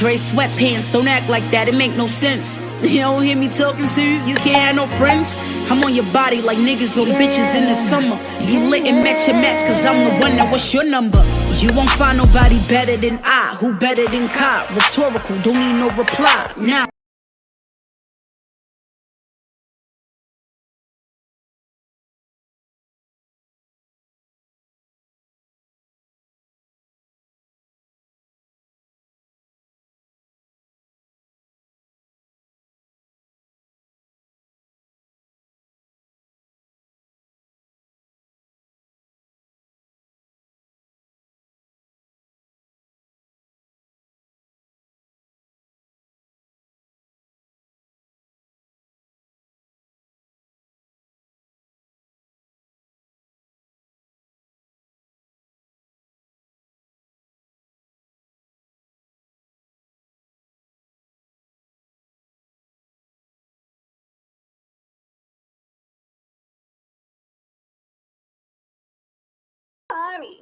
gray sweatpants. Don't act like that, it make no sense. You don't hear me talking to you, you can't have no friends. I'm on your body like niggas on bitches in the summer. You lit and match your match, cause I'm the one that what's your number? You won't find nobody better than I. Who better than Kai? Rhetorical, don't need no reply. Now honey.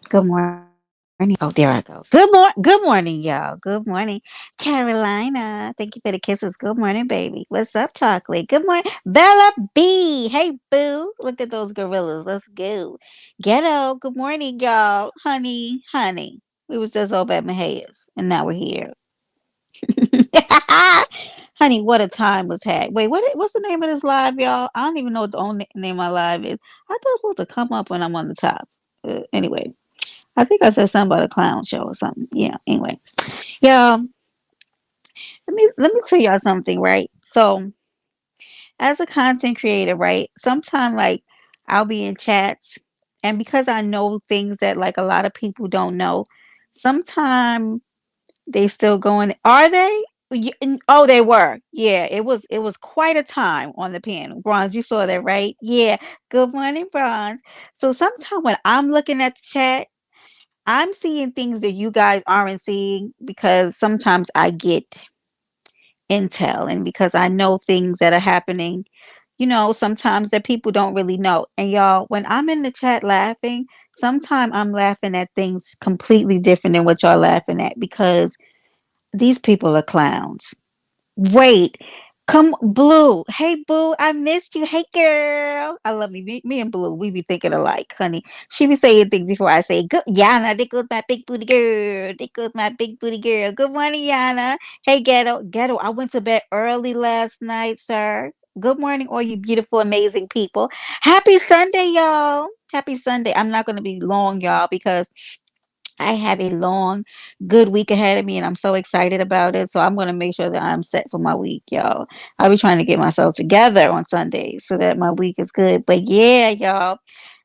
Good morning. Oh, there I go. Good morning, y'all. Good morning, Carolina. Thank you for the kisses. Good morning, baby. What's up, chocolate? Good morning, Bella B. Hey, boo. Look at those gorillas. Let's go. Ghetto. Good morning, y'all. Honey. We was just over at Mahia's, and now we're here. Honey, what a time was had. Wait, what's the name of this live, y'all? I don't even know what the only name of my live is. I thought it was supposed to come up when I'm on the top. Anyway. I think I said something about a clown show or something. Yeah. Anyway, yeah. Let me tell y'all something, right? So, as a content creator, right? Sometimes like I'll be in chats, and because I know things that like a lot of people don't know, sometimes they still going. Are they? Oh, they were. Yeah, it was quite a time on the panel. Bronze, you saw that, right? Yeah. Good morning, Bronze. So sometimes when I'm looking at the chat. I'm seeing things that you guys aren't seeing because sometimes I get intel and because I know things that are happening, sometimes that people don't really know. And y'all, when I'm in the chat laughing, sometimes I'm laughing at things completely different than what y'all laughing at because these people are clowns. Wait, come Blue. Hey Boo, I missed you. Hey girl. I love you. Me and Blue, we be thinking alike, honey. She be saying things before I say, good Yana, there goes my big booty girl. There goes my big booty girl. Good morning, Yana. Hey Ghetto. Ghetto, I went to bed early last night, sir. Good morning, all you beautiful, amazing people. Happy Sunday, y'all. Happy Sunday. I'm not gonna be long, y'all, because I have a long, good week ahead of me, and I'm so excited about it. So I'm going to make sure that I'm set for my week, y'all. I'll be trying to get myself together on Sundays so that my week is good. But yeah, y'all.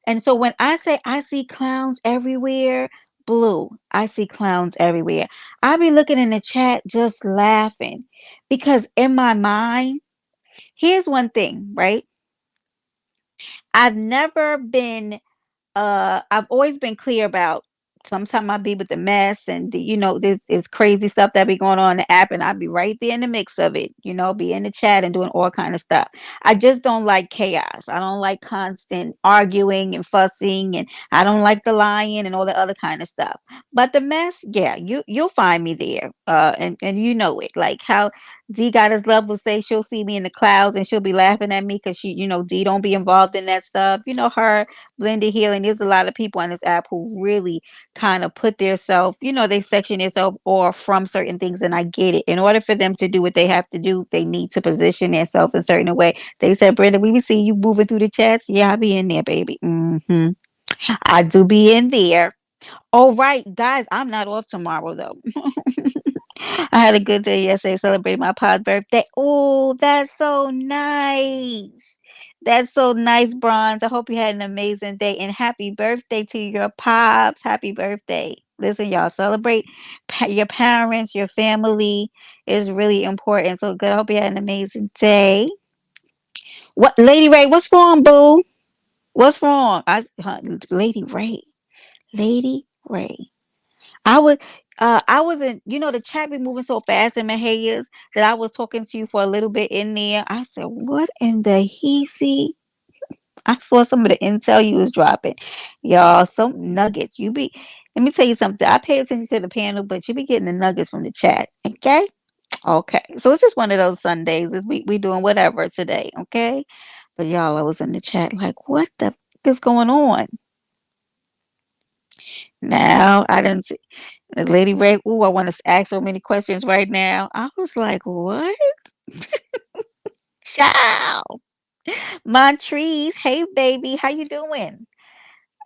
And so when I say I see clowns everywhere, Blue, I see clowns everywhere. I be looking in the chat just laughing because in my mind, here's one thing, right? I've never been I've always been clear about sometimes I be with the mess and this crazy stuff that be going on in the app and I'd be right there in the mix of it, be in the chat and doing all kind of stuff. I just don't like chaos. I don't like constant arguing and fussing and I don't like the lying and all the other kind of stuff. But the mess, yeah, you'll find me there. And you know it. Like how D got his love will say she'll see me in the clouds and she'll be laughing at me because D don't be involved in that stuff. Her blended healing. There's a lot of people on this app who really kind of put themselves, they section themselves off from certain things, and I get it. In order for them to do what they have to do, they need to position themselves in a certain way. They said, Brenda, we see you moving through the chats. Yeah, I be in there, baby. I do be in there. All right, guys, I'm not off tomorrow though. I had a good day yesterday celebrating my pod's birthday. Oh, that's so nice. That's so nice, Bronze. I hope you had an amazing day and happy birthday to your pops. Happy birthday. Listen, y'all, celebrate your parents, your family is really important. So good. I hope you had an amazing day. What, Lady Ray, what's wrong, boo? What's wrong? Lady Ray. Lady Ray. I would. I wasn't, the chat be moving so fast in my head that I was talking to you for a little bit in there. I said, what in the heezy? I saw some of the intel you was dropping. Y'all, some nuggets. Let me tell you something. I pay attention to the panel, but you be getting the nuggets from the chat. Okay? Okay. So it's just one of those Sundays. We doing whatever today. Okay? But y'all, I was in the chat like, what the f- is going on? Now, I didn't see Lady Ray. Ooh, I want to ask so many questions right now. I was like, what? Ciao. Montrese, hey baby, how you doing?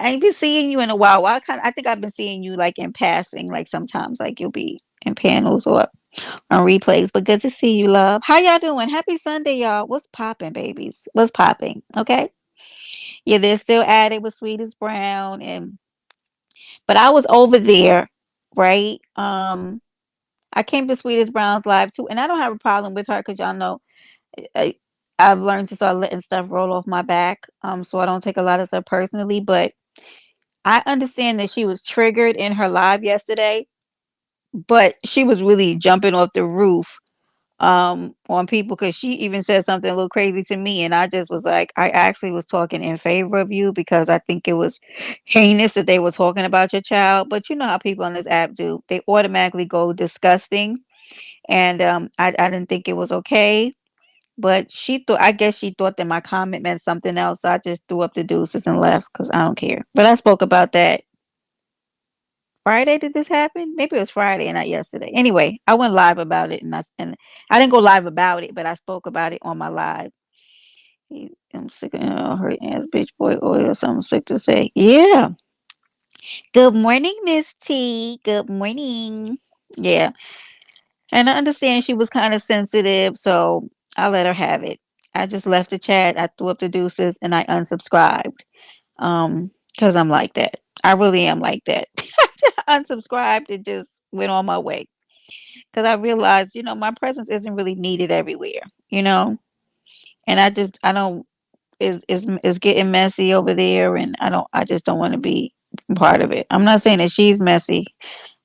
I ain't been seeing you in a while. I think I've been seeing you like in passing, like sometimes like you'll be in panels or on replays, but good to see you, love. How y'all doing? Happy Sunday, y'all. What's popping, babies? What's popping? Okay. Yeah, they're still at it with Swedish Brown and but I was over there, right? I came to Swedish Brown's live too, and I don't have a problem with her because y'all know I, I've learned to start letting stuff roll off my back. So I don't take a lot of stuff personally, but I understand that she was triggered in her live yesterday, but she was really jumping off the roof on people because she even said something a little crazy to me and I just was like, I actually was talking in favor of you because I think it was heinous that they were talking about your child. But you know how people on this app do. They automatically go disgusting. And I didn't think it was okay. But I guess she thought that my comment meant something else. So I just threw up the deuces and left because I don't care. But I spoke about that Friday. Did this happen? Maybe it was Friday and not yesterday. Anyway, I went live about it and I didn't go live about it, but I spoke about it on my live. I'm sick of her ass bitch boy oil. Something sick to say. Yeah. Good morning, Miss T. Good morning. Yeah. And I understand she was kind of sensitive, so I let her have it. I just left the chat. I threw up the deuces and I unsubscribed. Because I'm like that. I really am like that. I unsubscribed and just went on my way. Because I realized, my presence isn't really needed everywhere, you know? And I don't, it's getting messy over there and I just don't want to be part of it. I'm not saying that she's messy.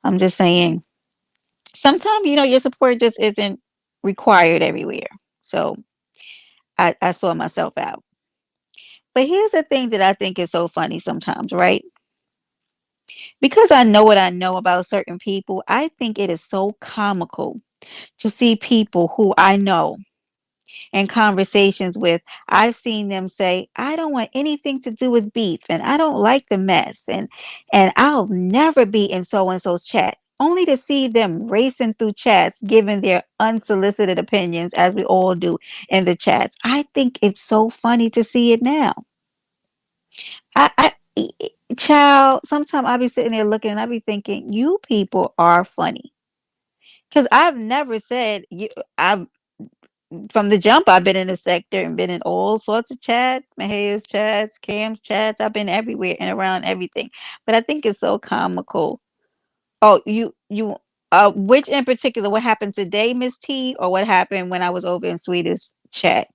I'm just saying sometimes, your support just isn't required everywhere. So I saw myself out. But here's the thing that I think is so funny sometimes, right? Because I know what I know about certain people, I think it is so comical to see people who I know in conversations with. I've seen them say, I don't want anything to do with beef and I don't like the mess and I'll never be in so and so's chat. Only to see them racing through chats, giving their unsolicited opinions, as we all do in the chats. I think it's so funny to see it now. Child, sometimes I'll be sitting there looking and I'll be thinking, you people are funny. Because I've never said you. I've from the jump. I've been in the sector and been in all sorts of chats, Mahaya's chats, Cam's chats. I've been everywhere and around everything. But I think it's so comical. Oh, you. Which in particular? What happened today, Miss T, or what happened when I was over in Swedish chat?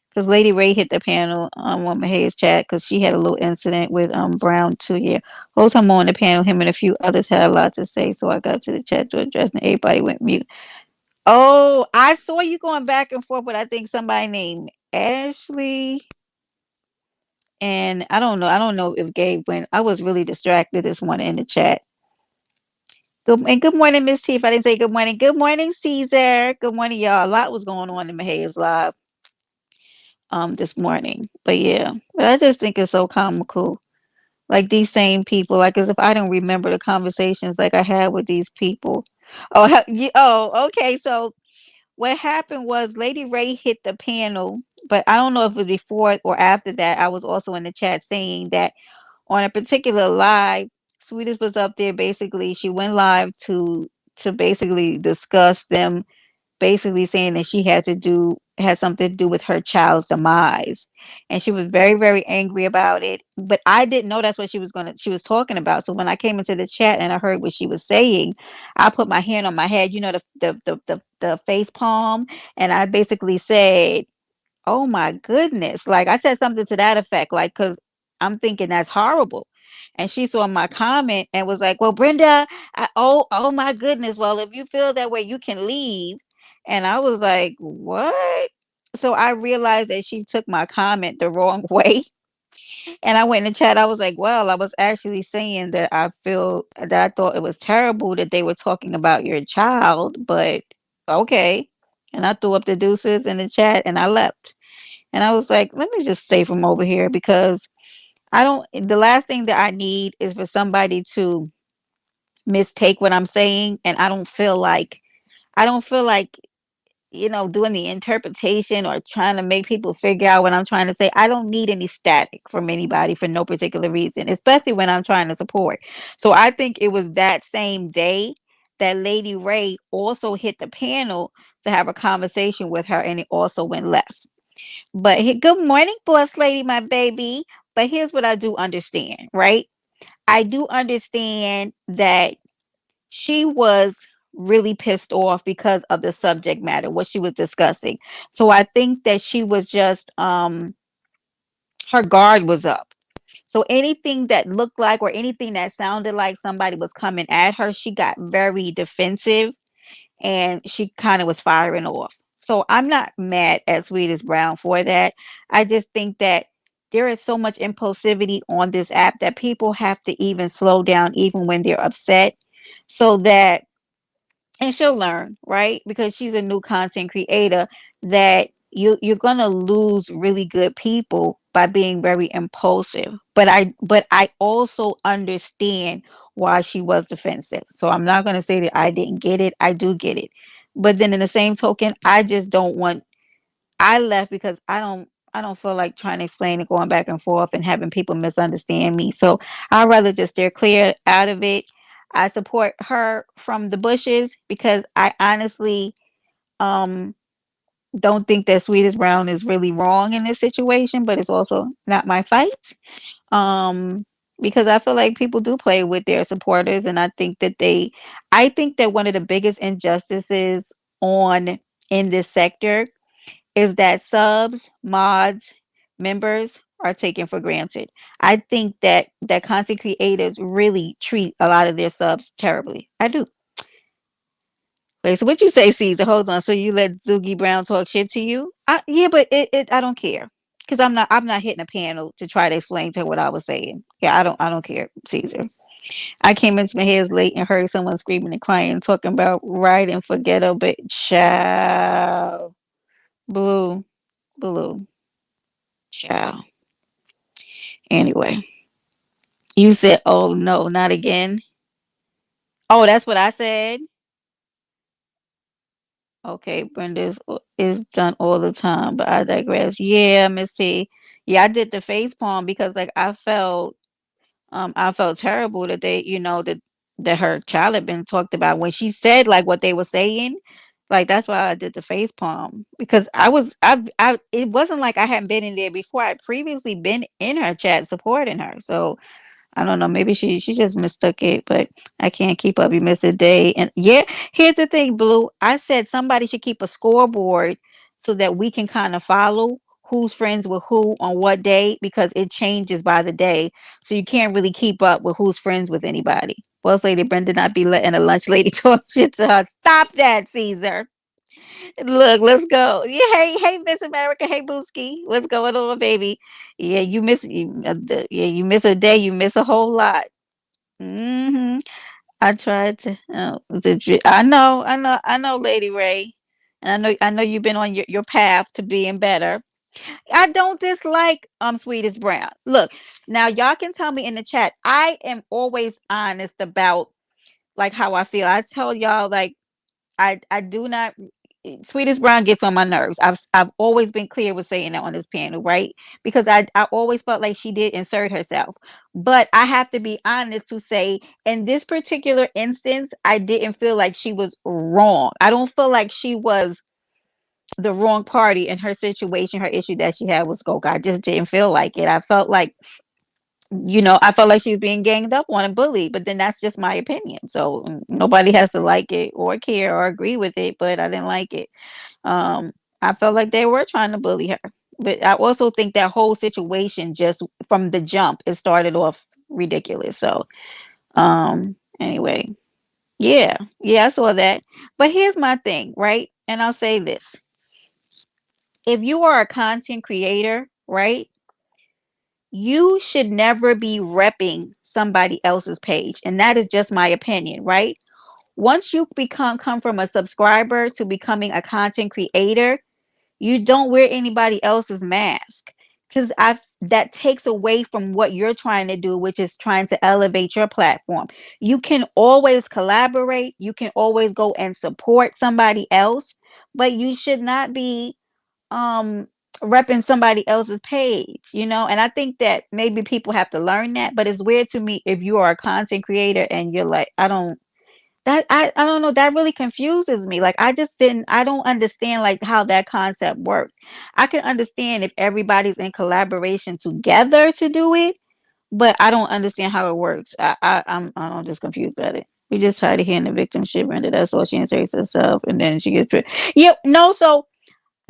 Because Lady Ray hit the panel on Mahaya's chat because she had a little incident with Brown too. Yeah, whole time on the panel, him and a few others had a lot to say, so I got to the chat to address, and everybody went mute. Oh, I saw you going back and forth with I think somebody named Ashley, and I don't know. I don't know if Gabe went. I was really distracted this morning in the chat. Good morning, Miss T. If I didn't say good morning, good morning, Caesar. Good morning, y'all. A lot was going on in Mahaya's live this morning, but yeah, but I just think it's so comical. Like these same people, like as if I don't remember the conversations like I had with these people. Oh, oh, okay. So what happened was Lady Ray hit the panel, but I don't know if it was before or after that. I was also in the chat saying that on a particular live, Sweetest was up there. Basically, she went live to basically discuss them basically saying that she had something to do with her child's demise, and she was very very angry about it, but I didn't know that's what she was talking about. So when I came into the chat and I heard what she was saying, I put my hand on my head, the face palm, and I basically said, oh my goodness, like I said something to that effect, like, because I'm thinking that's horrible. and she saw my comment and was like, "Well, Brenda, oh my goodness. Well, if you feel that way, you can leave." And I was like, "What?" So I realized that she took my comment the wrong way. And I went in the chat. I was like, "Well, I was actually saying that I feel that I thought it was terrible that they were talking about your child, but okay." And I threw up the deuces in the chat and I left. And I was like, "Let me just stay from over here because I don't, the last thing that I need is for somebody to mistake what I'm saying. And I don't feel like, doing the interpretation or trying to make people figure out what I'm trying to say. I don't need any static from anybody for no particular reason, especially when I'm trying to support." So I think it was that same day that Lady Ray also hit the panel to have a conversation with her, and it also went left. But good morning, boss lady, my baby. But here's what I do understand, right? I do understand that she was really pissed off because of the subject matter, what she was discussing. So I think that she was just her guard was up. So anything that looked like or anything that sounded like somebody was coming at her, she got very defensive and she kind of was firing off. So I'm not mad at Swedish Brown for that. I just think that there is so much impulsivity on this app that people have to even slow down even when they're upset, so that, and she'll learn, right? Because she's a new content creator, that you're gonna lose really good people by being very impulsive. But I also understand why she was defensive. So I'm not gonna say that I didn't get it. I do get it. But then in the same token, I just don't want, I left because I don't feel like trying to explain and going back and forth and having people misunderstand me. So I'd rather just steer clear out of it. I support her from the bushes because I honestly um don't think that Swedish Brown is really wrong in this situation, but it's also not my fight. Um because I feel like people do play with their supporters, and I think that one of the biggest injustices on in this sector is that subs, mods, members are taken for granted. I think that content creators really treat a lot of their subs terribly. I do. Wait, so what you say, Caesar? Hold on. So you let Zoogie Brown talk shit to you? Yeah, but I don't care because I'm not hitting a panel to try to explain to her what I was saying. Yeah, I don't care, Caesar. I came into my head late and heard someone screaming and crying, talking about right and forget a bit. Child, blue, blue, child. Anyway, you said, "Oh no, not again." Oh, that's what I said. Okay, Brenda's is done all the time, but I digress. Yeah, Miss T. Yeah, I did the face palm because like I felt terrible that that her child had been talked about when she said like what they were saying. Like that's why I did the face palm because I it wasn't like I hadn't been in there before. I'd previously been in her chat supporting her. So I don't know. Maybe she just mistook it, but I can't keep up. You missed a day. And yeah, here's the thing, Blue. I said somebody should keep a scoreboard so that we can kind of follow who's friends with who on what day because it changes by the day. So you can't really keep up with who's friends with anybody. Boss Lady Brenda not be letting a lunch lady talk shit to her. Stop that, Caesar. Look, let's go. Yeah, hey, Miss America. Hey, Booski. What's going on, baby? Yeah, you miss a day. You miss a whole lot. I tried to. I know, Lady Ray, and I know you've been on your path to being better. I don't dislike Sweetest Brown. Look, now y'all can tell me in the chat. I am always honest about like how I feel. I tell y'all like I do not. Sweetest Brown gets on my nerves. I've always been clear with saying that on this panel, right? Because I always felt like she did insert herself. But I have to be honest to say, in this particular instance, I didn't feel like she was wrong. I don't feel like she was the wrong party in her situation. Her issue that she had with Skoke, I just didn't feel like it. I felt like she was being ganged up on and bullied, but then that's just my opinion. So nobody has to like it or care or agree with it, but I didn't like it. I felt like they were trying to bully her. But I also think that whole situation just from the jump, it started off ridiculous. So, anyway, yeah, I saw that. But here's my thing, right? And I'll say this: if you are a content creator, right, you should never be repping somebody else's page, and that is just my opinion, right? Once you come from a subscriber to becoming a content creator, you don't wear anybody else's mask, because I that takes away from what you're trying to do, which is trying to elevate your platform. You can always collaborate, you can always go and support somebody else, but you should not be um repping somebody else's page, and I think that maybe people have to learn that. But it's weird to me if you are a content creator and you're like, I don't know, that really confuses me. Like, I don't understand like how that concept works. I can understand if everybody's in collaboration together to do it, but I don't understand how it works. I'm just confused about it. We just tired of hearing the victim shit, Brenda. That's all she inserts herself, and then she gets tripped. Yep, no, so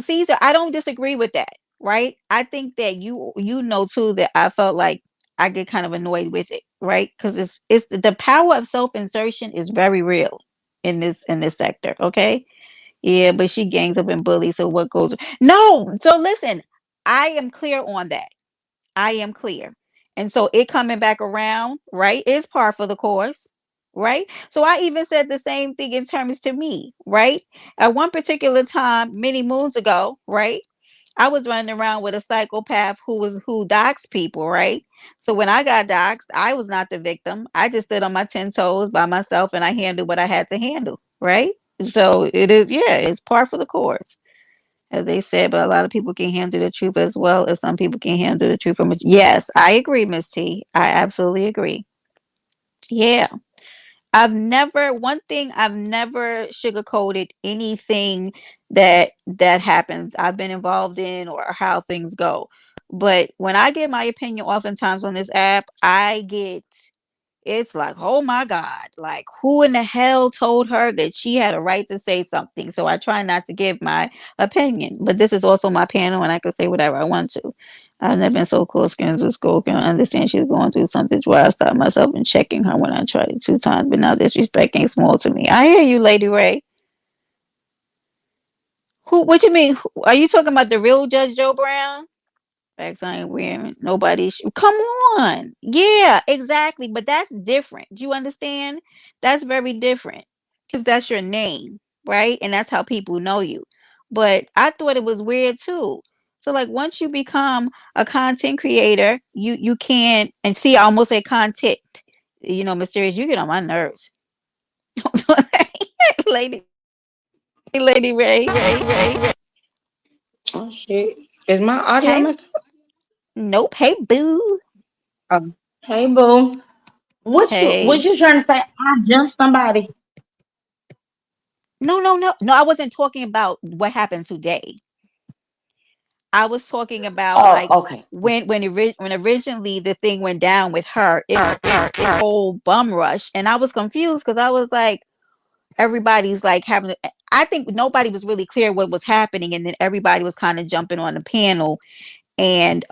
Caesar, I don't disagree with that, right? I think that you know too that I felt like I get kind of annoyed with it, right? Because it's the power of self insertion is very real in this sector, okay? Yeah, but she gangs up and bullies. So what goes? No, so listen, I am clear on that. I am clear, and so it coming back around, right? Is par for the course. Right. So I even said the same thing in terms to me, right? At one particular time, many moons ago, right? I was running around with a psychopath who doxed people, right? So when I got doxed, I was not the victim. I just stood on my 10 toes by myself and I handled what I had to handle, right? So it is, yeah, it's par for the course, as they said. But a lot of people can handle the truth as well as some people can handle the truth from it. Yes, I agree, Miss T. I absolutely agree. Yeah. One thing, I've never sugarcoated anything that happens I've been involved in or how things go. But when I get my opinion oftentimes on this app, it's like, oh my God, like who in the hell told her that she had a right to say something? So I try not to give my opinion, but this is also my panel and I can say whatever I want to. I've never been so cool skinned as school can understand she's going through something to where I stopped myself and checking her when I tried it 2 times, but now disrespect ain't small to me. I hear you, Lady Ray. What you mean? Are you talking about the real Judge Joe Brown? Facts, I ain't wearing nobody's shoe. Come on. Yeah, exactly. But that's different. Do you understand? That's very different because that's your name, right? And that's how people know you. But I thought it was weird too. So like once you become a content creator, you can't, and see, I almost say content. Mysterious, you get on my nerves. Lady Ray. Oh shit. Is my audio Hey, messed up? nope. Hey, boo. Hey boo. What Hey. you trying to say? I jumped somebody. No, no, no. No, I wasn't talking about what happened today. I was talking about Oh, like okay. when originally the thing went down with her, it whole bum rush, and I was confused because I was like, everybody's like having. I think nobody was really clear what was happening, and then everybody was kind of jumping on the panel and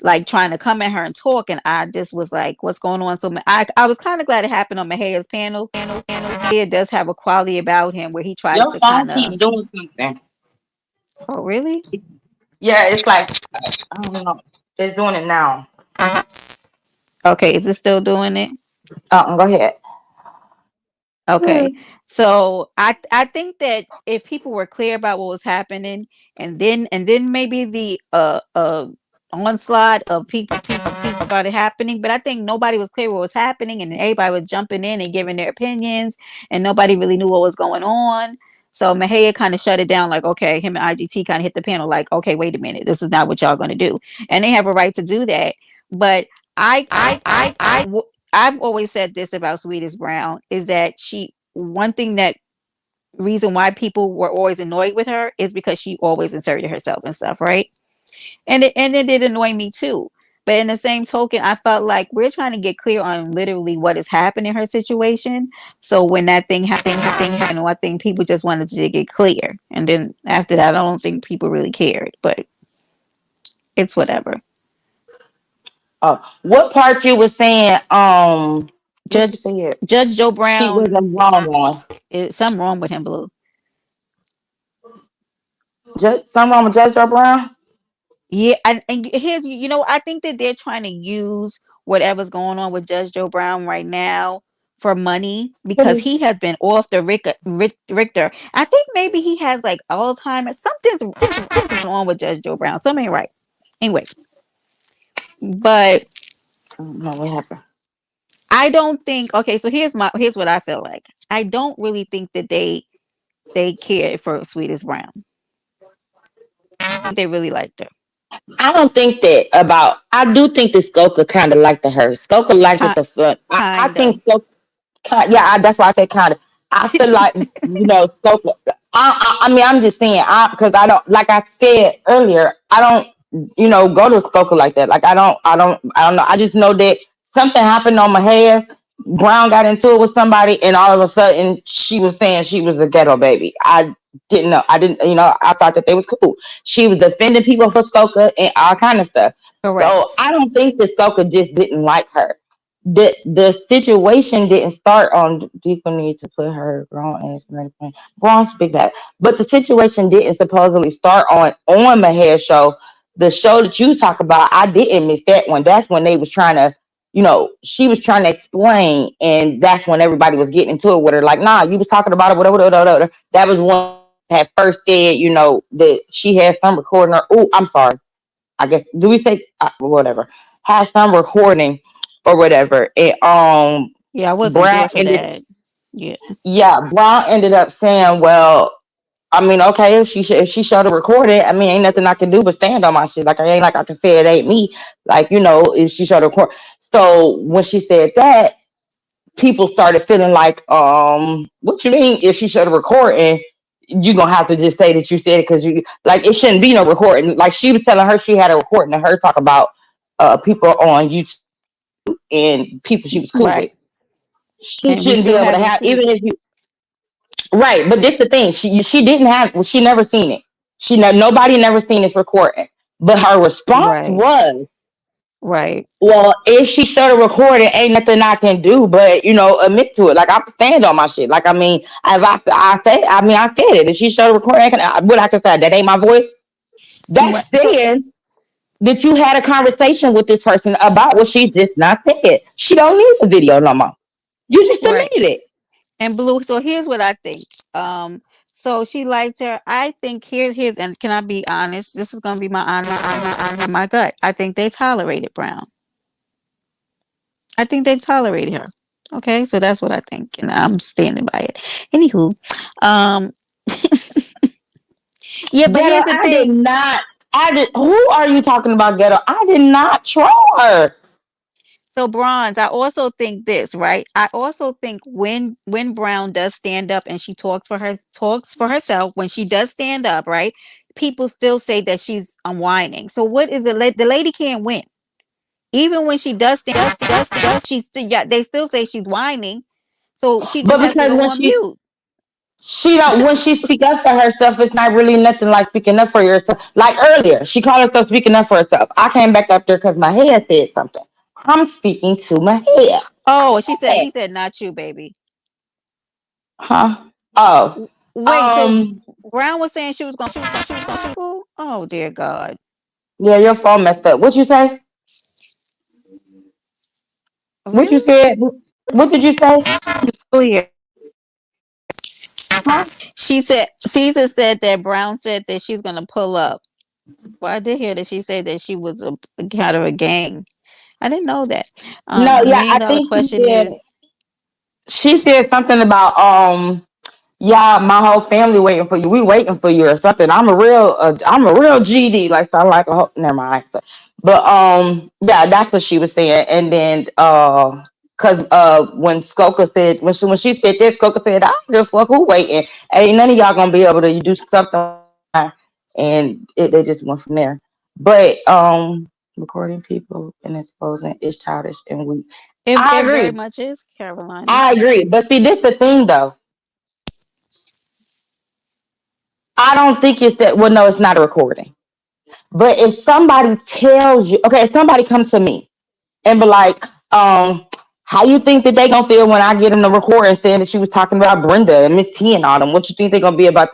like trying to come at her and talk, and I just was like, what's going on? So I was kind of glad it happened on Mahaya's panel. Mahaya does have a quality about him where he tries Your to phone kind of. keep doing something. Oh, really? Yeah, it's like I don't know. It's doing it now. Okay, is it still doing it? Go ahead. Okay. So I think that if people were clear about what was happening, and then maybe the onslaught of people started happening, but I think nobody was clear what was happening, and everybody was jumping in and giving their opinions, and nobody really knew what was going on. So Mahaya kind of shut it down, like, okay, him and IGT kind of hit the panel, like, okay, wait a minute, this is not what y'all gonna do, and they have a right to do that. But I've always said this about Swedish Brown is that one thing that reason why people were always annoyed with her is because she always inserted herself and stuff, right? And it did annoy me too. But in the same token, I felt like we're trying to get clear on literally what has happened in her situation. So when that thing happened, I think people just wanted to get clear. And then after that, I don't think people really cared. But it's whatever. Oh, what part you was saying? What you Judge said? Judge Joe She was Brown, a wrong one. something wrong with him, Blue. Something wrong with Judge Joe Brown? Yeah, and here's I think that they're trying to use whatever's going on with Judge Joe Brown right now for money because Really? he has been off the Richter. I think maybe he has like Alzheimer's. Something's going on with Judge Joe Brown. Something ain't right. Anyway, but I don't know what happened. I don't think. Okay, so here's what I feel like. I don't really think that they care for Swedish Brown. They really liked her. I don't think that about. I do think that Skoka kind of liked her. Skoka liked it Ki- the front. I kind of. think Skoka. Yeah, that's why I say kind of. I feel like Skoka. I mean, I'm just saying, because I don't like I said earlier. I don't go to Skoka like that. Like I don't know. I just know that something happened on my head. Brown got into it with somebody, and all of a sudden she was saying she was a ghetto baby. I didn't know. I didn't. I thought that they was cool. She was defending people for Skoka and all kind of stuff. So Correct. I don't think that Skoka just didn't like her. The situation didn't start on Deepa need to put her grown ass grown speak back. But the situation didn't supposedly start on my hair show. The show that you talk about, I didn't miss that one. That's when they was trying to, she was trying to explain, and that's when everybody was getting into it with her. Like, nah, you was talking about it, whatever, whatever, whatever. That was when had first said, that she had some recording her. Oh, I'm sorry. I guess do we say whatever? Had some recording or whatever. And Yeah, I wasn't Brown there for ended that. Yeah. yeah, Brown ended up saying, well, I mean, okay, if she showed a recording, I mean, ain't nothing I can do but stand on my shit. Like I ain't like I can say it ain't me. Like, if she showed a record. So when she said that, people started feeling like, what you mean if she showed a recording? You gonna have to just say that you said it because you like it shouldn't be no recording. Like she was telling her she had a recording of her talk about people on YouTube and people she was cool with. Right. She And we shouldn't be still able to haven't have seen. even if you right. But this the thing. She didn't have. Well, she never seen it. Nobody never seen this recording. But her response Right. was, Right. well, if she showed a recording, ain't nothing I can do but admit to it. Like I stand on my shit. Like I mean, if I said it. If she showed a recording, what I can say that ain't my voice. Right. That's So saying that you had a conversation with this person about what she just not said. She don't need the video no more. You just right. admitted it. And Blue. So here's what I think. So she liked her. I think here's and can I be honest? This is gonna be my honest, my gut. I think they tolerated Brown. I think they tolerated her. Okay, so that's what I think, and I'm standing by it. Anywho, um, yeah, but Ghetto, here's the I did thing. not. I did. Who are you talking about, Ghetto? I did not troll her. So Bronze, I also think this, right? I also think when Brown does stand up and she talks for herself, when she does stand up, right? People still say that she's whining. So what is it? The lady can't win. Even when she does stand, yeah, they still say she's whining. So she just But has to because go when on mute. she don't when she speak up for herself, it's not really nothing like speaking up for yourself. Like earlier, she called herself speaking up for herself. I came back up there because my head said something. I'm speaking to my head. Oh, she said Head. he said not you, baby. Huh? Oh. Wait, so Um. Brown was saying she was gonna. Oh dear God. Yeah, your phone messed up. What you say? What you Really? said? What did you say? Oh yeah. Huh? She said Caesar said that Brown said that she's gonna pull up. Well, I did hear that she said that she was a kind of a gang. I didn't know that. No. The Yeah, million I dollar think question is, she said something about yeah, my whole family waiting for you. We waiting for you or something. I'm a real GD. Like sound like a whole, never mind. But yeah, that's what she was saying. And then cause when Skoka said when she said this, Skoka said, I don't give a fuck who waiting. Ain't none of y'all gonna be able to do something. And they just went from there. But recording people and exposing is childish and weak. I it very agree. much is Carolina. I agree. But see, this the thing though. I don't think it's that. Well, no, it's not a recording. But if somebody tells you, okay, if somebody comes to me and be like, how you think that they gonna feel when I get in the recording saying that she was talking about Brenda and Miss T and all them? What you think they gonna be about?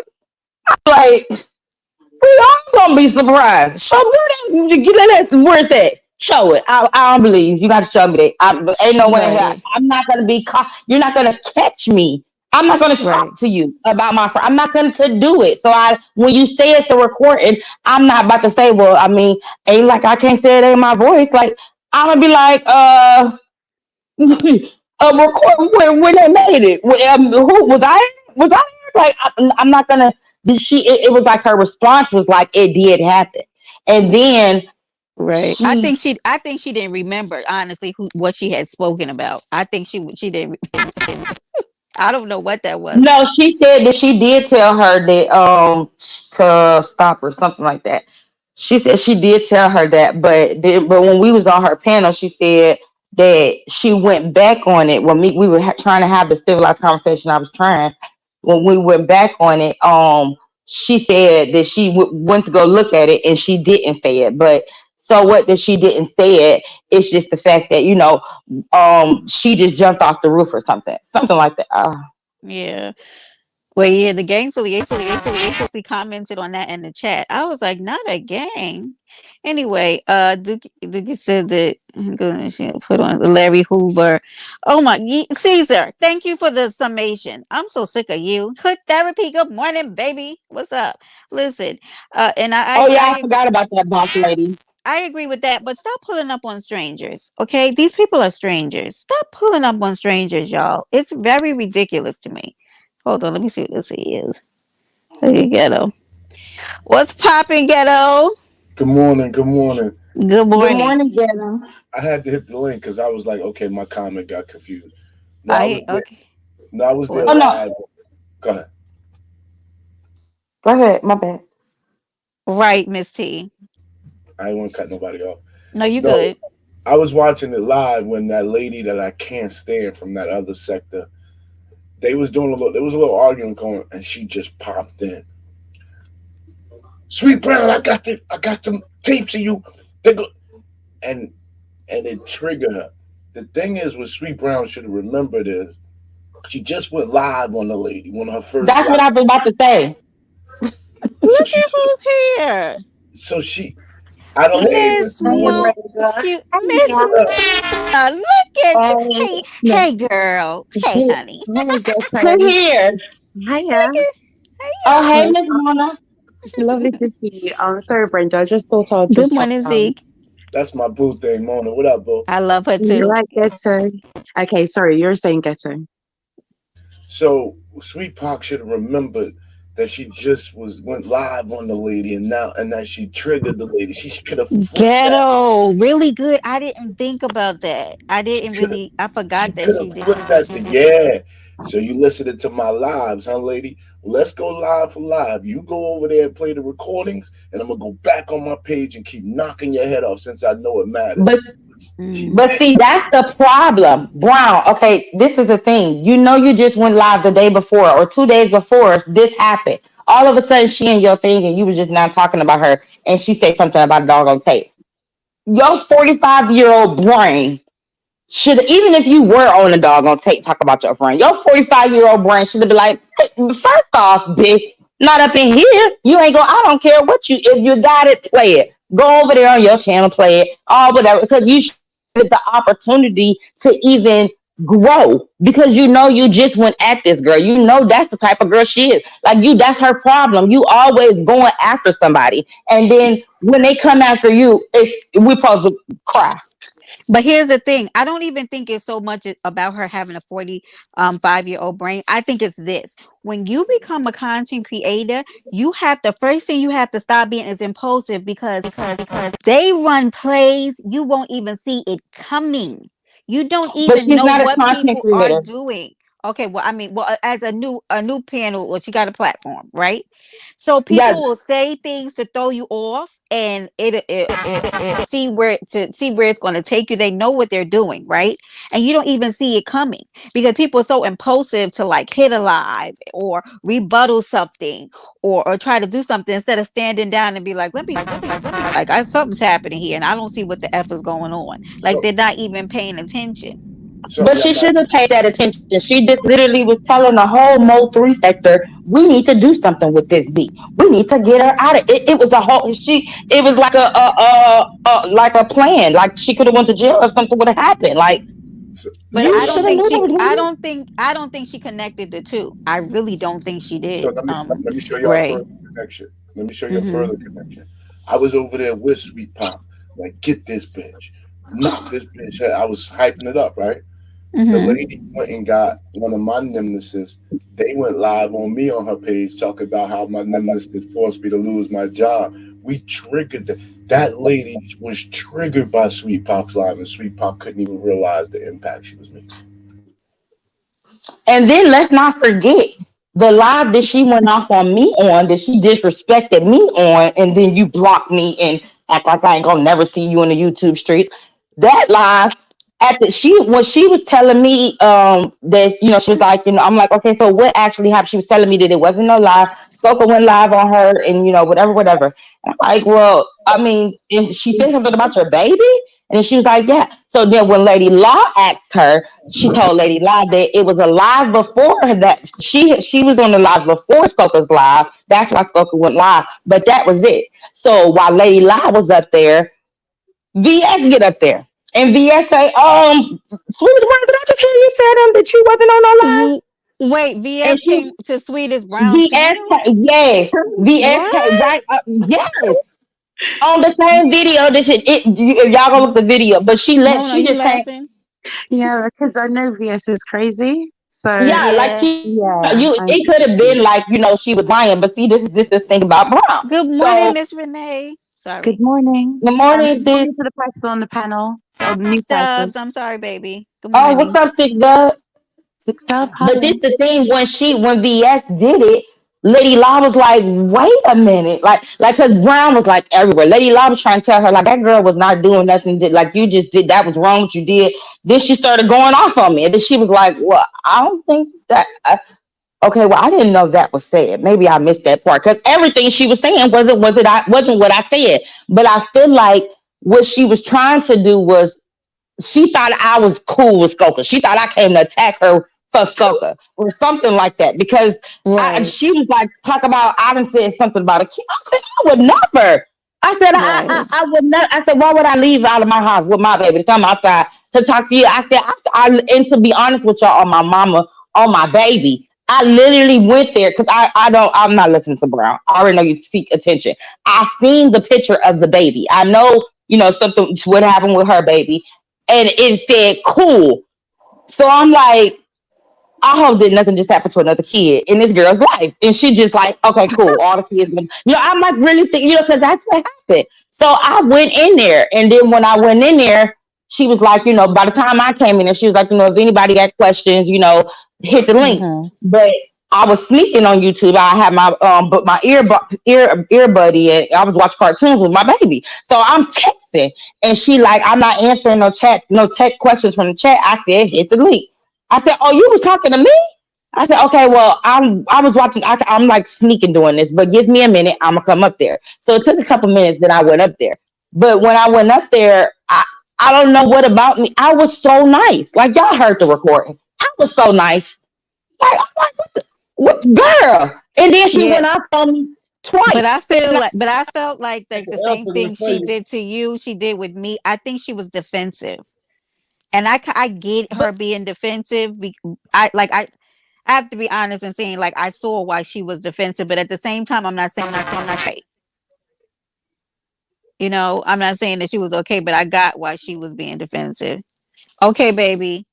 Like, we all gonna be surprised. Show me that. Where's that? Show it. I don't believe you. Got to show me that. Ain't no way in hell. Right. I'm not gonna be caught. You're not gonna catch me. I'm not gonna Right. talk to you about my friend. I'm not gonna to do it. So when you say it's a recording, I'm not about to say, well, I mean, ain't like I can't say it ain't my voice. Like I'm gonna be like, a record when they made it. Who was I? Was I? Like I'm not gonna. Did she? It was like her response was like it did happen, and then Right. she I think she didn't remember honestly what she had spoken about. I think she didn't. I don't know what that was. no, she said that she did tell her that to stop or something like that. She said she did tell her that, but when we was on her panel, she said that she went back on it when we were trying to have the civilized conversation. I was trying when we went back on it. She said that she went to go look at it and she didn't say it, but. So what that she didn't say it? It's just the fact that she just jumped off the roof or something like that. Yeah. Well, yeah, the gang actually commented on that in the chat. I was like, not a gang. Anyway, Duke said that I'm gonna put on Larry Hoover. Oh my, Caesar, thank you for the summation. I'm so sick of you. Hood therapy. Good morning, baby. What's up? Listen, and Oh yeah, I forgot about that boss lady. I agree with that, but stop pulling up on strangers. Okay, these people are strangers. Stop pulling up on strangers, y'all. It's very ridiculous to me. Hold on, let me see what this is. Hey, Ghetto. What's popping, Ghetto? Good morning. Good morning. Good Good morning. morning, Jenna. I had to hit the link because I was like, okay, my comment got confused. No, I was I there. okay. No, I was there Oh What? no, live. Go ahead. go ahead. My bad. Right, Miss T. I didn't want to cut nobody off. No, you No, good. I was watching it live when that lady that I can't stand from that other sector, they was doing a little. There was a little arguing going, and she just popped in. Sweet Brown, I got them tapes of you. They go, and it triggered her. The thing is, what Sweet Brown should have remembered is she just went live on the lady, one of her first That's live. what I was about to say. So Look she, at who's here. so she, I don't. Hey, Miss Miss Hiya, Mona. Mo Brenda. excuse Miss Hiya. Look at you. Hey. Hey, No. hey girl. Hey honey. Hey, Who girlfriend. here? Hiya. Hey Oh, hey, No, y'all. Miss Mona. it's lovely to see you. Sorry, Brenda. I just thought I'd Good just hop morning, on. Zeke. That's my boo thing, Mona. What up, boo? I love her You too. like ghetto? Okay, sorry, you're saying ghetto. So Sweet Park should have remembered that she just went live on the lady, and that she triggered the lady. She could have flipped that. Ghetto, really good. I didn't think about that. I She didn't could have. really. I She forgot that could she have did. flipped that to yeah. So you listening to my lives, huh, lady? Well, let's go live for live. You go over there and play the recordings, and I'm gonna go back on my page and keep knocking your head off since I know it matters. But She Mm. but did. see, that's the problem, Brown. Okay, this is the thing. You just went live the day before or 2 days before this happened. All of a sudden, she in your thing, and you was just now talking about her, and she said something about a dog on tape. Your 45-year-old brain should, even if you were on a dog on tape, talk about your friend. Your 45-year-old brain should have been like, hey, first off, bitch, not up in here. You ain't go. I don't care what you. If you got it, play it. Go over there on your channel, play it, all whatever. Because you should have the opportunity to even grow. Because you just went at this girl. You know that's the type of girl she is. Like you, that's her problem. You always going after somebody, and then when they come after you, we supposed to cry. But here's the thing. I don't even think it's so much about her having a 45-year-old brain. I think it's this. When you become a content creator, you have the first thing you have to stop being is impulsive because they run plays you won't even see it coming. You don't But even she's know not a what content people are creator. doing. Okay, well, I mean, well, as a new panel, well, she got a platform, right? So Yeah, people will say things to throw you off, and it see where it's going to take you. They know what they're doing, right? And you don't even see it coming because people are so impulsive to like hit a live or rebuttal something or try to do something instead of standing down and be like, like something's happening here, and I don't see what the f is going on. Like So they're not even paying attention. so but y'all she got should have paid that attention. She just literally was telling the whole Mo 3 sector, we need to do something with this beat. We need to get her out of it. It was a whole it was like like a plan. Like she could have went to jail if something would have happened. Like so, But so you I y'all don't should have think literally I don't think she connected the two. I really don't think she so did. let me show y'all a Ray. further connection. Let me show you a Mhm. further connection. I was over there with Sweet Pop, like get this bitch, knock this bitch head. I was hyping it up, right? The Mhm. lady went and got one of my nemesis. They went live on me on her page talking about how my nemesis forced me to lose my job. We triggered that lady was triggered by Sweet Pop's live, and Sweet Pop couldn't even realize the impact she was making. And then let's not forget the live that she went off on me on, that she disrespected me on, and then you blocked me and act like I ain't gonna never see you in the YouTube streets. That live at the she when she was telling me that she was like, I'm like, okay, so what actually happened? She was telling me that it wasn't no live. Spoka went live on her and whatever. And I'm like, well, I mean, and she said something about your baby, and then she was like, yeah. So then when Lady Law asked her, she told Lady Law that it was a live before her, that she was on the live before Spoka's live. That's why Spoka went live. But that was it. So while Lady Law was up there, VS get up there. And VS say, Swedish Brown, did I just hear you say that you wasn't on no live? W- Wait, And VS she came to Swedish Brown's panel? VSK, yes. VSK, What? right up, yes. On the same video, this shit, if y'all go look the video, but Mona, are she you just came. laughing? Yeah, because I know VS is crazy. So Yeah, like Yeah. yeah, it could have been like, she was lying, but see, this is the thing about Brown. Good morning, So, Miss Renee. good Sorry. morning. good And morning, good sis. morning to the person on the panel, or the new person. Stubbs, I'm sorry, baby. Good Oh, what's morning. up, Six Dub? Six up, hi. But this the thing, when VS did it, Lady Law was like, wait a minute. Like cause Brown was like everywhere. Lady Law was trying to tell her, like, that girl was not doing nothing, like you just did, that was wrong what you did. Then she started going off on me. And then she was like, well, I don't think that okay, well, I didn't know that was said. Maybe I missed that part. Because everything she was saying wasn't what I said. But I feel like what she was trying to do was, she thought I was cool with Skoka. She thought I came to attack her for Skoka or something like that. Because Right. she was like, talk about, I done said something about a kid. I said, I would never. I said, Right. I would never. I said, why would I leave out of my house with my baby to come outside to talk to you? I said, and to be honest with y'all, on my mama, on my baby, I literally went there because I'm not listening to Brown. I already know you seek attention. I seen the picture of the baby. I know, something what happened with her baby, and it said cool. So I'm like, I hope that nothing just happened to another kid in this girl's life. And she just like, okay, cool. All the kids, I'm like really thinking, because that's what happened. So I went in there. And then when I went in there, she was like, by the time I came in there, she was like, if anybody got questions, hit the link. Mm-hmm. But I was sneaking on YouTube. I had my but my earbuddy, and I was watching cartoons with my baby. So I'm texting, and she like, I'm not answering no tech questions from the chat. I said, hit the link. I said, oh, you was talking to me? I said, okay, well, I was watching. I'm like sneaking doing this, but give me a minute. I'm gonna come up there. So it took a couple minutes. Then I went up there. But when I went up there, I don't know what about me. I was so nice. Like y'all heard the recording. I was so nice. Like, I'm like, what girl? And then she Yeah. went off on me But twice. I felt like the L same to the thing she face. did to you, she did with me. I think she was defensive. And I get But her being defensive. I have to be honest and saying like I saw why she was defensive, but at the same time, I'm not saying right. I'm not saying that she was okay, but I got why she was being defensive. Okay, baby,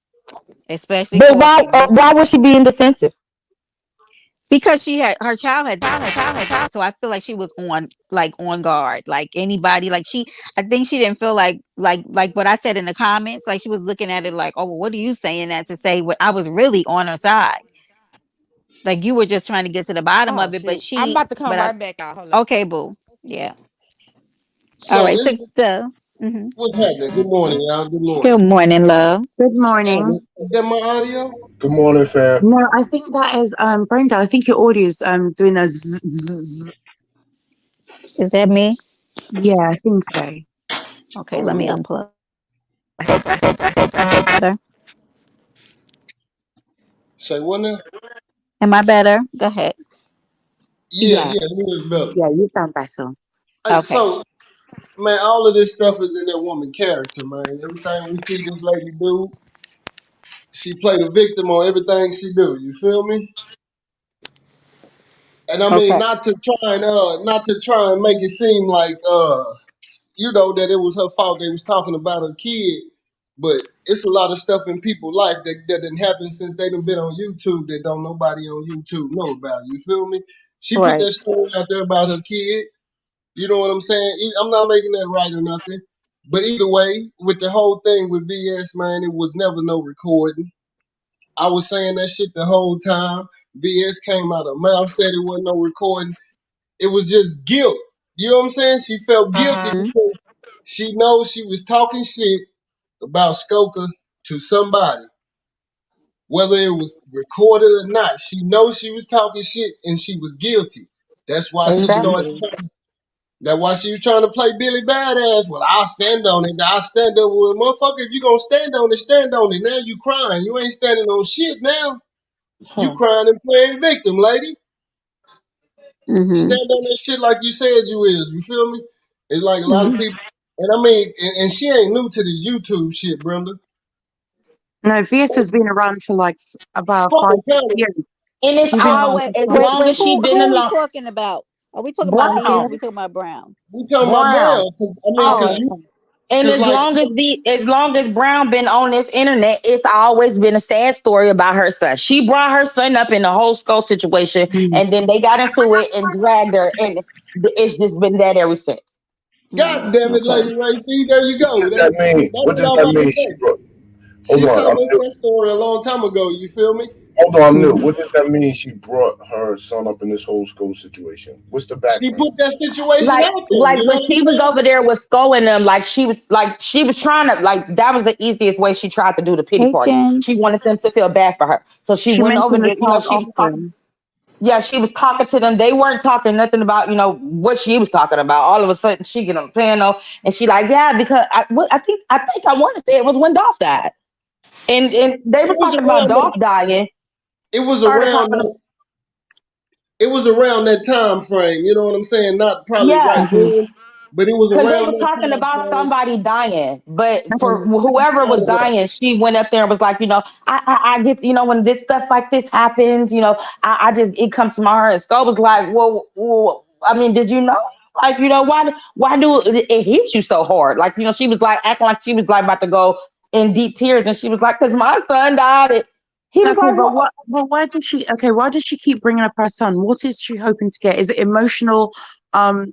especially but coffee. why was she being defensive? Because she had her child had died, so I feel like she was on like on guard. Like anybody, like I think she didn't feel like what I said in the comments. Like she was looking at it like, oh, well, what are you saying that to say? What I was really on her side. Like you were just trying to get to the bottom Oh of it, but shoot. I'm about to come but I, right back out. Hold on. okay, boo, yeah, all So right, it's sister. Hmm. what's happening. Good morning, y'all. Good Good morning. morning, love. Good Oh, morning. is that my audio? Good morning, fam. No, I think that is Brenda. I think your audio is doing a Is that me? yeah, I think so. Okay, Oh let me yeah. unplug. Better. Say what now? Am I better? Go ahead. Yeah, Yeah, yeah, it is better. yeah, you sound better. Hey, Okay. so man, all of this stuff is in that woman character, man. Everything we see this lady do, she play the victim on everything she do. You feel me? And I mean, Okay. not to try and make it seem like that it was her fault they was talking about her kid, but it's a lot of stuff in people's life that didn't happen since they done been on YouTube that don't nobody on YouTube know about. You feel me? She put Right. that story out there about her kid. You know what I'm saying? I'm not making that right or nothing. But either way, with the whole thing with VS, man, it was never no recording. I was saying that shit the whole time. VS came out her mouth, said it wasn't no recording. It was just guilt. You know what I'm saying? She felt guilty Mhm. because she knows she was talking shit about Skoka to somebody, whether it was recorded or not. She knows she was talking shit and she was guilty. That's why she started. Exactly. That's why she was trying to play Billy Badass. Well, I'll stand on it. I'll stand up with motherfucker. If you gonna stand on it, stand on it. Now you crying. You ain't standing on shit now. You Hmm. crying and playing victim, lady. Mhm. Stand on that shit like you said you is. You feel me? It's like a lot of Mhm. people. And I mean, and she ain't new to this YouTube shit, Brenda. No, VS has been around for like about five, Fucking six kind of. years. And it's She's been around always for as five, Wait, long six wait. as she Who been are we along. talking about? Are we talking about VS? Or VS. we Brown, talking about Brown? We talking about Brown. Brown. Oh, Cause okay. And as like, long as Brown been on this internet, it's always been a sad story about her son. She brought her son up in the whole skull situation, Mm. and then they got into it and dragged her, and it's just been that ever since. God Mm, damn it, okay. Lady Ray. See, there you What go. does that That's mean? What what does I'm that about to mean? She say. brought. Hold She on, told I'm us new. that story a long time ago. You feel me? Hold on, I'm new. Mhm. What does that mean? She brought her son up in this whole school situation. What's the She background? put that situation like out there. like You know when what I'm she was saying? over there with Sko and them, she was trying to, like, that was the easiest way she tried to do the pity Hey, party. Jen. She wanted them to feel bad for her. So she She went over mentioned the there, child she was talking. often. Yeah, she was talking to them. They weren't talking nothing about, what she was talking about. All of a sudden she get on the piano and she like, yeah, because I want to say it was when Dolph died. And they It were was talking about around Dolph that. dying, It was started around talking that. about, It was around that time frame. You know what I'm saying? Not probably right yeah. Hmm. then, but it was Because they around were that talking time about frame. somebody dying, but for Um, whoever was Oh, dying, she went up there and was like, I get, when this stuff like this happens, I just, it comes to my heart. And Skull was like, well, I mean, did you know? Like, why do it hit you so hard? Like, she was like acting like she was like about to go in deep tears, and she was like, because my son died. And he was okay, like, but well, what? But why does she? Okay, why does she keep bringing up her son? What is she hoping to get? Is it emotional?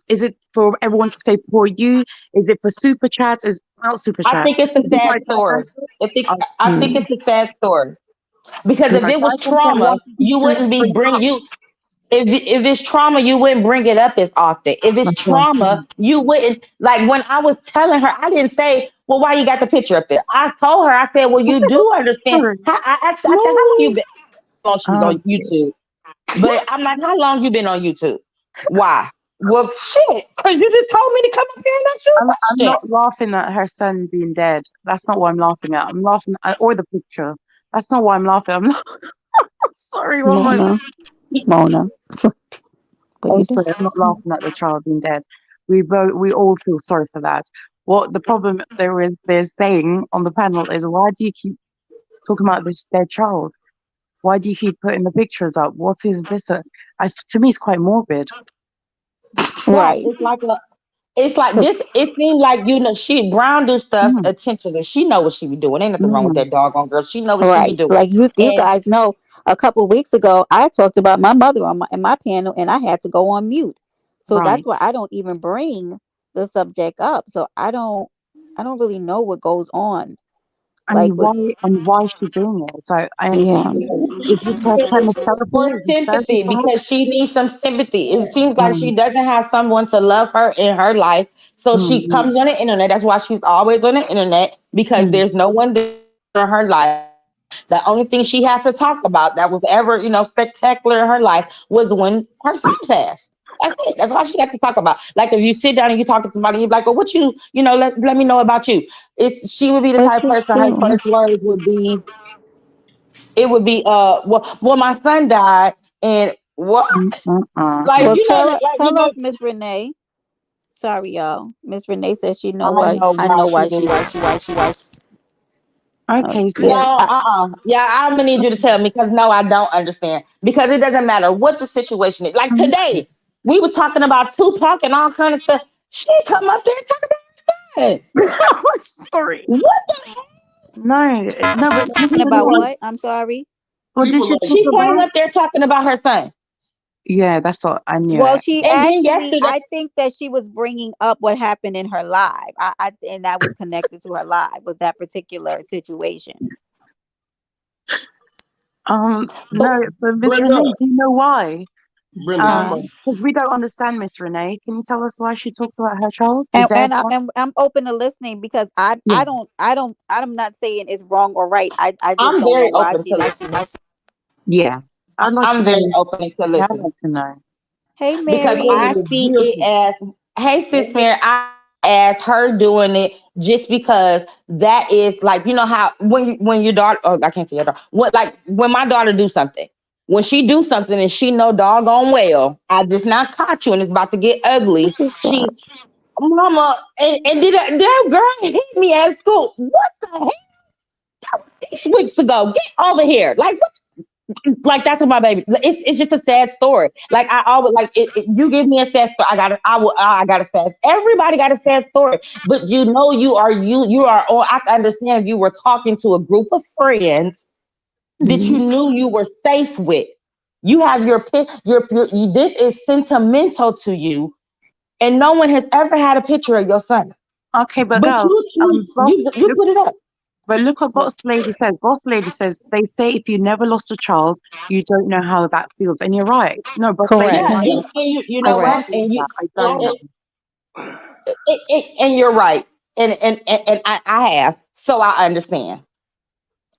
Is it for everyone to say "for you"? Is it for super chats? Is not super I think chats? it's a Is it sad like story. I think Mm. it's a sad story. Because no, if it try was again. Say, why trauma, does she you wouldn't be bring it bring up? you if it's trauma, you wouldn't bring it up as often. If it's Okay. trauma, you wouldn't, like, when I was telling her, I didn't say, well, why you got the picture up there? I told her, I said, well, you do understand. Sorry. I asked, I said, how long you No. been, how long she was Oh, on YouTube? But I'm like, how long you been on YouTube? Why? Well, shit, because you just told me to come up here and ask you a I'm question. not laughing at her son being dead. That's not what I'm laughing at. I'm laughing at, or the picture. That's not why I'm laughing. I'm not, sorry, one moment. Mona. Mona. What I'm you do? sorry, I'm not laughing at the child being dead. We all feel sorry for that. What the problem they're saying on the panel is, why do you keep talking about this dead child? Why do you keep putting the pictures up? What is this? To me, it's quite morbid. Yeah, Right. it's like Cause this. It seemed like, she Brown do stuff Mm, intentionally. She know what she be doing. Ain't nothing wrong with mm, that doggone girl. She know what she be right. doing. Like you And guys know. a couple weeks ago, I talked about my mother in my panel, and I had to go on mute. So Right. that's why I don't even bring the subject up. So I don't really know what goes on. Like with And why is she doing it? So yeah, is this her kind of therapy? For Is this therapy sympathy, for her? because she needs some sympathy. It seems like Mm, she doesn't have someone to love her in her life. So she mm, comes on the internet. That's why she's always on the internet, because mm. there's no one there in her life. The only thing she has to talk about that was ever, spectacular in her life was when her son passed. That's it. That's all she has to talk about. Like if you sit down and you talk to somebody, you're like, "Well, what let me know about you." She would be the which type of is person. Her true. first words would be, it would be, well, my son died, and what? Like, Well, like, tell us, Miss Renee. Sorry, y'all. Miss Renee says she know I why. know I why know she why did it. she. Okay, so Yeah, No, yeah, I'm gonna need you to tell me, because no, I don't understand. Because it doesn't matter what the situation is. Like mm, today, we was talking about Tupac and all kind of stuff. She come up there and talk about her son. sorry. What the heck? No, but talking people about like what? I'm sorry. did people she like talk She came about? up there talking about her son. Yeah, that's what I knew Well, it. she And then actually, yesterday, I think that she was bringing up what happened in her live. And that was connected to her live with that particular situation. but No, but Miss Brenda, Renee, do you know why? Brenda, come on. Because we don't understand Miss Renee. Can you tell us why she talks about her child, the dead one? And I'm open to listening because Yeah. I'm not saying it's wrong or right. I just I'm don't know very why open she to why she listening. why she. Yeah. I'd like to I'm very know. open to Yeah, I'd listening. like to know. Hey, Because Mary. I see it as, hey, sis Mary, as her doing it just because that is like, how when your daughter, oh, I can't say your daughter, what, like when my daughter do something, when she do something and she know doggone well, I just not caught you and it's about to get ugly. This is She, mama, and did that girl hit me at school? What the heck? 6 weeks ago, get over here! Like what? Like that's what my baby. It's just a sad story. Like I always like you give me a sad story. I got a sad. Everybody got a sad story, but you are. I can understand if you were talking to a group of friends that you Mhm. knew you were safe with. You have this is sentimental to you, and no one has ever had a picture of your son. Okay, but But girls, boss, you look, put it up. but look what Boss Lady says. Boss Lady says they say if you never lost a child, you don't know how that feels, and you're right. No, Boss Lady, correct. Yeah, no, and you I know don't Correct. what? feel that. I don't know. And you're right, and I have, so I understand.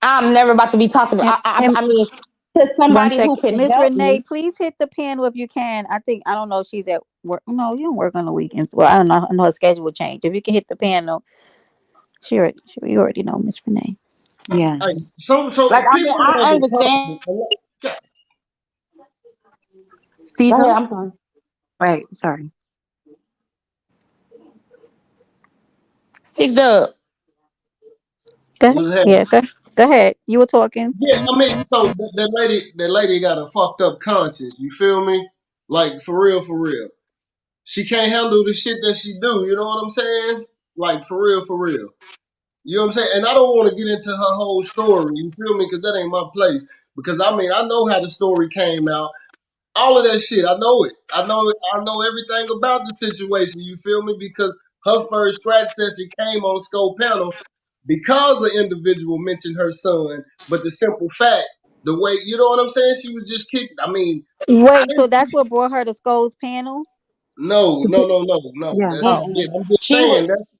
I'm never about to be talking to, And I mean, to one somebody who second, can Miss help Renee, me. please hit the panel if you can. I don't know if she's at work. No, you don't work on the weekends. Well, I don't know. I know her schedule will change. If you can hit the panel, you already know Miss Renee. Yeah. Hey, so Like I mean, people I have a understand. concept. Go Caesar? ahead, I'm sorry. Wait, sorry. Six Dub. Go ahead. What's happening? Yeah, go ahead. You were talking. Yeah, I mean, so that lady got a fucked up conscience. You feel me? Like for real, for real. She can't handle the shit that she do. You know what I'm saying? Like for real, for real. You know what I'm saying? And I don't want to get into her whole story. You feel me? Because that ain't my place. Because I mean, I know how the story came out. All of that shit, I know it. I know it. I know everything about the situation. You feel me? Because her first scratch session came on Skull Panel because an individual mentioned her son. But the simple fact, the way you know what I'm saying, she was just kicking. I mean, I Wait, so didn't. that's what brought her to Scold's panel? No, To no, be- no, no, no. Yeah. That's Oh, yeah. Mm-mm. I'm just She saying. was. That's.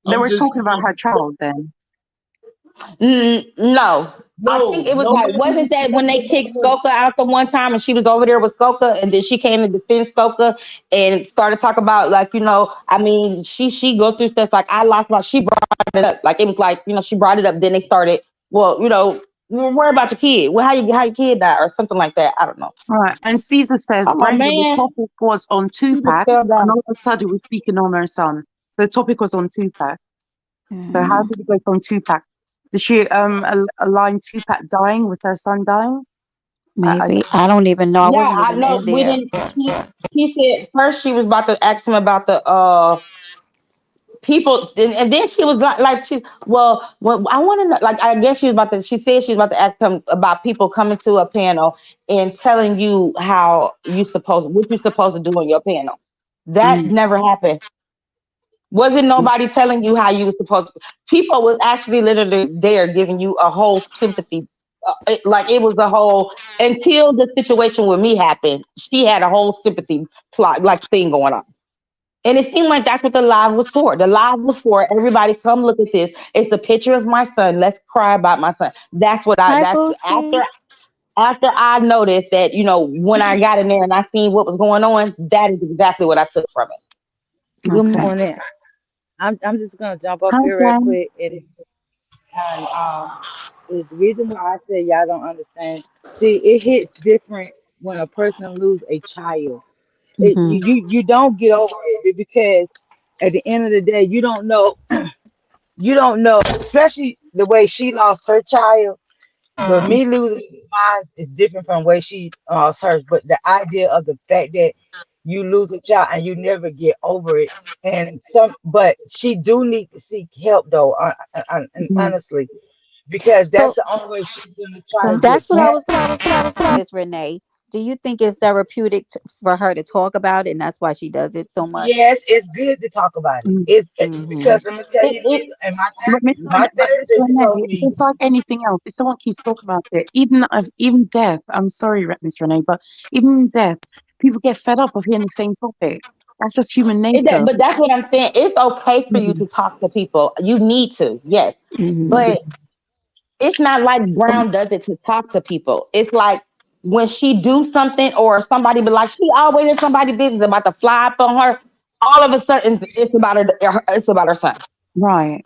They I'm were just talking about saying. her child then. No, I think No, it was no, like, no, wasn't that when they kicked no. Skoka out the one time and she was over there with Skoka and then she came to defend Skoka and started talking about, like, I mean, she go through stuff like I lost my, she brought it up. Like it was like, she brought it up, then they started, well, worry about your kid. Well, how your kid died or something like that. I don't know. All right. And Caesar says, Oh Brenda, the man, topic was on she just Tupac, fell and down. all of a sudden we're speaking on her son. The topic was on Tupac. So how mhm. did it go from Tupac? Did she align Tupac dying with her son dying? I Maybe. I don't even know. I Yeah, wasn't I even know. in We there. didn't. He said first she was about to ask him about the people, and then she was like she, well, I want to know, like, I guess she was about to, she said she was about to ask him about people coming to a panel and telling you how you supposed, what you're supposed to do on your panel. That Mm, never happened. Wasn't nobody telling you how you were supposed to. People was actually literally there giving you a whole sympathy. Like it was a whole, until the situation with me happened, she had a whole sympathy plot, like thing going on. And it seemed like that's what the live was for. The live was for everybody, come look at this. It's a picture of my son. Let's cry about my son. Hi, That's Booski. after I noticed that, when I got in there and I seen what was going on, that is exactly what I took from it. Good okay. morning. I'm just gonna jump up Hi, here real Jen. quick and the reason why I said y'all don't understand. See, it hits different when a person lose a child. Hmm. You don't get over it because at the end of the day you don't know, especially the way she lost her child. But me losing mine is different from the way she lost hers. But the idea of the fact that you lose a child and you never get over it, but she do need to seek help though, and Mm, honestly, because that's So the only way she's gonna try to so, get that's what I was past. going to say, Miss Renee. Do you think it's therapeutic for her to talk about it, and that's why she does it so much? Yes, it's good to talk about it. mm. Hmm. Because let me tell It, you it this, and my But Miss therapist told Renee, it's me, just like anything else. If someone keeps talking about it, even death. I'm sorry, Miss Renee, but even in death, people get fed up of hearing the same topic. That's just human nature. but that's what I'm saying. It's okay for you Mm, to talk to people. You need to, yes. Hmm. But it's not like Brown does it to talk to people. It's like when she do something or somebody be like, she always in somebody's business about to fly up on her. All of a sudden, it's about her son. right.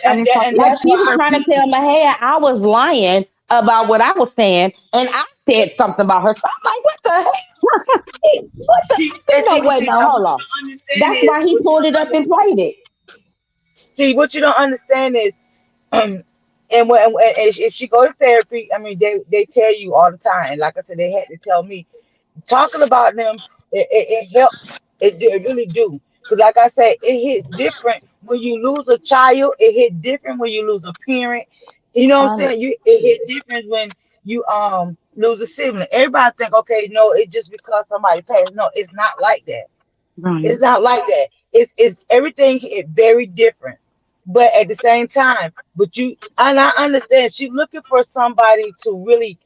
And it's like and Like that's it's she was why. trying to therapeutic. tell me, hey, I was lying about what I was saying, and I said something about her. So I'm like, what the heck? What the? I said, no, wait, See, no, now what hold you on. don't understand That's is why he pulled it up and played it. what you don't understand is um and if she go to therapy, I mean they tell you all the time, and like I said, they had to tell me talking about them, it helps. It really do. Because like I said, it hits different when you lose a child. It hit different when you lose a parent. You know what I'm Right. saying? It hit different when you lose a sibling. Everybody think, okay, no, it's just because somebody passed. No, it's not like that. Right. It's not like that. It's everything is very different. But at the same time, but you and I understand she's looking for somebody to really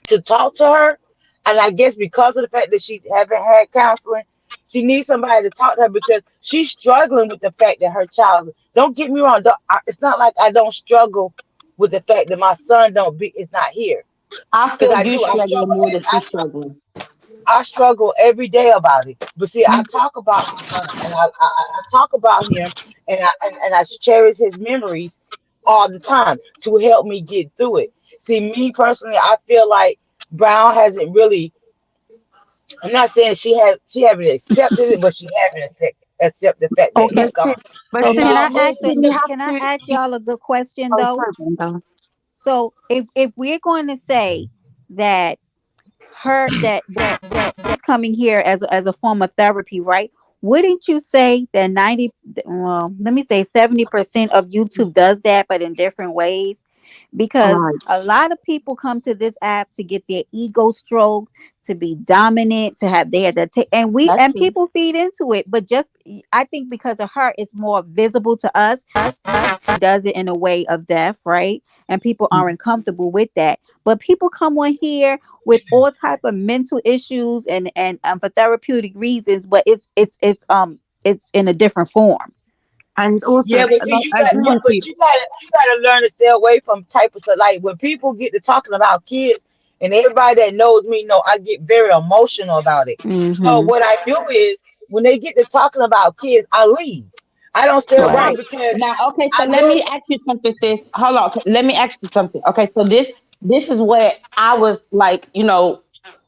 to talk to her. And I guess because of the fact that she haven't had counseling, she needs somebody to talk to her because she's struggling with the fact that her child. Don't get me wrong. It's not like I don't struggle with the fact that my son don't be is not here I because feel I you do. struggling more than she's struggling. I struggle every day about it. But see, I talk about my son and I talk about him and I cherish his memories all the time to help me get through it. See, me personally, I feel like Brown hasn't really. I'm not saying she haven't accepted it, but she haven't accept the fact that But he's Okay. see, gone. but So And see, can I you, ask listen, it? you have Can I to. ask y'all a good question Oh, though? sorry, Brenda. So if we're going to say that that she's coming here as a form of therapy, right? Wouldn't you say that 90, well, let me say 70% of YouTube does that, but in different ways? Because Right. a lot of people come to this app to get their ego stroked, to be dominant, to have they had to take, That's and true. people feed into it. But just I think because of her, it's more visible to us. She does it in a way of death, right? And people Mm. aren't comfortable with that. But people come on here with all type of mental issues and for therapeutic reasons, but it's in a different form. And also, yeah, but see, like, I agree with you. you gotta learn to stay away from type of stuff. Like when people get to talking about kids, and everybody that knows me know I get very emotional about it. So Mm-hmm. what I do is when they get to talking about kids, I leave. I don't stay Right. around Right. because Now, okay, so I let know. me ask you something, sis. Hold on. Let me ask you something. Okay, so this is what I was like,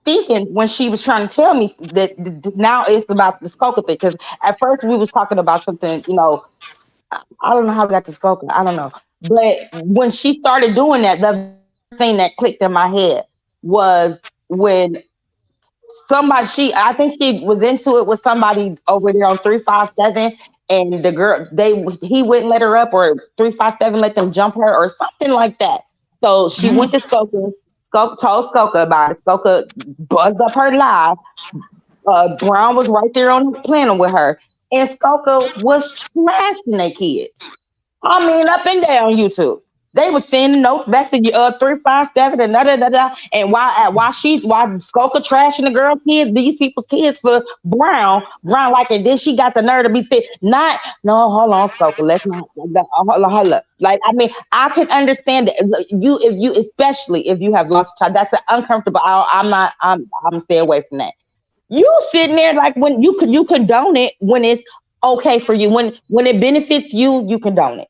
thinking when she was trying to tell me that now it's about the Skoka thing. Because at first we was talking about something, I don't know how we got to Skoka. I don't know. But when she started doing that, the very first thing that clicked in my head was when I think she was into it with somebody over there on 357, and the girl he wouldn't let her up, or 357 let them jump her or something like that. So she went to Skoka. Skoka told Skoka about it. Skoka buzzed up her live. Brown was right there on the planet with her, and Skoka was trashing their kids. I mean, up and down YouTube. They were sending notes back to 357 and da da da da. And why Skoka trashing the girl kids, these people's kids for Brown like it. Then she got the nerve to be said, not no, hold on, Skoka, let's not hold up. Like, I mean, I can understand that if you especially if you have lost a child, that's an uncomfortable. I'm stay away from that. You sitting there like when you condone it when it's okay for you, when it benefits you, you condone it.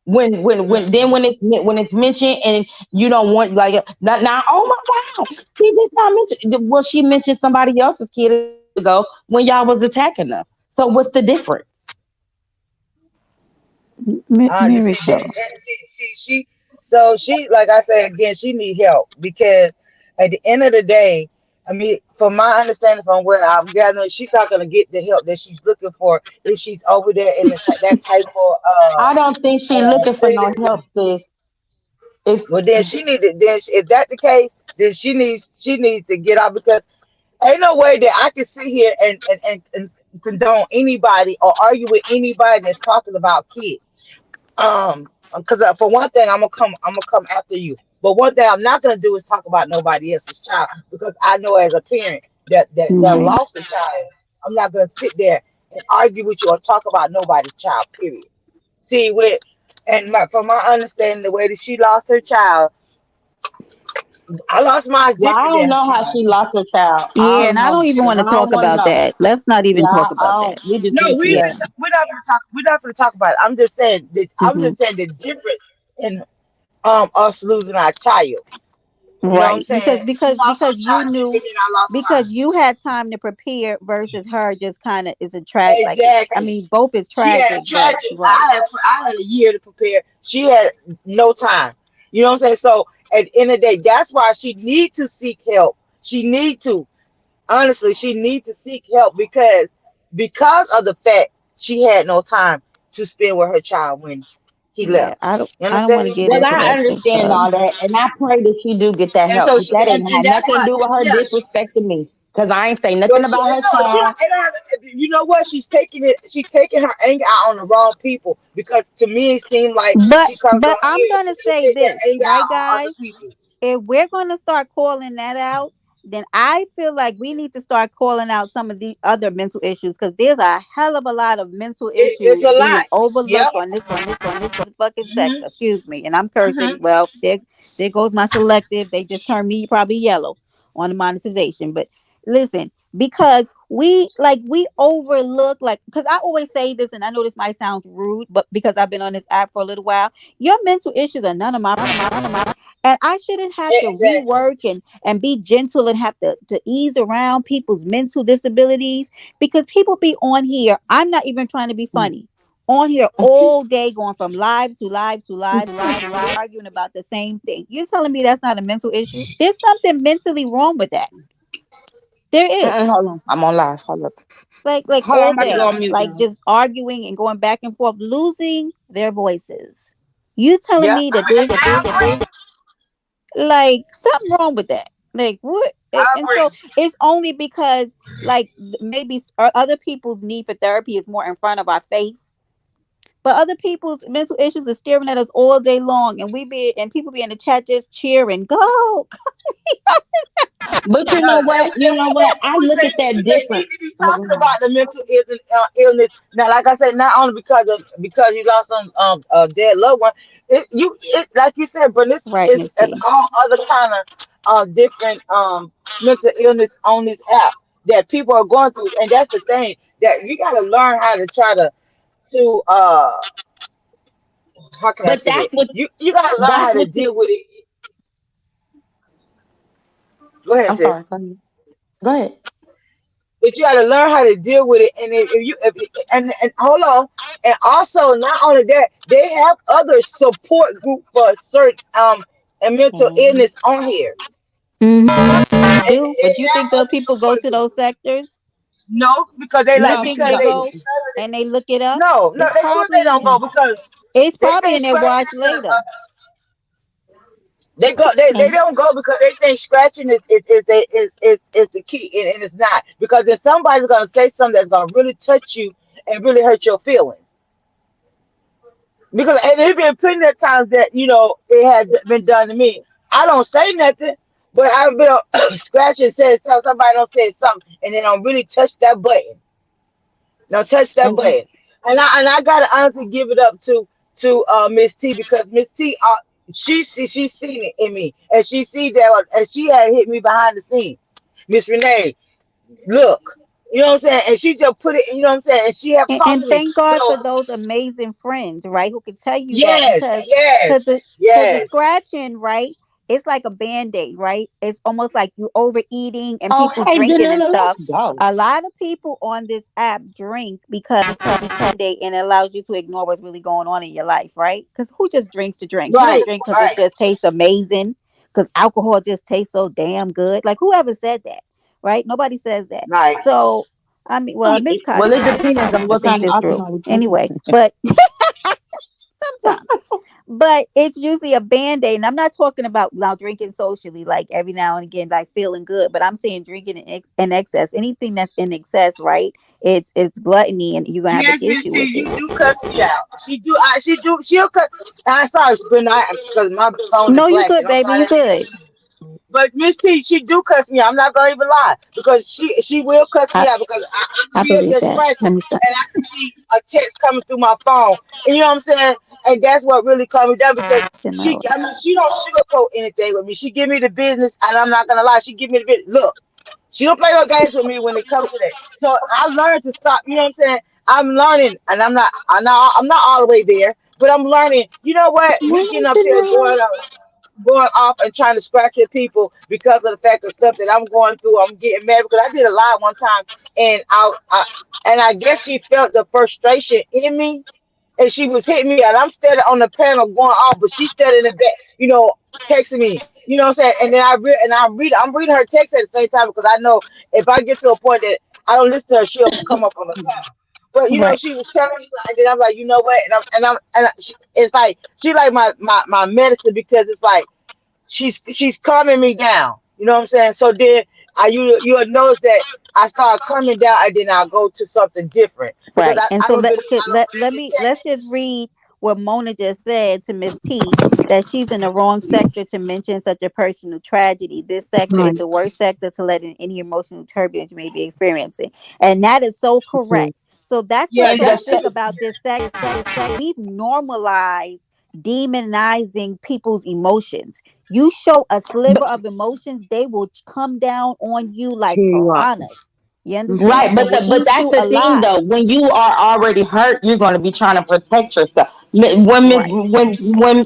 When it's mentioned and you don't want, like, now, oh my wow, she just not mentioned, well, she mentioned somebody else's kid ago when y'all was attacking them. So what's the difference? I Mary understand that. Cho. She, like I said again, she need help because at the end of the day, I mean, from my understanding, from where I'm gathering, she's not gonna get the help that she's looking for if she's over there in that type of I don't think she looking for no thing. help, sis. If Well, then she need to. If that's the case, then she needs to get out because ain't no way that I can sit here and condone anybody or argue with anybody that's talking about kids. Because for one thing, I'm gonna come after you. But one thing I'm not gonna do is talk about nobody else's child because I know as a parent that Right. lost a child, I'm not gonna sit there and argue with you or talk about nobody's child. Period. See, from my understanding, the way that she lost her child, I lost mine well, I different don't than her know how child. she lost her child. I Yeah, don't and I know. don't even She want I to don't talk want to about know. that. Let's not Yeah, even talk I about don't. that. We just No, need to. Yeah. Yeah. we're not gonna talk. We're not gonna talk about it. I'm just saying that. I'm Hmm. just saying the difference in us losing our child. You know what I'm Right. saying? She lost her Because you child knew, different than I lost because mine. you had time to prepare versus her just kind of is a track, like it's, I Exactly. mean, both is She had a tragic, but tragic. right. I had a year to prepare. She had no time. You know what I'm saying? So at the end of the day, that's why she need to seek help. She need to. Honestly, she needs to seek help because of the fact she had no time to spend with her child when he Yeah, left. I don't You I don't understand want to me? get Well, into I that good understand stuff. all that, and I pray that she do get that And help. so But that ain't and had that's nothing to why, do with her yeah, disrespecting me, cause I ain't say but nothing about her no, she child. don't, it don't you know what? She's taking her anger out on the wrong people because to me it seemed like she comes But on I'm here gonna and say take that this, anger right, out on other guys? people. If we're going to start calling that out, then I feel like we need to start calling out some of the other mental issues because there's a hell of a lot of mental It's issues a being lot. Yep. overlooked on this motherfucking Hmm. sector. Excuse me, and I'm Hmm. cursing. Well, there goes my selective. They just turned me probably yellow on the monetization. But listen, because we overlook, like, because I always say this, and I know this might sound rude, but because I've been on this app for a little while, your mental issues are none of my, and I shouldn't have to Exactly. rework and be gentle and have to ease around people's mental disabilities because people be on here. I'm not even trying to be funny. On here all day, going from live to live to live to live to live, arguing about the same thing. You're telling me that's not a mental issue? There's something mentally wrong with that. There is. Hold on, I'm on live. Like Hold on, all I'm about to go day, on mute, like y'all. just arguing and going back and forth, losing their voices. You telling Yep. me that this, I agree. like something wrong with that, like what? I And so agree. it's only because like maybe other people's need for therapy is more in front of our face, but other people's mental issues are staring at us all day long, and people be in the chat just cheering, go. But you know what? You know what? I look at that But they need different. to be Oh, go talking ahead. about the mental illness. Now, like I said, not only because you lost some dead loved one. It like you said, but this Right, is Miss it's T. all other kind of different mental illness on this app that people are going through, and that's the thing that you got to learn how to try to how can I But say that's that what you got to learn that's how to what you. deal with it. Go ahead, I'm sis. sorry. Go ahead. Go ahead. But you got to learn how to deal with it. And and hold on, and also not only that, they have other support group for certain and mental Mhm. illness on here. Hmm. They They, do, but they you have think those other people go support to groups. those sectors? No, because they You like No, think because they no. they go and they look it up? no, It's they sure they probably don't go because it's they probably think in their scratching watch is later. they go they And don't go because they think scratching is the key, and it's not, because if somebody's gonna say something that's gonna really touch you and really hurt your feelings. Because and there's been plenty of times that it has been done to me. I don't say nothing, but I've been scratching, said something, somebody don't say something, and they don't really touch that button. Don't touch that And button. And I gotta honestly give it up to Miss T, because Miss T, she's seen it in me, and she see that, and she had hit me behind the scene. Miss Renee, look, you know what I'm saying, and she just put it, you know what I'm saying, and she have talked and to me. thank So God for those amazing friends, right? Who can tell you that yes, because yes, the because the yes. scratching, right? It's like a band-aid, right? It's almost like you overeating and people Okay, drinking and Janella, stuff. let's go. A lot of people on this app drink because it's a band-aid and it allows you to ignore what's really going on in your life, right? Because who just drinks to drink? You don't Right, drink because it right, just tastes amazing, because alcohol just tastes so damn good. Like whoever said that, right? Nobody says that. right. So I mean, well, Miss Well, Costa it says it. depends on I what think kind of this group. alcohol we talking. Anyway, but sometimes. But it's usually a band-aid. And I'm not talking about now drinking socially, like every now and again, like feeling good. But I'm saying drinking in excess. Anything that's in excess, right? It's gluttony, and you're gonna have an Yes, Miss issue T, with it. you do cuss me out. She'll cut. I'm sorry, but not because my phone is No, you black good, and I'm baby. You trying to. good. But Miss T, she do cuss me out. I'm not gonna even lie, because she will cuss me I out, because I I can be up believe there that. scratching Let me stop. and I can see a text coming through my phone. And you know what I'm saying? And that's what really calmed me down, because Janella. I mean, she don't sugarcoat anything with me. She give me the business, and I'm not gonna lie. She give me the business. Look, she don't play no games with me when it comes to that. So I learned to stop. You know what I'm saying? I'm learning, and I'm not all the way there, but I'm learning. You know what? Me getting up here going off and trying to scratch at people because of the fact of stuff that I'm going through. I'm getting mad because I did a live one time, and I guess she felt the frustration in me, and she was hitting me, and I'm standing on the panel going off, but she's standing in the back, texting me. You know what I'm saying? And then I'm reading her text at the same time, because I know if I get to a point that I don't listen to her, she'll come up on the panel. But Right. she was telling me, and then I'm like, you know what? It's like she like my medicine, because it's like she's calming me down. You know what I'm saying? So then you'll notice that I start coming down, and then I'll go to something different, because Right. And I so don't believe I don't believe in let's checking. just read what Mona just said to Miss T, that she's in the wrong sector to mention such a personal tragedy. This sector is right, the worst sector to let in any emotional turbulence you may be experiencing. And that is so it correct. is. So that's what Yeah, And I that's think true. about this sector. We've normalized demonizing people's emotions. You show a but, sliver of emotions, they will come down on you like Too up. piranhas. You Hmm. understand? right, And will but eat that's you the thing alive. though. When you are already hurt, you're going to be trying to protect yourself. Right. When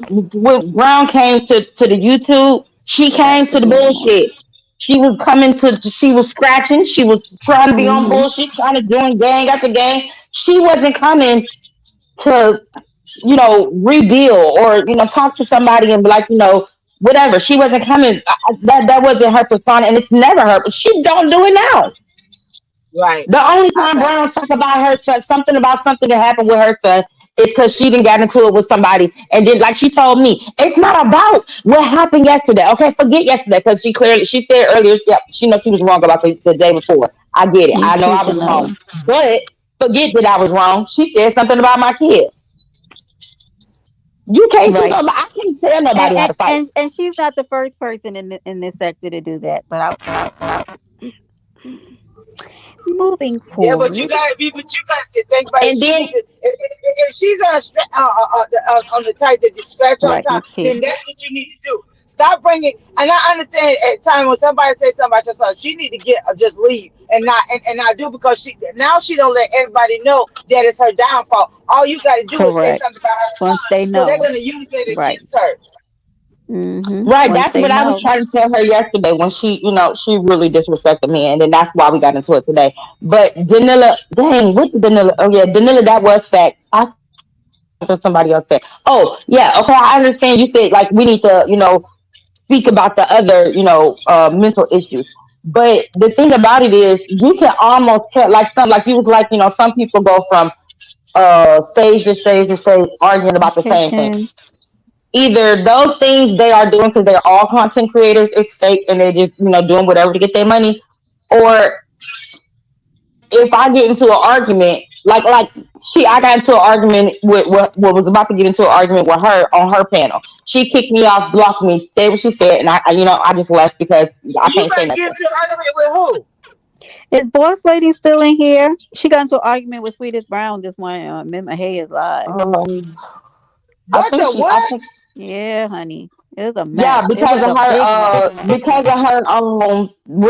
Brown came to the YouTube, she Go back came to to the being normal. bullshit. She was scratching. She was trying to be on Hmm. bullshit, trying to join gang after gang. She wasn't coming to rebuild or talk to somebody and be like whatever. She wasn't coming. That wasn't her persona, and it's never her. But she don't do it now. Right. The only I time got Brown talk about her son, something about something that happened with her son, is because she didn't get into it with somebody, and then like she told me, it's not about what happened yesterday. Okay, forget yesterday, because she said earlier, yeah, she knows she was wrong about the day before. I get it. Me I know too, I was wrong, Janella. but forget that I was wrong. She said something about my kid. You can't choose. Right. I can't tell nobody how to fight. And she's not the first person in this sector to do that. Moving Yeah, but you forward. gotta be, but you gotta think about it. And She then need to, if she's on the type that you scratch all the Right, time, Miss T. then that's what you need to do. Stop bringing. And I understand at time when somebody says something about your son, she need to just leave and not do, because she don't let everybody know that it's her downfall. All you gotta do is say Correct. something about her Once son, they so they're know. gonna use it Right. against her. Mm-hmm. right, Once that's they what I was know. trying to tell her yesterday when she really disrespected me, and then that's why we got into it today. But Danila, dang, what did Danila? Oh yeah, Danila, that was fact. I said something somebody else said. Oh yeah, okay, I understand. You said like we need to speak about the other mental issues. But the thing about it is, you can almost tell, like some, like you was like, some people go from stage to stage to stage arguing about the Okay, same thing. Ken. Either those things they are doing because they're all content creators, it's fake and they're just doing whatever to get their money, or if I get into an argument, I got into an argument with what was about to get into an argument with her on her panel. She kicked me off, blocked me, said what she said, and I just left because I You can't say better get nothing. into an argument with who? Is boss lady still in here? She got into an argument with Swedish Brown this morning on Remember Hey is live. Um, I What think the she, I what? think Yeah, honey. It was a Yeah, mess. It was a big mess. because of her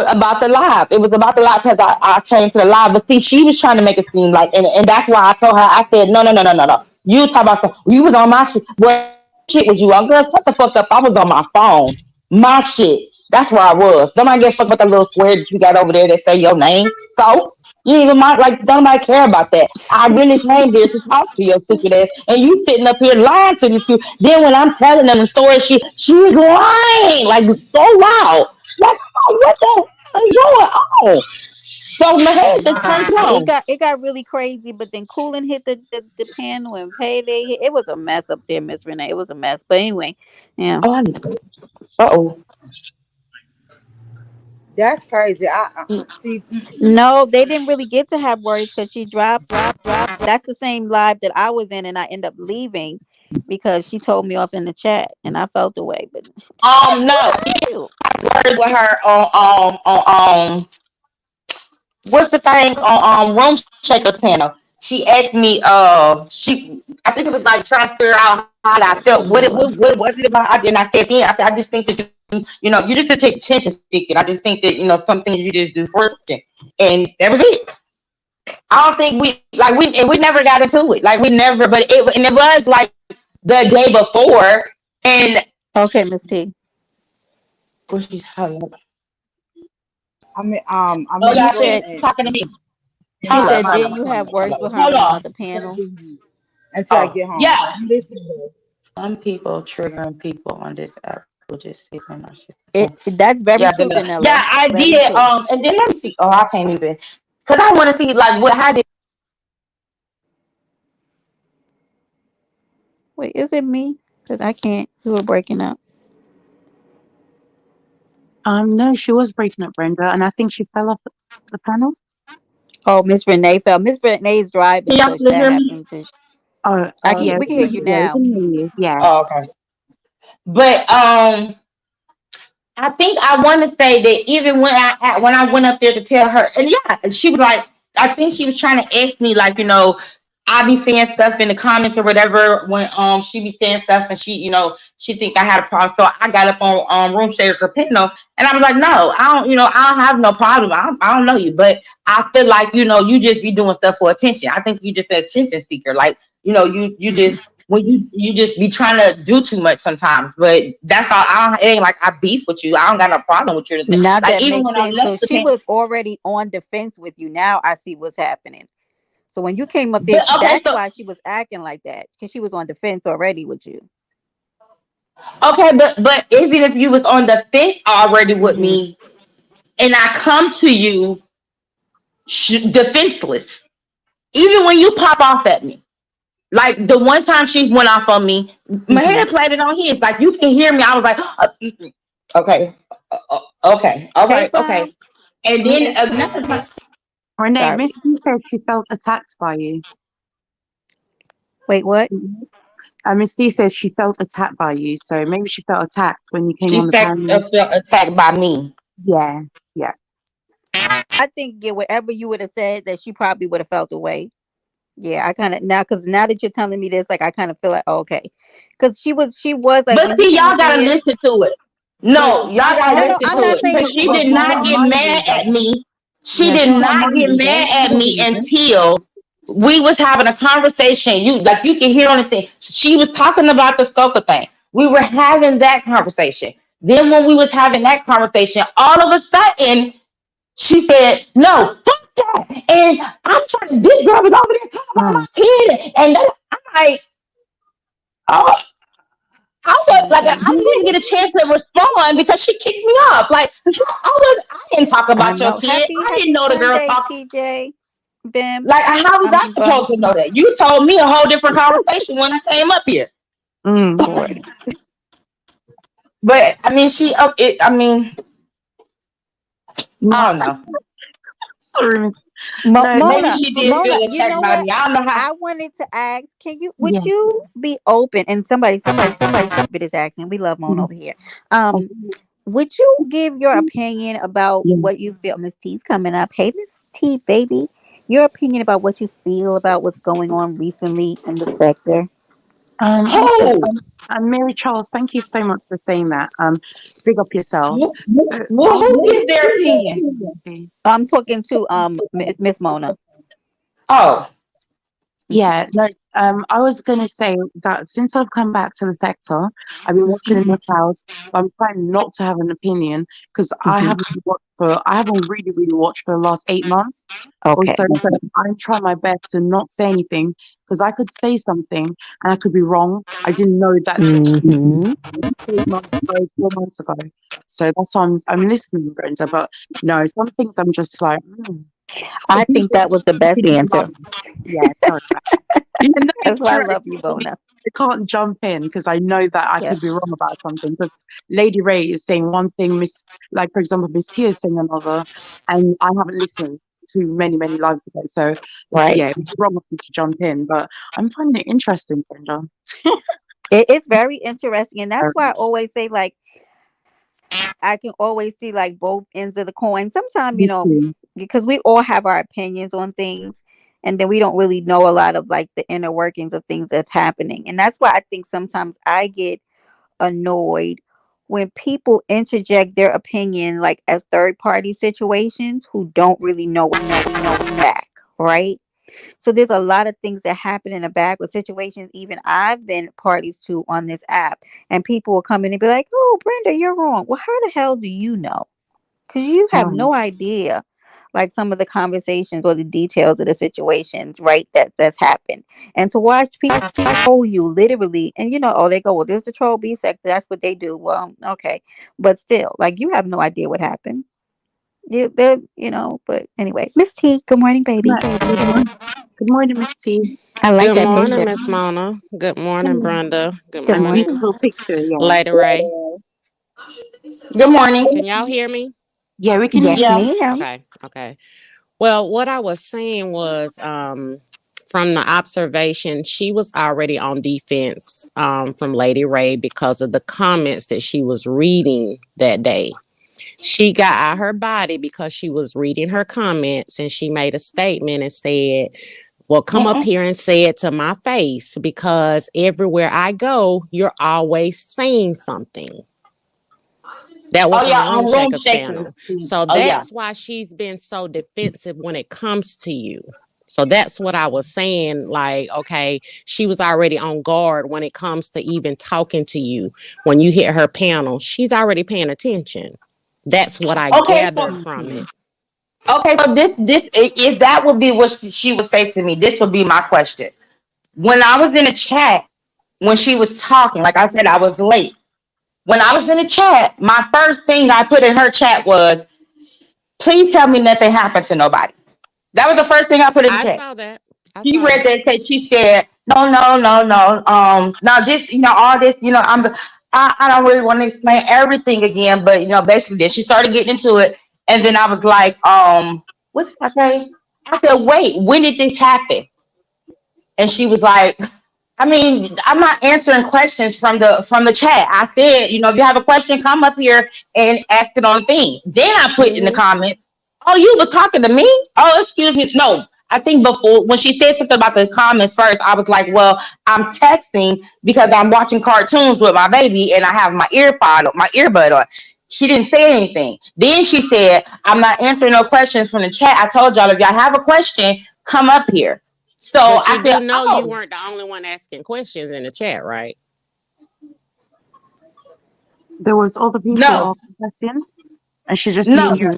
about the live. It was about the live because I came to the live, but see, she was trying to make it seem like, and that's why I told her. I said, no, no, no, no, no, no. You talk about you was on my shit. What shit was you on, girl? Shut the fuck up. I was on my phone, my shit. That's where I was. Nobody give a fuck about the little square that you got over there that say your name. So you even mind, like, don't nobody care about that. I really came here to talk to your stupid ass, and you sitting up here lying to these people. Then when I'm telling them the story, she's lying like so loud. Like, what the hell is going on? So my head just turned It on. got really crazy, but then Cooling hit the panel and Payday hit. It was a mess up there, Miss Renee. It was a mess. But anyway, yeah. Oh, uh-oh. That's crazy. I see. No, they didn't really get to have words because she dropped. That's the same live that I was in, and I end up leaving because she told me off in the chat, and I felt the way. But No, ew. words with her what's the thing on Room Shakers panel? She asked me, I think it was like trying to figure out how I felt. What was it about? And I said, yeah, I just think that you just to take attention seeking. I just think that some things you just do for attention, and that was it. I don't think we never got into it. Like we never, but it was like the day before, and Okay, Miss T. oh, she's oh I'm in She the room said. yeah, and talking to me. She hold up, said, hold "Didn't up, you hold have up, hold words up. with her Hold on on. another panel?" Until I Oh get home. yeah. I'm listening. Some people triggering people on this app will just sit in It narcissism. that's very Yeah, true, yeah, Danella. I Very did. true. And then let me see. Oh, I can't even, cause I want to see like what how did. Wait, is it me? Because I can't. You were breaking up. No, she was breaking up, Brenda, and I think she fell off the panel. Oh, Miss Renee fell. Miss Renee's Can driving, y'all so still that hear me? happened to. Oh, I can. yeah, We can hear you we now. can hear you. Yeah. Oh, okay. But I think I want to say that even when I went up there to tell her, and yeah, she was like, I think she was trying to ask me like, I be saying stuff in the comments or whatever when she be saying stuff and she think I had a problem. So I got up on Room Share Capino and I was like, no, I don't have no problem. I don't know you, but I feel like you just be doing stuff for attention. I think you just an attention seeker. Like you just when you just be trying to do too much sometimes. But that's all. It ain't like I beef with you. I don't got no problem with you. Now Like that even makes when I sense. So left the she panel. was already on defense with you. Now I see what's happening. So when you came up there, But okay, that's so why she was acting like that because she was on defense already with you. okay, but even if you was on the fence already with Hmm. me, and I come to you defenseless, even when you pop off at me, like the one time she went off on me, my Hmm. head played it on his. Like you can hear me. I was like, okay, okay, all Hey, right, okay. Brown. And then Renee. another time, Renee, Sorry. Miss B said she felt attacked by you. Wait, what? Mhm. Miss D said she felt attacked by you, so maybe she felt attacked when you came she on the panel. felt attacked by me. Yeah, yeah. I think yeah, whatever you would have said, that she probably would have felt away. Yeah, I kind of now because now that you're telling me this, like I kind of feel like okay, because she was like But when you see, came y'all up in gotta here. listen to it. But No, y'all gotta No, listen I'm to not it. saying Because but you she but did didn't. she's not not a get mad moderator. at me. She Yeah, did she's not a not get moderator. mad She at me doesn't know. until we was having a conversation. You can hear on the thing. She was talking about the Stoker thing. We were having that conversation. Then when we was having that conversation, all of a sudden she said, "No, fuck that." And I'm trying. This girl was over there talking about Mm. my kid, and I'm like, oh. I was like, I didn't get a chance to respond because she kicked me off. Like, I didn't talk I about your know. kid. I didn't Happy know the girl Sunday, talk. TJ. Bim. Like, how was I But supposed to know that? You told me a whole different conversation when I came up here. boy. But I mean, I mean, I don't know. Sorry. No, Maybe Mona, she did Mona, feel you attacked know by what? me. I don't know how. I wanted to ask, would yeah. you be open? And somebody is asking. We love Mona over here. Oh, Would you give your opinion about yeah. what you feel? Miss T's coming up. Hey, Miss T, baby. Your opinion about what you feel about what's going on recently in the sector. Okay. Oh, Mary Charles, thank you so much for saying that. Big up yourself. well, I'll who gives their opinion? I'm talking to Miss Mona. Oh, Yeah, no, I was going to say that since I've come back to the sector, I've been watching in the clouds, but I'm trying not to have an opinion because Mhm. I haven't really, really watched for the last 8 months or Okay. so. So I'm trying my best to not say anything because I could say something and I could be wrong. I didn't know that Hmm. 8 months ago, 4 months ago. So that's why I'm listening, Brenda. But no, some things I'm just like, I think that was the best answer. yeah, sorry. Yeah, no, That's it's why I true. love you, Mona. I can't jump in because I know that I Yeah. could be wrong about something. Because Lady Ray is saying one thing, like for example, Miss Tia is saying another, and I haven't listened to many, many lives ago. So Right. yeah, it's wrong of me to jump in, but I'm finding it interesting, Brenda. It's very interesting, and that's why I always say like I can always see like both ends of the coin. Sometimes, Me too. because we all have our opinions on things, and then we don't really know a lot of like the inner workings of things that's happening. And that's why I think sometimes I get annoyed when people interject their opinion like as third party situations who don't really know what's back, right? So there's a lot of things that happen in the back with situations even I've been parties to on this app. And people will come in and be like, "Oh, Brenda, you're wrong." Well, how the hell do you know? Because you have Um, no idea like some of the conversations or the details of the situations, right? That's happened. And to watch people troll you literally, and oh, they go, "Well, there's the troll beef sector. That's what they do." Well, okay. But still, like you have no idea what happened. But anyway, Miss T, good morning, baby. no, good morning, Miss T. I like Good that morning, picture. Miss Mona. Good morning, Brenda. Good Good And morning. morning, beautiful picture, yeah. Lady Ray. good morning. Can y'all hear me? Yeah, we can hear Yes, you. Yeah. ma'am. Okay, okay. Well, what I was saying was from the observation, she was already on defense from Lady Ray because of the comments that she was reading that day. She got out her body because she was reading her comments and she made a statement and said, "Well, come up here and say it to my face because everywhere I go, you're always saying something." That Oh was yeah, on Room on room Shaker's shakers. panel. So Oh yeah. that's why she's been so defensive when it comes to you. So that's what I was saying. Like, okay, she was already on guard when it comes to even talking to you. When you hit her panel, she's already paying attention. That's what I Okay, gathered so from it. this if that would be what she would say to me, this would be my question. When I was in a chat, when she was talking, like I said, I was late. When I was in the chat, my first thing I put in her chat was, "Please tell me nothing happened to nobody." That was the first thing I put in the I chat. saw that. I She saw read that. that text. She said, "No, no, no, no. Now just all this. I don't really want to explain everything again, but basically, then she started getting into it, and then I was like, what did I say? I said, wait, when did this happen? And she was like, I mean, I'm not answering questions from the chat. I said, if you have a question, come up here and ask it on the thing. Then I put in the Hmm. comments, "Oh, you was talking to me? Oh, excuse me." No, I think before when she said something about the comments first, I was like, "Well, I'm texting because I'm watching cartoons with my baby and I have my earbud on." She didn't say anything. Then she said, "I'm not answering no questions from the chat. I told y'all if y'all have a question, come up here." So But I you said, do know you "Oh." weren't the only one asking questions in the chat, right? There was other people No, asking questions, and she just no, didn't hear.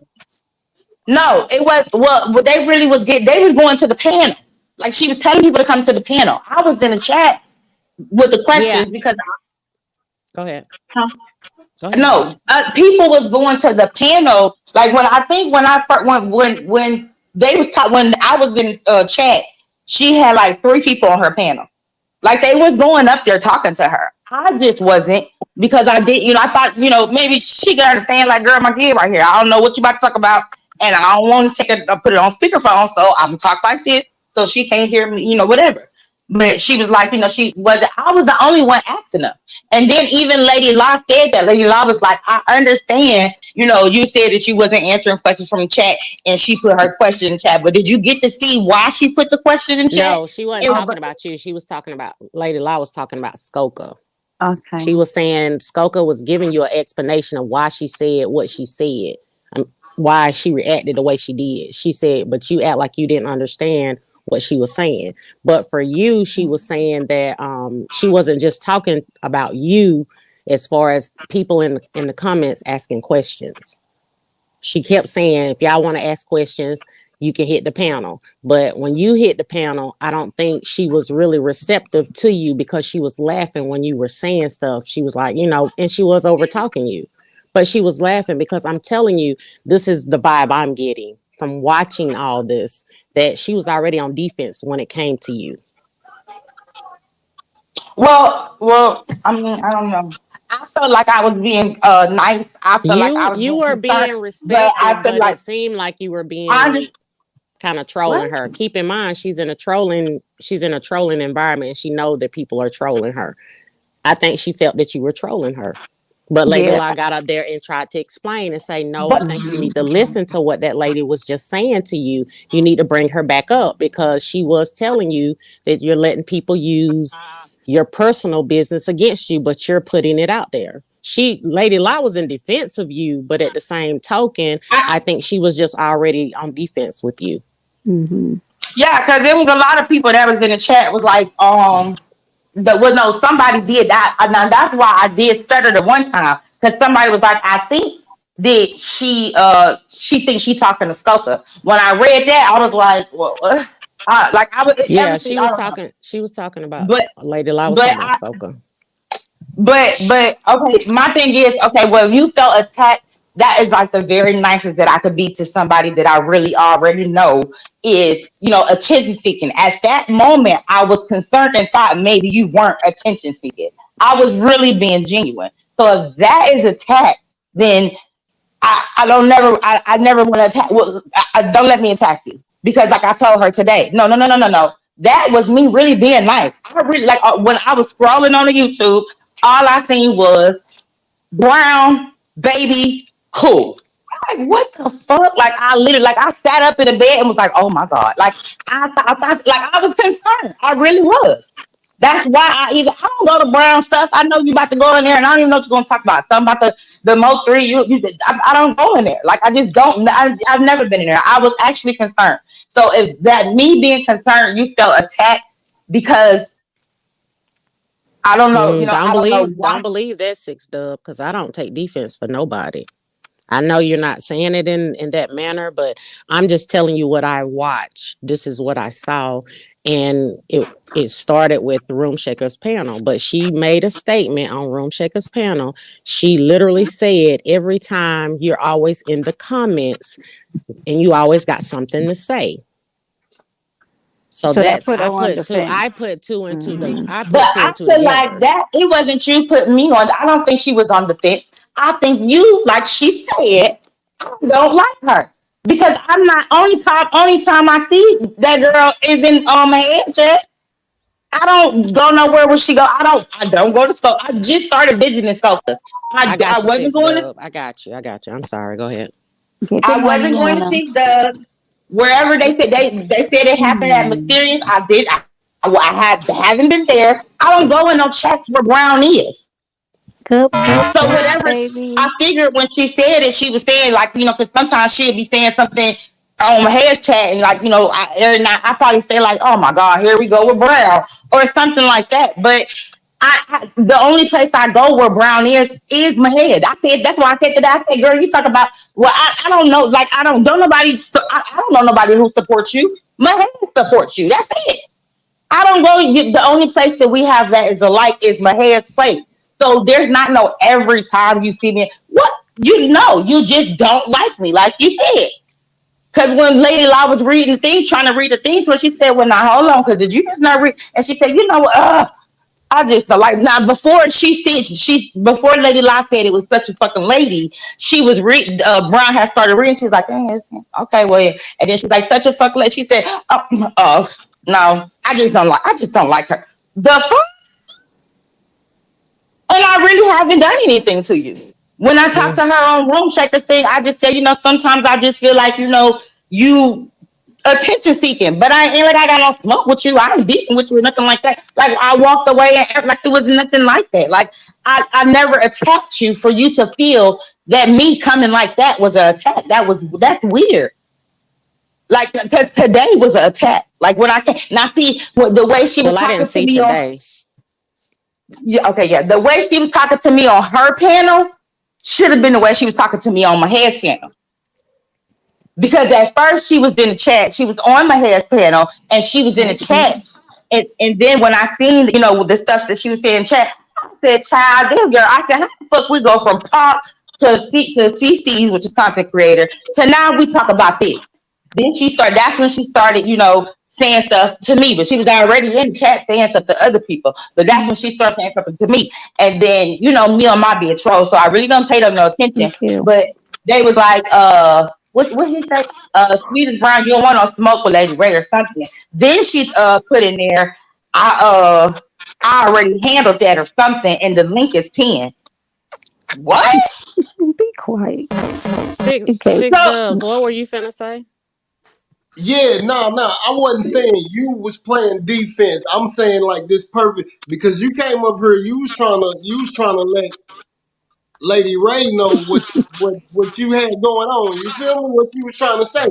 Hmm. no. It was what they really was getting. They was going to the panel. Like she was telling people to come to the panel. I was in the chat with the Yeah. questions because Go ahead. Huh? Go ahead. No, people was going to the panel. Like when I first when they was when I was in chat, she had like 3 people on her panel. Like they was going up there talking to her. I just wasn't because I did, I thought, maybe she could understand, like, girl, my kid right here. I don't know what you about to talk about, and I don't want to take it, put it on speakerphone, so I'm gonna talk like this, so she can't hear me, whatever. But she was like, she was. I was the only one asking her, and then even Lady Law said that. Lady Law was like, I understand, you said that you wasn't answering questions from the chat, and she put her question in chat. But did you get to see why she put the question in chat? No, she wasn't Oh, talking about you. She was talking about Lady Law was talking about Skoka. okay. She was saying Skoka was giving you an explanation of why she said what she said, why she reacted the way she did. She said, but you act like you didn't understand what she was saying. But for you, she was saying that she wasn't just talking about you as far as people in the comments asking questions. She kept saying, if y'all want to ask questions, you can hit the panel. But when you hit the panel, I don't think she was really receptive to you because she was laughing when you were saying stuff. She was like, and she was over talking you. But she was laughing because I'm telling you, this is the vibe I'm getting from watching all this, that she was already on defense when it came to you. Well, I mean, I don't know. I felt like I was being nice. I felt like I was You being were concerned, being but I respectful, feel but like it seemed like you were I being just kind of what? trolling her. Keep in mind, she's in a trolling environment, and she know that people are trolling her. I think she felt that you were trolling her. But Lady Yeah. Law got up there and tried to explain and say, no, I But think you need to listen to what that lady was just saying to you. You need to bring her back up because she was telling you that you're letting people use your personal business against you, but you're putting it out there. Lady Law was in defense of you, but at the same token, I, I think she was just already on defense with you. Hmm. yeah, because there was a lot of people that was in the chat was like, no, somebody did that. Now that's why I did stutter the one time because somebody was like, I think that she thinks she talking to Skulker. When I read that, I was like, well, like I was Yeah, everything. I don't know, she was talking about but Lady Law was but talking about I Spoka. but okay, my thing is, okay, well, if you felt attacked, that is like the very nicest that I could be to somebody that I really already know is, attention seeking. At that moment, I was concerned and thought maybe you weren't attention seeking. I was really being genuine. So if that is attack, then I never want to attack. Well, don't let me attack you because, like I told her today, no. That was me really being nice. I really like when I was scrolling on the YouTube, all I seen was brown baby cool. I'm like, what the fuck? Like I literally, like I sat up in the bed and was like, oh my god, like I thought, like I was concerned. I really was. That's why I don't go to brown stuff. I know you about to go in there, and I don't even know what you're gonna talk about. Something about the Mo 3. I don't go in there. Like I just don't. I've never been in there. I was actually concerned. So if that me being concerned, you felt attacked because I don't know. I don't know Don't why. believe that, Six Dub, because I don't take defense for nobody. I know you're not saying it in that manner, but I'm just telling you what I watched. This is what I saw, and it started with Room Shaker's panel. But she made a statement on Room Shaker's panel. She literally said, "Every time you're always in the comments, and you always got something to say." So So that that's put her on I defense. put two and two Hmm. I But put two I and two feel like together. that it wasn't you putting me on. I don't think she was on the fence. I think you, like she said, I don't like her because I'm not only time I see that girl is in my head chat. I don't go nowhere where she go. I don't go to school. I just started visiting Scopas. I I got you, wasn't Six going to Dub. I got you. I got you. I'm sorry. Go ahead. Get the I money, wasn't going to Hannah. see the wherever they said it happened at Hmm. Mysterious. I did. Haven't been there. I don't go in no chats where Brown is. Good So morning, whatever, I baby. figured when she said it, she was saying like, because sometimes she'd be saying something on hash chat and like, every night I probably say like, oh my God, here we go with Brown or something like that. But the only place I go where Brown is my head. I said that's why I said to that. I said, girl, you talk about well, I don't know, like I don't know nobody who supports you. My head supports you. That's it. I don't go. The only place that we have that is alike is my hair's place. So there's not no every time you see me. What you know, you just don't like me, like you said. Because when Lady Law was reading the thing, trying to read the thing to her, she said, "Well, now hold on, because did you just not read?" And she said, "You know what? I just don't like." Now before before Lady Law said it was such a fucking lady, she was reading. Brown had started reading. She was like, "Okay, well," yeah. And then she's like, "Such a fucking lady." She said, no, I just don't like her." The fuck. And I really haven't done anything to you. When I talk to her on Room Shakers thing, I just say, sometimes I just feel like, you attention seeking, but I ain't like I got no smoke with you. I ain't beefing with you or nothing like that. Like I walked away and act like it was nothing like that. Like I never attacked you for you to feel that me coming like that was an attack. That's weird. Like, because today was an attack. Like when I came, now see the way she was Well, I talking didn't to see me today. the way she was talking to me on her panel should have been the way she was talking to me on my head's panel. Because at first she was in the chat, she was on my head's panel, and she was in the chat, and then when I seen the stuff that she was saying in chat, I said, "Child, this girl," I said, "How the fuck we go from talk to CCs, which is content creator, to now we talk about this?" Then that's when she started, saying stuff to me, but she was already in the chat saying stuff to other people. But that's when she started saying something to me. And then, me on my being troll, so I really don't pay them no attention. Me too. But they was like, what he say? Swedish Brown, you don't want no smoke with Lady Ray or something. Then she put in there, I already handled that or something, and the link is pinned. What? Be quiet. Six Okay. Dubs, what were you finna say? Yeah, no, I wasn't saying you was playing defense. I'm saying like this perfect because you came up here, you was trying to let Lady Ray know what you had going on. You feel me? What you was trying to say.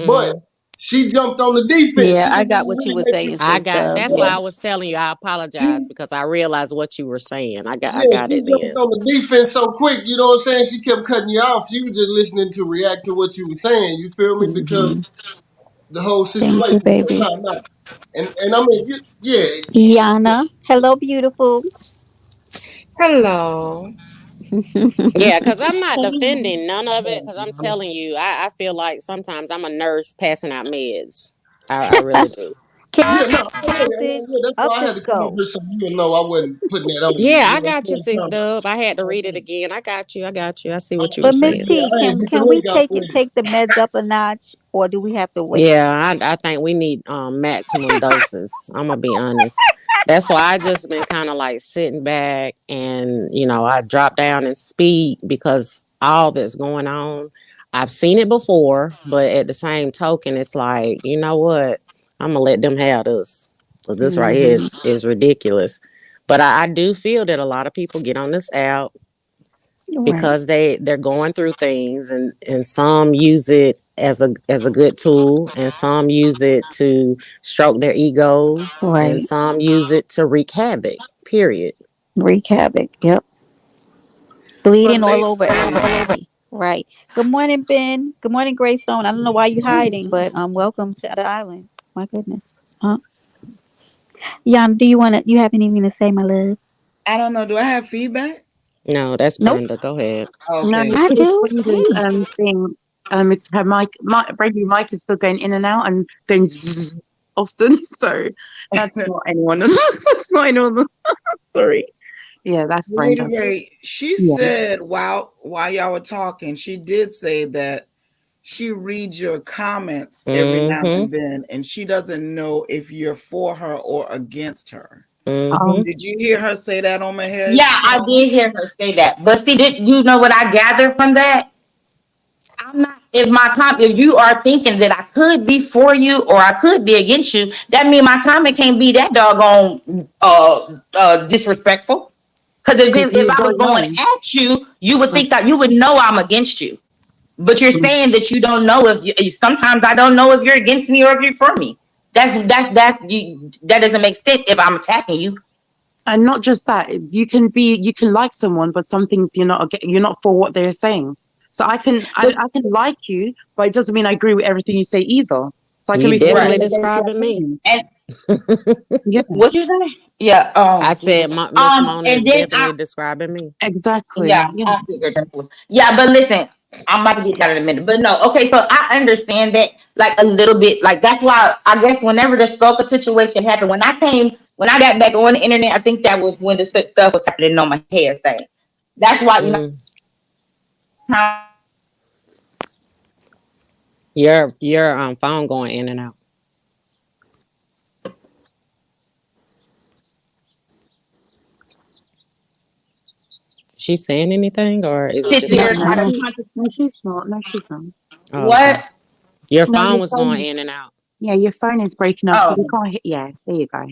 But Mm-hmm. she jumped on the defense. Yeah, She I didn't got what you really were let you. saying, sis. That's why Yeah, I was telling you I apologize she because I realized what you were saying. I yeah, got she it jumped then. on the defense so quick. You know what I'm saying? She kept cutting you off. You were just listening to react to what you were saying. You feel me? Mm-hmm. Because the whole Thank you, situation. But baby. no. And I mean, yeah, Yana, hello, beautiful. Hello. Yeah, because I'm not Hello. defending none of it because I'm telling you, I feel like sometimes I'm a nurse passing out meds. I really do. Can Yeah, you no, take the message that's up why I the had to come up scope? here so you would know I wasn't putting that on you. Yeah, You I know got you, Six what Dub. I had to I'm read it saying? again. I got you. I got you. I see what you were But Miss saying. Yeah, T, I had to get the can we link out take for it you. take the meds up a notch, or do we have to wait? Yeah, I think we need maximum doses. I'm gonna be honest. That's why I just been kind of like sitting back and I drop down in speed because all that's going on. I've seen it before, but at the same token, it's like what? I'm gonna let them have this. 'Cause this right here Hmm. is ridiculous. But I do feel that a lot of people get on this app Right. because they're going through things and some use it as a good tool and some use it to stroke their egos and Right. some use it to wreak havoc, period. Wreak havoc. Yep. But Bleeding all late, over everybody. Right. Good morning, Ben. Good morning, Greystone. I don't know why you hiding, but welcome to the island. My goodness. Jan, you have anything to say, my love? I don't know. Do I have feedback? No, that's Nope. Brenda. Go ahead. No, Okay. I it's do. Brenda's Hey. thing. It's her mic. Brenda, mic is still going in and out and going zzz often. So that's not anyone. That's not anyone. Sorry. Yeah, that's Lady Brenda. Ray, she Yeah. said while y'all were talking, she did say that she reads your comments every now Mm-hmm. and then, and she doesn't know if you're for her or against her. Mm-hmm. Um. Did you hear her say that on my head? Yeah, I did hear her say that. But see, did you know what I gathered from that? I'm not. If you are thinking that I could be for you or I could be against you, that means my comment can't be that doggone disrespectful. Because Because if you I was don't going know. at you, you would Mm, think that you would know I'm against you. But you're mm. saying that you don't know if sometimes I don't know if you're against me or if you're for me. That doesn't make sense if I'm attacking you. And not just that, you can like someone, but some things you're not for what they're saying. So But I can like you, but it doesn't mean I agree with everything you say either. So I can You be for you, definitely Right. but then it's your describing me. opinion. and Yeah, What you say? Yeah. I said Miss Mona And is then definitely describing me. exactly. yeah, Yeah. I figured that was. Yeah, but listen, I'm about to get that in a minute. But no, okay, so I understand that like a little bit. Like that's why I guess whenever the stalker situation happened, when I got back on the internet, I think that was when the stuff was happening on my head thing. That's why Mm. Your phone going in and out. She saying anything, or is it sit just No, my there and no, try phone? to no, come to no, she's not. No, she's not. Oh, okay. what? Your No, phone your was going phone. in and out. Yeah, your phone is breaking up, so we Oh, can't hit. Yeah, there you go.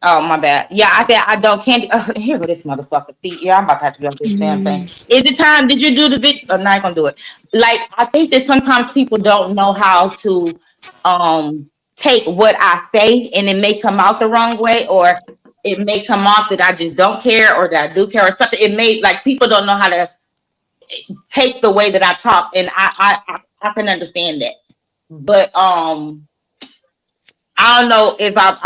oh, my bad. Yeah, I said I don't candy. Here go this motherfucker. See, yeah, I'm about to have to go this damn thing. Mm, Is it time? Did you do the video? I'm not gonna do it. Like I think that sometimes people don't know how to take what I say, and it may come out the wrong way, or it may come off that I just don't care, or that I do care, or something. It may like people don't know how to take the way that I talk, and I can understand that. But I don't know if I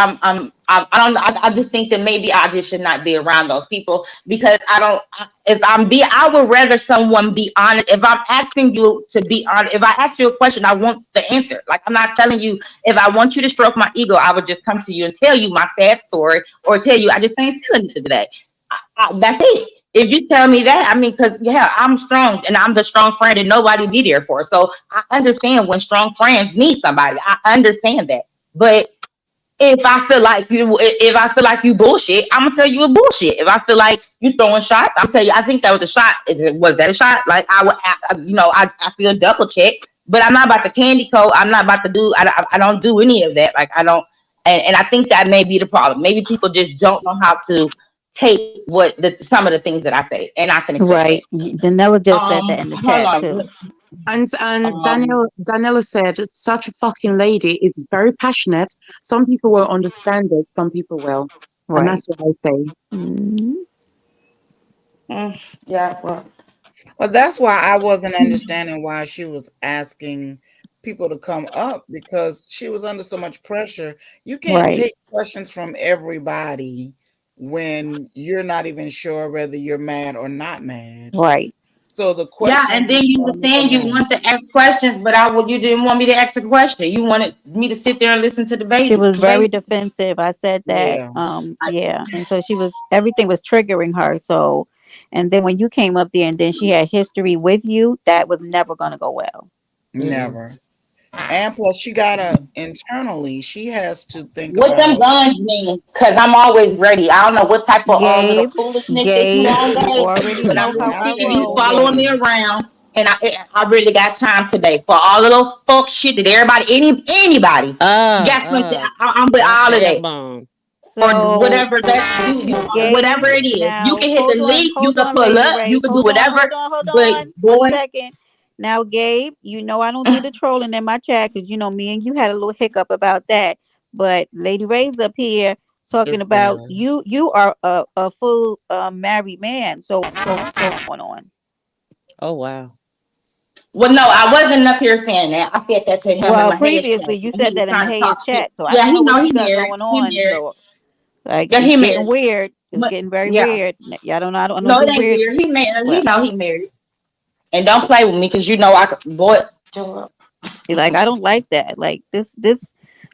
don't know. I just think that maybe I just should not be around those people because I don't. If I would rather someone be honest. If I'm asking you to be honest, if I ask you a question, I want the answer. Like I'm not telling you. If I want you to stroke my ego, I would just come to you and tell you my sad story, or tell you I just ain't feeling it today. That's it. If you tell me that, I mean, because yeah, I'm strong and I'm the strong friend and nobody be there for. So I understand when strong friends need somebody. I understand that. But if I feel like you bullshit, I'm gonna tell you a bullshit. If I feel like you throwing shots, I'm tell you. I think that was a shot. Was that a shot? Like I would, I still double check, but I'm not about to candy coat. I'm not about to do. I don't do any of that. Like I don't, and I think that may be the problem. Maybe people just don't know how to take some of the things that I say, and I can accept that. right. Janella just said that in the Hold chat on. too. And Um, Daniela said, such a fucking lady is very passionate. Some people won't understand it, some people will. And Right. that's what I say. Mm, yeah. Well, Well, that's why I wasn't understanding why she was asking people to come up because she was under so much pressure. You can't right. take questions from everybody when you're not even sure whether you're mad or not mad. Right. So the yeah, questions and is then you were from saying you everyone. want to ask questions, but you didn't want me to ask a question. You wanted me to sit there and listen to the She baby. was very defensive. I said that. Yeah. Yeah. And so she was everything was triggering her. So and then when you came up there and then she had history with you, that was never gonna go well. Mm. Never. And plus she gotta internally, she has to think What them about guns mean? Cause I'm always ready. I don't know what type of little Gabe, foolishness that you Gabe, on, you babe, already but I'm know just how I we seeing already you roll, told following me Gabe. you. around, and I really got time today for all the little fuck shit that anybody got something. I'm with Drop all the of F that. bomb. Or So whatever that you Gabe, whatever it is. You now can hit the link, you hold can on, pull Lady up, you Ray. can do whatever. Hold But on. One boy, second. Now, Gabe, you know I don't do the trolling in my chat because you know me and you had a little hiccup about that. But Lady Ray's up here talking It's about bad. you. You are a full married man. So what's going on? Oh wow. well, no, I wasn't up here saying that. I said that to him in Well, my head chat, previously you and he said was that in trying to talk Mahaya's shit. chat, so I Yeah, don't he know what know you he got married. going He on. married. So like Yeah, it's he getting married. weird. It's But getting very yeah, weird. Yeah, I don't no, it do ain't weird. weird. He married. He Well, know he married. And don't play with me because you know I could. Boy, like I don't like that. Like this.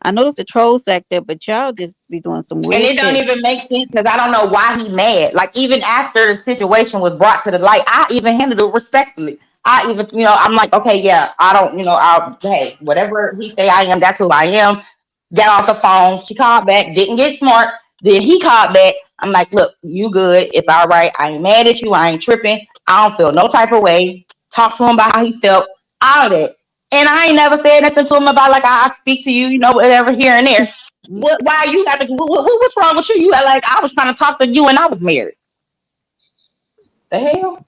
I know it's a troll sector, but y'all just be doing some and weird it don't shit. even make sense because I don't know why he mad. Like even after the situation was brought to the light, I even handled it respectfully. I even, I'm like, okay, yeah, I don't, hey, whatever he say I am, that's who I am. Got off the phone. She called back, didn't get smart. Then he called back. I'm like, look, you good. It's all right. I ain't mad at you. I ain't tripping. I don't feel no type of way. Talk to him about how he felt. All of that. And I ain't never said nothing to him about like I speak to you, whatever here and there. Why you got to? What's wrong with you? You got like I was trying to talk to you and I was married. The hell,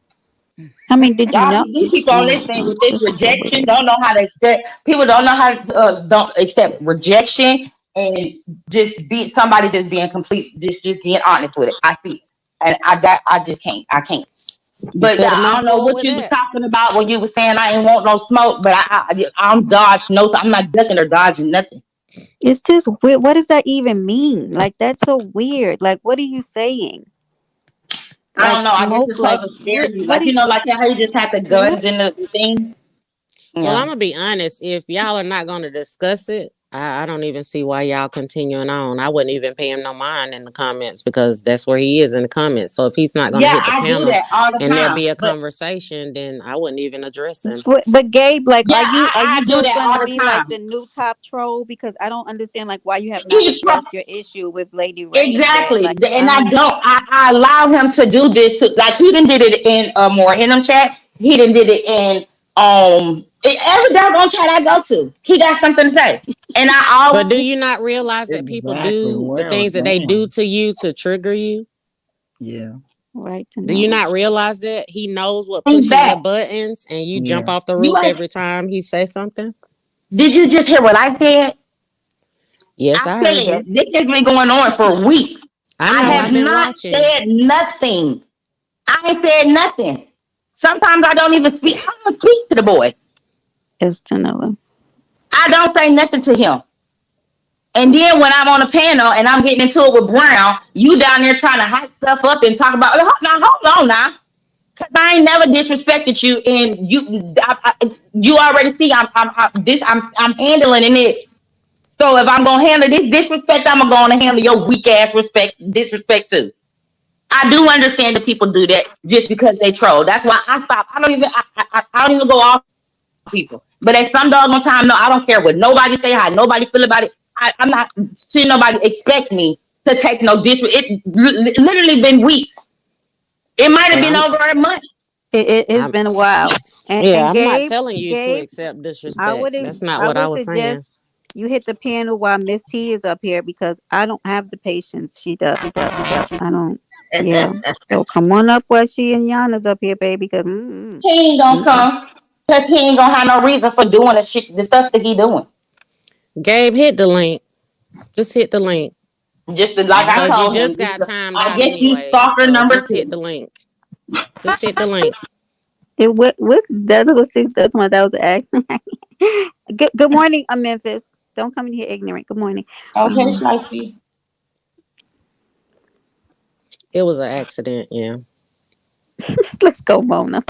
I mean, did you y'all know? these people on this thing with this This is so rejection weird. don't know how to accept. People don't know how to don't accept rejection and just be somebody just being complete, just being honest with it. I see, and I just can't. I can't. You But could have I moved don't know forward what with you was that. talking about when you was saying I ain't want no smoke, but I'm dodged. No, I'm not ducking or dodging nothing. It's just weird. What does that even mean? Like, that's so weird. Like, what are you saying? I Like, don't know. I guess smoke, it's supposed like, to scare you. what Like, do you, like how you just had the what? guns in the thing. Well, I'm Yeah. gonna be honest. If y'all are not gonna discuss it, I don't even see why y'all continuing on. I wouldn't even pay him no mind in the comments because that's where he is in the comments. So if he's not gonna Yeah, hit the I do panel that all the and there time. be a But conversation, then I wouldn't even address him. But Gabe, like, yeah, are you I do just that gonna all the be like time. the new top troll? Because I don't understand like why you have not He's addressed your issue with Lady Ray yet. exactly. Like, And I I don't. don't I allow him to do this to like he didn't did it in more in them chat. He didn't did it in every doggone chat I go to. He got something to say. And I But do always you not realize that people Exactly. do the Well things that they do done. to you to trigger you? Yeah. Right to Do you know. not realize that he knows what think pushes your back. buttons and you jump Yeah. off the You roof ain't every time he says something? did you just hear what I said? Yes, I I heard said you. this has been going on for weeks. I I know have I've been not watching. said nothing. I ain't said nothing. Sometimes I don't even speak. I don't speak to the boy. It's Janella. I don't say nothing to him. And then when I'm on a panel and I'm getting into it with Brown, you down there trying to hype stuff up and talk about. Now hold on now, cause I ain't never disrespected you, and you already see I'm handling it. So if I'm gonna handle this disrespect, I'm gonna handle your weak ass disrespect too. I do understand that people do that just because they troll. That's why I stop. I don't even go off people. But at some doggone time, no, I don't care what nobody say, how nobody feel about it. I'm not seeing nobody expect me to take no disrespect. It literally been weeks. It might have Well, been over a month. It's I'm been a while. yeah, And I'm not Gabe, telling you to Gabe, accept disrespect. That's not I what I would was saying. suggest you hit the panel while Miss T is up here because I don't have the patience she does. I don't. Yeah. So come on up while she and Yana's up here, baby. Because He ain't gonna mm-mm. come because he ain't gonna have no reason for doing the stuff that he doing. Gabe, hit the link. Just hit the link. Just like I Because you told him, just got timed I out guess you anyway. stalker So number just hit two. the link. Just hit the link. What's that was six? That's one that was an accident. Good morning, Memphis. Don't come in here ignorant. Good morning. Okay, Um, Shiesty. It was an accident, yeah. let's go, Mona.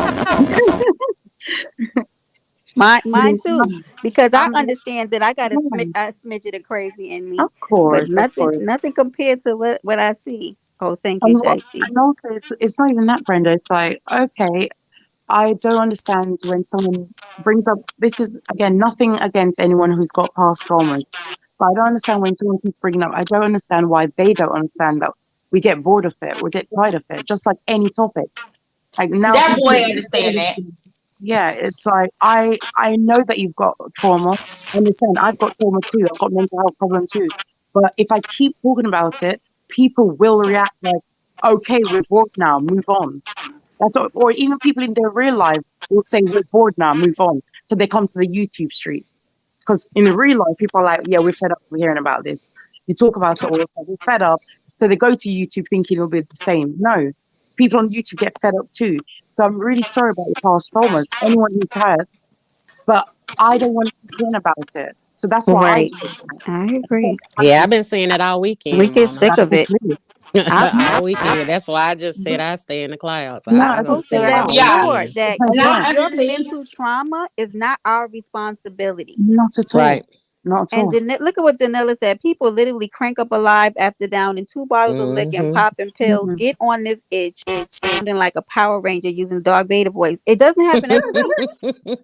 Mine too, because I I'm understand that I got yeah, a smidget of crazy in me, but of nothing, course. nothing compared to what I see. Oh, thank you, And Shiesty. and also it's not even that, Brenda. It's like, okay, I don't understand when someone brings up this is again nothing against anyone who's got past traumas, but I don't understand when someone keeps bringing up. I don't understand why they don't understand that we get bored of it, we get tired of it, just like any topic. Like now That boy people, understand that. yeah, it's like I know that you've got trauma. I understand. I've got trauma too. I've got mental health problem too. But if I keep talking about it, people will react like, okay, we're bored now, move on. That's what, or even people in their real life will say, we're bored now, move on. So they come to the YouTube streets. Because in the real life, people are like, yeah, we're fed up of hearing about this. You talk about it all the time, we're fed up. So they go to YouTube thinking it'll be the same. No, people on YouTube get fed up too. So I'm really sorry about your past traumas, anyone who's tired, but I don't want to keep hearing about it. So that's why I Right, say that. I I said, agree. Yeah, I've been seeing it all We weekend, get Mama. sick that's of just it. me. I All I weekend. That's why I just said I stay in the clouds. No, I I it's don't posted see it that all Yeah, before. weekend. That because and yeah, I your understand. mental trauma is not our responsibility. not at all. Right. Not at And all. then look at what Danella said. People literally crank up a live after downing 2 bottles of liquor and Mm-hmm. popping pills, Mhm. get on this itch, sounding like a Power Ranger using Darth Vader voice. It doesn't happen every week.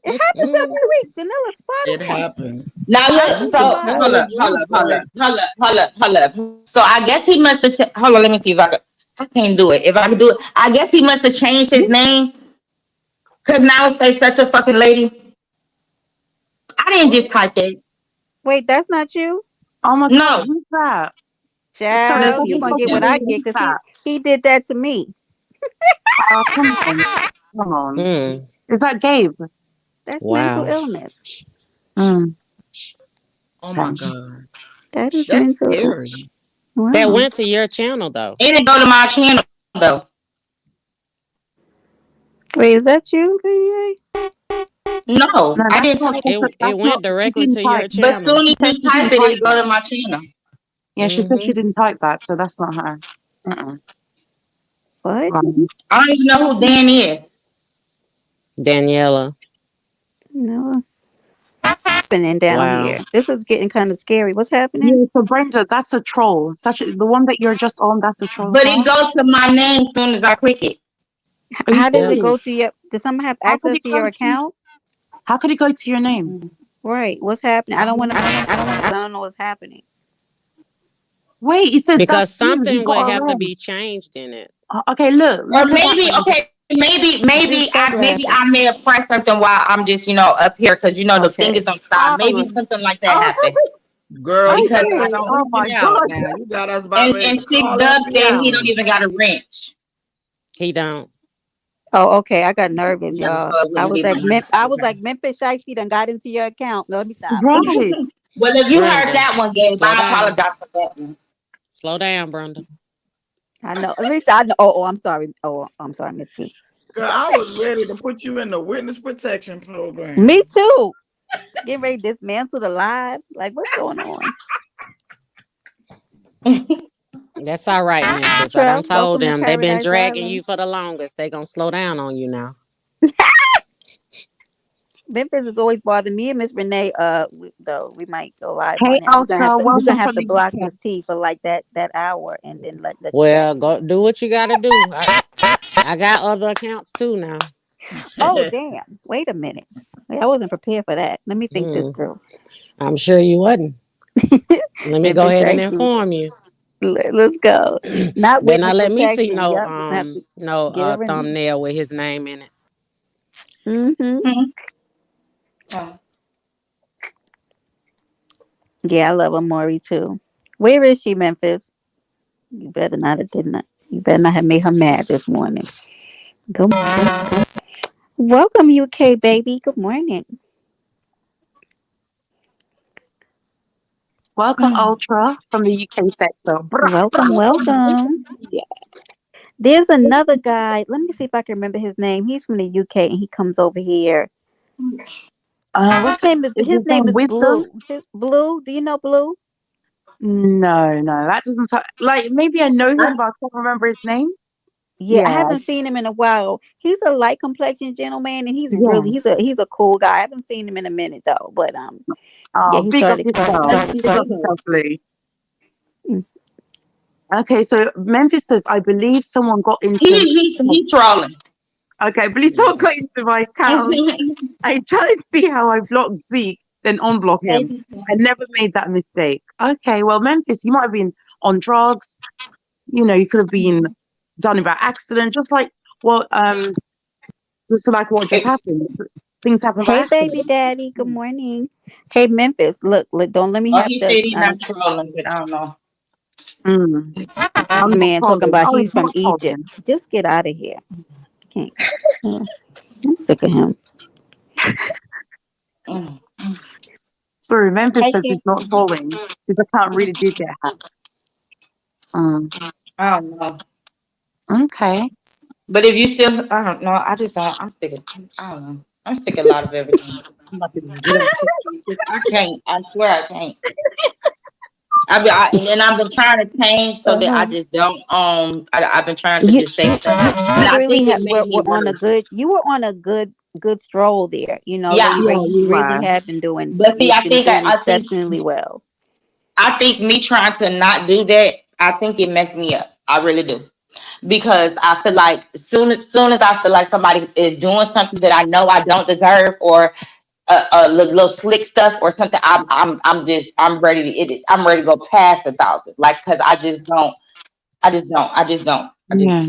It happens every week. Danella, It spot on. happens. Now I look, do You the so just know live. it, Juice. Like, hold up. So I guess he must have. Hold on, let me see if I could. I can't do it. If I could do it, I guess he must have changed his name because now it says such a fucking lady. I didn't just type that. Wait, that's not you? Oh my God, No, who's that? Sorry, let's Child, such you're a see. gonna get fucking what Yeah. I lady. get Who's because that? he did that to me. Come on. Come on. Mm. Is that Gabe? That's mental Wow. illness. Mm, oh my okay. God. That is That's mental scary. That wow. went to your channel though. It didn't go to my channel though. Wait, is that you, Lady Ray? No, No, I that's didn't not. type it. It That's went not. She directly didn't to type. your But channel. soon She as said you she type didn't it, type it go that. to my channel. Yeah, she said she Mm-hmm. didn't type that, so that's not her. Uh-uh. What? Right. I don't even know who Dan is. Daniela. No. What's happening down Wow. here? This is getting kind of scary. What's happening? Yeah, so Brenda, that's a troll. The one that you're just on, that's a troll But it account. goes to my name as soon as I click it. Are you How does Yep. it serious? go to your? Does someone have How could access it to go your to? account? How could it go to your name? Right. What's happening? I don't want to. I don't want to. I don't know what's happening. Wait, it says Because that's you. You something got would a have to red. be changed in it. Okay, look, Or look at that. maybe, Then. okay, maybe These sunglasses. I may have pressed something while I'm just, up here because the thing Okay. is on top. Maybe Oh, something like that oh, happened Girl, you because got I us okay. don't. Oh my freaking out God. now. You got us about And ready to Sick call Dub said he don't FBI. even got a wrench. He don't. Oh, okay. I got nervous, Yeah, y'all. so it I wouldn't was be my like, name. I was like, Memphis Shiesty done got into your account. No, let me stop. Right. Well, if you heard Brenda. that one, Gabe, Slow I down. apologize for that one. Slow down, Brenda. I know. At least I know. Oh, I'm sorry. Oh, I'm sorry, Miss T. Girl, I was ready to put you in the witness protection program. Me too. Getting ready to dismantle the live. Like, what's going on? That's all right, Memphis. I done Trev, told welcome to them they been Paradise dragging you Island. for the longest. They gonna slow down on you now. Memphis is always bothering me and Miss Renee. Though we might go live Hey, on him. Ultra, We're gonna welcome have from to the block UK. Miss T for like that hour, and then let you back. Well, go do what you gotta do. I got other accounts too now. Oh damn! Wait a minute. Wait, I wasn't prepared for that. Let me think this Hmm. through. I'm sure you wasn't. Let me go Memphis ahead and Shiesty. inform you. Let's go. Not Better not witness let me see protection. no Yep, we're gonna have to get her in there. thumbnail with his name in it. Mm-hmm. Oh. Yeah, I love Amori too. Where is she, Memphis? You better not have did not. You better not have made her mad this morning. Good morning. Welcome, UK baby. Good morning. Welcome, Ultra, from the UK sector. Brah, brah. Welcome, welcome. Yeah. There's another guy. Let me see if I can remember his name. He's from the UK and he comes over here. What's it? Is His his name name is Wisdom? Blue. Blue. Do you know Blue? No, that doesn't sound like maybe I know him, but I can't remember his name. Yeah, I Yeah, haven't seen him in a while. He's a light complexion gentleman, and he's yeah. really he's a cool guy. I haven't seen him in a minute though, but yeah, Oh, he big up started coming yourself. in. Big up yourself, Blue. Mm. Okay, so Memphis says, I believe someone got He into. he he trolling. Okay, I believe someone got into my account. I tried to see how I blocked Zeke, then unblock him. I never made that mistake. Okay, well, Memphis, you might have been on drugs. You could have been done it by accident, just like what just happened. Things happen by Hey, baby accident. daddy. Good morning. Hey, Memphis. Look. Don't let me Oh, have he to. said he's not trolling, but I don't know. Mm. I'm not Man talking trolling. about Oh, he's he's from not Egypt. trolling. Just get out of here. Can't. Yeah, I'm sick of him. Mm. Sorry, Memphis Hey, says kid. he's not trolling. His account really did get hacked. Mm. I don't know. Okay. But if you still, I don't know. I just don't. I'm sick of. I don't know. I'm sick of a lot of everything. I'm about to get up. I can't. I swear I can't. And I've been trying to change so that I Uh-huh. just don't. I've been trying to You just say stuff, you but I really think it were, made me were on a worse. good. You were on a good stroll there. You know, Yeah, Lady Ray. Yeah, You you really were. have been doing. but see, You've been doing exceptionally well. I think me trying to not do that, I think it messed me up. I really do. Because I feel like soon as I feel like somebody is doing something that I know I don't deserve, or little slick stuff or something, I'm ready I'm ready to go past 1,000. Like, because I just Yeah.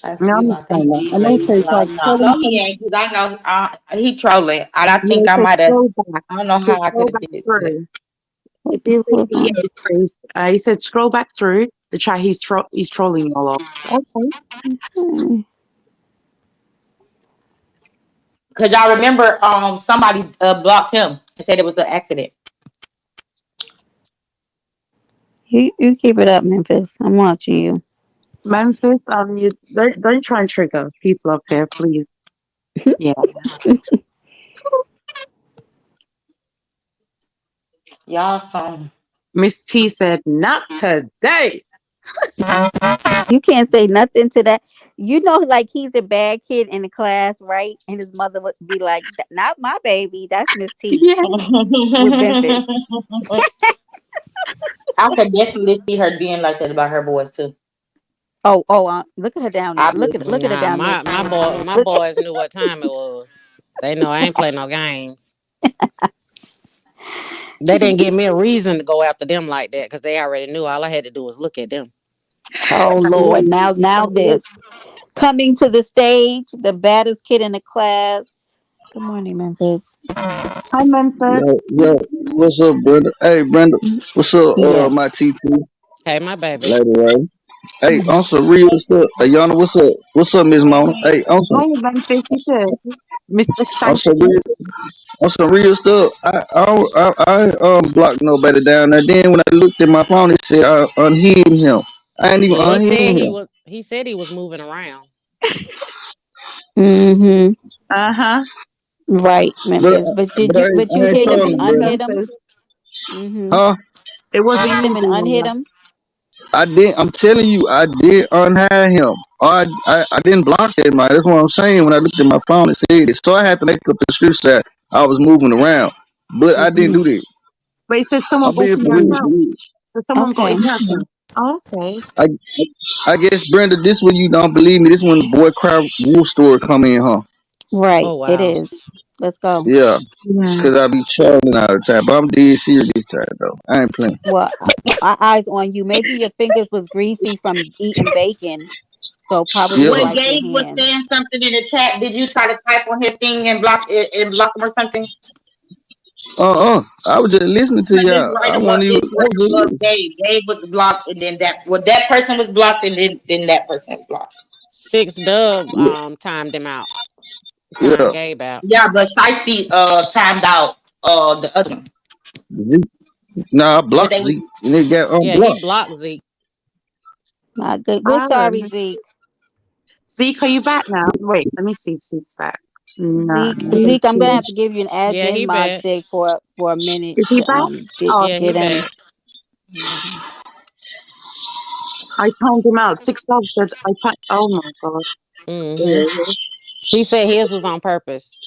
that's I I think understand that. And DJ also, is it's like loud now. scrolling No, he from, ain't, because I know he trolling, and I yeah, think I so might have. scroll back. I don't know So how I could scroll have back did it, but through. If you read Hold the on. stories, he said scroll back through the chat. He's trolling you all off. Okay. Hmm. because y'all remember, somebody blocked him and said it was an accident. You keep it up, Memphis. I'm watching you. Memphis, you don't try and trigger people up here, please. Yeah. Y'all some. Miss T said, not today. You can't say nothing to that. You know, like he's a bad kid in the class, right? And his mother would be like, "Not my baby. That's Miss T Yeah. with Memphis." I could definitely see her being like that about her boys too. Look at her down there. I Look at her Nah, down there. my Look, boys knew what time it was. They know I ain't play no games. They didn't give me a reason to go after them like that because they already knew all I had to do was look at them. oh Lord, now this coming to the stage, the baddest kid in the class. Good morning, Memphis. Hi, Yo, Memphis. yo, what's up, Brenda? Hey, Brenda, what's up, Yeah. my TT, Hey, my baby. lady, right? Hey, Mhm. on some real stuff. Hey, Yana, what's up? What's up, Miss Mona? Hey, Hi, Memphis, you too. Mr. on some Shiesty. real, on some real stuff. I blocked nobody down there. Then when I looked at my phone, it said I unhid him. I ain't even Yeah, unhid him. he said he was moving around. Mhm. Uh-huh. Right, But Memphis. But but did you? But you I ain't It hit him wasn't and trolling, you, Brenda. unhit him? Memphis. Mhm. Huh? It wasn't Hit you, him and unhit Diana. him. I did. I'm telling you, I did unhide him. I didn't block that man. That's what I'm saying. When I looked at my phone, it said it. So I had to make up the excuse that I was moving around, but I didn't Mhm. do that. But it says someone I'm got being in for your real. account. So someone got in Okay. your account. Oh, okay. I I guess Brenda, this one you don't believe me. This one the boy cry wolf story come in, huh? Right. Oh It wow. is. Let's go. Yeah, Yeah. cause I be trolling all the time, but I'm dead serious this time though. I ain't playing. Well, eyes on you. Maybe your fingers was greasy from eating bacon, so probably Yeah. When like your Gabe was hands. saying something in the chat, did you try to type on his thing and block him or something? I was just listening to But it's y'all. right I above. wasn't even. It's I right was just above listening. Gabe. Gabe was blocked, and then that person was blocked, and then that person was blocked. Six Dub Yeah. timed him out. Timed Yeah. Gabe out. Yeah, but Shiesty timed out the other one. Zeke. Nah, I But blocked they was Zeke and it got Yeah, he unblocked. blocked Zeke. Good. We're sorry, Oh. Zeke. Zeke, are you back now? Wait, let me see if Zeke's back. No, Zeke. let me Zeke. I'm gonna see. have to give you an Yeah, admin he mod back. stick for a minute Is he to back? Oh, Yeah, he get okay. in. back. Mhm. I timed him out. Six dogs said I timed. Oh my god. Hmm. Mhm. He said his was on purpose.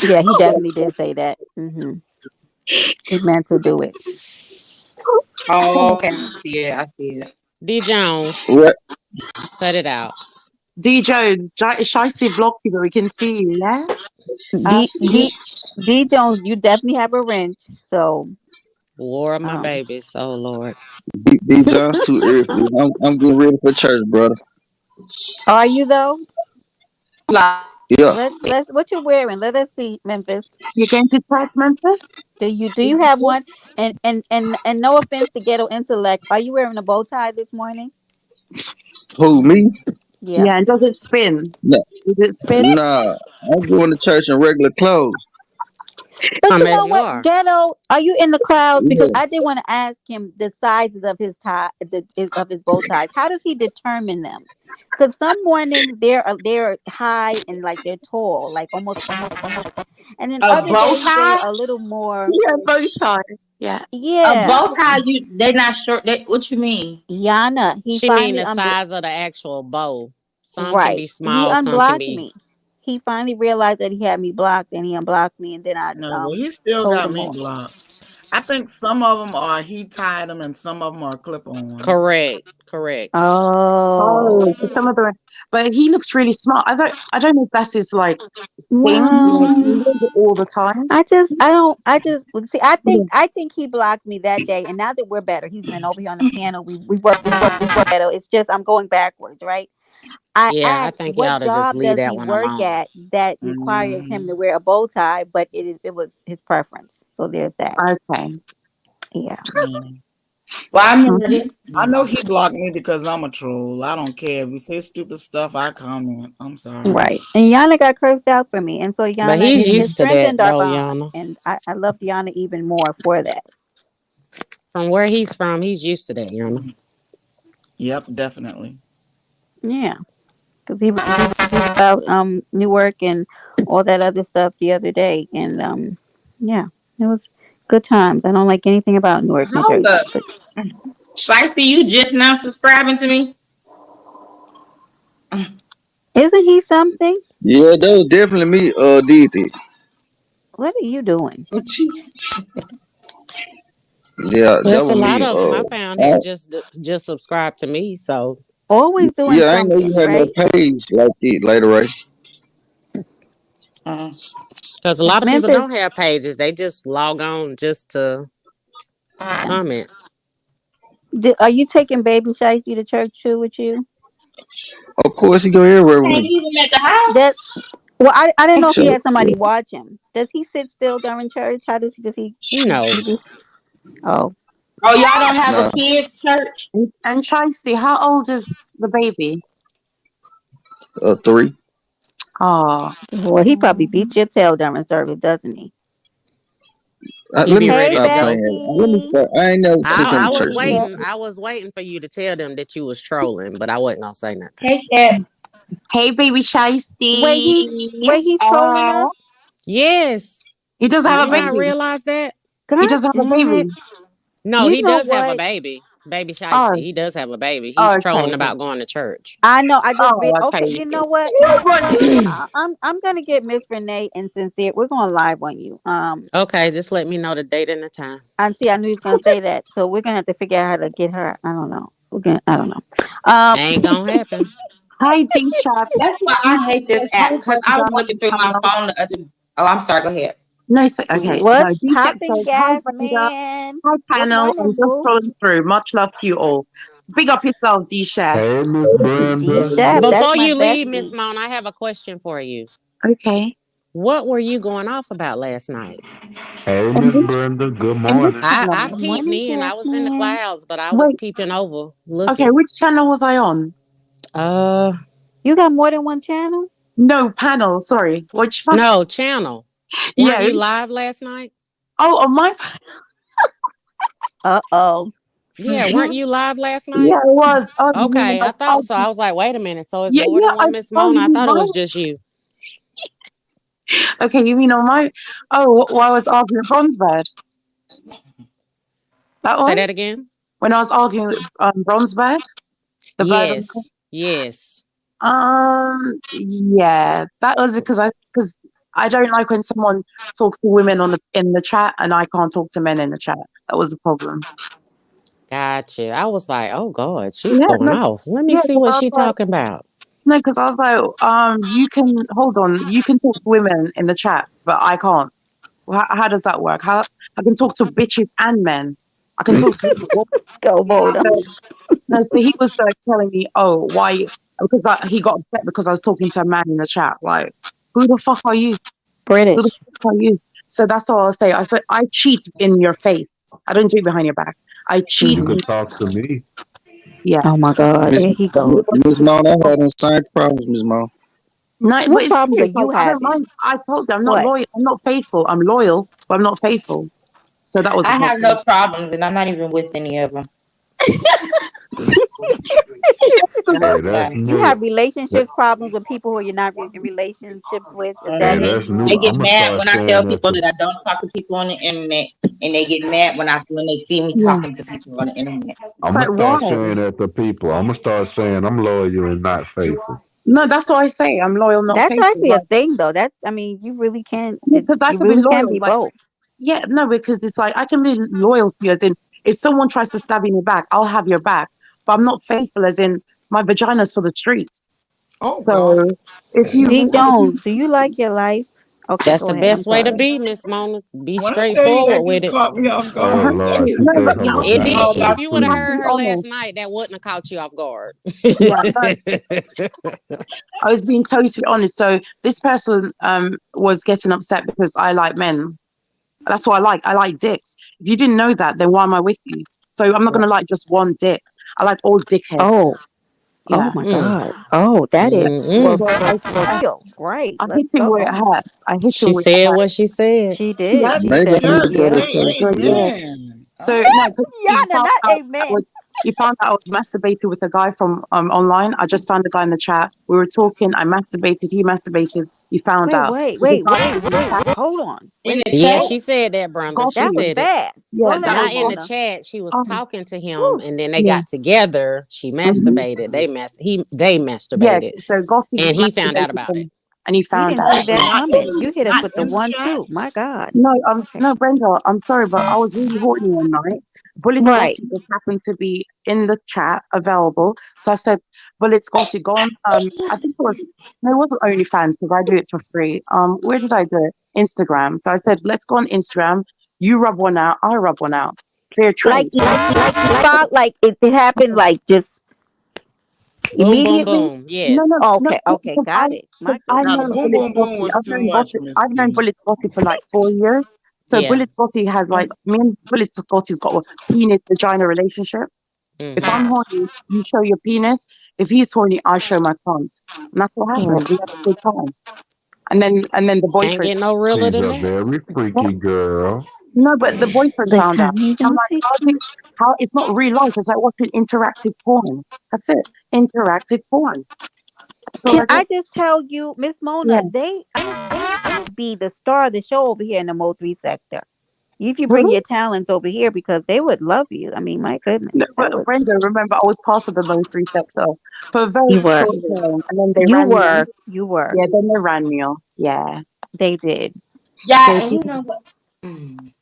Yeah, he definitely did say that. He meant to do it. oh okay, I see it. I see it. D Jones, What? cut it out. D Jones, Shiesty blocked you, but we can see you. Yeah. D D. D D Jones, you definitely have a wrench. So War of my um, babies. Oh Lord. B John's too early. I'm getting ready for church, brother. are you though? Yeah. Let what you wearing? Let us see, Memphis. You're going to church, Memphis? Do you have one? And no offense to ghetto intellect, are you wearing a bow tie this morning? Who, me? Yeah. Yeah. And does it spin? Nah, Does it spin? nah. I'm going to church in regular clothes. But you Come as know you what, are. ghetto? Are you in the clouds? Because Yeah. I did want to ask him the sizes of his tie, of his bow ties. How does he determine them? Because some mornings they're high and like they're tall, like almost, and then A other bow days they're tie, a little more. Yeah, bow tie. Yeah. a Yeah, bow tie. They're not sure. What you mean? Yana. He She mean finally the size of the actual bow. Some can right. be He small, some can unblocked be. me. He finally realized that he had me blocked, and he unblocked me, and then I No, well, he still told got him me off. blocked. I think some of them are he tied them, and some of them are clip-ons. Correct. Correct. Oh, Oh, so some of the, but he looks really smart. I don't know if that's his like thing. Like he well. does it all the time. I don't I just see Yeah. I think he blocked me that day, and now that we're better, he's been over here on the piano. We work better. It's just I'm going backwards, right? I Yeah, I asked think you what ought to just job leave does that he one work alone. at that requires him Hmm. to wear a bow tie, but it was his preference. So there's that. Okay. Yeah. Yeah. Well, I Mhm. never did. I know he blocked me because I'm a troll. I don't care if you say stupid stuff. I comment. I'm sorry. Right. And Yana got cursed out for me. And so But Yana, he's it used to that strengthened our though, bond. Yana. And I loved Yana even more for that. From where he's from, he's used to that, Yana. Yep, definitely. Yeah, because he was about Newark and all that other stuff the other day, and yeah, it was good times. I don't like anything about Newark, New Hold Jersey, up. but Shiesty, you just now subscribing to me? isn't he something? Yeah, that was definitely me. Did it. What are you doing? Yeah, that There's was a lot me. of them. I found had just subscribed to me. So Always doing Yeah, I ain't know you something, had no right? page like that later, right? Uh, because a lot of people Memphis, don't have pages, they just log on just to comment. are you taking Baby Shicey to church too with you? Of course, he go everywhere with can't me. leave him at the house. That well, I didn't know if he So, had somebody watch him. Does he sit still during church? How does he? Does he? No, He just, oh, Oh, y'all don't have a nah, kids church? And Tracy, how old is the baby? 3. Oh, well, he probably beats your tail during service, doesn't he? he Let be me Hey, ready to stop go. playing. Let me Becky. stop. I ain't never took him I to Hey, was church, man. Cat. waiting. I was waiting for you to tell them that you was trolling, but I wasn't gonna say nothing. Hey, Cat. hey, baby Wait, Shiesty. he's trolling Oh, us. Yes, he does did have you a not baby. realize that? He God does have a damn baby. it! No, You he know does have a what? baby, baby Shiesty. Oh, He does have a baby. oh, He's okay. trolling about going to church. I know. I just Oh, read. Okay, okay. you know what? You know what? I'm gonna get Miss Renee and Sincere. We're gonna live on you. Okay, just let me know the date and the time. And see, I knew he was gonna say that, so we're gonna have to figure out how to get her. I don't know. I don't know. Ain't gonna happen. Hi, D-Shap. That's why I hate this Hi, app because I was Brenda. looking through my Panel. phone the other. Oh, I'm sorry. Go ahead. No, so, okay. No, What's D-Shap popping, says, hi, gas Brenda. man? Hi, Good panel. I'm morning, just boo. scrolling through. Much love to you all. Big up yourself, D-Shap. Hey, Miss D Brenda. Shap, that's Before my you leave, Miss bestie. Moan, I have a question for you. Okay. What were you going off about last night? Hey, In Miss which, Brenda. Good in which morning. I channel? Good peeped morning, in. I gas was in the man. clouds, but I was Wait, peeping over, okay, looking. which channel was I on? Uh, You got more than one channel? No, panel, sorry. Which one? no, channel. Weren't Yeah. you live last night? Oh, on my, Uh-oh. Yeah, weren't you live last yeah, night? it was. Oh, you mean Okay, I about thought so. I was like, wait a minute. So it's yeah, more yeah, than one Miss oh, Mona. you I mean thought it was mine? just you. Okay, you mean on my, oh, why I was arguing with Bronzebird? That Say one? that again. When I was arguing with Bronzebird? The bird on Yes, yes. yeah, that was because I don't like when someone talks to women in the chat and I can't talk to men in the chat. That was the problem. Gotcha. I was like, oh God, she's Yeah, going no, off. Let me yeah, see because what I was she like, talking about. no, because I was like, you can hold on, you can talk to women in the chat, but I can't. How does that work? How I can talk to bitches and men. I can talk to women. Let's go, Boda. So, no, so he was like telling me, oh, why? Because he got upset because I was talking to a man in the chat. Like, who the fuck are you? Who the British. fuck are you? So that's all I'll say. I said, I cheat in your face. I don't do it behind your back. I cheat. You Mm. can talk to me. Yeah. Oh my God, Miss there he goes. Miss Mount, I had them same problems, Miss Mount. No, but What it's problems are serious. Like, you I don't having? mind. I told you I'm not What? loyal. I'm not faithful. I'm loyal, but I'm not faithful. So that was the I have problem. no problems, and I'm not even with any of them. So Hey, that, that's Yeah. You new. have That, relationships problems with people who you're not in relationships with. Is hey, that it? that's They new. get I'm gonna mad start when I tell saying that people to. that I don't talk to people on the internet, and they get mad when they see me yeah. talking to people on the internet. It's I'm like, gonna start why? saying that to people. I'm gonna start saying I'm loyal and not faithful. No, that's what I say. I'm loyal, not That's faithful. actually a Like, thing, though. That's, I mean, you really can. because I You can be really can loyal. be Like, both. yeah, no, because it's like I can be loyal to you, as in, if someone tries to stab you in the back, I'll have your back. But I'm not faithful, as in, my vagina's for the streets. Oh God. So if D you Jones, do you like your life? Okay, That's go the ahead. I'm best way to sorry. be, Miss Mona. Be When I tell you straightforward that with just it. caught me off Oh guard. Lord, she no, said but her you have It to be vagina did. for honest. If the you would You have have street. to heard be her last honest. night, that wouldn't have caught you off guard. Yeah, no, I was being totally honest. So this person was getting upset because I like men. That's what I like. I like dicks. If you didn't know that, then why am I with you? So I'm not gonna like just one dick. I like all dickheads. Oh, oh Yeah. my Mm, God. Oh, that is mm-mm. So for real. Right. I hit Let's him where it go. hurts. I hit him She where it said what hurts. she said. She did. Slap She the Maybe said, I need to church. go yeah. to church. So yeah. Amen. So Okay. no, 'cause he Yana, found not out I amen. was He found out I was masturbating with a guy from online. I just found the guy in the chat. We were talking. I masturbated. He masturbated. He found out. The guy was in the chat. Hold on. In Wait. the Yeah, chat? she said that, Brenda. She That was Gotti. said it. fast. Yeah, Slow that was down, Not in the Mona. chat. She was um, talking to him, Whew. and then they yeah. got together. She hmm masturbated. They Yeah. masturbated, So Gotti and he found out masturbated about it. from, and he We found didn't out. see that Not coming. in You hit us not with the in the one, chat. two. My God. No, Okay. no, Brenda, I'm sorry, but I was really horny one night. Bullets Right. Gotti just happened to be in the chat available. So I said, Bullets Gotti, go on. I think it was, no, it wasn't OnlyFans because I do it for free. Where did I do it? Instagram. So I said, let's go on Instagram. You rub one out, I rub one out. Fair trade. Like you thought like it happened like just Boom, boom, immediately. boom. No, Yes. no, no, Okay, got it. My because I've Now goodness. the known boom Bullet boom boom Scotty. was too much, Miss I've known P. Bullet Scotty for like 4 years. So Yeah. Bullet Scotty has like me and Bullet Scotty's got a penis vagina relationship. If Hmm. I'm horny, you show your penis. If he's horny, I show my cunt. And that's what happened. We had a good time. And then the Can't boyfriend. get no realer She's than a that. very freaky girl. No, but the boyfriend The found out. tummy I'm don't like, take how's it? you. How it's not real life. It's like watching interactive porn. That's it. Interactive porn. That's all Can I I get. just tell you, Miss Mona, Yeah. they would be the star of the show over here in the Mo 3 sector. If you bring Really? your talents over here because they would love you. I mean, my No, goodness. That but would Brenda, remember, I was part of the low three sector for a very you were. short time, and then they You ran me off. were. You were. Yeah, then they ran me off. Yeah, They did. Yeah, they and did. you know what? Mm.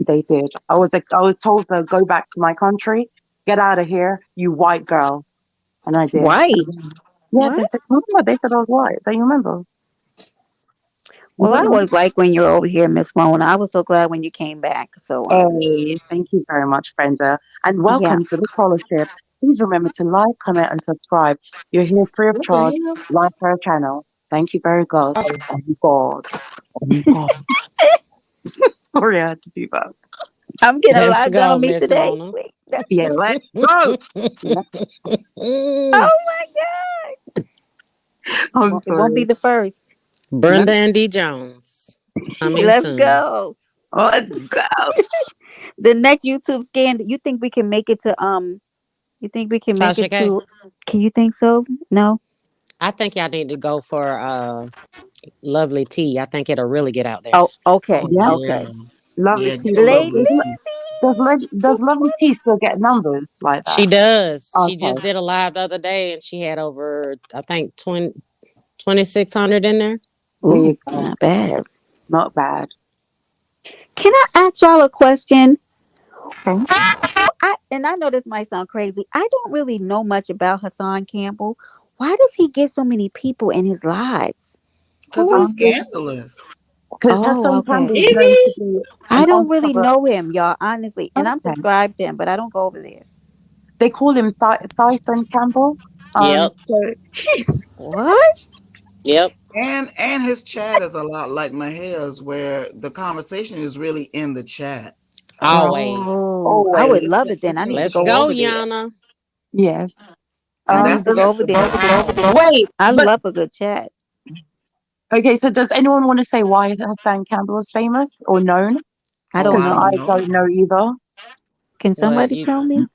They did. I was told to go back to my country, get out of here, you white girl, and I did. White. Yeah, What? they said. Remember, they said I was white. Don't you remember? You Well, don't I remember? always like when you're over here, Miss Mona. I was so glad when you came back. So Hey, thank you very much, Brenda, and yeah. welcome to the scholarship. Please remember to like, comment, and subscribe. You're here free of What charge. the hell? Like our channel. Thank you very God. Oh, Oh God. Oh God. Sorry, I had to do that. I'm getting a Let's lot done go, on me Miss today. Mona. Wait. Yeah, let's go. Yeah, Oh my God. I'm It won't be sorry. the first. No, Brenda and D. Jones coming Let's soon. go. let's go. The next YouTube scandal. You think we can make it to you think we can make Tasha it K. to can you think so? No? I think y'all need to go for Lovely Tea. I think it'll really get out there. Oh, Oh okay. Yeah, Okay. yeah. lovely Yeah, tea. get a Lady lovely Does, tea. does lovely tea still get numbers like She that? does. She Okay, just did a live the other day and she had over, I think, 2,600 in there. there you Ooh, go. not bad. Not bad. Can I ask y'all a question? Okay. I know this might sound crazy. I don't really know much about Hassan Campbell. Why does he get so many people in his lives? Because Who it's is scandalous. Because Oh, Hassan okay. Campbell is is known to he? be I an don't really undercover. know him, y'all, honestly. And I'm Okay. subscribed to him, but I don't go over there. They call him Thyson Campbell. Yep. So What? Yep. And his chat is a lot like my hair's, where the conversation is really in the chat. Always. Oh, I So would always, love it then. it I need to seems Let's go go, over there. Yana. yes. I and need that's to Does, go that's over the there. best part. Wait, I but love a good chat. okay, so does anyone want to say why Hassan Campbell is famous or known? I Oh, don't Because I know. I don't know. don't know either. Can What somebody you tell me?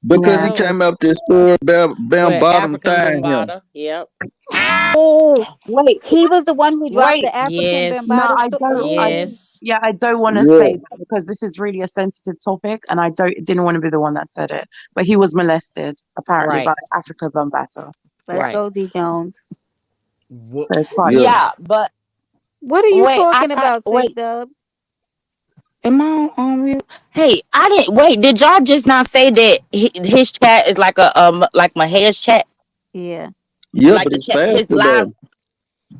Because Yeah. he oh came up this story about Bam what Bottom African thing him. Bombada. Yep. Oh, wait, he was the one who dropped wait. the African No, Bambaataa I don't. Oh, Yes. Yeah, I don't want to Yeah. say that because this is really a sensitive topic, and I didn't want to be the one that said it. But he was molested apparently Right. by Africa Bambaataa. let's Yeah, Right. go, D Jones. What? so it's quite Yeah. sad. Yeah, but What are you wait, I talking thought about, Sis wait, Dubs? am I on mute? Hey, I didn't wait. Did y'all just not say that his chat is like a like my hair's chat? Yeah. Yeah, Like but the it's chat, faster his though. lives,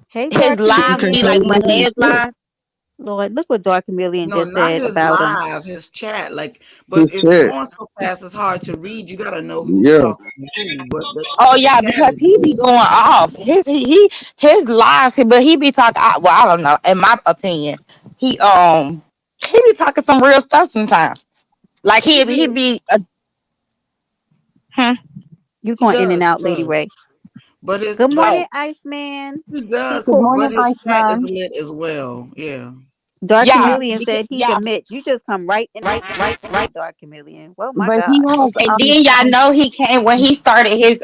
Hey, his Dark You lives can't be Chameleon. tell like me my what hair's it's live. Lord, look what Dark Chameleon No, just not said his about him. live, his chat. Like, but his it's chat. going so fast, it's hard to read. You got to know who's Yeah. talking to who. But Oh the yeah, chat because is he be good. going off. His lives, but he be talking. Well, I don't know. In my opinion, he he be talking some real stuff sometimes. Like He he do. be hmm. You He going in and does. out, He Lady does. Ray. But Good but morning, Oh Iceman. he He does. Good cool. But morning, his chat is Iceman. lit as well. Yeah. Dark Yeah, Chameleon said he's a yeah. Mitch. You just come right in right, Dark Chameleon. Well, my But he God. has And then y'all know he came when he started his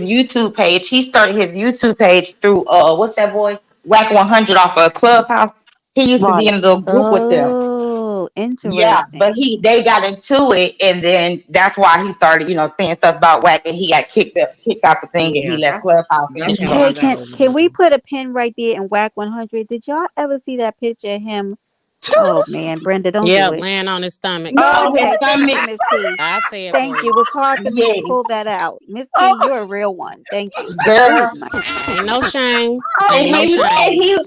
YouTube page. He started his YouTube page through what's that boy Whack 100 off of Clubhouse. He used to be right. in a little group with them. Oh, Yeah, but interesting. they got into it, and then that's why he started, saying stuff about Whack, and he got kicked out the thing, and he Yeah, left Clubhouse, and that's then he how left. I Hey, got can over we him. put a pin right there in Whack 100? Did y'all ever see that picture of him? Oh man, Brenda, don't do Yep, it. laying on his stomach. No, Oh, his okay, thank stomach. you, Miss T. I say it for Thank you. It you. was hard for me to Yeah, pull that out. Miss T, oh you're a real one. Thank you. Oh girl. my. Ain't no shame. And Ain't no shame.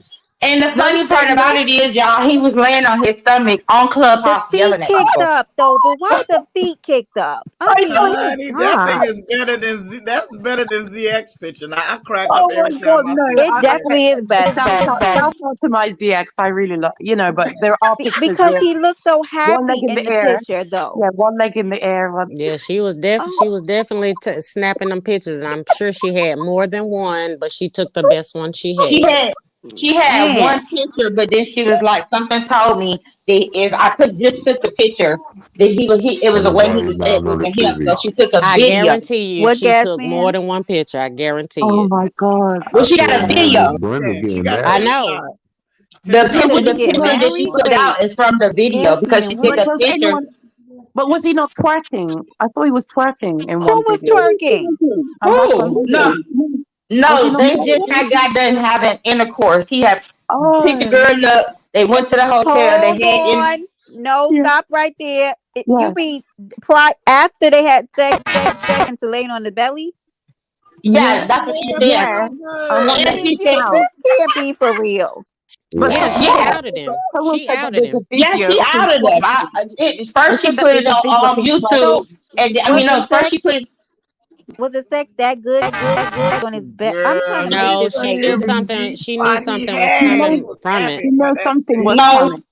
the No funny part shame, about no. it is, y'all, he was laying on his stomach on The Clubhouse feet yelling at kicked people. up though, but why the feet kicked up? I I mean, know. my Honey, that thing God. is better than that's better than ZX picture. Now I crack up Oh my every God, time I no! see It ZX. definitely is better. Shout out to my ZX. I really love, but there are pictures Because with he looked so one leg happy in in the the air. picture though. Yeah, one leg in the air. One. Yeah, she Oh was definitely snapping them pictures, and I'm sure she had more than one, but she took the best one she She had. had she had man. one picture, but then she was like, something told me that if I could just took the picture, that it was the way he Everybody was lying on the moving him. TV. So she took a I video. guarantee you, What she gas took more man? than one picture. I guarantee Oh it. my God. Well, I she got said, a man, video. Miss Brenda She getting got I married. 10 know. shots. The 10 You shots said picture, of he the getting picture tequila. that she married? put Wait, out is from the video gas because man, she did what? But the does picture. anyone? But was he not twerking? I thought he was twerking in Who one was video. twerking? I'm back Who? 100. Was he No, not they just twerking? had got done having intercourse. He had picked the Oh, girl up. They went to the hotel. They Hold had in. on. No, yeah, stop right there. You yeah. mean after they had sex to laying on the belly? Yeah, that's what she Yeah, said. Yeah, so and then I they good. Yeah, mean, she kicked said. out. this can't be for real. But Yeah, Wow. she Yeah, outed him. someone She said that outed there's a him. yeah, video she of him outed them. twerking. They First she said that put there's it a video of on him YouTube, So twerking. and then, I was mean, the no, first she sex put it. that good on his bed? I'm trying Girl, to make No, this she Jesus, knew weird. every something. G She knew spot he something was He had, knows, he coming was from it. happy he for knows that something was bitch. No, coming.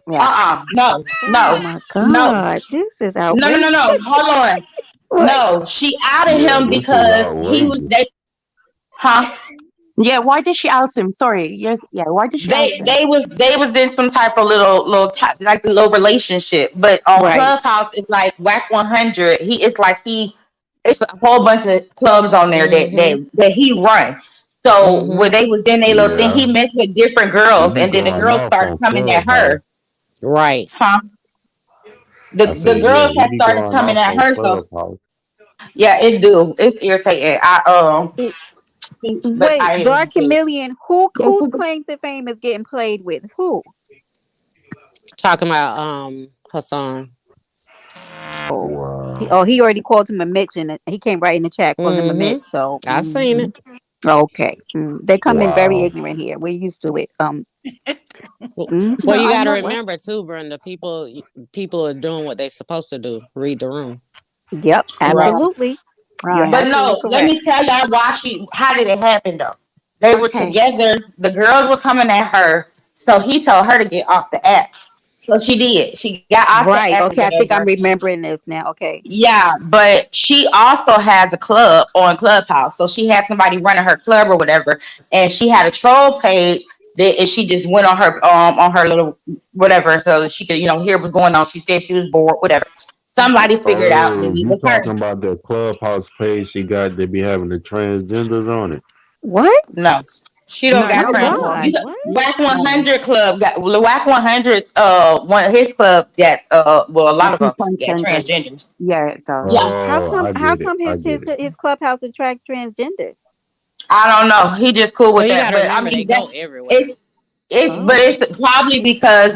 Yeah. no, Oh no, my no, God, this is no, outrageous. no. Hold on. What? No, she outed Yeah, him this is because outrageous. huh? Yeah. Why did she out him? Sorry. Yes. Yeah. Why did she out him? They was in some type of like the little relationship, but on Right. Clubhouse it's like Whack 100. It's a whole bunch of clubs on there that Mm-hmm. he run. So when Mm-hmm. they was in their little thing, Yeah, he messed with different he girls, be and then the going girls off started on coming at Clubhouse. her. Right. Huh? I The said, yeah, girls he had be started going coming off at on her. So Clubhouse. yeah, it's irritating. But Wait, I Dark Chameleon, Yeah. whose claim to fame is getting played with? Who? Talking about Hassan. Oh, Wow. he already called him a Mitch, and he came right in the chat, called him a Mm-hmm. Mitch. So, I seen it. okay, they come in very Wow. ignorant here. We're used to it. Well, No, you I'm got to not. What? remember too, Brenda. People are doing what they're supposed to do. Read the room. Yep, Right. absolutely. You're Right. But absolutely no, let correct. me tell y'all how did it happen though? They were Okay. together, the girls were coming at her, so he told her to get off the app. So she did. She got off the app Right. or Okay, I think whatever. I'm remembering this now. Okay. Yeah, but she also has a club on Clubhouse. So she had somebody running her club or whatever, and she had a troll page that and she just went on her little whatever so that she could, hear what's going on. She said she was bored, whatever. Hmm. Somebody figured out that Oh, it you was her. talking about the Clubhouse page she got? They be having the transgenders on it. What? No, she don't No, got My not trans. that one. God. You got What? Whack No. 100 Club got well, Whack 100's one of his club that well a It's lot of the them got transgenders. transgenders. Yeah, it does. Yeah, How Oh, come? I How get it. come I his get his it. his clubhouse attracts transgenders? I don't know. He just cool Well, with you that, got to but I remember they mean go that's everywhere. it. But Oh, it's probably because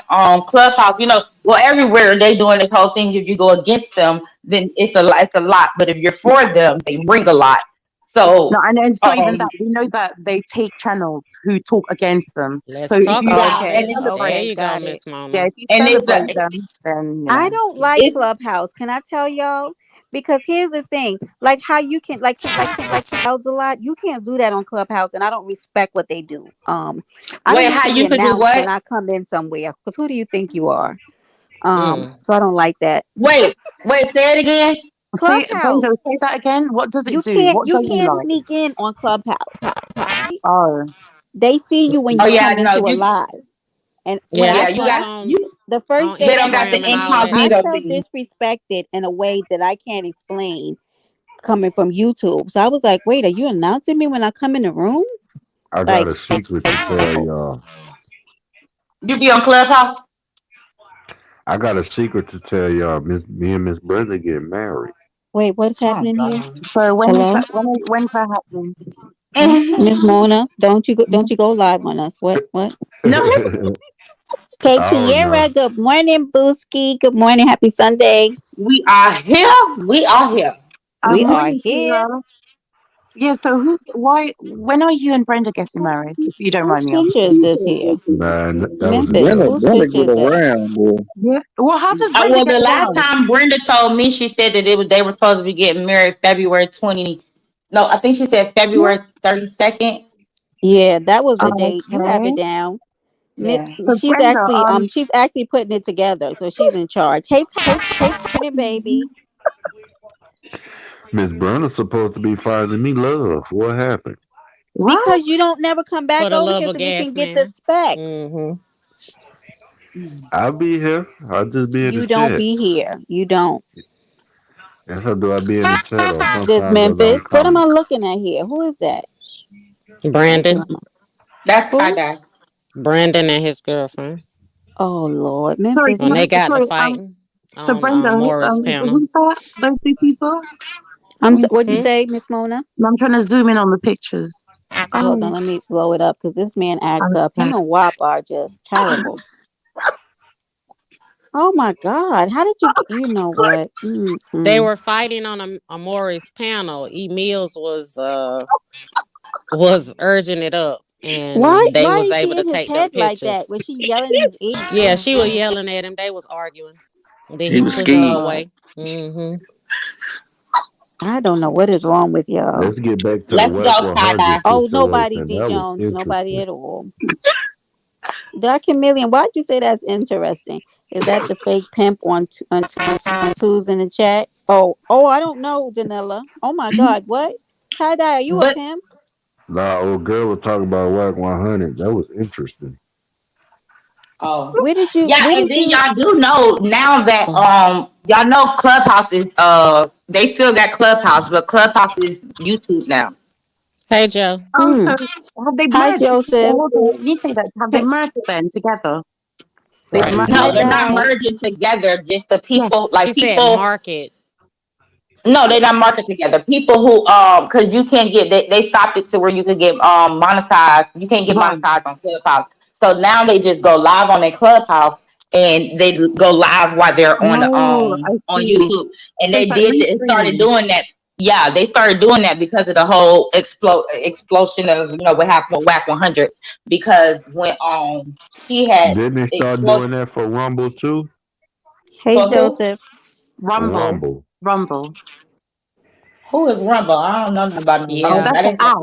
on Clubhouse, well everywhere they doing this whole thing. If you go against them, then it's a lot. But if you're for them, they bring a lot. No, So and it's not even that. um We know that they take channels who talk against them. So Let's if talk you yeah, about and it. okay, it's There okay, you go, got it. Miss Mona. if you and it's celebrate the them, then I don't like it's Clubhouse. Can I tell y'all? Because here's the thing, like how you can like somebody say like feuds a lot. You can't do that on Clubhouse, and I don't respect what they do. I don't wait, need how to be you could do announced when what? I come in somewhere. Because who do you think you are? Mm. So I don't like that. Wait, say it again. say, Brendo, Clubhouse. say that again. What does it You do? can't What you don't you can't like? sneak in on Clubhouse. Oh, They see you when Oh you yeah, come no, into a you live. And when Yeah, I I yeah, you tell come got on you. the first on day They I don't got met the Instagram and you, all that. I incognito felt thing. disrespected in a way that I can't explain coming from YouTube. So I was like, wait, are you announcing me when I come in the room? I got Like, a secret to tell y'all. You be on Clubhouse? I got a secret to tell y'all. Me and Miss Brenda get married. wait, what's Oh happening here? God. So Hello? when's that happening? Hmm? Miss Mona, Hmm? don't you go live on us. What? No. Okay, Oh no. Kiera, good morning, Booski. Good morning, happy Sunday. We are here. We are here. We are Morning, here. Kira. Yeah. So when are you and Brenda getting married? If you don't Whose mind me picture asking. is this here? Man, that was a Memphis, joke. whose Brenda picture get is that? around, boy. Yeah. Well, how does Brenda Well, get the last around? time Brenda told me, she said that they were supposed to be getting married February 20. No, I think she said Yeah. February 32nd. Yeah, that was the date. You have Okay. it down. Yeah. So Brenda, She's actually putting it together, so she's in charge. Morning, baby. Miss Brenna's supposed to be finding me love. What happened? what? Because you don't never come For back the over love here of so we gas, can get the man. specs. Mm-hmm. I'll be here. I'll just be in the You don't chat. be here. You don't. And so do I be in the chat or This sometimes I leave Memphis. What am I comments. looking at here? Who is that? Okay. Brandon. That's tie Who? dye. Brandon and his girlfriend. Oh Lord, Sorry, Memphis. When they got to sorry. fighting So on Brenda, Morris panel. who's that? Those two people? Let me What'd you see. Hmm? say, Miss Mona? I'm trying to zoom in on the pictures. Hold on, Oh, let me blow it up because this man acts up. okay. Him and WAP are just terrible. Oh my God, how did you get? You know what? They Mm-mm. were fighting on a Morris panel. E Mills was urging it up, Why? and they Why was is able he to in his take them head like that? pictures. Was she yelling in his ear? Yeah, Oh she was God, yelling at him. They was arguing. Then He he was pushed her scared. God, away. Hmm. I don't know what is wrong with y'all. Let's get back to the Let's whack go tie dye. 100 Oh, nobody, situation. D That was Jones, nobody interesting. at all. That chameleon. Why'd you say that's interesting? Is that the fake pimp on twos in the chat? Oh, I don't know, Danilla. Oh my God, what? Tie dye, are you a But pimp? Nah, old girl was talking about whack 100. That was interesting. oh Where did you? yeah, Where and did then you? y'all do know now that y'all know Clubhouse is they still got Clubhouse, but Clubhouse is YouTube now. Hey, Joe. Oh, so Mm. have they Hi, merged? Joseph. Hold on. You say that. Have they Hey, merged then together? They've Right. merged Yeah, No, they're not tie-dye. merging together. Just the Yes. people, She like said people. market. No, they not market together. People who because you can't get they stopped it to where you could get monetized. You can't get Right. monetized on Clubhouse. So now they just go live on their Clubhouse and they go live while they're Oh, I on see. YouTube. And So it's they like started restreaming. doing that. Yeah, they started doing that because of the whole explosion of what happened with WAC 100. Because when he had didn't they start exploded doing that for Rumble too? Hey, for who? Joseph. Rumble. Rumble. Rumble. Who is Rumble? I don't know nothing about no Oh, Rumble. Yeah. that's That the is app.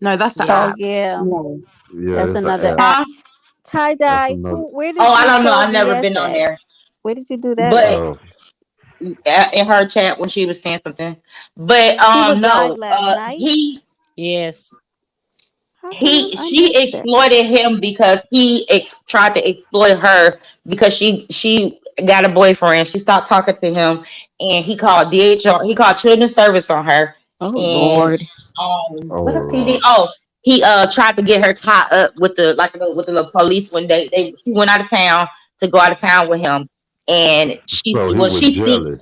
No, that's the Oh Yeah. app. yeah, No. Yeah, that's it's an another app. app. huh? Tie That's dye. another. Who? Where Oh, did I you don't know. show I've never BS been on at? there. Where did you do that at? But Oh, in her chat when she was saying something. But He was live no, last night. Yes. How come I she missed it? exploited him because he tried to exploit her because she got a boyfriend. She stopped talking to him, and he called DHR. He called Children's Service on her, Oh and Lord. oh what else he did? Lord. Oh, he tried to get her caught up with with the little police when she went out of town to go out of town with him, and So he was she think jealous.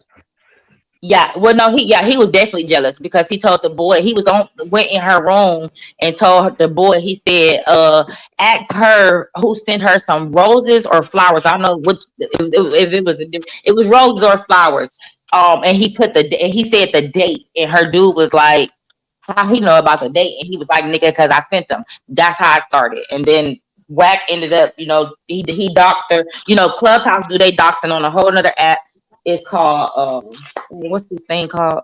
yeah, well, no, he was definitely jealous because he told the boy he was on went in her room and told the boy he said, ask her who sent her some roses or flowers. I don't know which if it was it was roses or flowers. And he said the date, and her dude was like, how he know about the date, and he was like, nigga, because I sent them. That's how it started, and then. Whack ended up, he doxed her. Clubhouse do they doxing on a whole other app. It's called what's the thing called?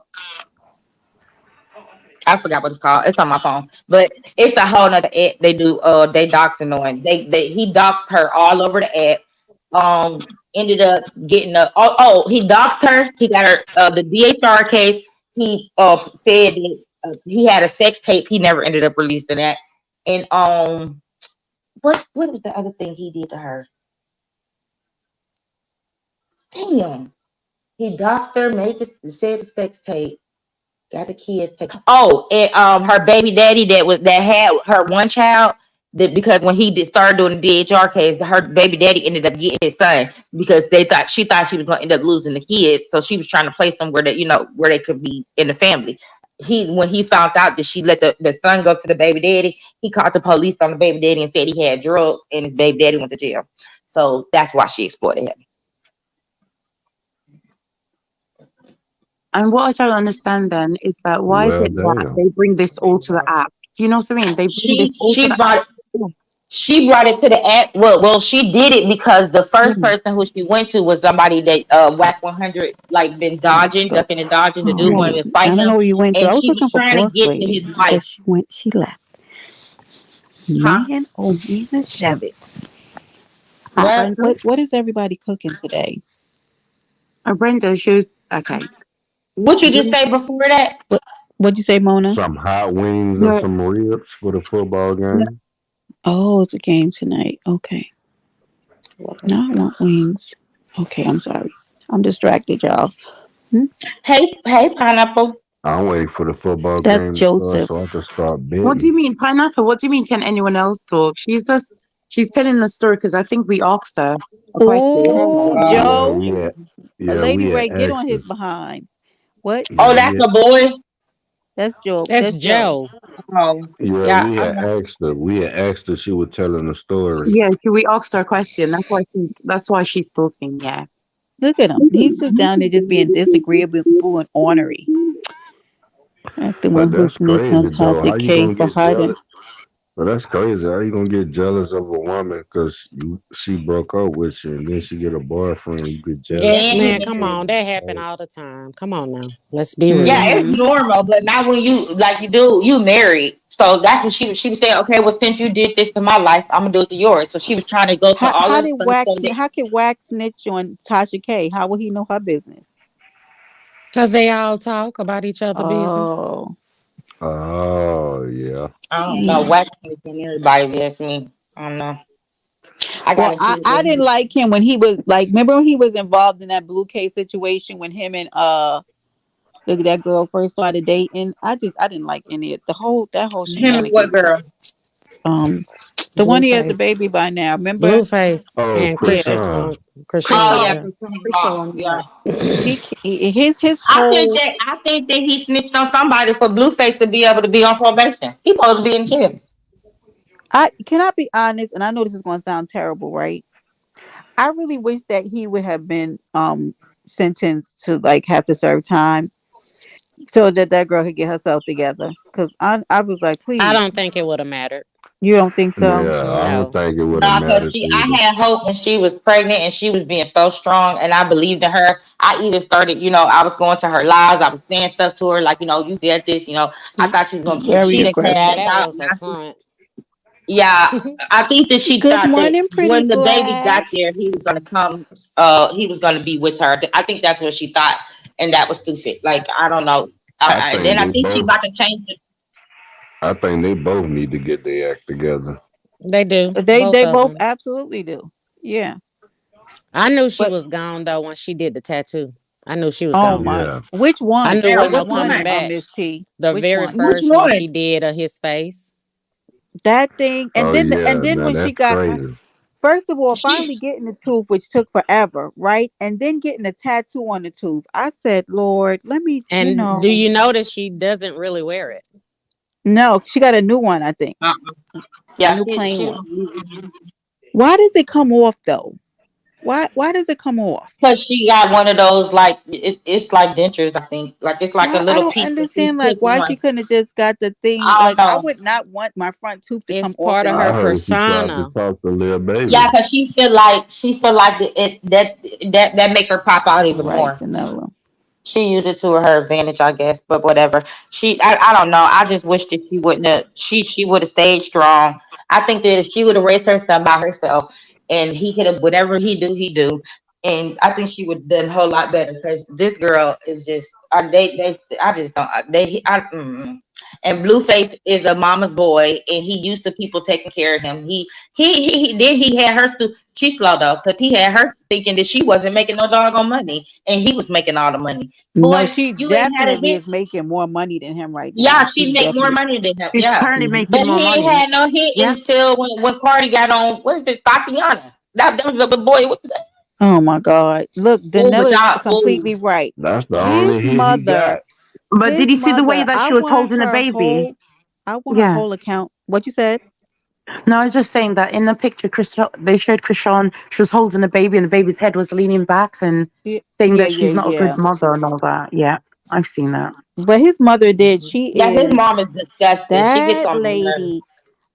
I forgot what it's called. It's on my phone, but it's a whole nother app. They do they doxing on. He doxed her all over the app. Ended up getting he doxed her. He got her the DHR case. He said that he had a sex tape. He never ended up releasing that, and what was the other thing he did to her? Damn. He doxed her, said the sex tape, got the kids. Oh, and her baby daddy that had her one child. That because when he started doing the DHR case, her baby daddy ended up getting his son because she thought she was going to end up losing the kids, so she was trying to place them where where they could be in the family. When he found out that she let the son go to the baby daddy, he called the police on the baby daddy and said he had drugs, and his baby daddy went to jail. So that's why she exploited him. And what I don't understand then is that why is Well, it that damn. they bring this all to the app? Do you know what I mean? They bring this She all to she the brought app. Yeah. She brought it to the app. Well, she did it because the first Yeah. person who she went to was somebody that Whack 100 like been Let's dodging, go. ducking and dodging. The dude Oh, wanted to fight I don't him, know where you went to. and I was she was looking for trying to Boss get to Lady, his wife. but she left. Huh? Man, oh man, Shavits. What? Brenda? What is everybody cooking today? Oh, Brenda, she was okay. What you just Bren- say before that? What what'd you say, Mona? Some hot wings and No, some ribs for the football no, game. Oh, it's a game tonight. Okay. No, I want wings. Okay, I'm sorry. I'm distracted, y'all. Hmm? Hey, pineapple. I'm waiting for the football That's game to start Joseph. so I can start what do you betting. mean, Pineapple? What do you mean, can anyone else talk? She's telling the story because I think we asked her a question. Oh my Oh, god. Yeah, Joe. we Lady had Ray, get on asked his her. behind. What? Oh, Yeah, that's we a boy. That's Joe. That's That's Joe. Joe. Oh, Yeah, yeah. we I'm had not. asked her. We had asked her. She was telling the story. Yeah, we asked her a question. That's why she's talking. Yeah. Look at him. He's just down there just being disagreeable and ornery. Like the But one who that's snitched on crazy, though. Tasha How you K gonna for get hiding. jealous? But that's crazy. How you gonna get jealous of a woman because she broke up with you and then she get a boyfriend? You get jealous Yes, And because he man. she Come married. on, cheating. that happen Like, all the time. Come on now, let's be Yeah, real. it's Mm-hmm. normal, but not when you married. So that's what she was saying. Okay, well, since you did this to my life, I'm gonna do it to yours. So she was trying to go to all How of the did stuff so that How could Wax snitch on Tasha K? How would he know her business? Cause they all talk about each other business. Oh. oh yeah. I don't know. Mm. Wax can everybody that's me. I don't know. I Well, gotta see I what didn't he. like him when he was like. Remember when he was involved in that Blue Case situation when him and that girl first started dating? I didn't like any of that whole Him and what shenanigans. girl? Um, the one he has a Blueface, baby by now. Remember? Blueface, Oh, and Yeah, Krishan. Oh Krishan. yeah, Krishan. Yeah. Christine Law. Krishan, Yeah. yeah. his whole. I think that he snitched on somebody for Blueface to be able to be on probation. He supposed to be in jail. I cannot be honest, and I know this is going to sound terrible, right? I really wish that he would have been sentenced to like have to serve time so that that girl could get herself together. Cause I was like, I please, don't think it would have mattered. you don't think so? Yeah, I don't No. think it would have No, because mattered I either. had hope when she was pregnant and she was being so strong, and I believed in her. I even started, I was going to her lives. I was saying stuff to her, like, you did this. I thought she was going to be a Very cheetah Now aggressive. cat. that was a front. Yeah, I think that she Good thought that morning, pretty when the baby got black. there, he was going to come. He was going to be with her. I think that's what she thought, and that was stupid. Like, I don't know. I Then think I they think she both. about to change it. I think they both need to get their act together. They do, They both of both them. absolutely do. Yeah, I knew she but was gone though when she did the tattoo. I knew she was oh gone. my, Yeah. which I one? knew Yeah, wasn't no which Which coming one? one? back. Miss T. The Which very one? Which first one one? she did of his face. That thing, Oh and yeah. then Now when she that's got crazy. first of all, She finally getting the tooth, which took forever, right? And then getting a tattoo on the tooth. I said, Lord, let me, And do you notice she doesn't really wear it? no, she got a new one, I think, uh, a yeah, new she plain don't one. believe it. Why does it come off though? Why does it come off? Because she got one of those like it's like dentures, I think. Like it's like a Why I little don't piece that she understand like put why she on. couldn't have just got the thing I don't like I know. would not want my front tooth to come It's off part in of my her I face. heard she tried to persona. talk to little Yeah, baby. because she feel like that make her pop out even Right, more. Danilo. She used it to her advantage, I guess. But whatever. I don't know. I just wish that she wouldn't have. She would have stayed strong. I think that if she would have raised herself by herself, and he could have whatever he do, and I think she would have done a whole lot better. Because this girl is just, they I just don't they I. And Blueface is a mama's boy, and he used to people taking care of him. Then he had her. She's slow though, because he had her thinking that she wasn't making no doggone money, and he was making all the money. No, Boy, she you ain't had a definitely hit. is making more money than him right Yeah, now. she She make more definitely. money than him. She's Yeah, currently Mhm. making but more he ain't money. had no hit Yeah. until when Cardi got on. What is it, Tatiana? That was the boy. What was that? Oh my God! Look, Ooh, but Daniela's y'all, ooh, completely right. That's the only His hit he got. mother, But did his you see the way mother. that she was holding a baby? I want her Yeah. whole account. What you said? No, I was just saying that in the picture, they showed Krishan, she was holding a baby and the baby's head was leaning back and Yeah, saying yeah, that yeah, she's not a good yeah. mother and all that. Yeah, I've seen that. But his mother did. She yeah, his is mom is disgusting. She gets that on my nerves. lady.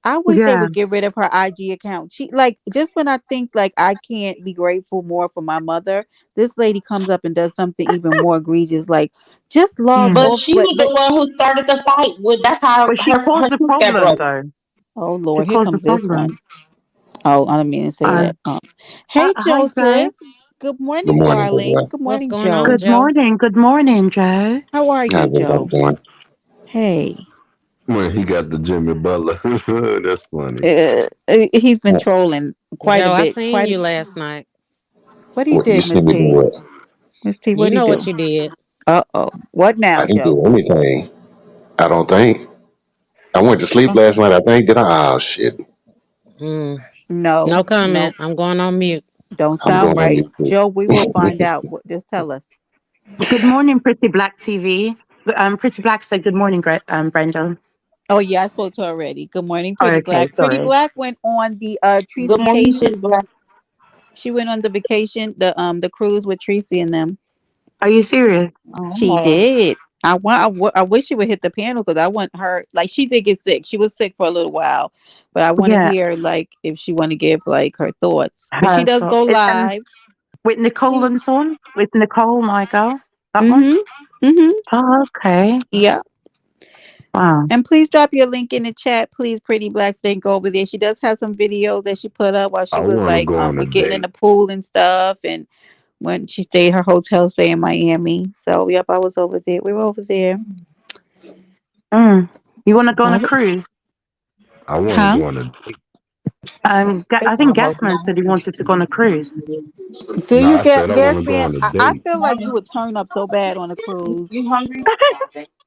I wish they Yeah. would get rid of her IG account. She like just when I think like I can't be grateful more for my mother, this lady comes up and does something even more egregious. Like just log Mm. But off. she was the one who started the fight. That's how But she her caused the tooth got problem, broke. though. oh She Lord, here caused the comes this problem. one. Oh, I didn't mean to say Uh, that. Hey hi, Joe. Joseph. Good Good morning, morning, darling. everyone. Good What's morning, going on, Joe. Good Joe? morning. Good morning, Joe. How are How's you, everybody Joe? doing? Hey. When he got the Jimmy Butler. That's funny. He's been Uh, trolling quite a Joe, I bit. seen you last night. What he What you did, see Miss me do? T. What? Miss T, You what he know what do? you did. Uh-oh. What I now, didn't Joe? do anything. I don't think. I went to sleep Oh, last night. I think. Did I? Oh shit! Mm. no, No no. comment. I'm going on mute. Don't I'm sound going on right. YouTube. Joe, we will find out. Just tell us. Good morning, Pretty Black TV. Pretty Black said good morning, Brenda. Oh yeah, I spoke to her already. Good morning, Oh, Pretty okay, Black. Pretty sorry. Black went on the Good morning, Tracycation. Chris Black. She went on the vacation, the cruise with Tracy and them. Are you serious? She Oh, did. I wish she would hit the panel because I want her. Like she did get sick. She was sick for a little while, but I want to Yeah, hear like if she want to give like her thoughts. But she her does thought. go And live. with Nicole She. and so on? With Nicole, my girl? That one? Mhm. Mhm. Oh, okay. Yeah. Wow. And please drop your link in the chat, please. Pretty Black Stink over there. She does have some videos that she put up while I she was want to like go on a we getting in date. the pool and stuff, and when she stayed her hotel stay in Miami. So yep, I was over there. We were over there. Mm. You want to go on a What? cruise? I want to Huh? go on a date. I think Gasman said he wanted to go on a cruise. Do No, you I get said I want gas to go man? on a I date. feel like you would turn up so bad on a cruise. you hungry?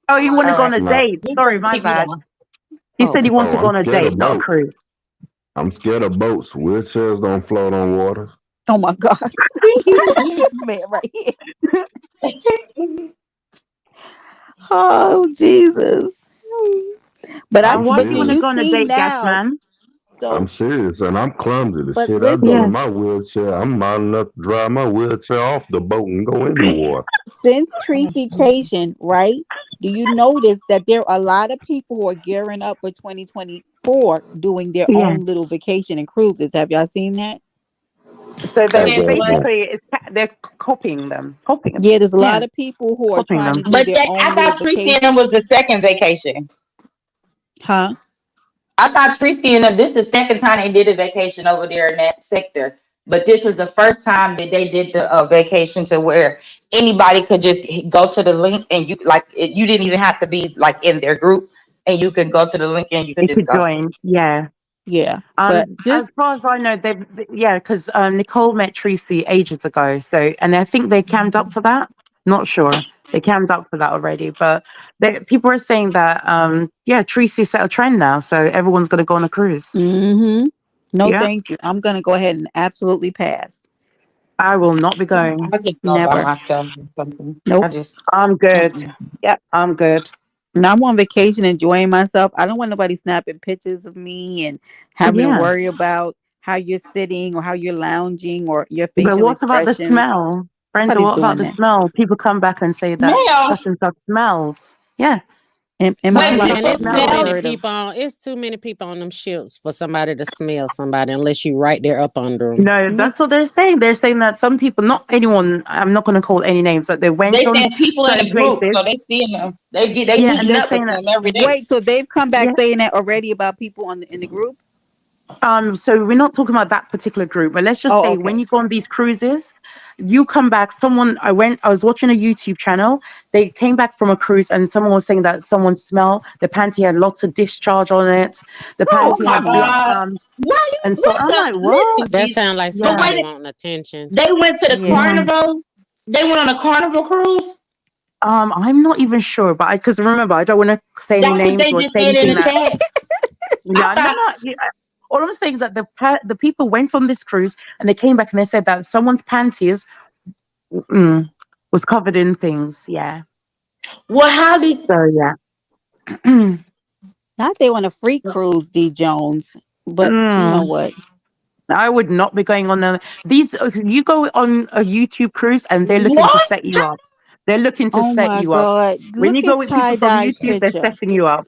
Oh, you want to All go on right. a Nah, date? You Sorry, trying to my keep me bad. down. He said he wants oh, to go I'm on a scared date, of not a boats. cruise. I'm scared of boats. Wheelchairs don't float on water. Oh my god, man, right here. Oh Jesus. But And I'm why do you want to serious. you go on a see date, now. Gasman? I'm So, serious, and I'm clumsy. The but shit I do Yeah. in listen. my wheelchair, I'm mild enough to drive my wheelchair off the boat and go in the water. Since Tracy Cation, right? Do you notice that there are a lot of people who are gearing up for 2024 doing their Yeah. own little vacation and cruises? Have y'all seen that? So I they're Guess definitely what? do. basically they're copying them, copying. Yeah, there's a Yeah, lot of people who are copying trying to them. do But their I own little thought Tracy and them vacation. was the second vacation. Huh? I thought Tracy and them, this is the second time they did a vacation over there in that sector. But this was the first time that they did the vacation to where anybody could just go to the link and you you didn't even have to be like in their group and you could go to the link and you could You just could go. join. Yeah. Yeah. But As just far as I know, yeah, because Nicole met Tracy ages ago. So, and I think they cammed up for that. Not sure. They cammed up for that already, but people are saying that yeah, Tracy set a trend now, so everyone's gonna go on a cruise. no Yeah, thank you. I'm gonna go ahead and absolutely pass. I will not be going. I just go by Never. myself or something. I Nope. just I'm good. mm-mm. Yep, I'm good. Now I'm on vacation enjoying myself. I don't want nobody snapping pictures of me and having to Yeah, worry about how you're sitting or how you're lounging or your but facial what about the expressions. smell, Brenda? Nobody's What about doing the that. smell? People come back and say that Ma'am, such and such smells. Yeah, And such my and wait, such Man, life, I've it's too never smells. many heard of. people on. It's too many people on them ships for somebody to smell somebody unless you right there up under them. No, No, that's what they're saying. They're saying that some people, not anyone, I'm not going to call any names, that they went they on said people in certain the group, places. so they seeing them. They Yeah, and meeting they're up with saying that, them every day. wait, so they've come back yeah, saying that already about people in the group? So we're not talking about that particular group, but let's just Oh, say when okay. you go on these cruises, you come back. I was watching a YouTube channel. They came back from a cruise, and someone was saying that someone smelled the panty had lots of discharge on it. The Oh panty my had God. Why you and so what I'm the like, what? listen, That Jesus. sounds like But Yeah, wait, somebody wanting attention. they went to the Yeah. yeah. carnival. They went on a carnival cruise. I'm not even sure, but because remember, I don't want to say any That's what names they or just say said in anything the that. chat. I Yeah, no, thought, no. Yeah, all I'm saying is that the people went on this cruise and they came back and they said that someone's panties mm, was covered in things. Yeah. well, how did So yeah. Not they want a free cruise, D Jones. But you know Mm, what? I would not be going on these. You go on a YouTube cruise and they're looking to what? set you up. They're looking to Oh set my you up. God. When Look you go at with people from tie-dye's YouTube, they're picture. setting you up.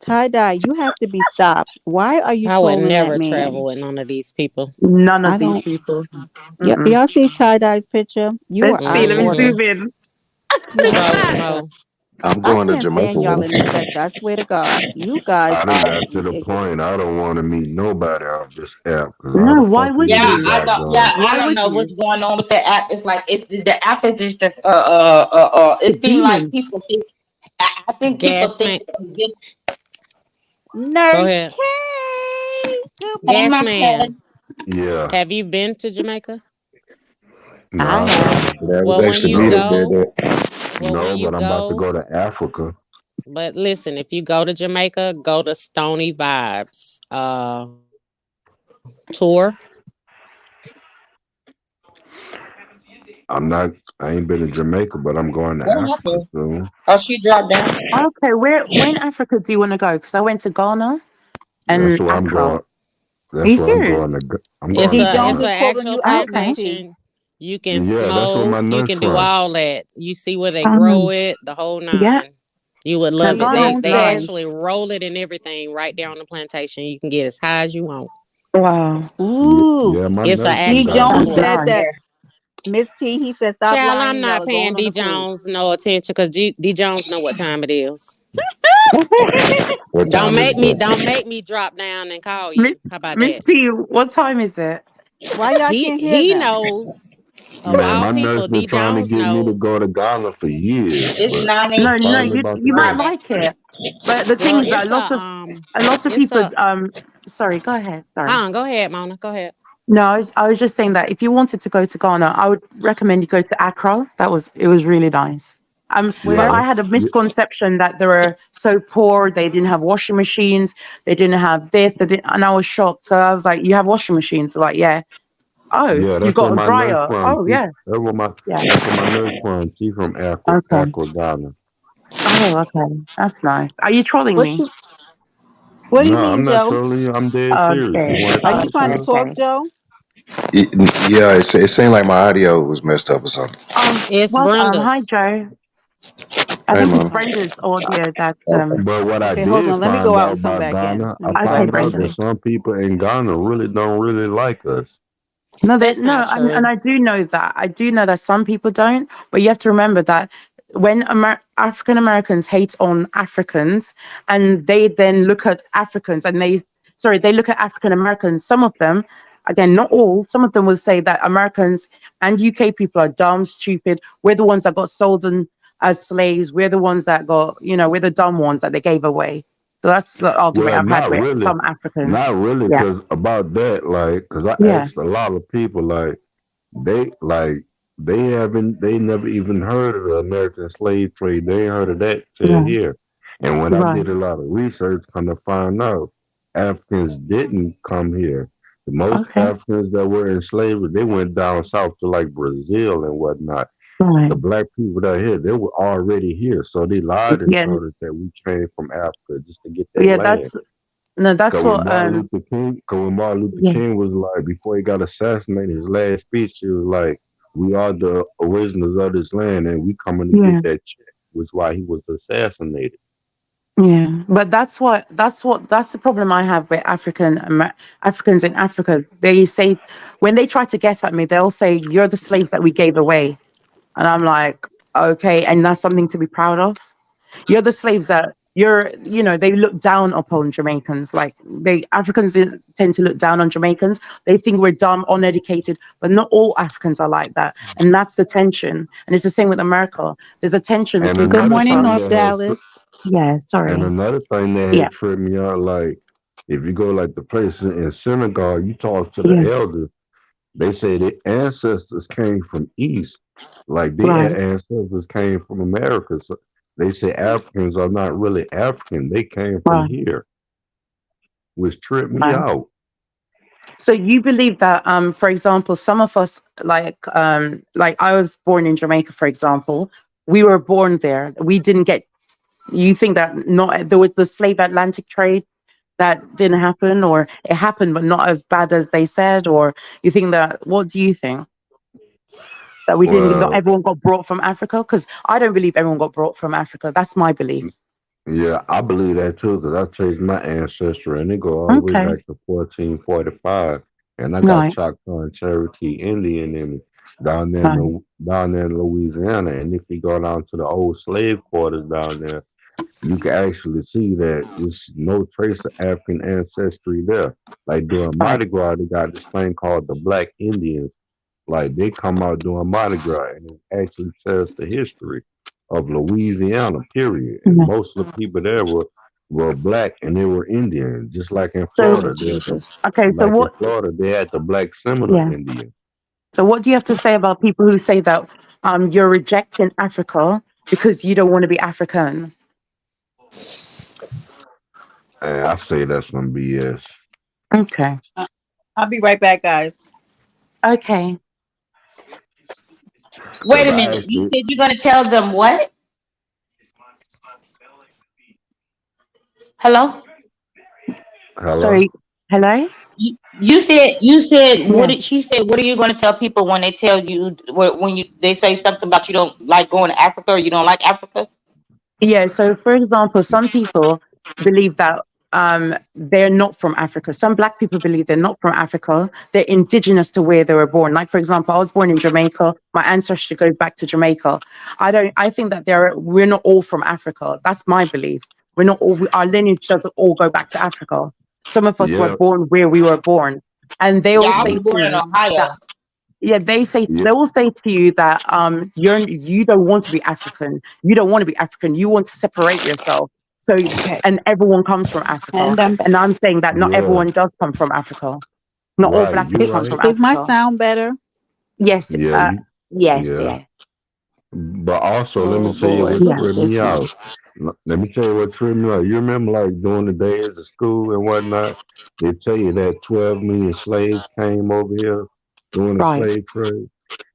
Tie-dye, you have to be stopped. Why are you I would trolling that never man? travel with none of these people. None I of these don't. people. Yep. Mm-mm. Y'all see tie-dye's picture? You Let's are see. out of Let me Mm-hmm. order. zoom in. You are out of Trolling order. hoe. I'm I going to can't Jamaica stand with y'all them. in this sector. I swear to God. You guys I done are got to the ridiculous. point I don't want to meet nobody off this app because all No, the why would fuckery Yeah, they you? I got don't. Yeah, going. I Why don't would know what's you? going on with the app. It's like it's the app is just a. It's It seems like demons. people think. I think people Gas think man. that this. Go Nurse ahead. K. Good Hey, Gas my morning. man. cousin. Yeah. Have you been to Jamaica? I Nah. have. That was Well, when actually you me that No. said go, that. well, when No, you but I'm about to go, go to Africa. but listen, if you go to Jamaica, go to Stony Vibes tour. I'm not. I ain't been to Jamaica, but I'm going to What Africa happened? soon. Oh, she dropped down. Okay, where in Africa do you want to go? Because I went to Ghana That's and where I'm Accra. going. Are That's you where I'm serious? going to. I'm It's going D to a Jones it's Ghana. an is pulling actual you out, Okay. Miss T. plantation. You can Yeah, that's where smoke, my you nuts can do from. all that. You see where they grow Um, it, the whole yeah. nine. You would Now love D it. Ghana They is Jones they says, nice. actually roll it and everything right down the plantation. You can get as high as you want. Wow, Yeah, ooh. yeah, my It's an nuts from D actual Ghana. Jones that's tour. said nice. that Yeah. Miss T, he said, stop Child, I'm lying. Y'all not are paying going on D a cruise. Jones no attention because D Jones know what time it is. What time is it? Don't make me drop down and call Miss you. How about Miss that? T, what time is it? Why y'all can't hear He them? knows. Of Man, all my nuts people, been D trying to Jones get me to knows. go to Ghana for years, It's but nine I'm No, no, eighteen. finally you about to you might go. Driving. like it, but the thing Well, is that a lot of it's people a Sorry, go ahead. Sorry. go ahead, Mona. Go ahead. No, I was just saying that if you wanted to go to Ghana, I would recommend you go to Accra. It was really nice. Yeah, But Where? I that's had a yeah, misconception that they were so poor. They didn't have washing machines. They didn't have this. They didn't, and I was shocked. So I was like, "You have washing machines?" They're like, "Yeah." Oh, yeah, you that's where got a my nuts dryer? from. Oh, She, yeah, that's yeah. where my nuts from. She from Okay. Aqua Ghana. Oh, okay. That's nice. Are you trolling What me? you what do you No, mean, I'm not Joe? trolling you. I'm dead serious. Okay. You want to Are you talk trying Okay. to to us? talk, Okay. Joe? Yeah, it seemed like my audio was messed up or something. It's Well, hi, Brenda's. Joe. I Hey, think it's man. Brenda's audio that's Okay. But what I Okay, hold did on. Let me go find out out and come about back in. Ghana, Let I me okay, find found Miss out that Brenda. T. some people in Ghana really don't really like us. No, That's no, not and true. I do know that. I do know that some people don't, but you have to remember that when African Americans hate on Africans, and they then look at Africans and they look at African Americans. Some of them, again, not all. Some of them will say that Americans and UK people are dumb, stupid. We're the ones that got sold in, as slaves. We're the ones that got, we're the dumb ones that they gave away. So that's the argument Well, I've had with some Africans. not really, Yeah, cause about that, like, cause I yeah, asked a lot of people, they like they never even heard of the American slave trade. They ain't heard of that till yeah, here. And when I right, did a lot of research, come to find out, Africans didn't come here. The most okay, Africans that were in slavery, they went down south to like Brazil and whatnot. The right. black people that here, they were already here. So they lied and Yeah, told us that we came from Africa just to get their yeah, land. that's Cause when what Martin Luther King, cause when Martin Luther yeah, King was like, before he got assassinated, his last speech, he was like, "We are the originals of this land, and we coming to get yeah, that check." Was why he was assassinated. yeah. But that's the problem I have with Africans in Africa. They say when they try to get at me, they'll say, "You're the slaves that we gave away," and I'm like, "Okay," and that's something to be proud of. You're the slaves that they look down upon Jamaicans. Like Africans tend to look down on Jamaicans. They think we're dumb, uneducated, but not all Africans are like that. And that's the tension. And it's the same with America. There's a tension And between Good another morning, Africa. thing North that had Dallas. Yeah, and sorry. another thing that Yeah, had tripped me out, like if you go like the places in Senegal, you talk to the yeah, elders, they say their ancestors came from East, like right, their ancestors came from America. So they say Africans are not really African; they came from right, here, which tripped me right. out. So you believe that, for example, some of us, like I was born in Jamaica, for example, we were born there. We didn't get. You think that not there was the slave Atlantic trade that didn't happen, or it happened but not as bad as they said, or you think that? What do you think that we didn't? Not Well, everyone got brought from Africa, because I don't believe everyone got brought from Africa. That's my belief. yeah, I believe that too, because I traced my ancestry and it go all the way Okay, back to 1445, and I got right, Choctaw and Cherokee Indian in me down there in right, down there in Louisiana. And if you go down to the old slave quarters down there, you can actually see that there's no trace of African ancestry there. Like during right. Mardi Gras, they got this thing called the Black Indians. Like they come out doing Mardi Gras, and it actually tells the history of Louisiana, period. And Yeah. most of the people there were black and they were Indian, just like in So Oh, Florida. There's the Jesus. okay, so like in what? Florida they had the Black Seminole Yeah. Indian. So what do you have to say about people who say that you're rejecting Africa because you don't want to be African? And I say that's some BS. Okay. I'll be right back, guys. Okay. Wait Cause a I minute. You actually said you're gonna tell them what? Hello? hello. Sorry. Hello? You said what Yeah. did she say? What are you going to tell people when they tell you when you they say something about you don't like going to Africa or you don't like Africa? Yeah. So for example, some people believe that they're not from Africa. Some black people believe they're not from Africa. They're indigenous to where they were born. Like for example, I was born in Jamaica. My ancestry goes back to Jamaica. I think that we're not all from Africa. That's my belief. We're not all our lineage doesn't all go back to Africa. Some of us were Yeah, born where we were born. And they Yeah, all I say was yeah, to born in me that, Ohio. yeah, yeah. they will say to you that you don't want to be African. You don't want to be African. You want to separate yourself. So Okay. and everyone comes from Africa. And I'm back. And I'm saying that not Yeah, everyone does come from Africa. Not all right. black You people come right. from Is my Africa. sound better? Yes, Yeah, you. yes, Yeah. yeah, But also, let me Oh tell you boy, what look yeah. at tripped me this one. out. Let me tell you what tripped me out. You remember, like, during the days of school and whatnot, they tell you that 12 million slaves came over here during the Right. slave trade.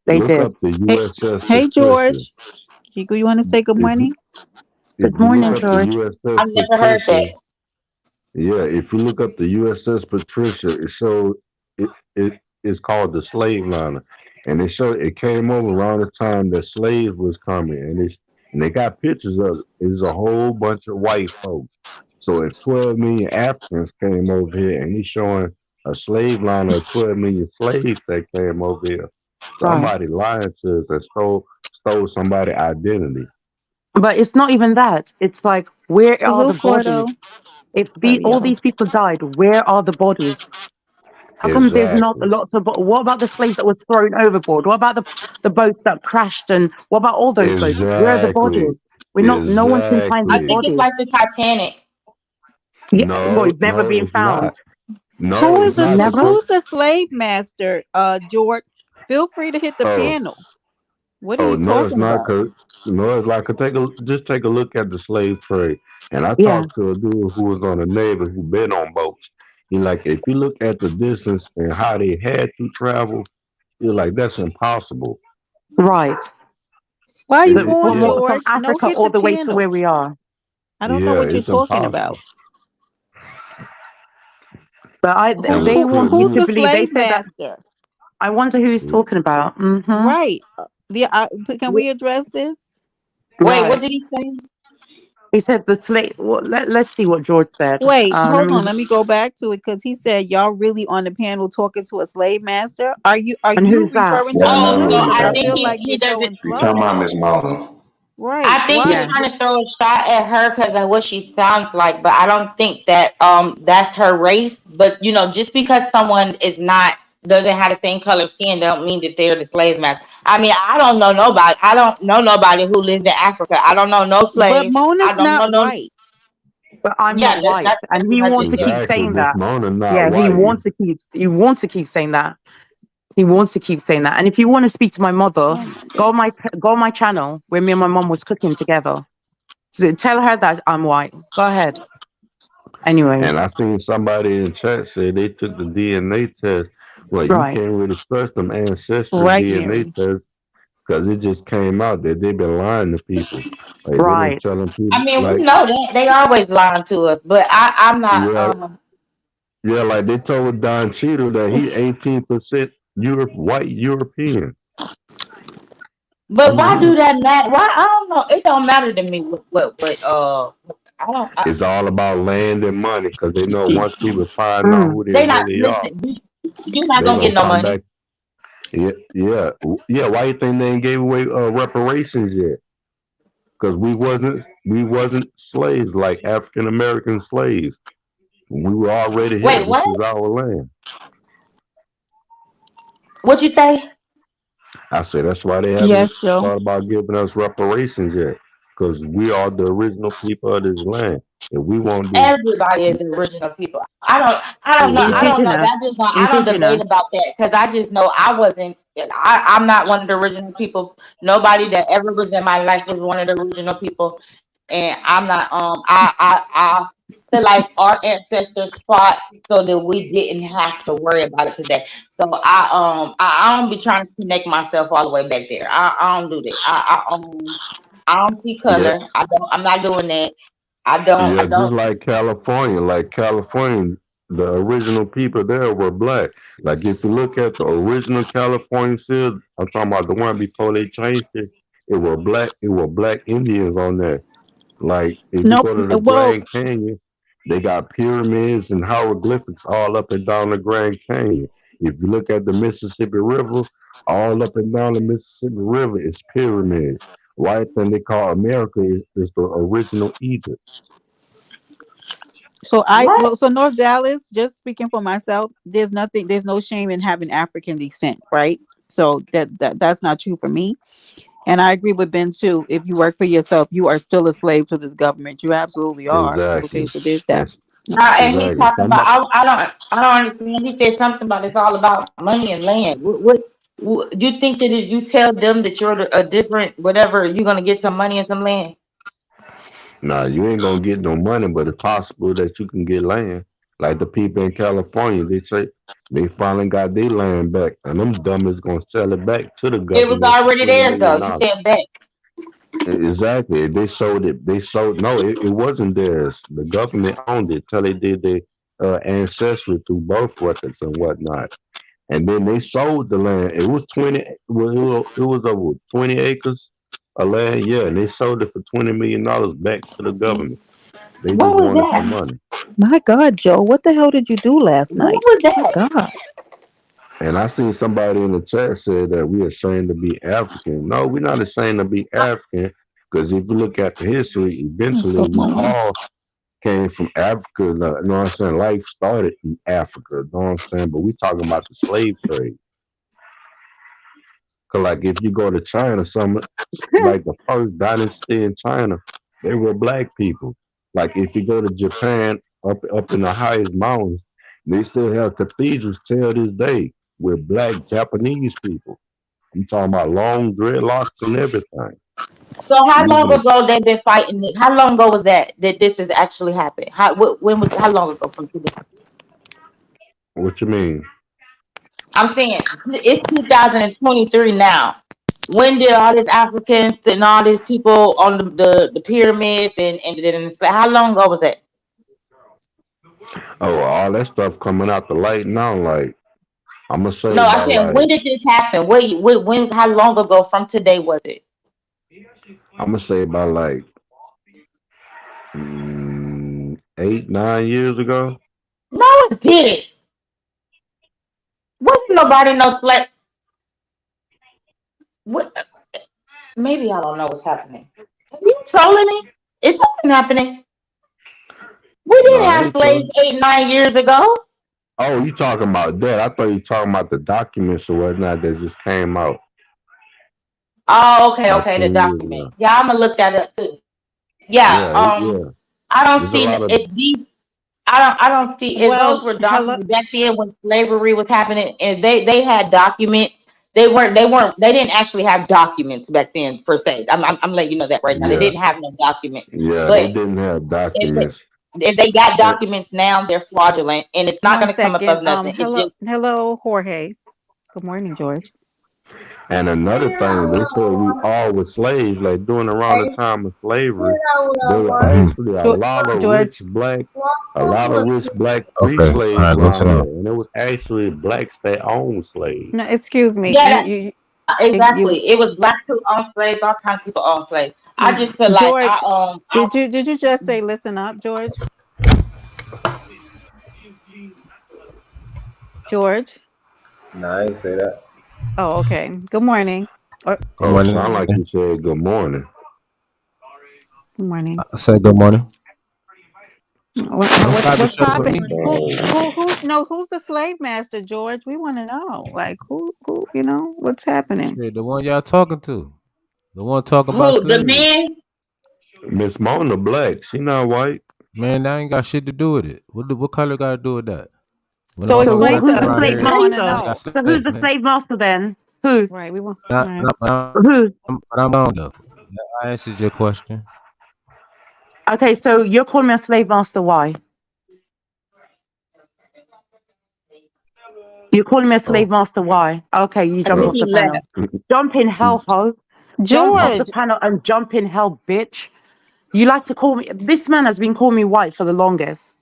They Look did. up the Hey, USS hey, Patricia. George. You want to say good If morning? you if Good you look morning, up the George. USS I've never heard that. Patricia, yeah, if you look up the USS Patricia, it shows it it is called the slave liner, and it came over around the time that slaves was coming, and they got pictures of it. It's a whole bunch of white folks. So if 12 million Africans came over here, and he's showing a slave liner of 12 million slaves that came over here, Right. somebody lying to us that stole somebody's identity. But it's not even that. It's like, where are the Salute, Gordo. bodies? If Sorry, all y'all. these people died, where are the bodies? How come there's not a Exactly. lot of? What about the slaves that were thrown overboard? What about the boats that crashed? And what about all those boats? Where are the Exactly. bodies? We're not. No one can find I these Exactly. think it's like bodies. the Titanic. Yeah, well, No, it's never no, been it's found. not. No, Who it's is a not Never. because who's the slave master? George, feel free to hit the oh panel. What are oh you no, it's talking not about? because no, it's like just take a look at the slave trade. And I Yeah. talked to a dude who was on the Navy who been on boats. He like if you look at the distance and how they had to travel, you're like that's impossible. Right. Why are you It, going, yeah, From George? No, Africa hit all the the way to panel. where we are. I don't know yeah, what you're it's talking about. impossible. But And Who they what want tripped you who's me, to the believe. They slave said that. master? I wonder who he's talking about. Mm-hmm. Right. Can we address this? Wait, what Right. did he say? He said the slave. Well, let's see what George said. Wait, Let hold me. on. Let me go back to it because he said y'all really on the panel talking to a slave master. Are you And you referring to Yeah, I Mona? know Oh no, who Because you're I I talking think feel about. like he you're doesn't. throwing You're talking trouble. about Miss Mona. Right. I think he's Why? Yeah. trying to throw a shot at her because of what she sounds like, but I don't think that that's her race. But just because someone is not doesn't have the same color skin, don't mean that they're the slave master. I mean, I don't know nobody. I don't know nobody who lives in Africa. I don't know no But slaves. I Mona's don't know not no. white. But I'm Yeah, not that's white, that's and that's he what I wants just to said. keep Exactly. saying Miss that. Mona not Yeah, white. he wants to keep saying that. He wants to keep saying that. And if you want to speak to my mother, Oh my go god. on my channel where me and my mom was cooking together. So tell her that I'm white. Go ahead. And Anyways, I seen somebody in chat say they took the DNA test. Well, you right, can't really trust them ancestry Right, DNA Mary. tests because it just came out that they've been lying to people. Like they've been right. telling people, I mean, we like, know that they always lying to us, but I'm not. yeah, yeah, like they told Don Cheadle that he 18% Europe, white European. But why Mm. do that matter? Why I don't know. It don't matter to me. I don't. It's all about land and money because they know once people find out Mm. who they They not really are, listen. You're not they gonna gonna get no come money. back. Yeah, yeah, yeah. Why you think they ain't gave away reparations yet? Because we wasn't slaves like African American slaves. We were already here. Wait, This what? is our land. What you say? I said that's why they haven't Yes, Joe. thought about giving us reparations yet. Because we are the original people of this land. If we won't do Everybody is the original people. I don't know. I don't know. exactly, Indigenous, That's just not. I don't debate indigenous. about that because I just know I wasn't. I'm not one of the original people. Nobody that ever was in my life was one of the original people, and I'm not. I feel like our ancestors fought so that we didn't have to worry about it today. So I don't be trying to connect myself all the way back there. I don't do that. I don't see yeah, color. I'm not doing that. I yeah. Just don't. like California, the original people there were black. Like if you look at the original California seals, I'm talking about the one before they changed it. It were black. It were black Indians on there. Like if you Nope. go to the Well, Grand Canyon, they got pyramids and hieroglyphics all up and down the Grand Canyon. If you look at the Mississippi River, all up and down the Mississippi River is pyramids. White thing they call America is the original Egypt. What? so North Dallas, just speaking for myself, there's no shame in having African descent, right? So that's not true for me. And I agree with Ben too. If you work for yourself, you are still a slave to this government. You absolutely are. Okay, Exactly. so there's that. And And he exactly. talking about I don't understand. He said something about it's all about money and land. What you think that if you tell them that you're a different whatever, you're gonna get some money and some land? Nah, you ain't gonna get no money, but it's possible that you can get land. Like the people in California, they say they finally got their land back, and them dummies gonna sell it back to the It was government for already twenty theirs million though. You dollars. said back. Exactly. They sold it. They sold. No, it wasn't theirs. The government owned it till they did their ancestry through birth records and whatnot. And then they sold the land. It was 20. Well, it was over 20 acres of land. Yeah, and they sold it for $20 million back to the government. They What just was wanted some that? money. My God, Joe, what the hell did you do last What night? was My that? God. And I seen somebody in the chat said that we're ashamed to be African. No, we're not ashamed to be African because if you look at the history, Let's eventually go, we Mona. all came from Africa. You know what I'm saying? Life started in Africa. You know what I'm saying? But we talking about the slave trade. Cause like if you go to China, some like the first dynasty in China, they were black people. Like if you go to Japan, up in the highest mountains, they still have cathedrals till this day with black Japanese people. I'm talking about long dreadlocks and everything. So how long Even ago they've been fighting it? How long ago was that this has actually happened? When was how long ago from today? what you mean? I'm saying it's 2023 now. When did all these Africans and all these people on the pyramids and how long ago was that? Oh, all that stuff coming out the light now. Like I'm gonna say No, I by said when like did this happen? When how long ago from today was it? I'm gonna say by like 8, 9 years ago. No, it didn't. Wasn't nobody no what maybe I don't know what's happening. Are you trolling me? Is something happening? We No, didn't I have ain't slaves trolling. 8, 9 years ago. Oh, you talking about that? I thought you talking about the documents or whatnot that just came out Oh, okay, like okay, the 10 years document. ago. Yeah, I'm gonna look that up too. Yeah, Yeah. I don't There's a see lot of it. I don't see if those Well, were hello. documents back then when slavery was happening, and they had documents. They didn't actually have documents back then per se. I'm letting you know that right now. They yeah, didn't have no documents. yeah. They But didn't have if documents. they got And, documents now, they're fraudulent, and it's not One gonna come up of second. nothing. It's Hello, just hello, Jorge. Good morning, George. and another thing, they said we all were slaves. Like during around the time of slavery, there were actually a lot of George. rich black free Okay. All slaves right. Go sit around there, down. and it was actually blacks that owned slaves. No, excuse me. yeah, You, exactly. It was black people on slaves, all kinds of people on slaves. I you just feel like George. Did you just say listen up, George? George. Nah, I ain't say that. Oh, okay. Good morning. Or Good Oh, morning. sound like you said good morning. good morning. I said good morning. What, Don't what's stop what's each other with popping? me. Who's the slave master, George? We want to know. Like who, what's happening? Shit, the one y'all talking to. The one talking about who the slavery. man. Miss Mona black. She not white. Man, that ain't got shit to do with it. What color got to do with that? When a So So motherfucker explain walk to who's the us around because slave we here, want to master? they got know. So slaves who's the in it. slave master then? Who? Right. We want. All But, right. Who? I'm gone though. I answered your question. Okay, so you're calling me a slave master. Why? You're calling me a Oh, slave master. Why? Okay, you I jumped think oh. off the he panel. left. Jump in hell, ho. Jump off the George. panel and jump in hell, bitch. You like to call me. This man has been calling me white for the longest.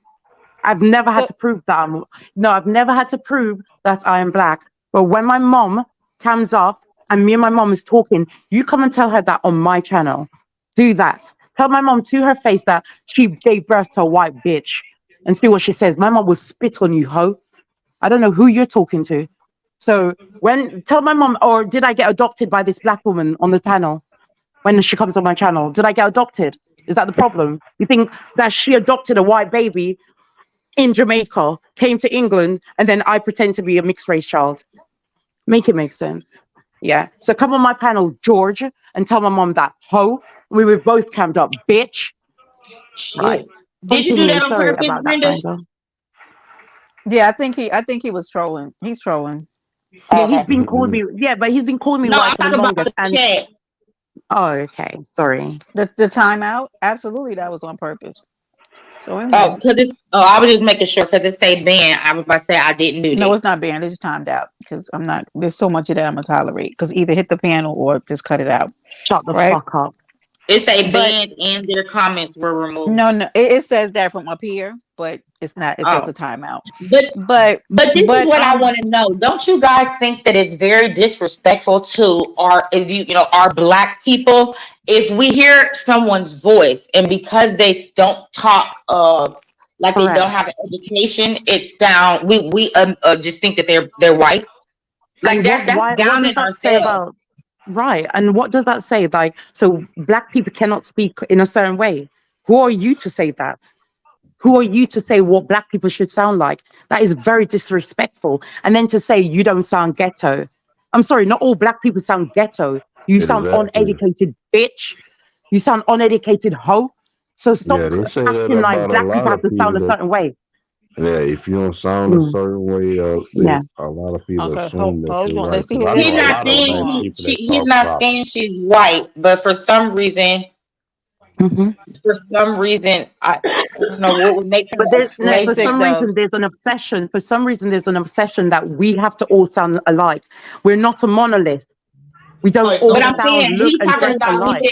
I've never had So to prove that I'm. No, I've never had to prove that I am black. But when my mom comes up and me and my mom is talking, you come and tell her that on my channel. Do that. Tell my mom to her face that she gave birth to a white bitch and see what she says. My mom will spit on you, ho. I don't know who you're talking to. So when tell my mom, or did I get adopted by this black woman on the panel when she comes on my channel? Did I get adopted? Is that the problem? You think that she adopted a white baby in Jamaica, came to England, and then I pretend to be a mixed race child? Make it make sense. Yeah. So come on my panel, George, and tell my mom that, ho, we were both cammed up, bitch. Right. Did you do Continue. that on Sorry purpose, about that, Brenda? Brenda. yeah, I think he was trolling. He's trolling. Yeah, Oh, he's okay. been calling me. Yeah, but he's been calling me No, white I'm for the talking about longest. the And chat. oh, okay. Sorry. The timeout. Absolutely, that was on purpose. So Oh, anyway, I was just making sure because it say ban. I was about to say I didn't do no, that. it's not banned. It's timed out because I'm not. There's so much of that I'm gonna tolerate. Because either hit the panel or just cut it out. Shut the Right. fuck up. It say But banned and their comments were removed. no, it says that from up here, but it's not. It says Oh, a timeout. but But But this is but what I want to know. Don't you guys think that it's very disrespectful to our black people if we hear someone's voice and because they don't talk like they don't Correct. have an education, it's down. We just think that they're white. Like And that's what does downing that say ourselves. about right? And what does that say? Like, so black people cannot speak in a certain way. Who are you to say that? Who are you to say what black people should sound like? That is very disrespectful. And then to say you don't sound ghetto. I'm sorry, not all black people sound ghetto. You sound Exactly. uneducated, bitch. You sound uneducated, hoe. So stop Yeah, they say that acting like about a black lot people have of to sound people. a That certain way. yeah, if you don't sound a Mm, certain way, yeah. a lot of people okay, assume that hold you're on. white. Let's see Because who I this He's know a is. not lot of Hold saying black on. people that he's talk not proper. saying she's white, but Mhm. for some reason, I don't know what would make her But a Hey, for slave six some master. of. reason, there's an obsession. For some reason, there's an obsession that we have to all sound alike. We're not a monolith. We don't Hey, all But I'm sound, saying look, he's and talking dress about alike.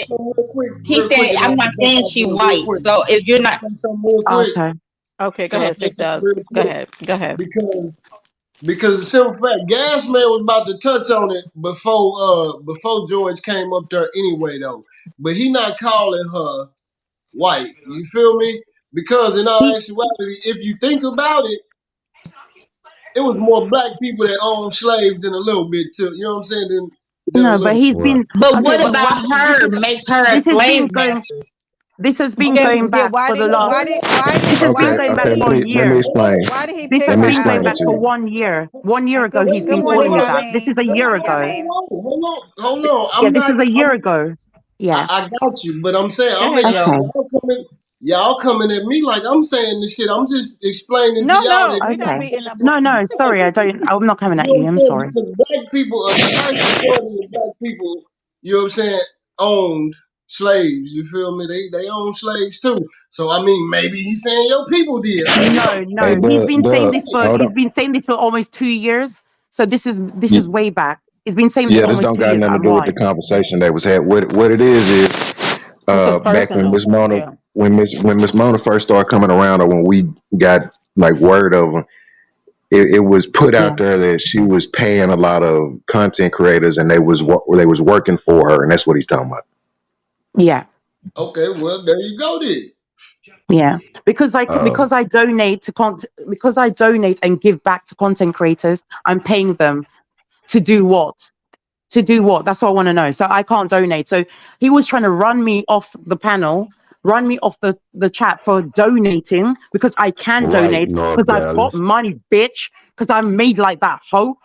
he real quick, said and I'm I'm not gonna jump saying off she here real white. quick. So if you're Can I not say something real quick? Okay. Okay, go Can I ahead, say six something of. real Go quick? ahead. Go ahead. Because the simple fact, Gas Man was about to touch on it before George came up there anyway though. But he not calling her white. You feel me? Because in all He, actuality, if you think about it, it was more black people that owned slaves than a little bit too. You know what I'm saying? Never No, but looked. he's Right. been But okay. what But about what this her is makes her a this has been slave going. master? This has been Yeah, going yeah. back for the last. This has been Okay, going back okay. for a Let me year. explain. why did he This pick Let has me her been out? going explain it back to for you. 1 year. 1 year And ago, he's good been Hold morning, calling me on, that. This is Yameen. a Good year morning, ago. Yameen. Hold on. Yeah, I'm this not. is a year ago. Yeah. I got you, but I'm saying Go I'm ahead, letting Joe. Okay. y'all coming at me like I'm saying this shit. I'm just explaining to No, y'all no, that we're this not Okay. is beating up what No, on no, you. sorry. I'm not coming you at know what you. I'm I'm saying? sorry. Because black people, a vast majority of black people, you know what I'm saying, owned slaves. You feel me? They own slaves too. So I mean, maybe he's saying your people did. I don't No, know. Hey, no. He's Doug, been saying Doug, this for hold he's on. been saying this for almost 2 years. So this Y- is way back. He's been saying this Yeah, for this almost don't two got years. nothing to I'm do with the white. conversation that was had. What it is This is back when personal. Yeah. Miss Mona first started coming around, or when we got like word of her, it was put Yeah. out there that she was paying a lot of content creators, and they was working for her, and that's what he's talking about. Yeah. Okay, well there you go then. Yeah. Uh, Because I donate to because I donate and give back to content creators, I'm paying them to do what? To do what? That's what I want to know. So I can't donate. So he was trying to run me off the panel, run me off the chat for donating because I can Right, donate because North I've got Dallas. money, bitch. Because I'm made like that, hoe.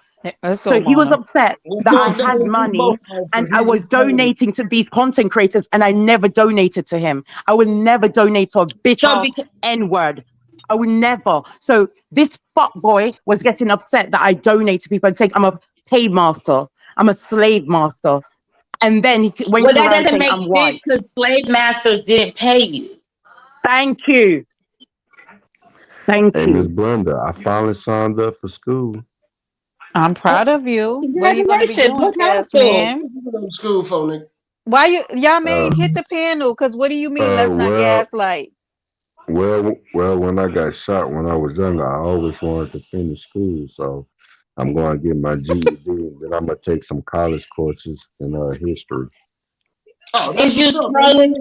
Let's go, So he was Mona. upset Well, that I no, had we both money know and because I he's was explaining. donating to these content creators and I never donated to him. I would never donate to a bitch So ass because N word. I would never. So this fuck boy was getting upset that I donate to people and saying I'm a paymaster, I'm a slave master. And then he well, went that around doesn't saying make I'm sense white. because slave masters didn't pay you. Thank you. Thank Hey, Miss you. Brenda, I finally signed up for school. I'm Oh, proud of you. What are you going to be congratulations! doing, What kind of yes, school? ma'am? What you go to school for, nigga? Why y'all Uh, mean hit the panel? Because what do you mean? Let's not well, gaslight. when I got shot when I was younger, I always wanted to finish school, so I'm going to get my GED, and then I'm gonna take some college courses in history. Oh, that's Is you what's up, man. trolling?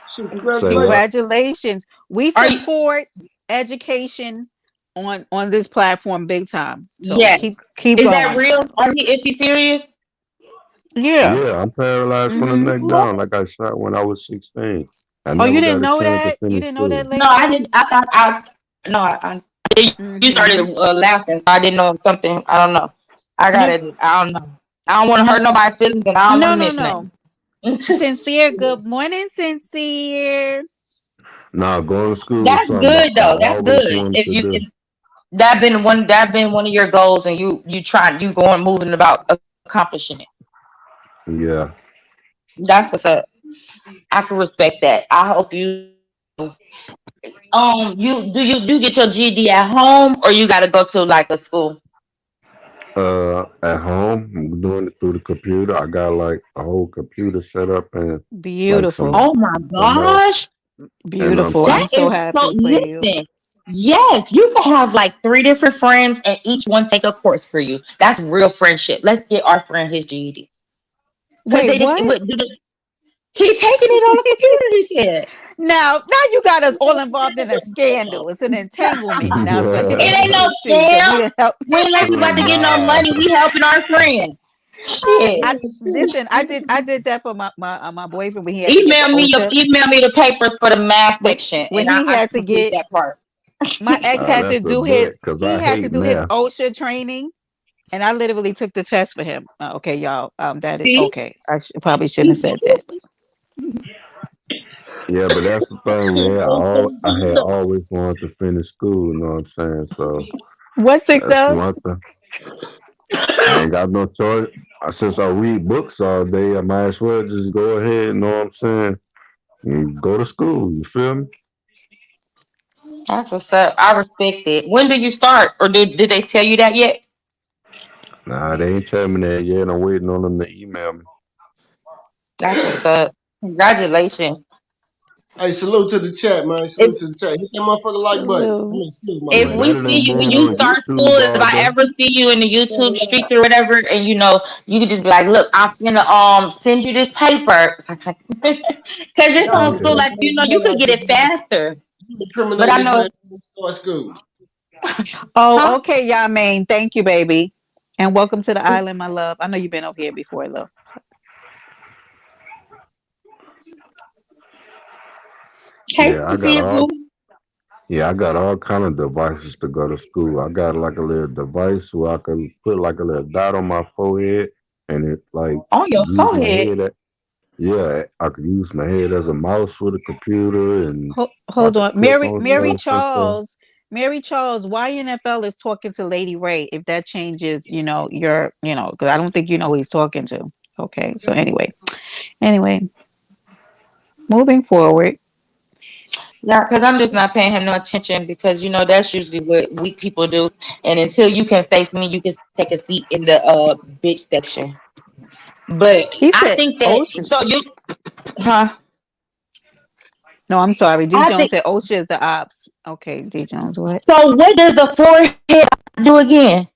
Shit, Say what? congratulations. Congratulations. We Are you? support education on this platform big time. So Yes. keep Is that going. real? Is he serious? Yeah. Yeah, I'm paralyzed from the Mm-hmm. neck down. I got shot when I was 16. I Oh, you never didn't got a know chance to that? You finish didn't know that, school. No, I Layhaven? didn't. I thought I. No, you started Mm-hmm. laughing, so I didn't know something. I don't know. I got No, it. I don't know. I don't want to no, hurt nobody's feelings, and I don't want no, to no, miss no. nothing. Sincere, good morning, Sincere. Now, going to school is That's something good I though. That's always good. wanted If to you do. if that been one of your goals, and you trying you going moving about accomplishing it. Yeah. That's what's up. I can respect that. I hope you. You get your GD at home or you got to go to like a school? At home, I'm doing it through the computer. I got like a whole computer set up and like Beautiful. Oh my some gosh, and Beautiful. I'm that so is so. happy for you. Listen, yes, you can have like three different friends and each one take a course for you. That's real friendship. Let's get our friend his GED because Wait, they didn't. what? He taking it on the computer. He said Now you got us all involved in a scandal. It's an entanglement. Now it's going to hit the it ain't no mainstream because we scam. didn't help. We ain't like we about to get no nah. money. We helping our friend. Shit. I listen. I did that for my boyfriend when he had to get the OSHA. Email me the papers for the math When section, when and he I had to complete get that part. my ex had to That's a do bet his because he I had to hate do his math. OSHA training, and I literally took the test for him. Okay, y'all. That is See, okay. Probably shouldn't have said that. Yeah, but that's the thing, man. I had Okay. always wanted to finish school, you know what I'm saying? So What that's success? one thing. I ain't got no choice. Since I read books all day, I might as well just go ahead, you know what I'm saying? And go to school, you feel me? that's what's up. I respect it. When do you start, or did they tell you that yet? Nah, they ain't telling me that yet. I'm waiting on them to email me. That's what's up. Congratulations. Hey, salute to the chat, man. If Salute to the chat. Hit that motherfucker like button. I Hello. mean, excuse my if It's language. we better see than you when being you on start school, YouTube if all I day. ever see you in the YouTube streets or whatever, and you could just be like, "Look, I'm gonna send you this paper," because it Y'all sounds ain't so Okay. finna like make you my could life get it easy. faster. You But incriminate I this know, man from the start school. Oh, huh? okay, y'all. Main. Thank you, baby. And welcome to the island, my love. I know you've been over here before, love. Hey, Yeah, I got sincere all boo. yeah, I got all kind of devices to go to school. I got like a little device where I can put like a little dot on my forehead and it like On your use my forehead. head at yeah, I could use my head as a mouse with a computer and I Hold could on, click Mary, on Mary stuff and stuff. Charles, Mary Charles. YNFL is talking to Lady Ray. If that changes, because I don't think you know who he's talking to. Okay, so anyway, moving forward. Yeah, because I'm just not paying him no attention because that's usually what weak people do. And until you can face me, you can take a seat in the bitch section. But He I said think that Ocean. so you huh? No, I'm sorry. D I Jones think said Ocean is the ops. Okay, D Jones, what? so. What does the forehead do again?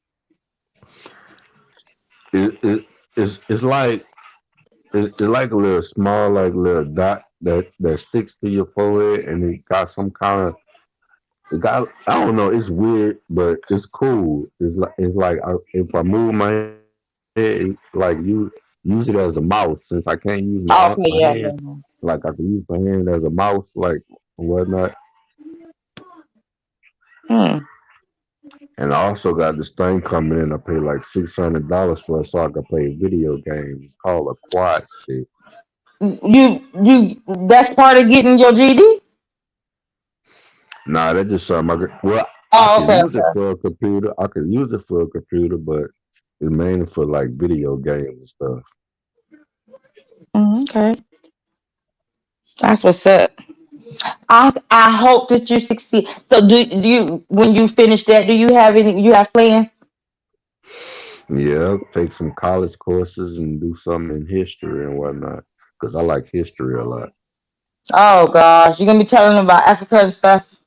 It's like it's like a little small like little dot that sticks to your forehead and it got some kind of it got I don't know, it's weird but it's cool. It's like if I move my head like use it as a mouse since I can't use Okay, my yeah, hand yeah, yeah. like I can use my hand as a mouse like and whatnot. Hmm. And I also got this thing coming in. I pay like $600 for it so I can play video games. It's called a quad stick. You that's part of getting your GD. Nah, that's just something I Oh, could okay, use it okay. for a computer. I could use it for a computer, but it's mainly for like video games and stuff. Okay, that's what's up. I hope that you succeed. So do you when you finish that? Do you have any? You have plans? Yeah, take some college courses and do something in history and whatnot. Because I like history a lot. Oh gosh, you're gonna be telling them about Africa and stuff.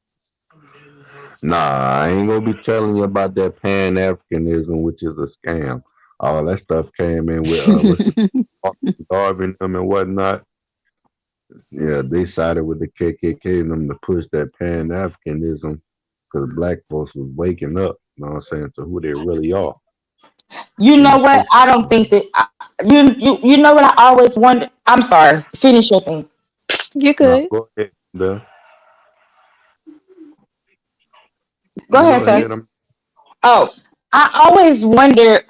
Nah, I ain't gonna be telling you about that Pan Africanism, which is a scam. All that stuff came in with what's it, Darwin them and whatnot. Yeah, they sided with the KKK and them to push that Pan Africanism because black folks was waking up. You know what I'm saying? To who they really are. You And know the what? I don't think that you know what I always wonder. I'm sorry. Finish your thing. You no, good? go ahead. Go You ahead, go sir. ahead. Oh, I always wonder.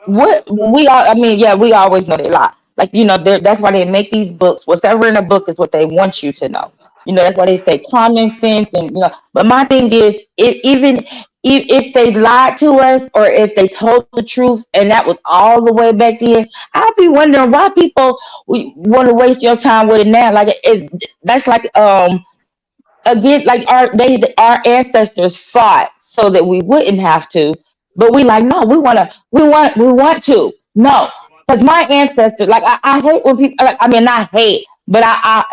What we all, I mean, yeah, we always know they lie. Like, that's why they make these books. Whatever in a book is what they want you to know. That's why they say common sense but my thing is if they lied to us or if they told the truth and that was all the way back then, I'd be wondering why people want to waste your time with it now. Like that's like again, like our ancestors fought so that we wouldn't have to, but we like no, we want to no, because my ancestors like I hate when people like, I mean not hate, but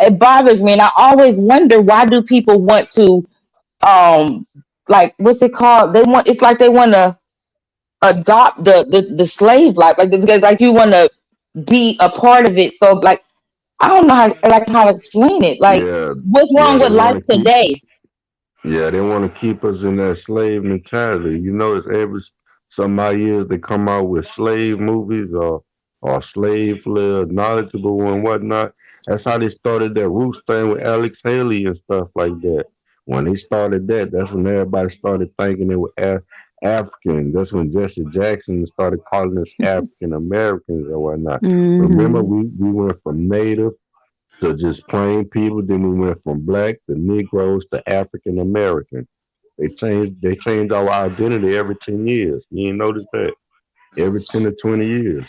it bothers me, and I always wonder why do people want to um like what's it called? They want it's like they want to adopt the slave life, like you want to be a part of it. So like I don't know how to explain it. Like Yeah, what's wrong yeah, with they want life to keep. today? Yeah, they want to keep us in that slave mentality. It's every some odd years they come out with slave movies or slave knowledgeable and whatnot. That's how they started that Roots thing with Alex Haley and stuff like that. When they started that, that's when everybody started thinking it was African. That's when Jesse Jackson started calling us African Americans and whatnot. Remember, Hmm. we went from Native to just plain people. Then we went from black to Negroes to African American. They changed our identity every 10 years. You ain't noticed that? Every 10 to 20 years.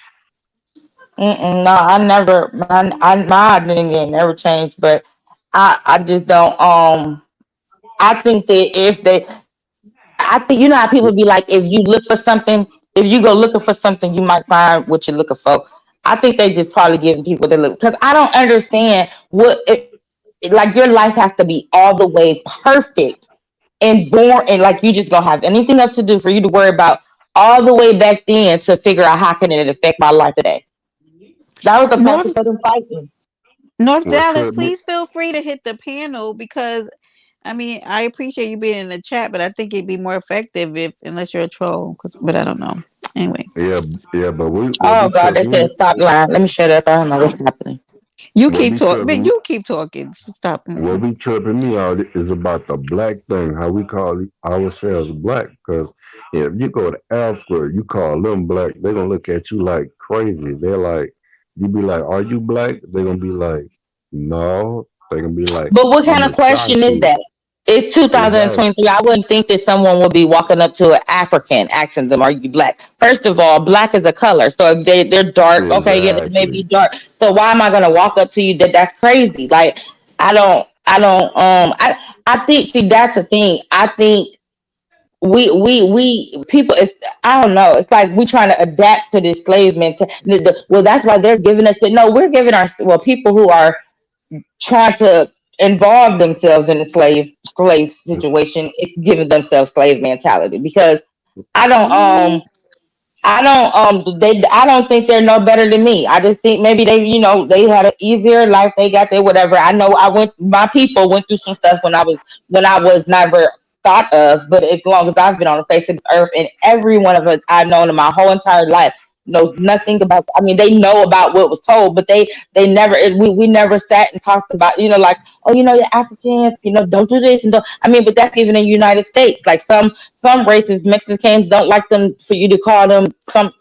No, I never. My identity ain't never changed, but I just don't. I think that if they, I think how people be like, if you look for something, if you go looking for something, you might find what you're looking for. I think they just probably giving people the look because I don't understand like your life has to be all the way perfect and born and like you just don't have anything else to do for you to worry about all the way back then to figure out how can it affect my life today. That was the purpose North of them fighting. North What Dallas, could be? please feel free to hit the panel because I mean, I appreciate you being in the chat, but I think it'd be more effective if, unless you're a troll. But I don't know. Anyway, Yeah, yeah, but we what Oh be God, they said tripping stop lying. Let me shut up. I don't know what's happening. you what keep be talking. Man, tripping you keep talking. Stop. what be tripping me out is about the black thing, how we call ourselves black. Because if you go to Africa, you call them black, they're gonna look at you like crazy. They're like, you be like, "Are you black?" They're gonna be like, "No." They're gonna be like, But what kind "I'm of question is Ashanti." that? It's Exactly. 2023. I wouldn't think that someone would be walking up to an African asking them, "Are you black?" First of all, black is a color. So if they're dark, okay, yeah, they may be Exactly. dark. So why am I gonna walk up to you? That's crazy. Like I think. See, that's the thing. I think we people. It's, I don't know. It's like we trying to adapt to this slave mentality. Well, that's why they're giving us the no. We're giving our people who are try to involve themselves in the slave situation, it's giving themselves slave mentality because I don't Mm, I don't think they're no better than me. I just think maybe they they had an easier life, they got their whatever. I know my people went through some stuff when I was never thought of, but as long as I've been on the face of the earth, and every one of us I've known in my whole entire life knows nothing about, I mean, they know about what was told, but they never we never sat and talked about, like, oh, you're Africans, don't do this and don't, I mean, but that's even in the United States. Like some races, Mexicans don't like them for you to call them some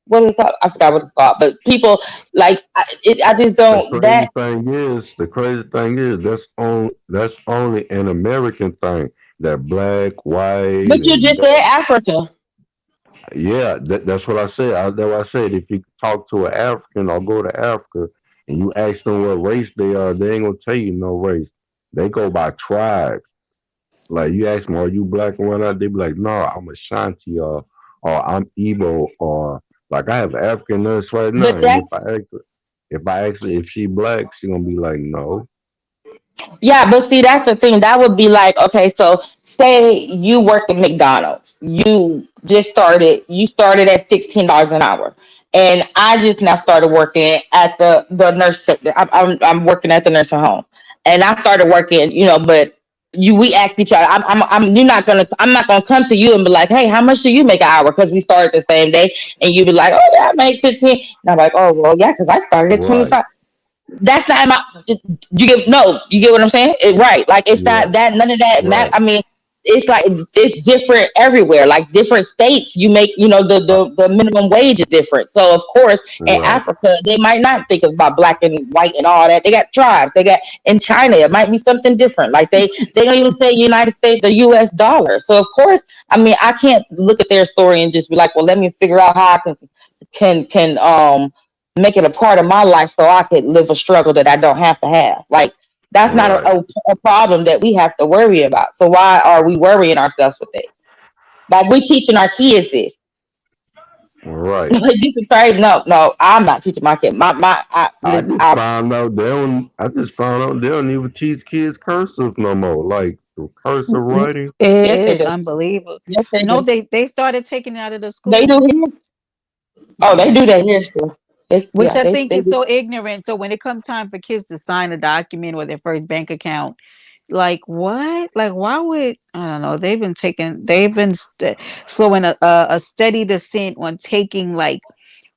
what is it called? I forgot what it's called. But people like I just The don't crazy that. thing is, that's only an American thing. That black, white, But you and just said Africa. yeah, that's what I said. That's what I said. If you talk to an African or go to Africa and you ask them what race they are, they ain't gonna tell you no race. They go by tribes. Like you ask them, are you black or whatnot? They be like, no, I'm Ashanti or I'm Igbo or like I have an African nurse right now, But and that if I ask her if she black, she gonna be like, no. Yeah, but see, that's the thing. That would be like, okay, so say you work at McDonald's. You started at $16 an hour. And I just now started working at the nurse. I'm working at the nursing home. And I started working, but we asked each other, I'm not gonna come to you and be like, hey, how much do you make an hour? Because we started the same day. And you be like, oh yeah, I make 15. And I'm like, oh well, yeah, because I started at Right, 25. That's not my, you get what I'm saying? Right. Like it's yeah, not that, none of that matter. right. I mean, it's like it's different everywhere. Like different states, you make, Uh, the minimum wage is different. So of course in right, Africa they might not think about black and white and all that. They got tribes. They got in China it might be something different. Like they don't even say United States, the US dollar. So of course, I mean, I can't look at their story and just be like, well, let me figure out how I can make it a part of my life so I could live a struggle that I don't have to have. Like that's not right, a problem that we have to worry about. So why are we worrying ourselves with it? Like we teaching our kids this. right. Like this is crazy. No, no, I'm not teaching my kid. I I just found out they don't even teach kids cursive no more. Like cursive writing. it yes they is do. unbelievable. Yes they No, do. they started taking it out of the They do schools. here. Oh, they Yeah. do that here still. It's, Which yeah, I think they is do. so ignorant. So when it comes time for kids to sign a document or their first bank account, like what? Like why would I don't know? They've been slowing a steady descent on taking like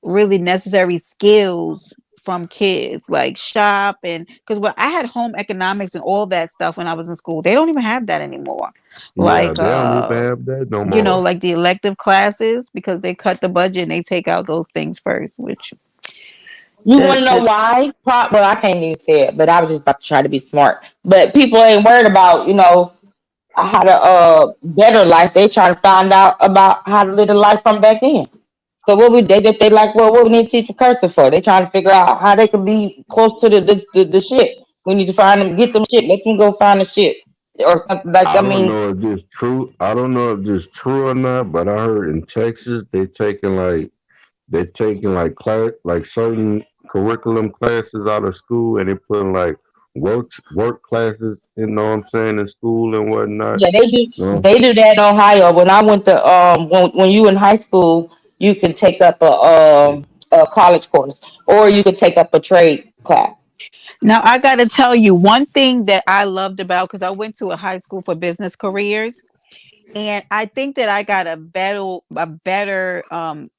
really necessary skills from kids, like shop and because when I had home economics and all that stuff when I was in school, they don't even have that anymore. Yeah, Like they don't even have that no more. like the elective classes because they cut the budget and they take out those things first, which You want to know the why? Well, I can't even say it, but I was just about to try to be smart. But people ain't worried about, how to better life. They trying to find out about how to live the life from back then. So they like, well, what we need to teach a cursive for? They trying to figure out how they can be close to the shit. We need to find them, get them shit. Let them go find the shit or something like. I I don't mean, know if this true. I don't know if this true or not, but I heard in Texas they're taking like certain curriculum classes out of school and they're putting like work classes, what I'm saying, in school and whatnot. yeah, they do. You know? They do that in Ohio. When I went to when you in high school, you can take up a college course or you can take up a trade class. Now I got to tell you one thing that I loved about, because I went to a high school for business careers, and I think that I got a better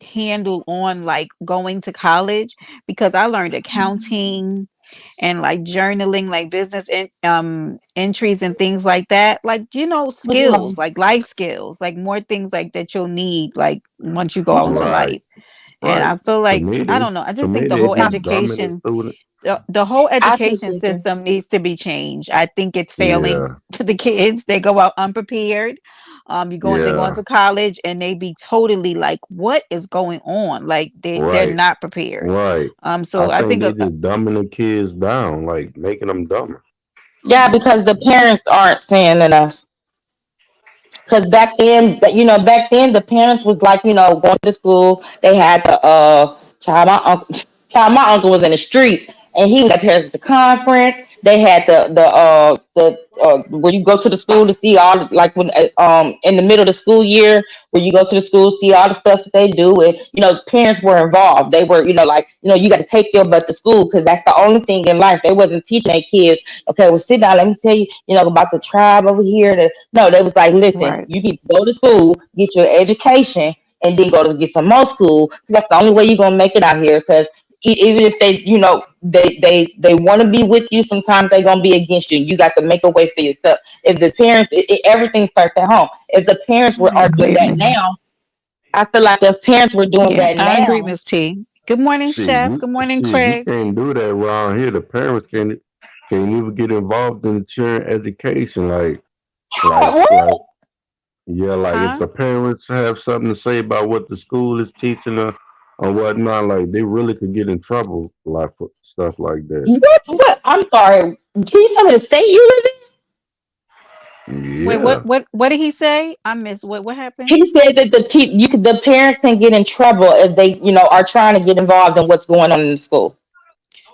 handle on like going to college, because I learned accounting and like journaling, like entries and things like that, like skills, like life skills, like more things like that you'll need like once you go out into Right, life. And right. I feel To like, me, I they don't know, I to just me think the they whole just dumbing the education, student. the whole I think education they do. system needs to be changed. I think it's failing Yeah, to the kids. They go out unprepared. They go yeah, into college and they be totally like, what is going on? Like they're right, not prepared. right. I So I think think they just dumbing the kids down, like making them dumber. Yeah, because the parents aren't saying enough. Because back then, back then the parents was like, going to school. They had the child. My uncle was in the street, and he was at parents at the conference. They had the where you go to the school to see all like when in the middle of the school year, where you go to the school see all the stuff that they do, and parents were involved. They were like you got to take your butt to school, because that's the only thing in life. They wasn't teaching their kids. Okay, well sit down. Let me tell you, about the tribe over here. No, they was like, listen, right. you need to go to school, get your education, and then go to get some more school. 'Cause that's the only way you're gonna make it out here. Because even if they, they want to be with you, sometimes they're gonna be against you. You got to make a way for yourself. If the parents, everything starts at home. If the parents are doing that Completely. now, I feel like if parents were doing Yeah, that I agree, now, Miss T. Good morning, Chef. Good morning, You Craig. can't do that around here. The parents can't even get involved in the children education. Like what? yeah, like if Huh? the parents have something to say about what the school is teaching or whatnot, like they really could get in trouble like for stuff like that. What? I'm sorry. Can you tell me the state you live in? Wait, Yeah, what did he say? I missed what happened? He said that the parents can get in trouble if they, are trying to get involved in what's going on in the school.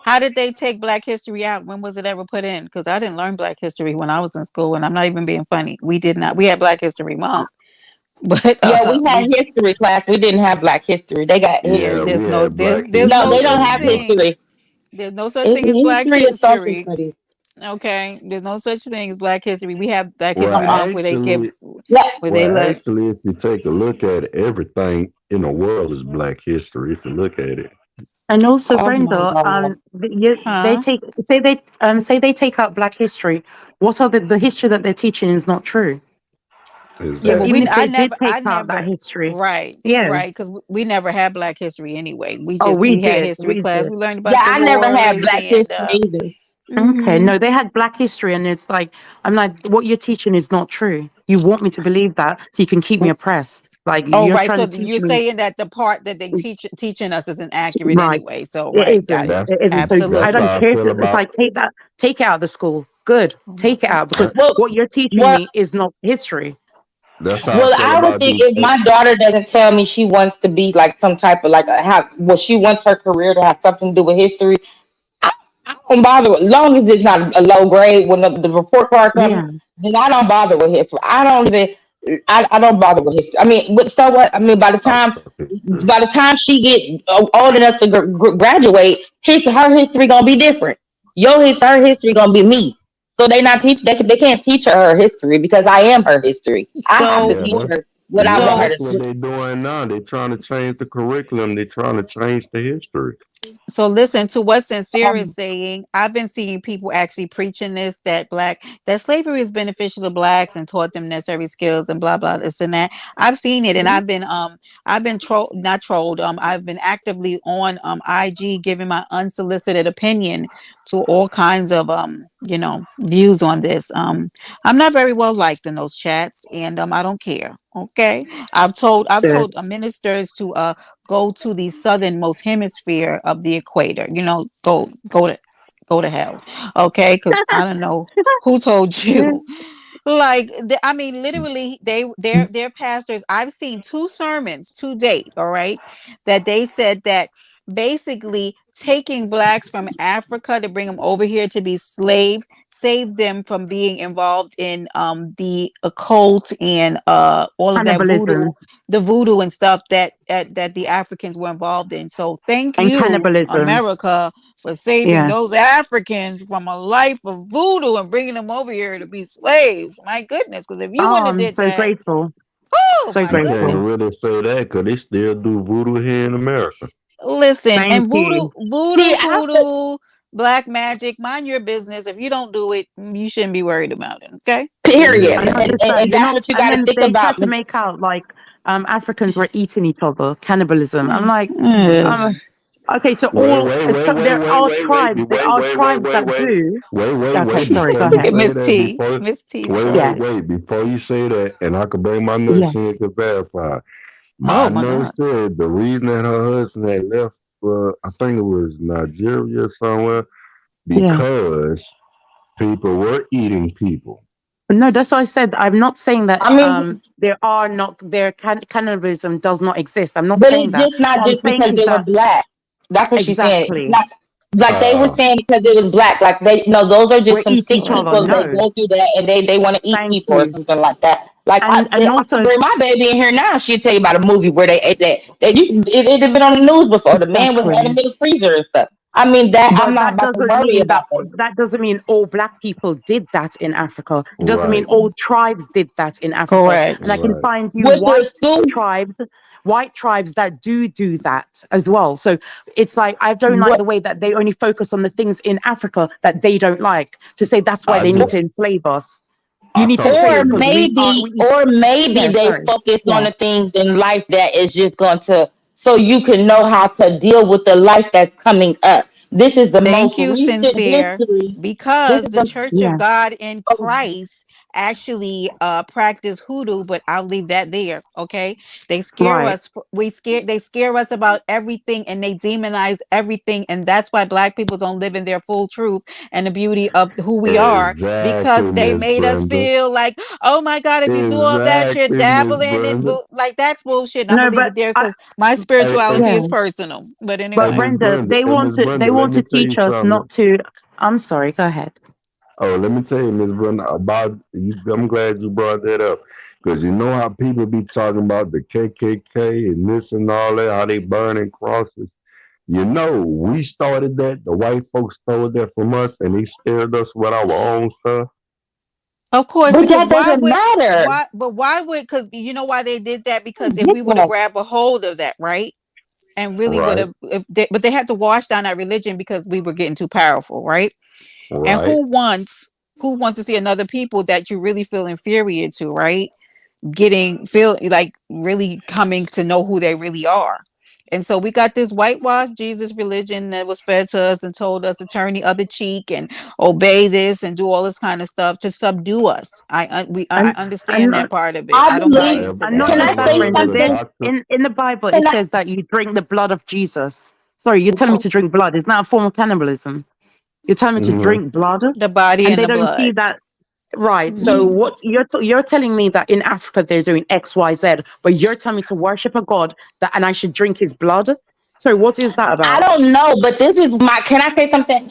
How did they take Black History out? When was it ever put in? Because I didn't learn Black History when I was in school, and I'm not even being funny. We did not. We had Black History Month, but Yeah, we had we history class. We didn't have Black history. They got yeah. yeah, history. we had black There's No, no they such don't history, have but thing. history. There's no such It's thing as Black history and social History. studies. Okay, there's no such thing as Black History. We have Black well, History Okay. Month actually, Yeah. where they well, let. actually, if you take a look at it, everything in the world is black history. If you look at it, And also, Oh my Brenda, God. they Huh? say they take out Black history. What are the history that they're teaching is not true. So Yeah, but exactly. even if they did take I out that never, history, right, yeah. right, because we never had Black History anyway. Oh, We had history we class. did. We learned Yeah, about the I never had wars Black and history either. Okay, mhm. no, they had Black history, and it's like I'm like, what you're teaching is not true. You want me to believe that so you can keep me oppressed. Like Oh, you're right. trying So to teach you're me. saying that the part that they teaching us isn't accurate Right. anyway. So It right, got isn't. it. That's It isn't. So I that's don't Absolutely. how I care if feel it's about. like take it out of the school. Good. Take it out because Well, what you're teaching well, me is not history. That's how I well, feel I would about think these. if my daughter doesn't tell me she wants to be like some type of like she wants her career to have something to do with history. I don't bother with, long as it's not a low grade when the report card comes, Yeah. then I don't bother with history. I don't bother with history. I mean, so what? I mean, History. by the time she get old enough to graduate, her history gonna be different. Her history gonna be me. So they can't teach her history because I am her history. I have to So Yeah, teach that's her what I yeah, want so her that's to what do. they're doing now. They're trying to change the curriculum. They're trying to change the history. So listen to what Sincere is Um, saying. I've been seeing people actually preaching this, that slavery is beneficial to blacks and taught them necessary skills and blah blah this and that. I've seen it, and I've been trolled, not trolled. I've been actively on IG giving my unsolicited opinion to all kinds of views on this. I'm not very well liked in those chats, and I don't care. Okay, I've told ministers to go to the southernmost hemisphere of the equator. Go to hell. Okay, because I don't know who told you. Like, I mean, literally, their pastors. I've seen two sermons to date. All right, that they said that basically taking blacks from Africa to bring them over here to be slaves saved them from being involved in the occult and all of that voodoo, Cannibalism the voodoo and stuff that the Africans were involved in. So thank and you, cannibalism. America, for saving Yeah. those Africans from a life of voodoo and bringing them over here to be slaves. My goodness, because if you Oh, wouldn't have I'm did so that, grateful. oh So my You can't grateful. goodness. really say that because they still do voodoo here in America. Listen, Thank and you. See, voodoo, I feel, hoodoo, black magic, mind your business. If you don't do it, you shouldn't be worried about it. Okay. period, Yeah. I and understand. You're that's not, what you and got to then think they try about. to make out like Africans were eating each other, cannibalism. I'm like, Ugh. um, okay, so Wait, all wait, wait, wait, there wait, are wait, wait, tribes. There wait, are wait, wait, tribes wait, that wait, do. wait. Okay, sorry. Before Go you Look at ahead. say Miss that, T. Miss T Yeah, trolling. before you say that, and I can bring my yeah, nuts in to verify. Oh I my know God. said the reason that her husband had left, I think it was Nigeria somewhere, yeah. because people were eating people. No, that's why I said I'm not saying that I mean, there are not there cannibalism does not exist. I'm not but saying it's that. just not What I'm just saying because is they were that black. That's what she's saying. It's exactly not like they were Uh, saying because it was black. Like they no, those are just we some eat sick each other. people that No, go through that and they want to eat thank people or you. something like that. Like And I can also bring my baby in here now. She'll tell you about a movie where they ate that. It had been on the news before. The man was had him exactly. in the freezer and stuff. I mean that I'm But not that about to doesn't worry mean about that that. that doesn't mean all black people did that in Africa. It doesn't mean right, all tribes did that in Africa. And I Correct. can right. find you With the school, white tribes that do that as well. So it's like I don't like what the way that they only focus on the things in Africa that they don't like to say that's why I they need just, to enslave us. You I need to thought enslave or us that. because we eat. maybe Yeah, they sorry. focus on Yeah, the things in life that is just going to so you can know how to deal with the life that's coming up. This is the Thank most you, recent Sincere. history. This Because is the the Church of yeah, God in oh, Christ actually practice hoodoo, but I'll leave that there. Okay. They scare right. us. They scare us about everything and they demonize everything. And that's why black people don't live in their full truth and the beauty of who we are, Exactly, because they Miss made us Brenda. feel like, oh my God, if you do all that, you're Exactly, Miss dabbling in Brenda. like that's bullshit. And I'm No, gonna leave but it there I, because my Hey, spirituality yeah. is personal. But But anyway. Miss Brenda, Brenda. Hey, Miss they Brenda. Let want me to tell you teach us something. not to. I'm sorry. Go ahead. Oh, let me tell you, Miss Brenda, about you. I'm glad you brought that up because you know how people be talking about the KKK and this and all that, how they burning crosses. You know, we started that. The white folks stole that from us, and they scared us with our own stuff. Of course, but because that doesn't matter. why would, because you know why they did that? Because if Get we would have that grabbed a hold of that, right? And really would Right, have, but they had to wash down our religion because we were getting too powerful, right? And right. who wants to see another people that you really feel inferior to, right? Getting feel like really coming to know who they really are. And so we got this whitewashed Jesus religion that was fed to us and told us to turn the other cheek and obey this and do all this kind of stuff to subdue us. I And understand and that part of it. I I don't buy believe. into and not that. Can just I that, say However, Brenda. the There's something? doctor. in the Bible it Can I? says that you drink the blood of Jesus. Sorry, you're telling me to drink blood. Isn't that a form of cannibalism? You're telling me to Hmm. drink blood, The body and and they the don't see blood. that. Right. So Mhm. what you're telling me that in Africa they're doing X, Y, Z, but you're telling me to worship a god that and I should drink his blood. So what is that I about? don't know, but this is my. Can I say something?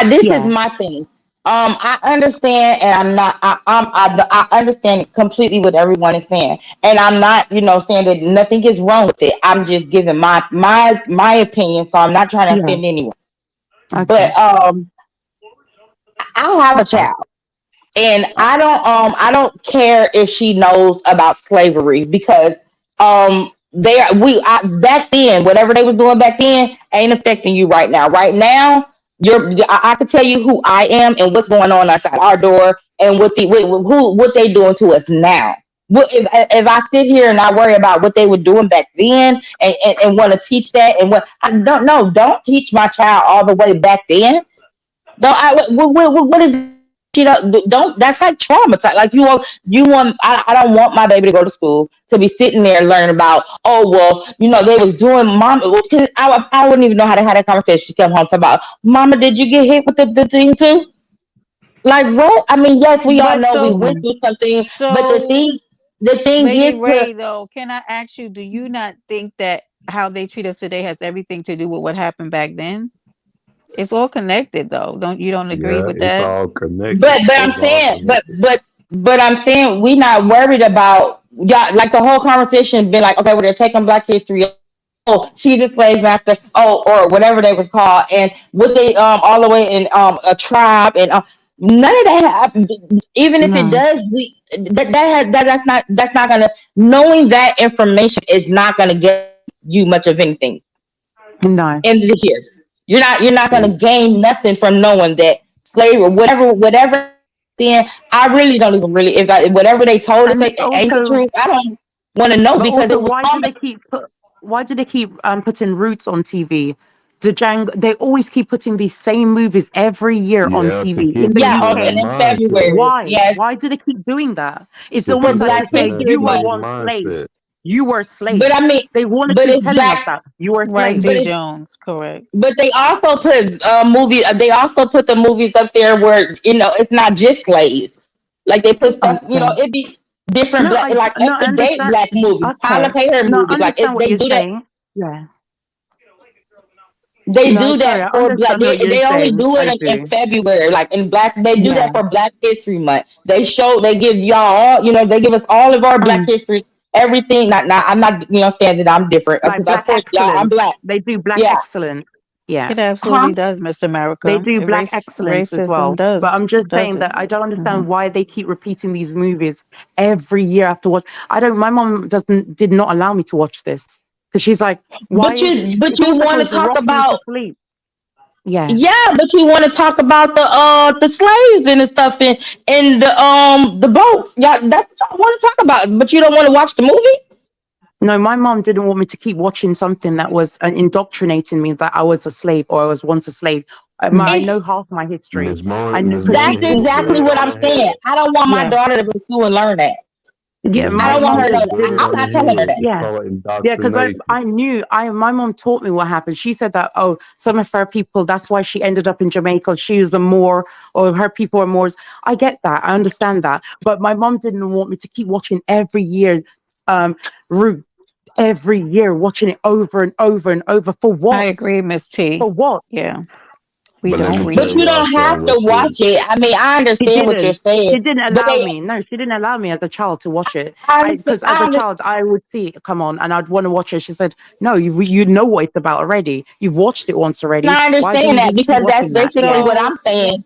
This is Yeah. my thing. I understand, and I'm not. I understand completely what everyone is saying, and I'm not, saying that nothing is wrong with it. I'm just giving my opinion, so I'm not trying to Yeah. offend anyone. Okay. But I have a I, child. And I, I don't care if she knows about slavery because back then, whatever they was doing back then ain't affecting you right now. Right now, I can tell you who I am and what's going on outside our door and what they doing to us now. If I sit here and I worry about what they were doing back then and want to teach that, and what I don't know, don't teach my child all the way back then. Don't I? What is, don't, that's like traumatized. Like I don't want my baby to go to school to be sitting there and learning about, oh well, they was doing mom. Cause I wouldn't even know how to have that conversation. She come home talking about, mama, did you get hit with the thing too? Like what? I mean, yes, we all But know we so went Yeah. through something, but so the thing Lady is to Ray, though, can I ask you, do you not think that how they treat us today has everything to do with what happened back then? It's all connected, though. Don't agree Yeah, with it's that? all But connected. but I'm It's all saying, connected. but I'm saying we not worried about y'all. Like the whole conversation been like, okay, well they're taking Black History. Oh, she's a slave master. Oh, or whatever they was called, and what they all the way in a tribe and none of that happened. Even if it No, does, we that's not gonna knowing that information is not gonna get you much of anything no. end of the year. You're not It, gonna gain nothing from knowing that slavery, whatever then I really don't even really if whatever they told us And ain't the also, truth. I don't want to know but because also, it was on the why do they keep putting Roots on TV? The Django, they always keep putting these same movies every year on yeah, to TV in keep the yeah people in and UK. in mindset. February. Why? Yes, Why do they keep doing that? It's To because almost keep like Black to us in say that you were History slave once Month. slaves. mindset. You were But slaves. I mean, They want to but keep it's telling us Black. that you were Right, slaves. But D. it's Jones, correct. but they also put movies. They also put the movies up there where it's not just slaves. Like they put stuff. Okay. It be different No, black, like no, up I to date understand. black movies, Tyler Okay. Perry No, I movies. Like understand what they you're do that. saying. Yeah. They No, do sorry, that I for black. understand what you're They only saying. do it I in do. February, like in black. They do Yeah. that for Black History Month. They give y'all all. They give us all of our Black Mm. history, everything. Not. I'm not. Saying that I'm different Like because of black course, y'all, I'm excellence. black. They do black Yeah. excellence. Yeah. It Huh? absolutely does, Miss They America. do black excellence as Racism well. But does I'm just does saying it. that I don't Hmm. understand why they keep repeating these movies every year after watch. I don't, my mom did not allow me to watch this because she's like, why But is, you it's almost like want it to was talk rocking me to about sleep. Yeah. yeah, but you want to talk about the slaves and the stuff in the boats. Yeah, that's what y'all want to talk about. But you don't want to watch the movie. No, my mom didn't want me to keep watching something that was indoctrinating me that I was a slave or I was once a slave. I Hmm. know half my history. I know Miss because Moore That's hit the exactly nail what on I'm the head. saying. I don't want my yeah, daughter to go to school and learn that. yeah. Miss I My don't Moore, want you mom her hit just the to. nail didn't. I'm on the not telling her head. that. It's Yeah. called Yeah, because indoctrination. I knew my mom taught me what happened. She said that some of her people, that's why she ended up in Jamaica. She was a Moor, or her people are Moors. I get that, I understand that, but my mom didn't want me to keep watching every year, Root, every year watching it over and over and over for I what? agree, Miss T. For what? Yeah, we But let don't me we tell But you y'all don't have something. to What watch she it. I mean, I She understand what you're didn't. saying, She didn't but allow me. No, she didn't allow me as a child to watch it. I I understand. because as a child I would see it come on and I'd want to watch it. She said, "No, you know what it's about already. You've watched it once already. I Why do understand we that need to keep because that's watching that?" basically Yeah, what so I'm saying.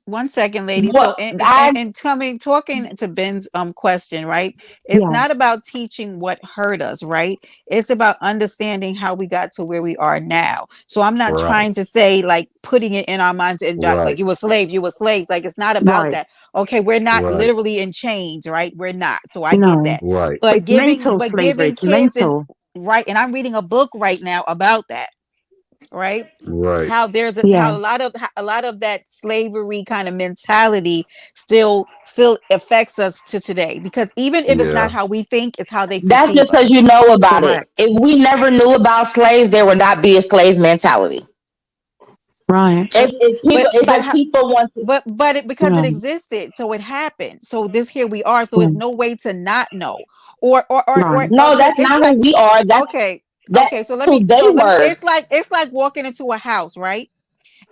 1 second, lady. What So, I in coming talking to Ben's question, right? It's yeah, not about teaching what hurt us, right? It's about understanding how we got to where we are now. So, I'm not right, trying to say like putting it in our minds and like right, you were slaves, you were slaves. Like it's not about right. that. Okay, we're not right, literally in chains, right? We're not. So I get No, that. right, but it's mental But slavery. giving It's kids and mental. right, and I'm reading a book right now about that, right? right. How there's Yeah. how a lot of that slavery kind of mentality still affects us to today, because even if it's not Yeah. how we think, it's how they that's perceive just because you us. know about it. Correct. If we never knew about slaves, there would not be a slave mentality. Right. If people, it's But like how, people want to. but it, because it Right. existed, so it happened, so this here we are, so it's Right. no way to not know, or Right. No, because that's it's not who like, we are. okay, That's so who they let me, were. it's like walking into a house, right?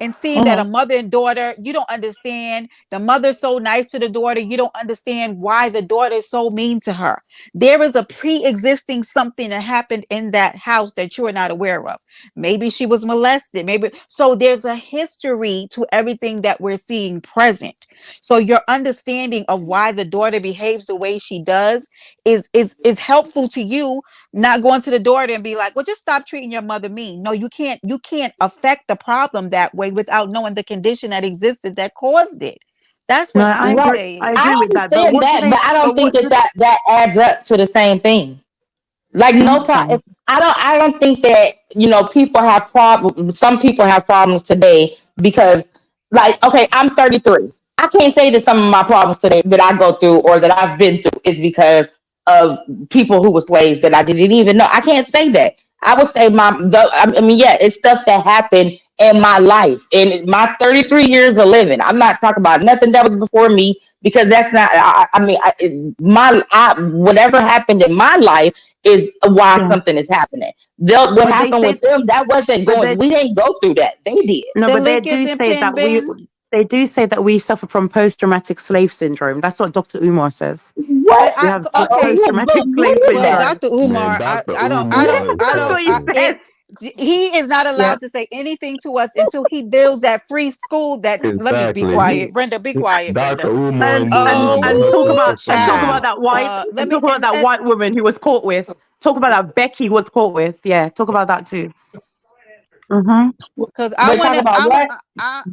And seeing that a Mhm. mother and daughter, you don't understand. The mother's so nice to the daughter, you don't understand why the daughter is so mean to her. There is a pre-existing something that happened in that house that you are not aware of. Maybe she was molested. Maybe so. There's a history to everything that we're seeing present. So your understanding of why the daughter behaves the way she does is helpful to you, not going to the daughter and be like, well, just stop treating your mother mean. No, you can't affect the problem that way without knowing the condition that existed that caused it. That's No, what I I'm Right. agree. I saying. agree I with that. But understand what do that, they? but I But don't think what that do? that adds up to the same thing. Like no Okay. problem. I don't think that people have problems. Some people have problems today because, like, okay, I'm 33. I can't say that some of my problems today that I go through or that I've been through is because of people who were slaves that I didn't even know. I can't say that. I would say I mean, yeah, it's stuff that happened in my life, in my 33 years of living. I'm not talking about nothing that was before me, because that's not. Whatever happened in my life is why Yeah. something is happening. What But they happened say, with them, that wasn't but going. they We didn't go through that. They did. no, The but they link do isn't say pinned, that we. Ben. They do say that we suffer from post-traumatic slave syndrome. That's what Dr. Umar says. What? But We I have okay. Yeah, post-traumatic slave believe Well, that. syndrome. Dr. Man, Umar, Dr. I Umar don't, is I That's don't, what he I something. says. it. He is not Yeah. allowed to say anything to us until he builds that free school. That let me be Exactly. quiet, Brenda. Be quiet, Dr. Brenda. Umar and ain't doing and nothing but and talk Oh, helping about sister and talk about mom. child. that white Let and me talk about that white woman he was caught with. Talk about that Becky was caught with. Yeah, talk about that too. Mm-hmm. because I But want talk to. about what?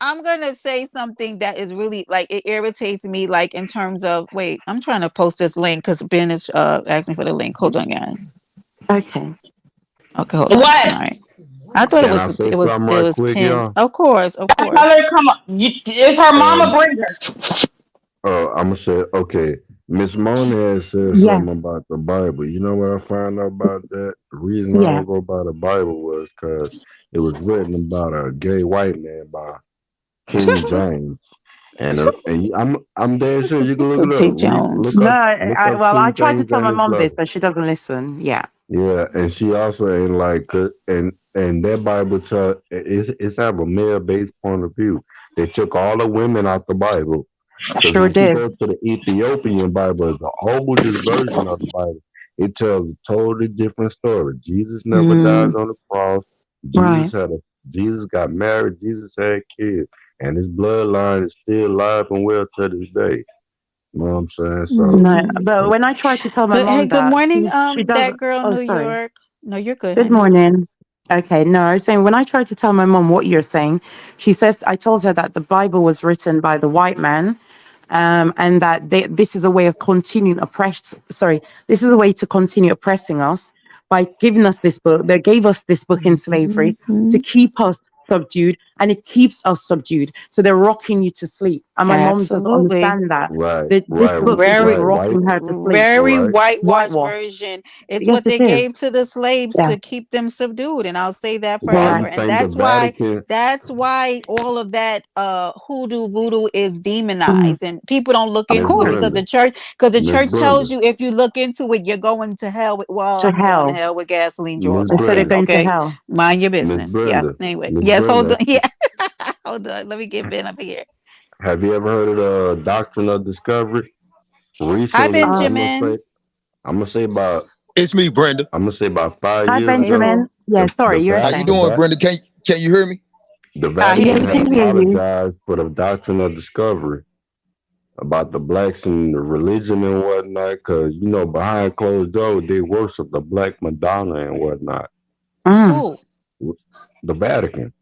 I'm gonna say something that is really like it irritates me. Like in terms of wait, I'm trying to post this link because Ben is asking for the link. Hold on, guys. Okay. Okay, hold on. All What? right. I thought Can I say something it right was quick, pinned. y'all? Of course, of Tell course. her come on. If her mama Um, bring her. I'm gonna say, okay. Miss Mona has said Yeah. something about the Bible. You know what I found out about that? The reason I Yeah. don't go by the Bible was because it was written about a gay white man by King James. I'm dead sure you can look Go it T up. Jones. No, Look up well, I King tried to James tell and my his mom this, letter. and she doesn't listen. Yeah. Yeah, and she also ain't like, and that Bible tell it's have a male based point of view. They took all the women out the Bible, because Sure if you did. go to the Ethiopian Bible, it's the oldest version of the Bible. It tells a totally different story. Jesus never dies Mm, on the cross. right. Jesus got married. Jesus had kids, and his bloodline is still alive and well to this day. You know what I'm saying? So, No, Mhm. but when I tried to tell my Good. Hey, mom good that, morning. she That doesn't. girl, Oh, New sorry. York. No, you're good, Good honey. morning. Okay, no, I was saying when I tried to tell my mom what you're saying, she says I told her that the Bible was written by the white man, and that this is a way of continuing oppress. Sorry, this is a way to continue oppressing us by giving us this book. They gave us this book in slavery to Mhm. keep us subdued, and it keeps us subdued. So they're rocking you to sleep, and my mom doesn't Absolutely. understand that. right, That this right, book is just Very, white, rocking her to sleep. very right. whitewashed Whitewash. version. It's Yes, what it they is. gave to the slaves Yeah. to keep them subdued, and I'll say that Why forever. Right. you And think the Vatican? that's why all of that hoodoo voodoo is Mm. demonized, and people don't look Of Miss into it course. Brenda, because the Miss church tells Brenda, you if you look into it, you're going to hell. Well, To I'm going to hell. hell with gasoline Miss draws They on said they're then. Brenda, going to Okay, hell. mind your Miss business. Yeah. Brenda, Anyway, Miss yes. Hold Brenda. on. Yeah. Hold on. Let me get Ben up here. Have you ever heard of the doctrine of discovery? Hi, Recently, Benjamin. I'm gonna say about, It's me, Brenda. I'm gonna say about five Hi, years Hey, ago, Benjamin. boo. Yeah, the sorry, you were How you the saying. doing, Va- Brenda? Can you hear me? the I hear Yeah, you, we Vatican can has baby. hear you. apologized for the doctrine of discovery about the blacks and the religion and whatnot, because behind closed doors they worship the Black Madonna and whatnot. Mm. Who? The Vatican.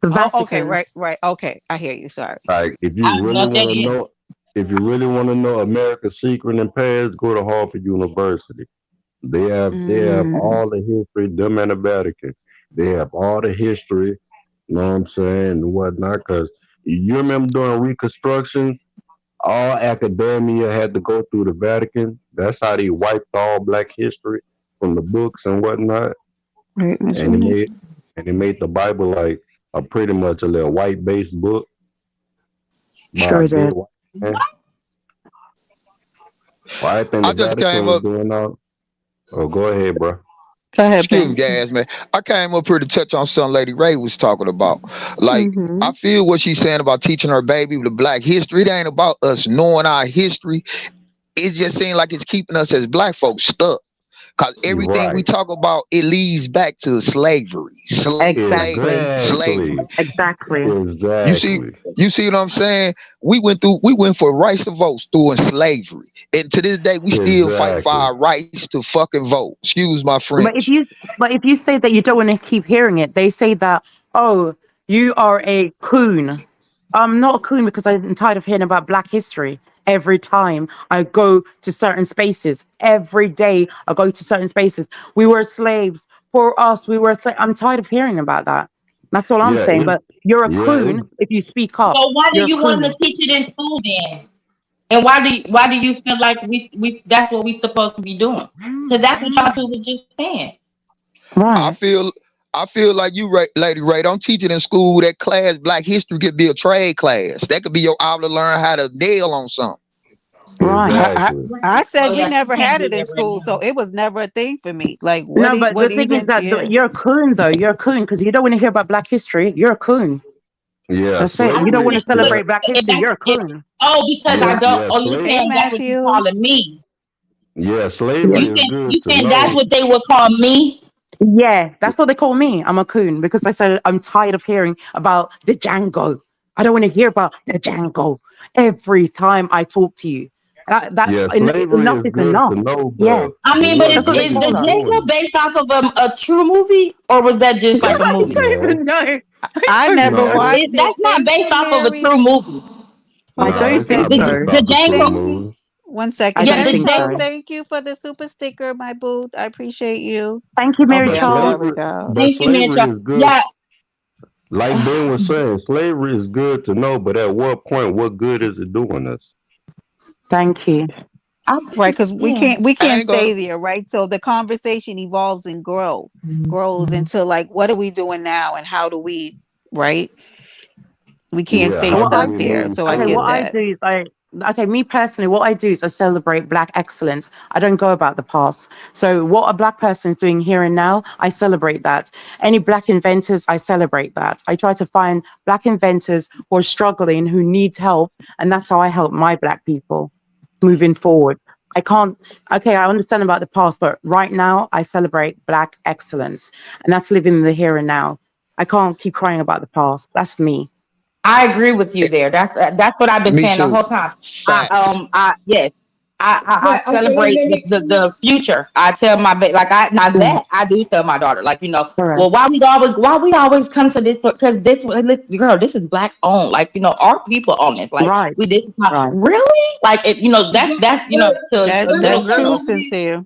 The Oh, okay, Vatican. right, right. Okay, I hear you. Sorry. Like, if you I don't know really what that want to is. know, if you really want to know America's secret and past, go to Harvard University. They have Mm, all the history. Them and the Vatican. They have all the history. You know what I'm saying, and whatnot. Because you remember during Reconstruction, all academia had to go through the Vatican. That's how they wiped all Black history from the books and whatnot. right, Miss And they Renee. made the Bible like a pretty much a little white based book by a Sure gay did. white man. Well, I think the I just Vatican came was up. doing all. Oh, go ahead, bro. Go ahead, Excuse Ben. me, guys, man. I came up here to touch on something Lady Ray was talking about. Like, Mm-hmm. I feel what she's saying about teaching her baby the black history. It ain't about us knowing our history. It just seems like it's keeping us as black folks stuck. Cause You're everything we right. talk about, it leads back to slavery, Exactly. Exactly. slavery. Exactly. You see, Exactly. you see what I'm saying? We went for rights to vote through slavery, and to this day, we still fight for Exactly. our rights to fucking vote. Excuse my But if French. you but if you say that you don't want to keep hearing it, they say that, oh, you are a coon. I'm not a coon because I'm tired of hearing about Black history every time I go to certain spaces. Every day I go to certain spaces. We were slaves. For us, we were slaves. I'm tired of hearing about that. That's all I'm Yeah. saying. But you're a Yeah. coon if you speak up. So why do You're a you want to coon. teach it in school then? And why do you feel like we that's what we supposed to be doing? Because that's what y'all two were just saying. I Right. feel I feel like you, right, Lady Ray. Don't teach it in school. That class, Black History, could be a trade class. That could be your outlet to learn how to nail on something. Right. Exactly. I Oh said we yeah, you never can't had do it in that right school, so now. it was never a thing for me. Like No, but the what thing is even? that Yeah. you're a coon, though. You're a coon because you don't want to hear about Black history. You're a coon. Yeah, That's it. I You don't don't want slavery. to think, but Yeah, celebrate Black if history. that, You're a if, coon. oh, because I yeah, don't. yeah. Oh, you're Slave. Hey, saying that's what you Matthew. calling me. Yeah, Yeah. slavery You is saying good you to saying that's know. what they would call me? Yeah, that's what they call me. I'm a coon because I said I'm tired of hearing about the Django. I don't want to hear about the Django every time I talk to you. Yeah, slavery Enough is is good enough. to know, Yeah, I but mean, but what that's what they is good is call the it us. Django doing? based off of a true movie, or was that just like a I movie? don't No, even know. I I don't never know. no, It, watched it. that's not Thank based you, off of a Mary. true movie. I Hold no. on. don't It's think not The based so. the off a true Django, Thank you. movie. 1 second. I yeah, don't the Mary think Joe, Django. so. thank you for the super sticker, my boo. I appreciate you. Thank you, Mary Okay, But there Charles. we slavery, go. but Thank you, man. slavery is good. Yeah, Like Ben was saying, slavery is good to know, but at what point, what good is it doing us? Thank you. I Right, just because yeah. we I can't ain't gonna stay there, right? So the conversation evolves and grows into like what are we doing now and how do we, right? We can't Yeah, stay how What do I stuck we there. move So I Okay, get what forward? I that. do is okay, me personally, what I do is I celebrate Black excellence. I don't go about the past. So what a Black person is doing here and now, I celebrate that. Any Black inventors, I celebrate that. I try to find Black inventors who are struggling, who need help, and that's how I help my Black people moving forward. I can't, okay, I understand about the past, but right now I celebrate Black excellence, and that's living in the here and now. I can't keep crying about the past. That's me. I agree with you there. That's what I've been me saying the too. whole time. Facts. I yes, I But okay, celebrate the future. I tell my like I now Yeah, that I do tell my daughter like correct. well why we always come to this because this listen, girl, this is Black owned, like our people own this, like Right, we, this is not right. really like it, yeah, that's but to a little That's but true, girl, sincere.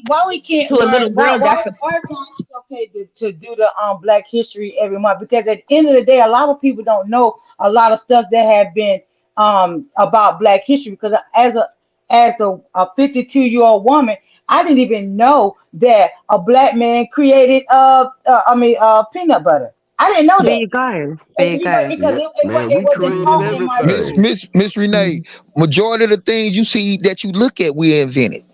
why we can't to a learn little girl that's the why it's not it's okay to do the Black History every month, because at the end of the day a lot of people don't know a lot of stuff that have been about Black history, because as a 52-year-old woman, I didn't even know that a Black man created peanut butter. I didn't know There that. you go. There And you you know, go. because Yeah, man, it we wasn't created taught in my Miss everything. school. Miss Miss Renee, majority of the things you see that you look at, we invented.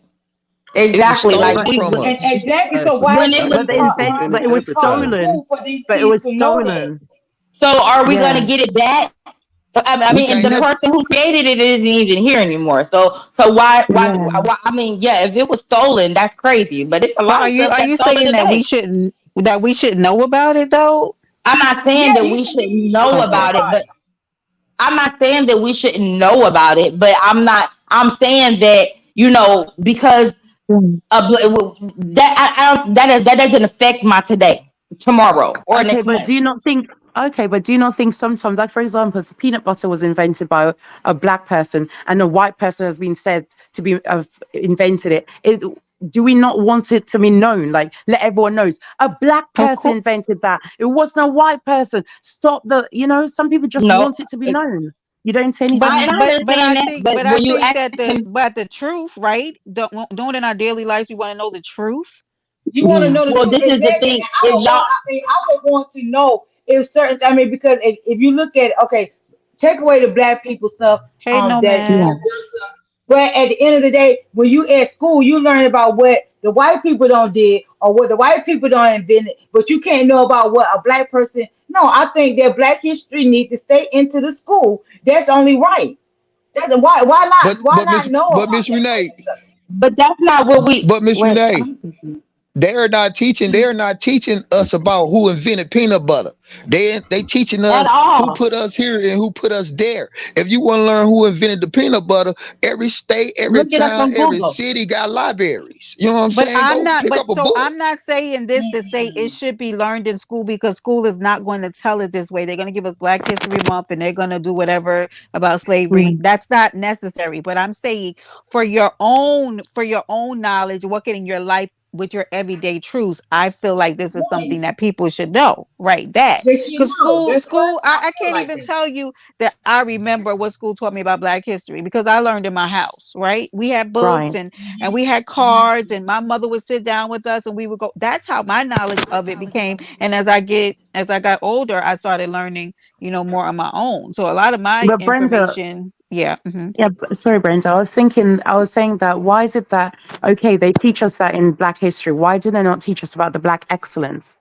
It was exactly like stolen But from And us. exactly. So why when That's it can't that's was we the supposed to invent, be in but the it was taught in epitaph. stolen. school for these But it kids was to know that? stolen. so are we Yeah, gonna get it back? I We mean, and can't the never. person who created it isn't even here anymore. So yeah. why I mean, yeah, if it was stolen, that's crazy. But it's a But lot of stuff are that's you stolen saying today. that we should know about it though? I'm not saying Yeah, that we should you should know know Okay. about it, about but it. I'm not saying that we shouldn't know about it. But I'm not. I'm saying that because Mm. of that I don't, that doesn't affect my today, tomorrow, or Okay, next but month. do you not think? Okay, but do you not think sometimes, like for example, if peanut butter was invented by a Black person and a white person has been said to be have invented it, do we not want it to be known? Like let everyone knows a Black Of person course. invented that. It wasn't a white person. Stop the. Some people just No, want it to be known. You don't say anything. and I understand that. But I when you think ask that him, the truth, right? Don't in our daily lives we want to know the truth. You want to Yeah. know the well, truth this is the exactly. thing. And If y'all I would want to know if certain. I mean, because if you look at, okay, take away the Black people stuff, Hey, Yeah. Nomad. but at the end of the day, when you at school, you learn about what the white people don't did or what the white people don't invented, but you can't know about what a Black person. No, I think that Black history needs to stay into the school. That's only right. That's why not But but Miss know but about Miss that type Renee, of stuff? but that's not what we but Miss wait. Renee, they're not teaching us about who invented peanut butter. They teaching At us who all. put us here and who put us there. If you want to learn who invented the peanut butter, every state, every Look it up town, on every Google. city got libraries. You know what I'm But saying? I'm Go not pick but up a so book. I'm not saying this to say it should be learned in school because school is not going to tell it this way. They're going to give us Black History Month and they're going to do whatever about slavery. Mm. That's not necessary. But I'm saying for your own knowledge, working in your life with your everyday truths, I feel like this is something that people should know, right? That They should because know. That's what I I feel can't like even that. tell you that I remember what school taught me about Black history because I learned in my house, right? We had books Right. and we had cards, and my mother would sit down with us, and we would go. That's how my knowledge of it became. And as I got older, I started learning, more on my own. So a lot of my But Brenda, information, yeah. yeah, sorry, Brenda. I was saying that why is it that, okay, they teach us that in Black history. Why do they not teach us about the Black excellence?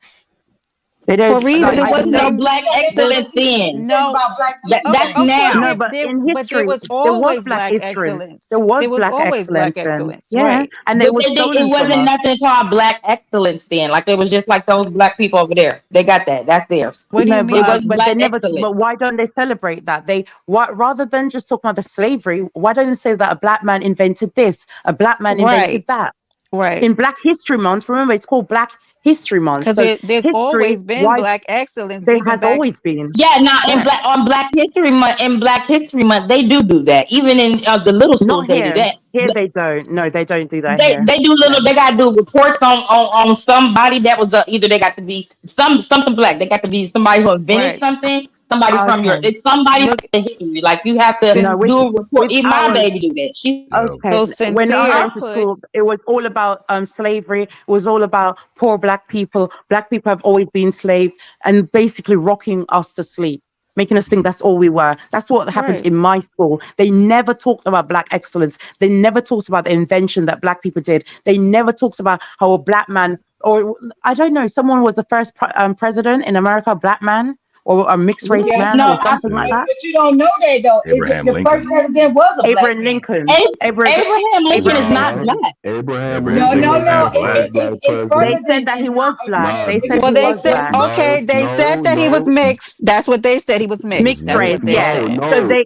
They For don't, But like, there reasons, I wasn't think no they, black They the excellence don't teach us then. anything no, about Black of That's excellence. course now. no, there but there in but there history, was there was always Black Black excellence. There excellence. was There was Black always Black excellence then. excellence, Yeah. right? And it But was it stolen from wasn't us. nothing called black excellence then. Like it was just like those black people over there. They got that. That's theirs. What do you No, mean It by wasn't but they black never. excellence. But why don't they celebrate that? Rather than just talking about the slavery, why don't they say that a Black man invented this, a Black man invented right, that? right? In Black History Month, remember it's called Black History Month. Because So there's history, always been why Black excellence, there even has back, always been. Yeah, now in right, Black History Month, they do that. Even in the little schools, Not they do here. that. Here they don't. No, they don't do that They here. they do No. little. They gotta do reports on somebody that was either they got to be something black. They got to be somebody who invented right. something. Somebody from Okay. it's somebody from Look, the history. Like you have to No, since do a report. with Even my ours. baby do that. She Yeah. Okay. so When I sincere went to put school, it was all about slavery. It was all about poor Black people. Black people have always been slaves and basically rocking us to sleep, making us think that's all we were. That's what happened right, in my school. They never talked about Black excellence. They never talked about the invention that Black people did. They never talked about how a Black man, or I don't know, someone was the first president in America, a Black man, or a mixed race Yeah, man, no, or something like Yeah. that. but you don't know that though. Abraham The first Lincoln. president was a Black Abraham man. Lincoln. Abraham, Abraham Lincoln is Abraham. not No, black. Abraham Abraham No, Lincoln Lincoln no, was was no. half the black. first black It's They president. further said than that he was black. No, They said well, he they was said, black. no, okay, they said no, that he was no, mixed. That's what they said. He was mixed. Mixed That's race, what they yeah. said. So they,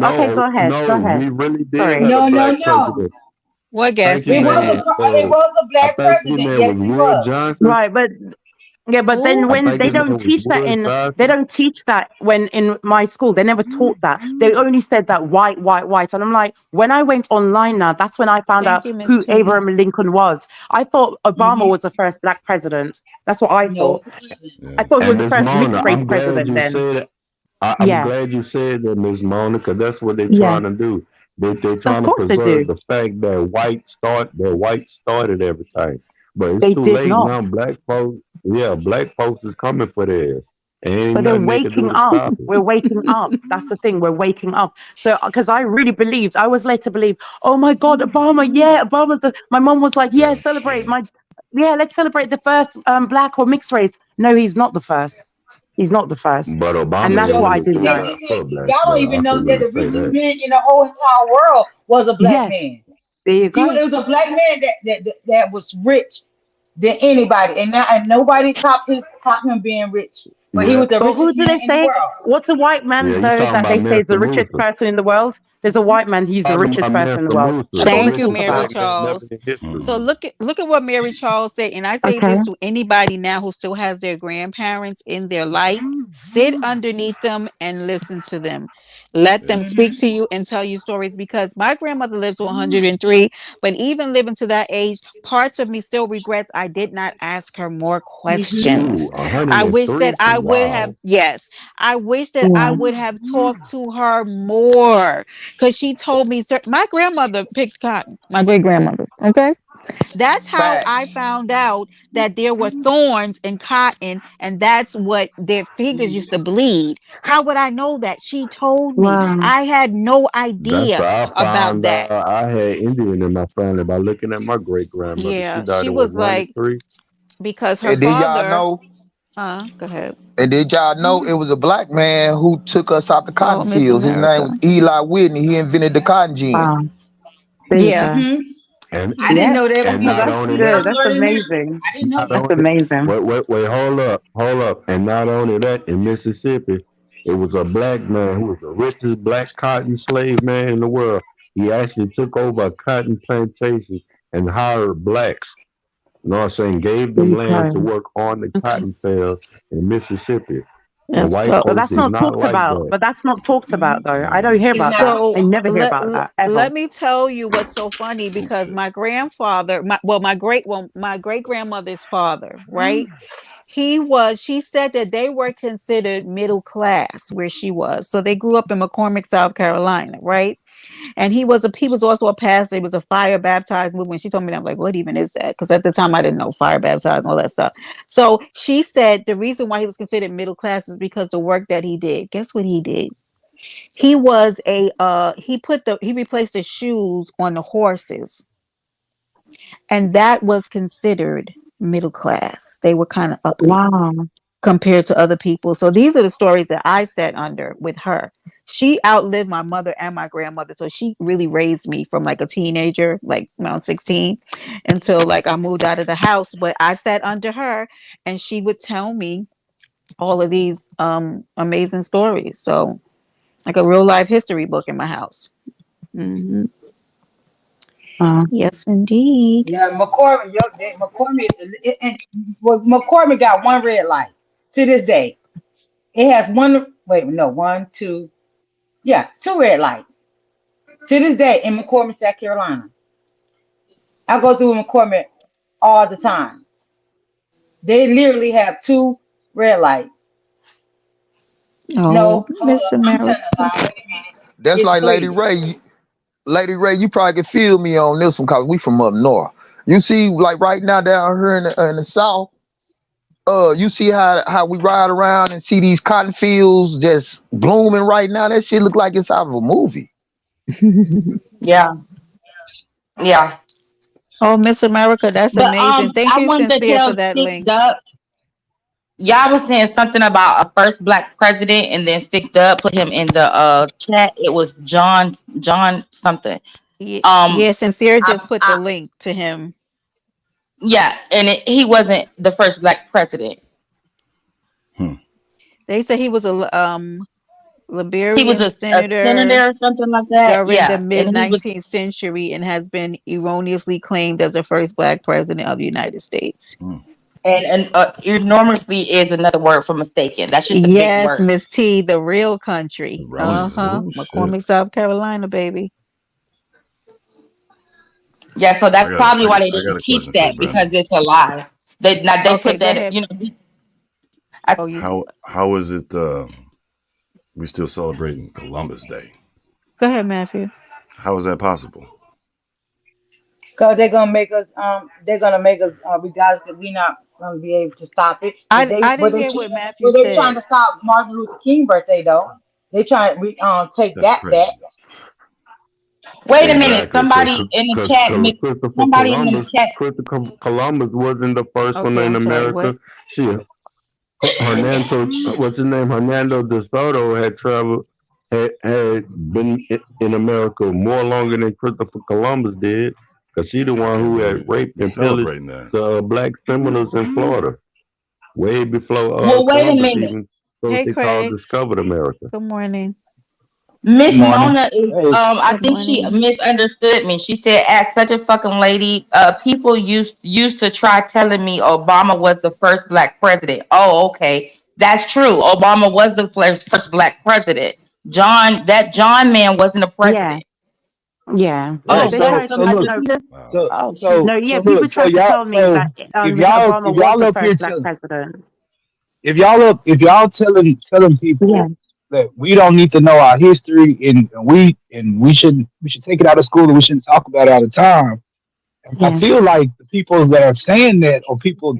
okay, no, go ahead, go no. ahead. We really did Sorry. have a no, no, black no. president. What I gas think his It man was name said? it was was a I Black think his president. name Yes, was he Wood was. Johnson. Right, but yeah, but then Who? I when think they his name don't was teach that Wood they Johnson. don't teach that when in my school, they never taught that. They only said that white, white, white. And I'm like, when I went online now, that's when I found Thank out you, Miss who T. Abraham Lincoln was. I thought Obama Hmm. was the first Black president. That's what I No, thought. it wasn't. I Yeah. thought he And was the Miss first Mona, mixed race I'm glad president you then. said it. I'm Yeah, glad you said that, Miss Mona, because that's what they're yeah. trying to do. They're Of trying to course they preserve do. the fact that white started everything. But it's They too did late not. now. Black folks is coming for theirs. And ain't But they're nothing they can do waking to up. stop it. We're waking up. That's the thing. We're waking up. So, because I really believed, I was led to believe, oh my God, Obama, yeah, my mom was like, yeah, Yeah. celebrate yeah, let's celebrate the first Black or mixed race. No, he's not the first. He's not the first. But And Obama that's ain't what I really didn't do know. nothing for blacks, Y'all don't though. even I know can that really the say richest that. man in the whole entire world was a Black Yes, man. there you go. It was a Black man that was rich than anybody, and nobody topped him being rich. But he Yeah, was the But richest who do man they in the say? world. What's a white yeah, man, you though, talking that about they say is Mansa the richest Musa. person in the world? There's a white man, he's the Talking richest about person in the Mansa world. Musa, That's the what we Thank you, talk richest Mary about. black man ever Charles. in history. So Mm. look at what Mary Charles said, and I say Okay. this to anybody now who still has their grandparents in their life: sit underneath them and listen to them. Let them Yeah. speak to Hmm. you and tell you stories. Because my grandmother lived to 103, but even living to that age, parts of me still regrets I did not ask her more Hmm. questions. Ooh, I wish that 103? I would have. Wow. Yes, I wish that I Yeah. would have talked to her more because she told me my grandmother picked cotton, my great grandmother. Okay. That's how I Facts. found out that there were thorns in cotton, and that's what their fingers used to bleed. How would I know that? She told me. Wow. I had no That's idea how I about found that. out I had Indian in my family by looking at my great grandmother. She Yeah, died she in what, was like, 93? because her And did y'all father, know? go ahead. And did y'all know it was a black man who took us out the Oh, cotton Miss fields? His name was America. Eli Whitney. He invented the cotton gin. Wow. There you Yeah. go. Hmm. And I didn't Yep. know that. and See, not That's only see, good. that, I'm That's learning now. amazing. I didn't know not that. That's only amazing. wait, hold up. And not only that, in Mississippi, it was a black man who was the richest black cotton slave man in the world. He actually took over a cotton plantation and hired blacks. You know what I'm saying? Gave them land to Okay. work on the Okay. cotton fields in Mississippi. The Let's white go. But folks that's is not not talked like about. that. But that's not talked about though. I don't hear Mm. It's about not. that. So I never hear let, about let that ever. let me tell you what's so funny Oh because shit. my grandfather, my great grandmother's father, right? She said that they were considered middle class where she was. So they grew up in McCormick, South Carolina, right? And he was also a pastor. He was a fire baptized movement. She told me that. I'm like, what even is that? Because at the time I didn't know fire baptized and all that stuff. So she said the reason why he was considered middle class is because the work that he did. Guess what he did? He was a he replaced the shoes on the horses, and that was considered middle class. They were kind of uppity Wow. compared to other people. So these are the stories that I sat under with her. She outlived my mother and my grandmother. So she really raised me from like a teenager, like around 16, until like I moved out of the house. But I sat under her and she would tell me all of these amazing stories. So like a real life history book in my house. Hmm. Wow. Yes, indeed. Yeah, McCormick. McCormick is, and well, McCormick got one red light to this day. It has one. Wait, no, one, two. Yeah, two red lights to this day in McCormick, South Carolina. I go through McCormick all the time. They literally have two red lights. Oh, No, hold Miss up. I'm telling America. a lie. Wait a minute. That's It's like Lady three. Ray. Lady Ray, you probably can feel me on this one because we from up north. You see, like right now down here in the south, you see how we ride around and see these cotton fields just blooming right now. That shit look like it's out of a movie. Yeah, yeah. Oh, Miss America, that's But amazing. Thank I you, wanted to Sincere, for tell that Sticked link. Up. Y'all was saying something about a first black president, and then Sticked Up put him in the chat. It was John something. Yeah, Sincere just put the I link to him. yeah, and he wasn't the first black president. Hmm. They said he was a He was Liberian a senator senator or something like that. during the Yeah, mid and he was 19th century and has been erroneously claimed as the first black president of the United States. Hmm. and enormously is another word for mistaken. That's just a big Yes, word. Miss T, the real country. Erroneous. Uh-huh. Oh shit. McCormick, South Carolina, baby. Yeah, so I that's got probably why they I got didn't a teach question for you, that because Brandon. it's a lie. They Okay, put go that, ahead. I, Oh, you How is it we still celebrating Columbus Day? go ahead, Matthew. How is that possible? Cause they're gonna make us regardless that we're not gonna be able to stop it. Cause I but didn't they hear keep what Matthew but they trying said. to stop Martin Luther King birthday though. They trying to take That's that back. crazy. wait a minute. Exactly, Somebody in the because chat, Christopher somebody in the Columbus, chat. Columbus wasn't the first one Okay, in I'm sorry. America. What? Shit, Hernando, what's his name? Hernando de Soto had traveled, had been in America more longer than Christopher Columbus did, because she the one Okay, who well, had raped we and pillaged celebrating that. the black Seminoles in Florida, way before Well, wait a Columbus minute. even Hey, so called Craig. discovered America. Good morning. Good Miss morning. Mona is Hey, I Good think she morning. misunderstood me. She said, "As such a fucking lady, people used to try telling me Obama was the first black president." Oh, okay, that's true. Obama was the first black president. John man wasn't a Yeah. president. Yeah. Yeah, No, Oh, they that's so tried the so to. look, No, Wow. so oh shit. so no. so Yeah, look, people so tried to y'all tell me so that if Obama was y'all the up here first black tell president. if y'all telling Yeah. people that we don't need to know our history and we should take it out of school and we shouldn't talk about it all the time. I Yeah. feel like the people that are saying that are people,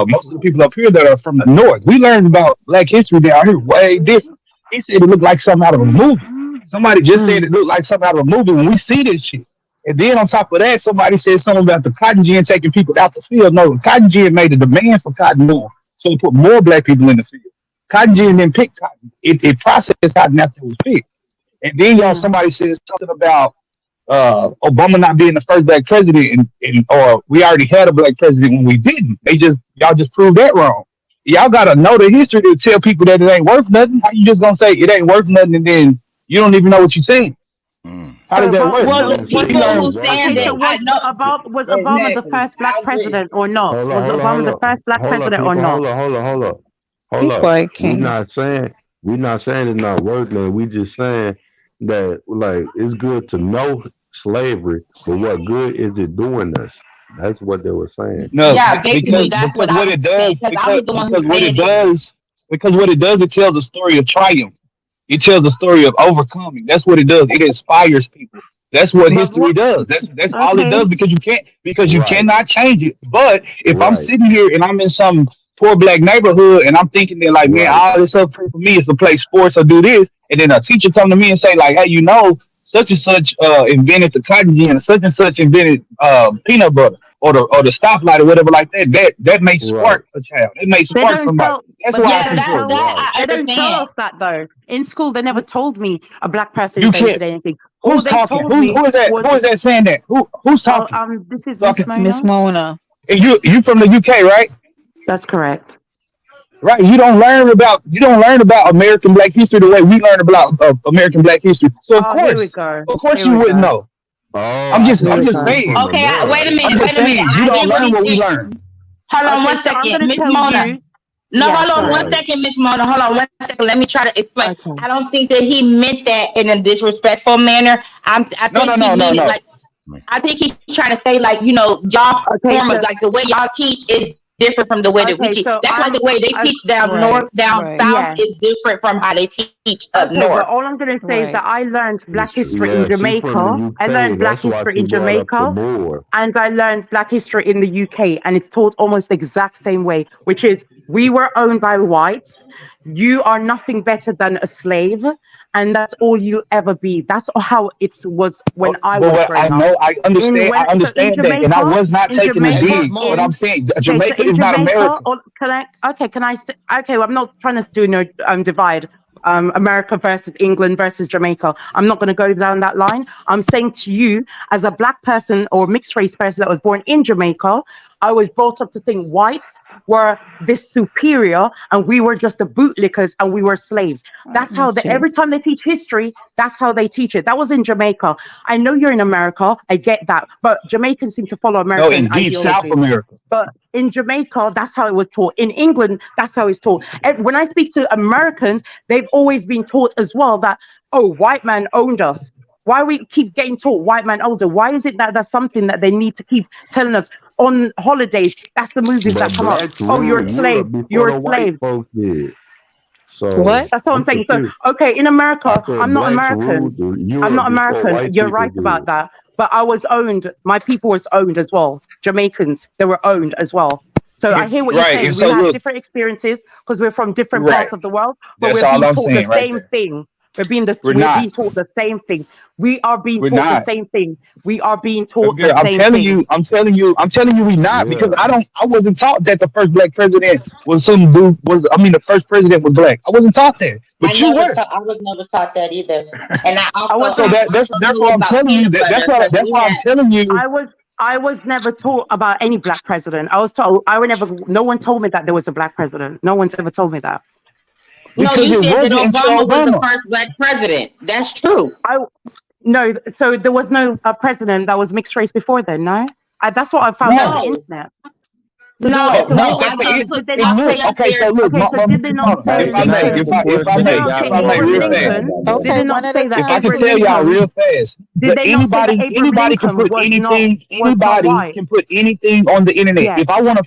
most of the people up here that are from the north. We learned about Black history down here way different. He said it looked like something out of a movie. Somebody just said Mm. it looked like something out of a movie when we see this shit. And then on top of that, somebody said something about the cotton gin taking people out the field. No, the cotton gin made a demand for cotton more. So it put more black people in the field. Cotton gin didn't pick cotton. It processed cotton after it was picked. And then y'all Mm. somebody said something about Obama not being the first black president, and or we already had a black president when we didn't. Y'all just proved that wrong. Y'all gotta know the history to tell people that it ain't worth nothing. How you just gonna say it ain't worth nothing and then you don't even know what you're saying? Mm. How does So that Obama. work? You Well, know the So what was We shit people was is who learn. worse saying okay. So that, though? I know. Was Obama the Exactly. first black I agree. president or not? Hold on, Was hold on, Obama hold the on. first black Hold on, president or people. not? hold Be up. quiet, We King. not saying we not saying it's not worth it. We just saying that like it's good to know slavery, but what good is it doing us? That's what they were saying. No, Yeah, basically that's what because I what was it saying does because I was the one who said it. because what it does, it tells a story of triumph. It tells a story of overcoming. That's what it does. It inspires people. That's what But history what? does. That's all it Okay. does because you Right, cannot change it. But if I'm right, sitting here and I'm in some poor black neighborhood and I'm thinking that like, man, right, all this up for me is to play sports or do this, and then a teacher come to me and say like, hey, such and such invented the cotton gin, and such invented peanut butter or the stoplight or whatever like that. That may right, spark a child. It may They spark don't somebody. tell, That's but why they I Yeah, don't support that it. tell, right. I they don't tell understand. us that though. In school, they never told me a black person You can't. invented anything. All Who's they talking? told me Who is that? was, Who is that saying that? Who's talking? this is So I Miss can. Miss Mona. Mona. And you from the UK, right? That's correct. Right. You don't learn about American Black history the way we learn about American Black history. So Oh, here we go. of course Here you we wouldn't go. know. Oh, I'm I just Here thought I'm we she just go. was saying. from Okay, wait a America. I'm minute, just wait a minute. saying you I don't hear what learn he's what we saying. learn. Hold on Okay, one so I'm second, gonna Miss tell Mona. you. No, Yeah, hold on sorry. one Right. second, Miss Mona. Hold on one second. Let me try to explain. Okay. I don't think that he meant that in a disrespectful manner. I No, no, think he no, no, meant it no. like I think he's trying to say like y'all Okay, form so of like the way y'all teach is different from the way that we okay, teach. so That's like I'm the way they I teach down Right, north, down right, south yeah. is different from how they teach up Okay, but north. all I'm gonna say is that right. I learned Black history in Yeah, she from the Jamaica. I UK. learned Black That's why history she in brought up the Jamaica, Moor. and I learned Black history in the UK, and it's taught almost the exact same way, which is we were owned by whites. You are nothing better than a slave, and that's all you'll ever be. That's how it was when I But was what I growing up. know, I So in understand that, and I Jamaica, was not in taking a Hey, Jamaica, dig. But in I'm saying okay, so Jamaica in is not Jamaica, America. or can I? Okay, can I? Okay, well, I'm not trying to do no divide. America versus England versus Jamaica. I'm not going to go down that line. I'm saying to you, as a black person or mixed race person that was born in Jamaica, I was brought up to think whites were this superior and we were just the bootlickers and we were slaves. Let That's me how see. every time they teach history, that's how they teach it. That was in Jamaica. I know you're in America. I get that. But Jamaicans seem to follow No, American in deep South ideology. America. But in Jamaica, that's how it was taught. In England, that's how it's taught. And when I speak to Americans, they've always been taught as well that, oh, white man owned us. Why we keep getting taught white man older? Why is it that that's something that they need to keep telling us on holidays? That's the movies that But come up. blacks Oh, you're ruled Europe slaves. before You're the white slaves. folks did. So What? That's what I'm I'm saying. So, confused. okay, in I America, I'm said not blacks ruled American. I'm Europe not before American. white You're people right about did. that. But I was owned. My people was owned as well. Jamaicans, they were owned as well. So I hear what you're Right. And saying. We so have look, different experiences because we're from different right. parts of the world, but That's we're all being I'm taught the saying right same there. thing. We're We're being not. taught the same thing. We are being We're taught the not. same thing. We are being Baby taught the girl, I'm same telling thing. you, we not because Yeah. I wasn't taught that the first black president was some dude was I mean the first president was black. I wasn't taught that, but you were. I was never taught that either. And I So wasn't. I also that's knew why I'm about telling you peanut that butter because that's we why I'm had telling you I was never taught about any black president. I was told I would never. No one told me that there was a black president. No one's ever told me that. no, because you it said that wasn't until Obama was the Obama. first black president. That's true. I No. So there was no president that was mixed race before then. No, that's what I found out on the No, No, internet. So there was. no, So no. what? I okay, saw So you put did they it not look say? somebody up okay. So there. look, Okay. So did they Miss not Mona, say Hey, if I can I may, ask Lincoln? a question? Did they Cause not y'all say going Abraham real left. fast. Lincoln? Did Okay, they one not at a say that If I time, can Abraham tell y'all Lincoln? please. real fast, Did they not say that Abraham anybody can Lincoln put was not anybody white? can put anything on the internet. Yeah. I If I said, want to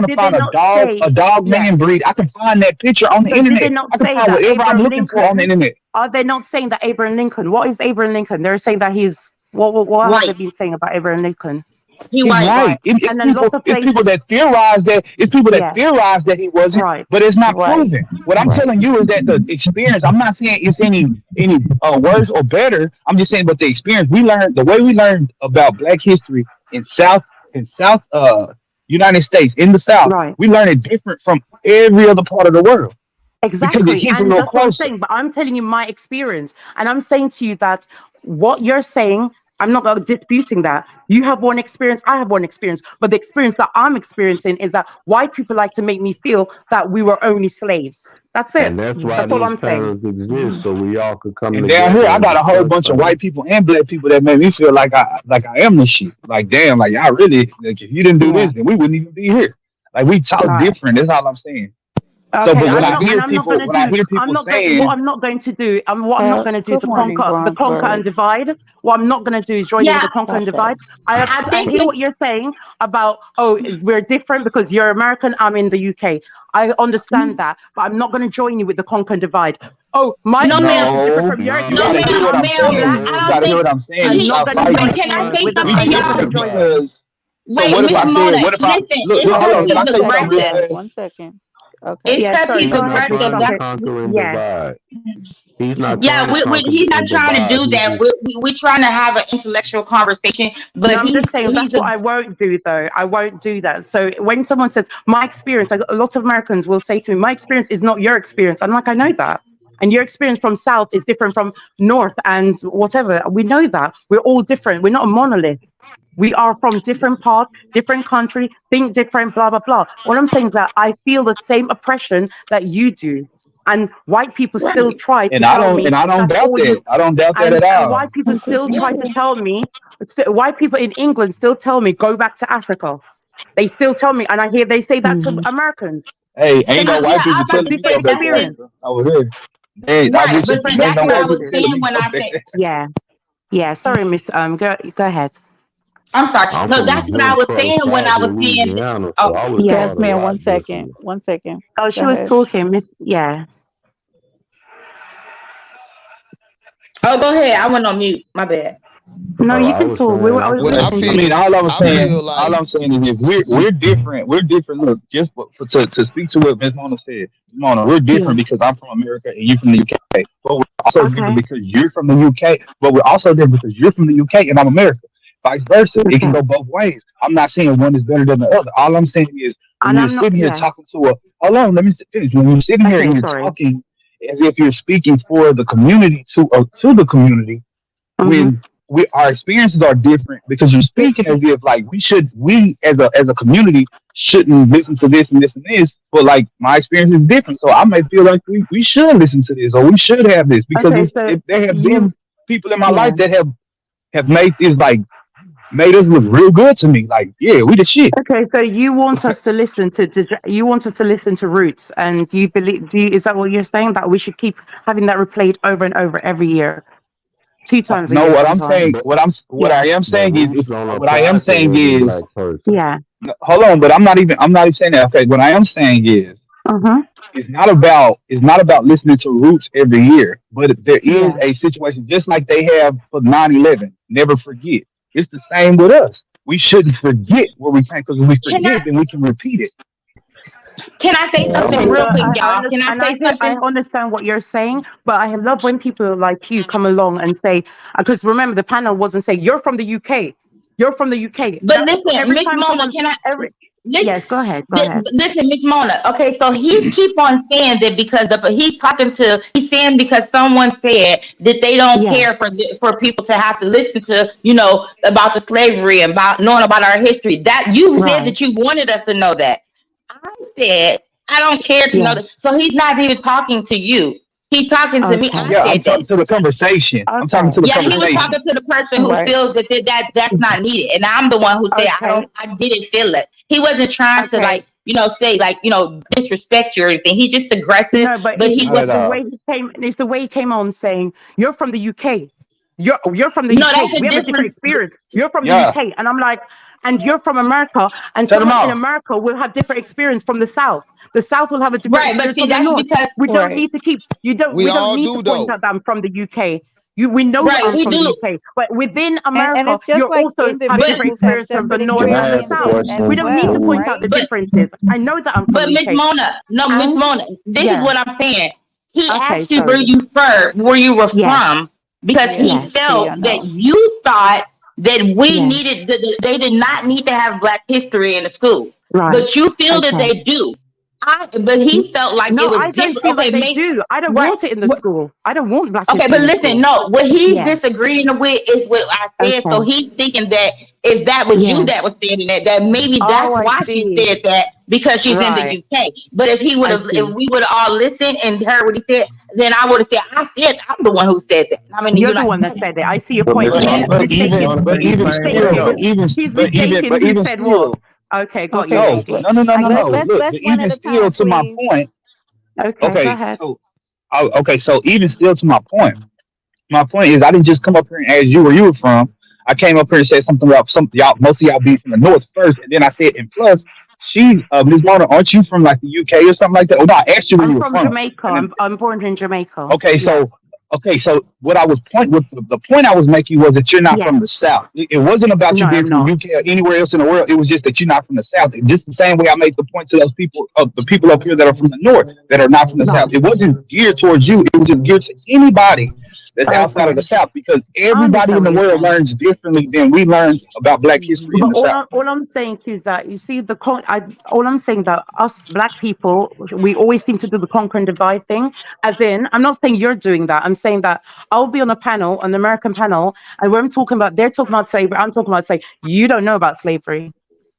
did they find not a say? dog Yeah. name breed, I can find that picture on the So did they internet. not I can say find that whatever I'm Abraham looking for on the Lincoln? internet. Are they not saying that Abraham Lincoln? What is Abraham Lincoln? They're saying that he's what have they White. been saying about Abraham Lincoln? He He's He's white. white, right. and then lots of It's people places. that theorize that Yeah, he wasn't, right, but it's not Right, proven. What I'm right. telling you is that the experience. I'm not saying it's any worse or better. I'm just saying, but the experience the way we learned about Black history in South United States in the South, right. we learn it different from every other part of the world because it Exactly. hits a And little that's what I'm closer. saying. But I'm telling you my experience. And I'm saying to you that what you're saying, I'm not disputing that. You have one experience, I have one experience. But the experience that I'm experiencing is that white people like to make me feel that we were only slaves. That's it. And that's why That's all these I'm saying. panels exist, Mhm. so we all could come And down here, together I and got a whole discuss bunch of things. white people and black people that make me feel like I am the shit. Like damn, like y'all really like if you didn't do Yeah. this, then we wouldn't even be here. Like we talk Right. different. That's all I'm saying. So, Okay, but when I'm I not, hear and I'm not people, gonna when I do. hear I'm people not going. What saying, I'm not going to do. What I'm not going to do is Good morning, the conquer and Bronxburg. divide. What I'm not going to do is join in with Yeah, the conquer and Stop that. divide. I I think hear that what you're saying about, oh, we're different because you're American, I'm in the UK. I understand that, but I'm not going to join you with the conquer and divide. Oh, my no, ma'am. experience is different no, from your you No, got to experience hear because what ma'am. I'm I'm Ma'am. black. saying. I You don't got to hear think what I'm saying. I'm And he. not stop going to Wait, join fighting. can I in say with the We something, I'm not going to y'all? different join in. because, so Wait, what if Miss I said, Mona. what if I, Listen, look, it's look, hold because on. Okay, Can he's I say something real aggressive. One fast? second. Okay. It's yeah, because sorry, he's go He's ahead, not Miss trying aggressive. to Trumpet. conquer and Yeah, divide. He's not trying Yeah, to conquer he's and not trying to divide. do He that. just We're trying to have an intellectual conversation, no, but I'm just saying he's that's what I won't do, though. I won't do that. So when someone says my experience, like a lot of Americans will say to me, my experience is not your experience. I'm like, I know that. And your experience from South is different from North and whatever. We know that. We're all different. We're not a monolith. We are from different parts, different country, think different, blah, blah, blah. All I'm saying is that I feel the same oppression that you do. And white people still right. try to tell me And I don't that's doubt all that. you, I don't doubt that at and all. white people still try to tell me, white people in England still tell me, go back to Africa. They still tell me, and I hear they say that to Mhm. Americans. Hey, ain't Same no Yeah, white I people was about to telling me say go different back to that's Africa experience. over here. Hey, I'm right. with you. But see, Different Ain't that's no what I white was people experiences. telling saying me when go I back. said. Yeah. Yeah. Sorry, Miss go ahead. I'm sorry. I'm No, from that's what I Jim was Crow saying when South I was saying. Louisiana, so Oh, I was Yeah. taught a Jasmine, lot one second. differently. One second. Oh, Go she was ahead. talking, Miss. Yeah. oh, go ahead. I went on mute. My bad. No, Oh, you I can was talk. saying I I'm was Well, from listening I to mean, you. all I'm saying is if we're different. We're different. Look, just to speak to what Miss Mona said, Mona, we're Yeah. different because I'm from America and you're from the UK. But we're also different Okay. because you're from the UK. But we're also different because you're from the UK and I'm America. Vice versa. It can Okay. go both ways. I'm not saying one is better than the other. All I'm saying is when And you're I'm not. sitting here Yeah. talking to a hold on, let me finish. When you're sitting here Okay. and you're Sorry. talking as if you're speaking for the community to the community Mm-hmm. when our experiences are different because you're speaking as if like we as a community shouldn't listen to this and this and this, but like my experience is different, so I may feel like we should listen to this or we should have this because Okay. So there have you. been people in my Yeah. life that have made this like made us look real good to me, like yeah, we the shit. Okay. So you want us to listen you want us to listen to Roots, and you believe? Is that what you're saying? That we should keep having that replayed over and over every year, two times a No, year what I'm saying, sometimes? but what Yeah. I am but saying roots is don't what I am apply to saying every is black person. Yeah. no, hold on, but I'm not even saying that. Okay, what I am saying is Uh-huh. it's not about listening to Roots every year, but there is Yeah. a situation just like they have for 9/11. Never forget. It's the same with us. We shouldn't forget what we saying because when we Can I forget, then we can repeat it. say something Okay, so real quick, y'all? Can I say I something? understand what you're saying, but I love when people like you come along and say, because remember the panel wasn't saying you're from the UK, you're from the UK. But That's listen, every Miss time Mona, someone can I? every Listen, yes, go ahead. listen, Miss Mona. Okay, so he's keep on saying that because he's saying because someone said that they don't Yeah, care for people to have to listen to about the slavery and about knowing about our history. That you said right. that you wanted us to know that. I said I don't care to know Yeah. that. So he's not even talking to you. He's talking to me. I Okay. Yeah, I'm said that. talking to the conversation. I'm talking Okay. to the Yeah, he was Okay. conversation. talking to the person who Right. feels that's not needed, and I'm the one who said Okay. I didn't feel it. He wasn't trying to Okay. say disrespect you or anything. He's just aggressive, No, but but he Not was at it's the all. way he came. It's the way he came on saying you're from the UK. You're from the no. UK. That's a We have a different different. experience. You're from the Yeah, UK, and I'm like, and you're from America, and cut them someone in off. America will have different experience from the South. The South will have a different Right, but experience see, from the that's North. because We don't Right. need to keep. You don't. We We don't all need to do point though. out that I'm from the UK. We know right I'm we from the do, UK, but within And America, it's just you're like also have but different individuals have experience from the separate North Can and I the ask a South. experiences We as question? don't need to well, point out right? the differences. I know that I'm from but the Miss UK, Mona, no, Miss and Mona, this is yeah, what I'm saying. He okay, asked you sorry, where you were yeah, from because Yeah. he yeah, See, I felt that know. you thought that we yeah, needed they did not need to have Black history in the school, right, but you feel that okay. they do. But he felt like it No, was I don't different. feel Okay, like they do. I don't right. want it in the school. I don't want Black Okay, history but in the listen, school. no, what he's Yeah. disagreeing with is what I said. So Okay. he's thinking that if that was you Yeah. that was saying that maybe Oh, that's I why she see. said that because she's in the Right. UK. But I if see. we would have all listened and heard what he said, then I would have said, I'm the one who said that. I mean, You're you're the not. one that said it. I see your But point. Miss So Yeah, Mona, he's mistaken. Mona, can you He's explain that mistaken. though? He's mistaken who said what. Okay, got you, Okay. lady. No, no, no, I no, get no. you. Let's Look, let's but one even at a still, time, to my please. point. Okay, go Okay, ahead. so even still to my point is I didn't just come up here and ask you where you were from. I came up here and said something about some y'all, most of y'all be from the north first, and then I said, and plus, she, Ms. Mona, aren't you from like the UK or something like that? Oh no, I asked you where I'm you were from from, Jamaica. and then I'm born in Jamaica. okay, Yeah. so what I was the point I was making was that you're not Yes. from the South. It wasn't about No, you being I'm from the not. UK or anywhere else in the world. It was just that you're not from the South. Just the same way I made the point to those people, of the people up here that are from the North that are not from the South. Right. It wasn't geared towards you. It was just geared to anybody that's outside of Okay. the South, because I everybody in understand the what you're world saying. learns differently than we learn about Black history in But the South. all I'm saying to you is that you see all I'm saying that us black people, we always seem to do the conquer and divide thing. As in, I'm not saying you're doing that. I'm saying that I'll be on a panel, an American panel, and when I'm talking about, they're talking about slavery. I'm talking about say you don't know about slavery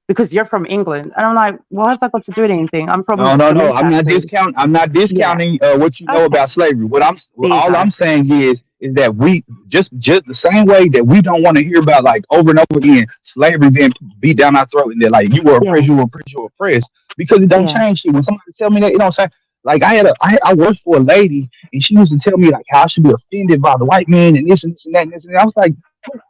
because you're from England, and I'm like, what has that got to do with anything? I'm from No. Jamaica, I'm not actually. discounting. I'm not Yeah. discounting what you know Okay. about slavery. There you All go. I'm saying is that we just the same way that we don't want to hear about, like, over and over again, slavery being beat down our throat, and that, like, you were oppressed, you Yes. were oppressed, you were oppressed, because it don't Yeah. change shit. When somebody tell me that, it don't say, like, I worked for a lady, and she used to tell me like how I should be offended by the white man and this and that and this and that. I was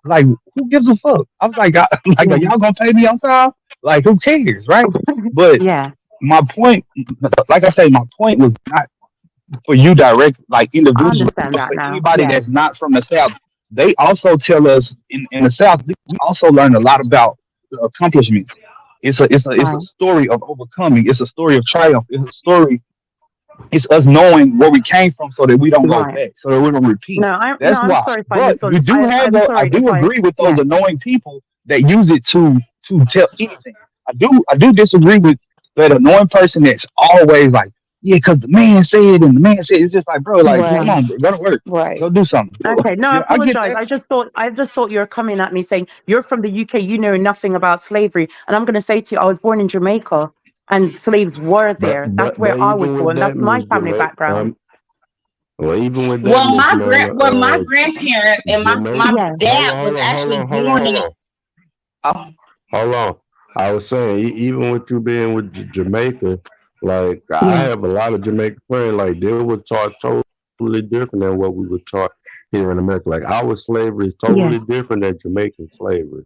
like, who gives a fuck? I was like, like, are Yeah. y'all gonna pay me on time? Like, who cares, right? But Yeah. my point, like I say, my point was not for you direct, like, I individually, understand but that for now. anybody that's Yes. not from the South. They also tell us in the South, we also learn a lot about the accomplishments. It's a Right. story of overcoming. It's a story of triumph. It's a story. It's us knowing where we came from so that we don't go Right. back, so that we don't repeat. No, That's I'm why. sorry if I But you misunderstood. do have I'm I sorry if do I, agree with those yeah. annoying people that use it to tell anything. I do disagree with that annoying person that's always like, yeah, because the man said, and the man said, it's just like, bro, like, come Right. No. on, bro, go to work, Right. go do something. Okay. No, I You know, I get apologize. that. I just thought you were coming at me saying you're from the UK, you know nothing about slavery. And I'm gonna say to you, I was born in Jamaica and slaves were there. That's But where I was even with born. that, That's my Miss family Jamaica, background. well, even with that, Miss Mona, My grandparents and my Jamaica. Yeah. dad was actually born in. Oh, Hold on. I was saying, even with you being with Jamaica, like, I Yeah. have a lot of Jamaican friends. Like, they were taught totally different than what we were taught here in America. Like, our slavery is totally Yes. different than Jamaican slavery.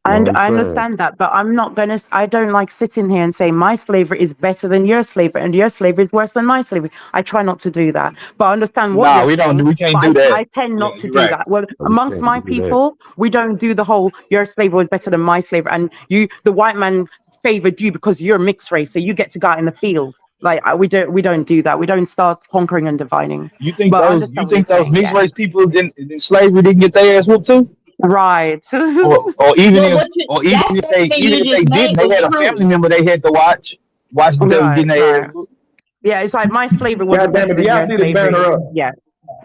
You know what And I'm I saying? understand that, but I'm not gonna. I don't like sitting here and saying my slavery is better than your slavery, and your slavery is worse than my slavery. I try not to do that, but I understand what Nah, you're saying. we can't But do that. I tend Yeah, not to you're do right. that. Well, We amongst can't my do that. people, we don't do the whole your slavery was better than my slavery, and the white man favored you because you're mixed race, so you get to go out in the field. Like we don't do that. We don't start conquering and dividing. But I You understand what you're think those saying. mixed Yeah. race people in slavery didn't get their ass whooped too? Right. Or even well, if what you or that statement even you if they just made didn't, they was had a true. family member they had to watch that they was Right. getting their ass Right. whooped. Yeah. It's like my slavery God wasn't damn better it, do than y'all your see this banner slavery. up? Yeah.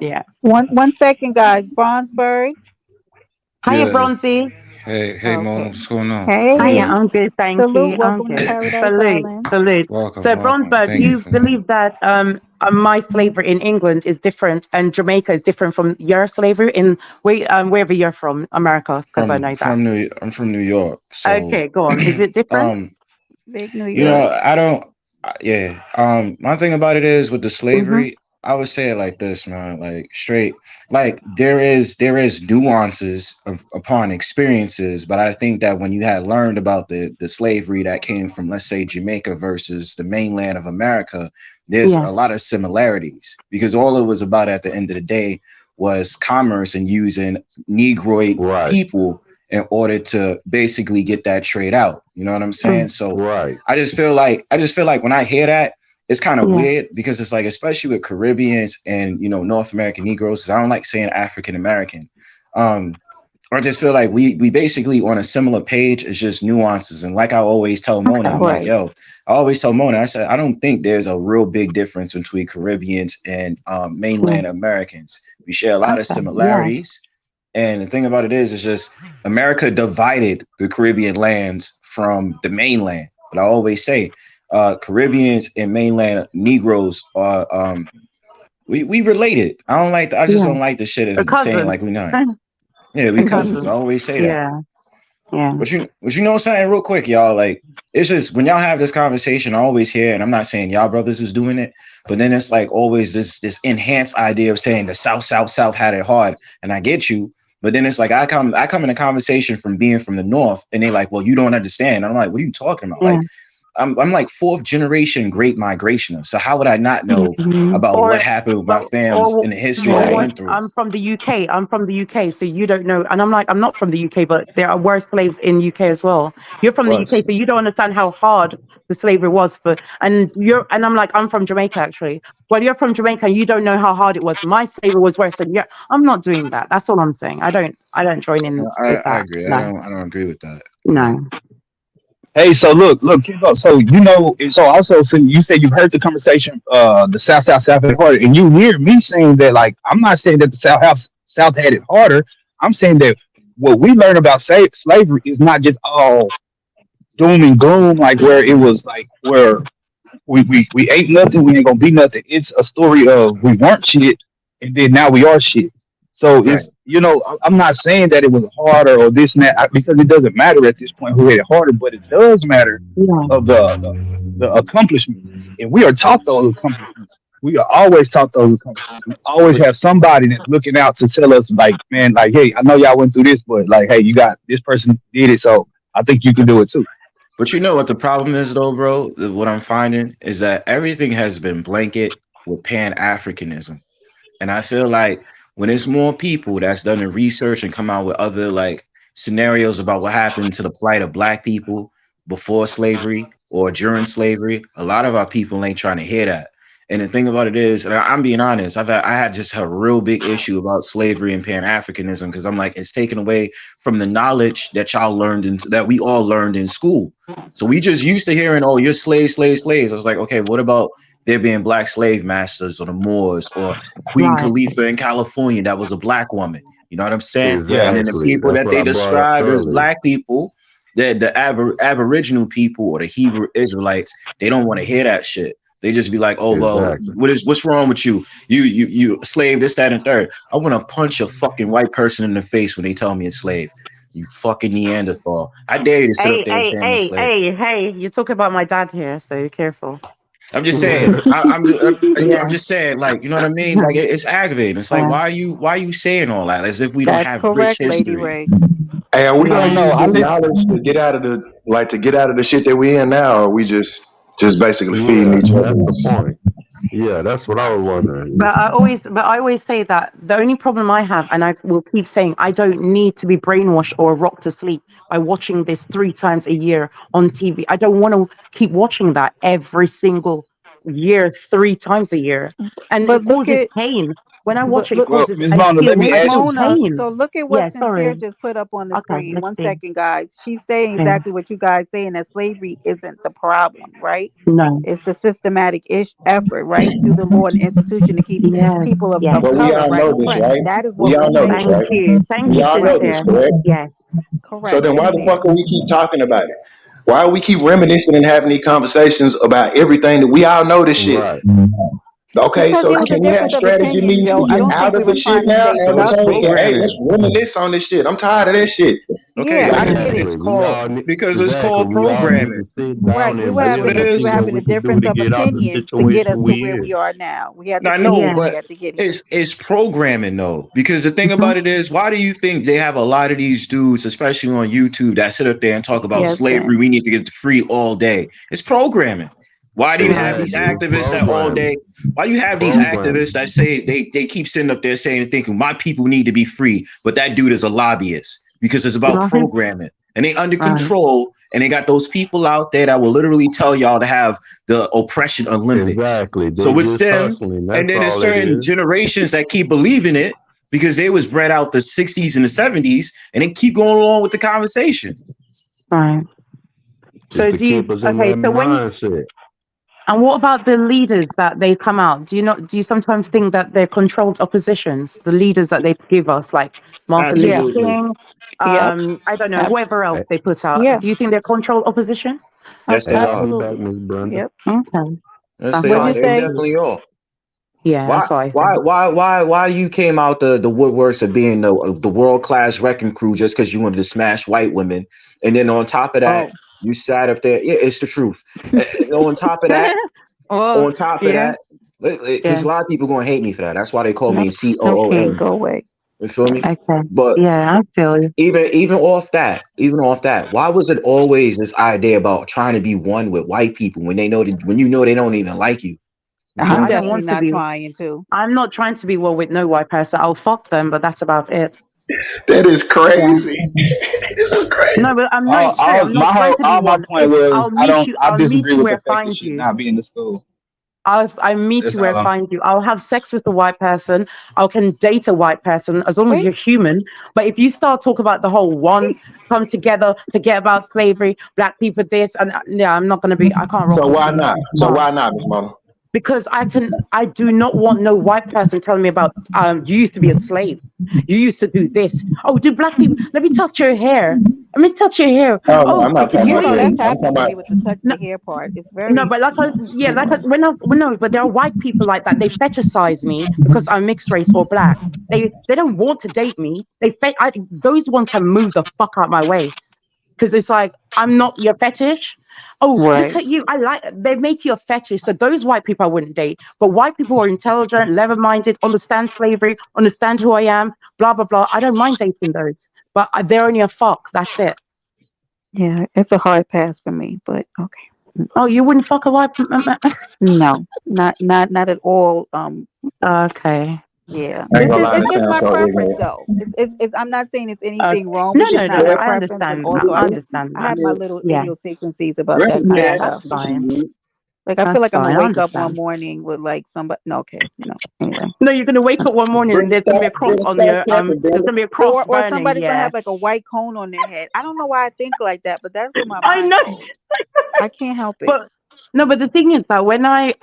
Yeah. One second, guys. Bronzeberry. Hiya, Yeah. Bronzy. Hey, Mona, Okay. what's going on? Hiya, Hey. I'm good, thank Salute. you. I'm Welcome to good. Paradise Salute, Island. salute. Welcome, So, welcome. Bronzebird, do Thank you you for that. believe that my slavery in England is different and Jamaica is different from your slavery in wherever you're from, America? Because I know that. I'm from New York, so Okay, go on. Is it different? um, Big New York. I don't. Yeah. My thing about it is with the Mm-hmm. slavery, I would say it like this, man. Like straight, like there is nuances upon experiences, but I think that when you had learned about the slavery that came from, let's say, Jamaica versus the mainland of America, there's a Yes. lot of similarities because all it was about at the end of the day was commerce and using Negroid Right, people in order to basically get that trade out. You know what I'm saying? Mm, So right. I just feel like when I hear that, it's kind of yeah. weird because it's like, especially with Caribbeans and North American Negroes, 'cause I don't like saying African American. Um, I just feel like we basically on a similar page. It's just nuances. And like I always tell Mona, Okay. I'm like, Right. yo, I always tell Mona, I said, I don't think there's a real big difference between Caribbeans and Yeah. mainland Americans. We share a lot of Okay. Yeah. similarities. And the thing about it is, it's just America divided the Caribbean lands from the mainland. But I always say, Caribbeans and mainland Negroes are we related. I just Yeah. don't like the shit A of saying cousin. like we not. Yeah, we A cousins. I cousin. always say that. Yeah. Yeah. But you know something real quick, y'all. Like, it's just when y'all have this conversation, I always hear, and I'm not saying y'all brothers is doing it, but then it's like always this enhanced idea of saying the South had it hard, and I get you. But then it's like I come in a conversation from being from the North, and they like, well, you don't understand. I'm like, what are you talking about? Yeah. Like, I'm like fourth generation Great Migrationer. So how would I not know about what Or, happened with my fams or and the history or that I what? went through? I'm from the UK. I'm from the UK, so you don't know. And I'm like, I'm not from the UK, but there were slaves in UK as well. You're from the UK, Was. so you don't understand how hard the slavery was for. And I'm like, I'm from Jamaica actually. Well, you're from Jamaica, you don't know how hard it was. My slavery was worse than yeah. I'm not doing that. That's all I'm saying. I don't join in with I that. agree. No, I don't agree with that. no. Hey, so look, keep up. So you know, and so also, so you said you've heard the conversation, the South had it harder, and you hear me saying that. Like, I'm not saying that the South had it harder. I'm saying that what we learn about slavery is not just all doom and gloom, like where it was like where we ain't nothing, we ain't gonna be nothing. It's a story of we weren't shit, and then now we are shit. So Right. it's, you know, I'm not saying that it was harder or this and that because it doesn't matter at this point who had it harder, but it does matter Yeah. of the accomplishments, and we are taught those accomplishments. We are always taught those accomplishments. We always But have somebody that's looking out to tell us, like, man, like, hey, I know y'all went through this, but like, hey, you got this person did it, so I think you can do it too. But you know what the problem is, though, bro? What I'm finding is that everything has been blanket with Pan Africanism. And I feel like when it's more people that's done the research and come out with other like scenarios about what happened to the plight of black people before slavery or during slavery, a lot of our people ain't trying to hear that. And the thing about it is, and I'm being honest, I had just a real big issue about slavery and Pan Africanism because I'm like, it's taken away from the knowledge that y'all learned that we all learned in school. So we just used to hearing, oh, you're slaves. I was like, okay, what about there being black slave masters or the Moors or Queen Right. Khalifa in California that was a black woman? You know what I'm saying? Yeah, And then the Exactly. people That's that what they I brought up describe as earlier. black people, the Aboriginal people or the Hebrew Israelites, they don't want to hear that shit. They just be like, oh well, Exactly. what's wrong with you? You slave, this, that, and third. I want to punch a fucking white person in the face when they tell me a slave. You fucking Neanderthal. I dare you to sit up Hey, there and hey, say I'm a hey, slave. hey, hey! You're talking about my dad here, so careful. I'm just Yeah. saying. I'm Yeah. just saying. Like, you know what I mean? Like, it's aggravating. It's like, Yeah. why are you saying all that as if we don't That's have rich correct, Lady history? Ray. Hey, are we I gonna don't Yeah. know. use I this listen. knowledge to get out of the shit that we in now, or are we just basically feeding Yeah, each that's the other? point. Yeah, that's what I was wondering. But I always say that the only problem I have, and I will keep saying, I don't need to be brainwashed or rocked to sleep by watching this 3 times a year on TV. I don't want to keep watching that every single year, 3 times a year, and But it look causes at pain. When I but watch it, it look Well, causes. Miss I Mona, let feel. me Miss I ask feel you Mona, something. pain. so look at Yeah. what Sincere Sorry. just put up on the Okay. screen. Let's One see. second, guys. She's saying Okay. exactly what you guys saying that slavery isn't the problem, right? No. It's the systematic effort, right, through the law and institution to keep people Yes. of But Yes. we color, all right, know this, oppressed. right? That is We what we're all know this, saying. Thank right? you. Thank We you, all know Right. this, sincere. correct? Yes. So Correct, then why the fuck sincere. are we keep talking about it? Why are we keep reminiscing and having these conversations about everything that we all know this shit? Right. Okay, Because so it was a can we have difference of strategy opinion, meetings to Joe. I get don't think out we of were the shit trying to now stay as So it's stuck opposed to, there. hey, let's programming. reminisce on this shit. I'm tired of that shit. Okay, Yeah, but I get Exactly. it. it's We called all need because it's exactly. called We all need programming. to sit Right. down We and were That's what having it build a and we see were is. what having a we can do difference to of get out the opinion to get us situation to we where in. we are now. We had to I get know, here. Yeah. We but had to get here. it's programming though. Because the thing Mhm. about it is, why do you think they have a lot of these dudes, especially on YouTube, that sit up there and talk about Yes, slavery? Ben. We need to get free all day. It's programming. Why do you have Right. these Exactly. It's activists that all day? programming. Why do you have these activists Programming. that say they keep sitting up there saying and thinking my people need to be free, but that dude is a lobbyist because it's about Right. programming and they under Right. control and they got those people out there that will literally tell y'all to have the oppression Olympics. Exactly. They So it's just them, hustling. That's and then there's all it certain is. generations that keep believing it because they was bred out the 60s and the 70s and they keep going along with the conversation. Right. It's So to do you? keep us in Okay. that So when mindset. and what about the leaders that they come out? Do you not? Do you sometimes think that they're controlled oppositions? The leaders that they give us, like Martin Luther Yeah. Absolutely. King, Yep. I don't know, Ab- whoever else Hey, they put out. yeah. Do you think they're controlled opposition? Yes, they hey, are. call me back, Absolutely. Miss Brenda. Yep. Okay, Yes, that's they What'd are. you fine. They say? definitely are. Yeah, Why, that's what I think. why you came out the woodworks of being the world class wrecking crew just because you wanted to smash white women, and then on top of that, Oh. you sat up there. Yeah, it's the truth. And Well, on top of yeah, that, because yeah. a lot of people gonna hate me for that. That's why they call No, me no, King, COON. go away. You feel me? Okay. But Yeah, I feel you. even off that, why was it always this idea about trying to be one with white people when you know they don't even like you? You feel I'm I me? don't definitely want to not be. trying to. I'm not trying to be one with no white person. I'll fuck them, but that's about it. That is Yeah. crazy. This is crazy. No, but I'm no straight. I'm not trying to be All my one. point If was I I'll meet disagree you with where the I fact that find she you. not be in the school. I meet That's you where all I I'm find you. I'll have sex with a white person. I can date a white person as long as Wait. you're human. But if you start talking about the whole one, come together, forget about slavery, black people this, and yeah, I'm not gonna be. I can't So rock with why you. not? So Can't. why not, Miss Mama? Because I do not want no white person telling me about you used to be a slave, you used to do this. Oh, do black people, let me touch your hair, let me touch your hair. Oh no, I'm Oh, not talking You about know, that. that's slavery. I'm talking happened to about me with the touch No, the hair part. It's no, very but like I, yeah, like I, when I, well, no, but there are white people like that. They fetishize me because I'm mixed race or black. They don't want to date me. Those ones can move the fuck out my way because it's like I'm not your fetish. Oh, look right. at you! They make you a fetish. So those white people I wouldn't date. But white people who are intelligent, level-minded, understand slavery, understand who I am, blah blah blah. I don't mind dating those, but they're only a fuck. That's it. Yeah, it's a hard pass for me, but okay. Oh, you wouldn't fuck a white? No, not at all. Okay. Yeah. I ain't gonna lie, It's that just sounds my so preference ignorant. though. It's I'm not saying it's Okay. anything wrong No, with it. It's no, not no. my I preference, and understand that. also I I understand that. have my little Yeah. idiosyncrasies about that kind of Yeah, stuff. that's fine. Like I feel That's like I'm gonna fine. I wake up one understand. morning with like somebody. No, okay, no. Anyway, No, you're gonna wake up one morning and there's gonna be a cross Then on stop your capping, there's damn it. gonna be a cross or burning. somebody's gonna Yeah. have like a white cone on their head. I don't know why I think like that, but that's where my I mind know. goes. I can't help it. But no, but the thing is that when I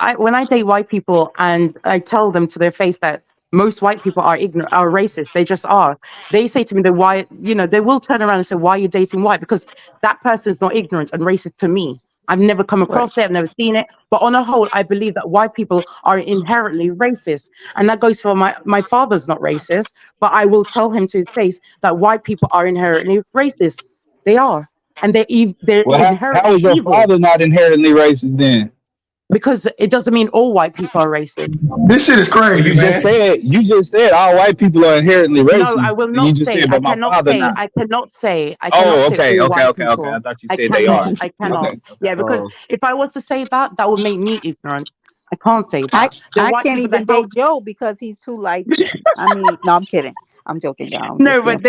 date white people and I tell them to their face that most white people are ignorant, are racist, they just are. They say to me that why, they will turn around and say, why are you dating white? Because that person is not ignorant and racist to me. I've never come Right. across it, I've never seen it. But on a whole, I believe that white people are inherently racist. And that goes for my father's not racist, but I will tell him to his face that white people are inherently racist. They are. And they're Well, how inherently is your evil father not inherently racist then? because it doesn't mean all white people are racist. This shit is Well, crazy, man. you just said all white people are inherently No, I racist, will and you not just say. said, I but my cannot father say. not. I cannot Oh, say okay, all okay, white okay, okay. I people. thought you I said they are. cannot. I cannot. Okay, okay. Yeah, because if I was to say that, that would make me ignorant. I can't say I that. There are I white can't people that even date helped. Joe because he's too light skinned. I mean, no, I'm kidding. I'm joking, y'all. I'm No, just being but funny.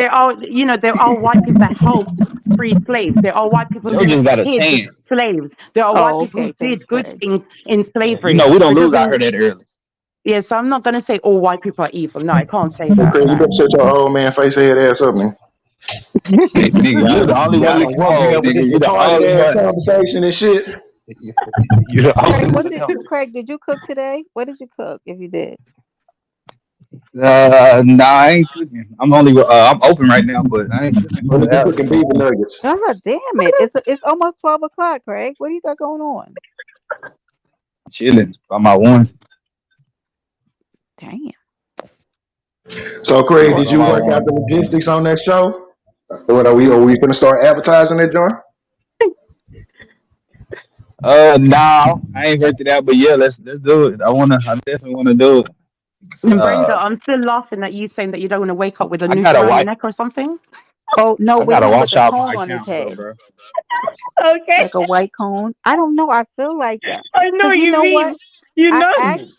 there are white people that helped free slaves. There are white people Joe who just got a hid tan. slaves. There are white Oh, people who okay. did Thanks, good Craig. things in You slavery. know, we So don't it lose out here doesn't. that early. Yeah, so I'm not gonna say all white people are evil. No, I can't say Hey, that. Craig, you No. better shut your old man face head ass up, man. Nigga, you the only one Y'all we done can woke me hold, up with nigga. this You the retarded only ass one. conversation and shit. You the Craig, only what one did else. Craig? Did you cook today? What did you cook? If you did, Nah, I ain't cooking. I'm open right now, but I ain't cooking for Gonna the be house. cooking beaver nuggets. God damn it! It's almost 12 o'clock, Craig. What do you got going on? Chilling by my ones. Damn. So, Craig, Well, did By you my work out ones. the logistics on that show? What are we gonna start advertising that joint? No, I ain't worked it out, but yeah, let's do it. I definitely wanna do it. And Brenda, Uh, I'm still laughing at you saying that you don't want to wake up with a I noose gotta around your watch. neck or something. oh no, I with gotta him with watch the out my cone on his accounts though, head, bro. Okay. like a white cone. I don't know. I feel like that I know because what you you know mean. what? You I know. asked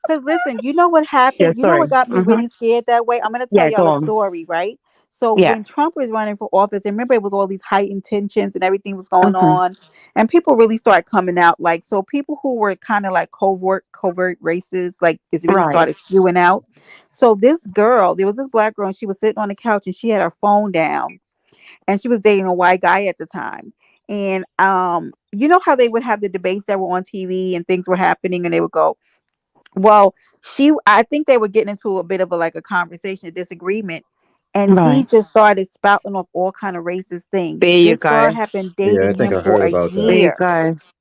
because listen, you know what Yeah, happened? You know sorry. what got me Hmm. really scared that way? I'm gonna tell Yeah, y'all go a on. story, right? So Yeah. when Trump was running for office, and remember it was all these heightened tensions and everything was going Hmm. on, and people really started coming out. Like so, people who were kind of like covert racists, like is really Right. started spewing out. So this girl, there was this black girl, and she was sitting on the couch and she had her phone down, and she was dating a white guy at the time. And you know how they would have the debates that were on TV and things were happening, and they would go, well, I think they were getting into a bit of a conversation, a disagreement, and he Right. just started spouting off all kind of racist things. There you This girl go. had been Yeah, I dating think him I for heard a about There that. you year. go.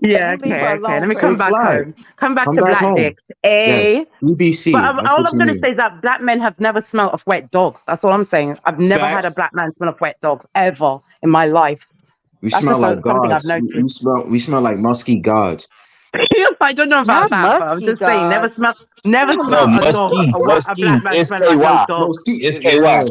Yeah, You leave her okay. Let alone me come Say first. back fly. home. Come back Come to back black home. dicks. A. Yes. EBC. But That's all what I'm you going to need. say is that black men have never smelled of wet dogs. That's all I'm saying. I've never had a Facts. black man smell of wet dogs ever in my life. We That's smell just like something I've gods. noticed. We smell like musky gods. I don't know about Not that, but I'm musky just saying, gods. never No, smell a dog, musky, a black musky, man smelling like no SKY, dog. No ski. SKY. Yeah.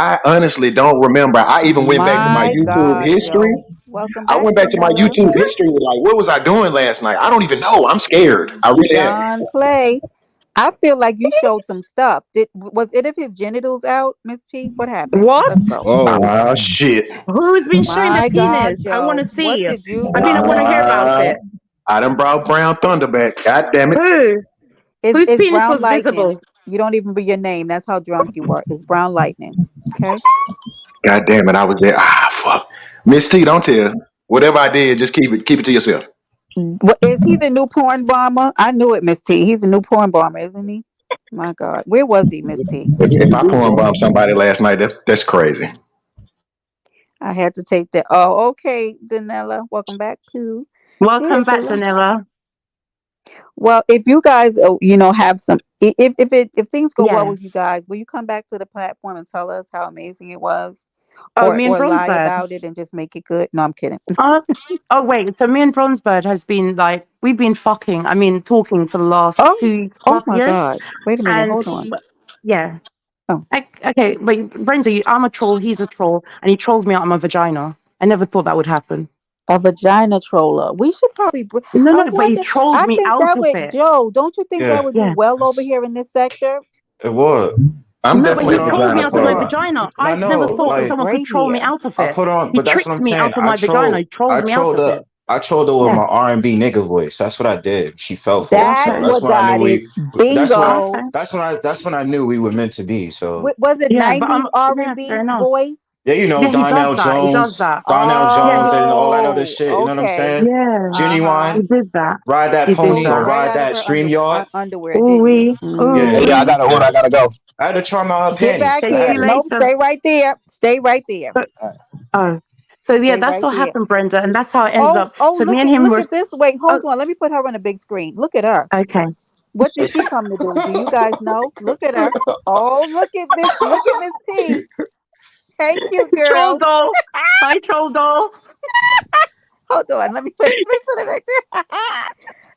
I honestly don't remember. I even went back to my My YouTube God, history. yo. Welcome I back, went back to my Vanilla. YouTube history. Like, what was I doing last night? I don't even know. I'm scared. I You really am. done play. I feel like you showed some stuff. Was it of his genitals out, Miss T? What happened? What? Let's go. Oh, Ah, shit. Who's been showing the My God, penis? I want Joe. to What see. did you I do? want to hear about Ah, it. I done brought Brown Thunder back. God damn it. Who? It's Whose it's penis Brown was Lightning. visible? You don't even be your name. That's how drunk you were. It's Brown Lightning. Okay. God damn it. I was there. Fuck. Miss T, don't tell. Whatever I did, just keep it to yourself. What is he the new porn bomber? I knew it, Miss T. He's the new porn bomber, isn't he? My God. Where was he, Miss T? If I porn bombed somebody last night, that's crazy. I had to take that. Oh, okay, Danella. Welcome back to the Welcome back, Excellent. Danila. Well, if you guys, have some, if things go well Yeah. with you guys, will you come back to the platform and tell us how amazing it was, Oh, me and or lie Bronzebird. about it and just make it good? No, I'm kidding. Oh, oh wait. So me and Bronzebird has been like we've been fucking. I mean, talking for the last Oh, 2+ my years, God. Wait a minute. and Hold on. yeah. Oh, Okay, wait, Brenda, I'm a troll. He's a troll, and he trolled me out of my vagina. I never thought that would happen. a vagina troller. We should probably. No, I no, but he wonder. trolled I me think out that of would, it. Joe. Don't you think that Yeah, would do Yeah. well over here in this sector? it would. I'm No, but definitely he a trolled me vagina I out of put my troller. on. vagina. I I never know, It would thought look like someone could great troll me here. out of I it. put on, He but that's what tricked I'm me saying. out of my vagina. He I trolled me out trolled of her. it. I trolled her with Yeah. my R&B nigga voice. That's what I did. She fell for it. That's So Okay. that's what when I knew got it. we. That's when. Okay. Bingo. That's when I knew we were meant to be. So Was it Yeah, but 90s yeah, fair R&B enough. voice? yeah, you know Yeah, he does Donnell that. He does Jones, that. Donnell Yeah, Jones, he, and all that other Oh, shit. You know what I'm okay. saying? yeah, Uh-huh. he Genuine, did that. ride that He did Pulled pony it or that. right ride out of that her StreamYard. underwear, Ooh didn't you? wee, ooh Yeah, Hey, Hmm. yeah, I wee. got to order. yeah. I gotta go. I had to try my Get panties. back I Okay, see here. you had to. Nope, later. stay right there. Stay right there. All right. Oh, so yeah, Stay that's right what there. happened, Brenda, and that's how it ended Oh, up. oh, So me and him look were. at this. Wait, Oh, hold on. Let me put her on the big screen. Look at her. okay. What did she come to do? Do you guys know? Look at her. Oh, look at Miss T. Hey, cute Troll girl. doll. Hi, troll doll. Hold on. Let me put it right there.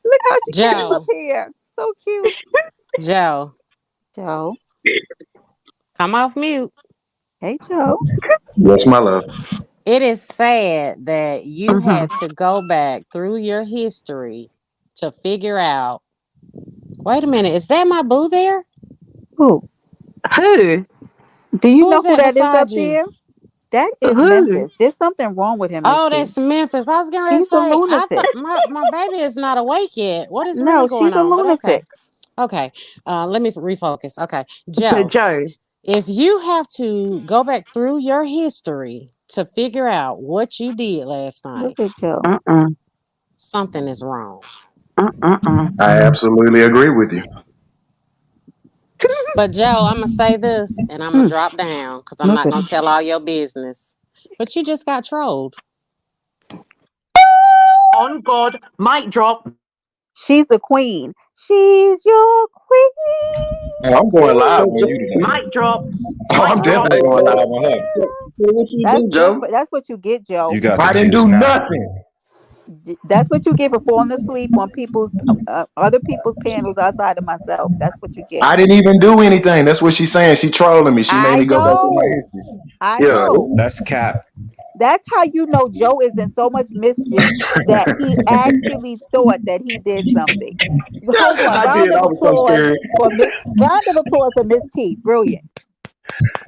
Look how she came up Joe, here. So cute. Joe, Joe. come off mute. Hey, Joe. Yes, my love. It is sad that you Hmm. had to go back through your history to figure out. Wait a minute, is that my boo there? Who? Who? Do you Who know is who that that is up beside you? there? That is Who? Memphis. There's something wrong with him, Miss Oh, T. that's Memphis. I was going to She's a say, I lunatic. thought my baby is not awake yet. What is really No, going she's a on? But okay. lunatic. Okay. Let me refocus. Okay. So Joe, Joe. if you have to go back through your history to figure out what you did last night, Look at Joe. Uh-uh. something is wrong. Uh-uh. I absolutely agree with you. But Joe, I'm gonna say this and I'm gonna Hmm, drop down because I'm look not at gonna her. tell all your business. But you just got trolled. On God, mic drop. She's the queen. She's your queen. Oh, I'm going She's live So, on Joe, you today. Mic drop. Oh, Mic I'm drop. definitely hey, going live Joe, on her. so what you do, Joe? That's what you get, You Joe. got to I didn't choose do now. nothing. That's what you get for falling asleep on people's other people's panels outside of myself. That's what you get. I didn't even do anything. That's what she's saying. She trolling me. She made I me go back to my know. history. I Yeah. know. That's cap. That's how you know Joe is in so much mischief that he actually thought that he did something. Hold on. I did. I was so scared. Round of applause for Miss T. Brilliant.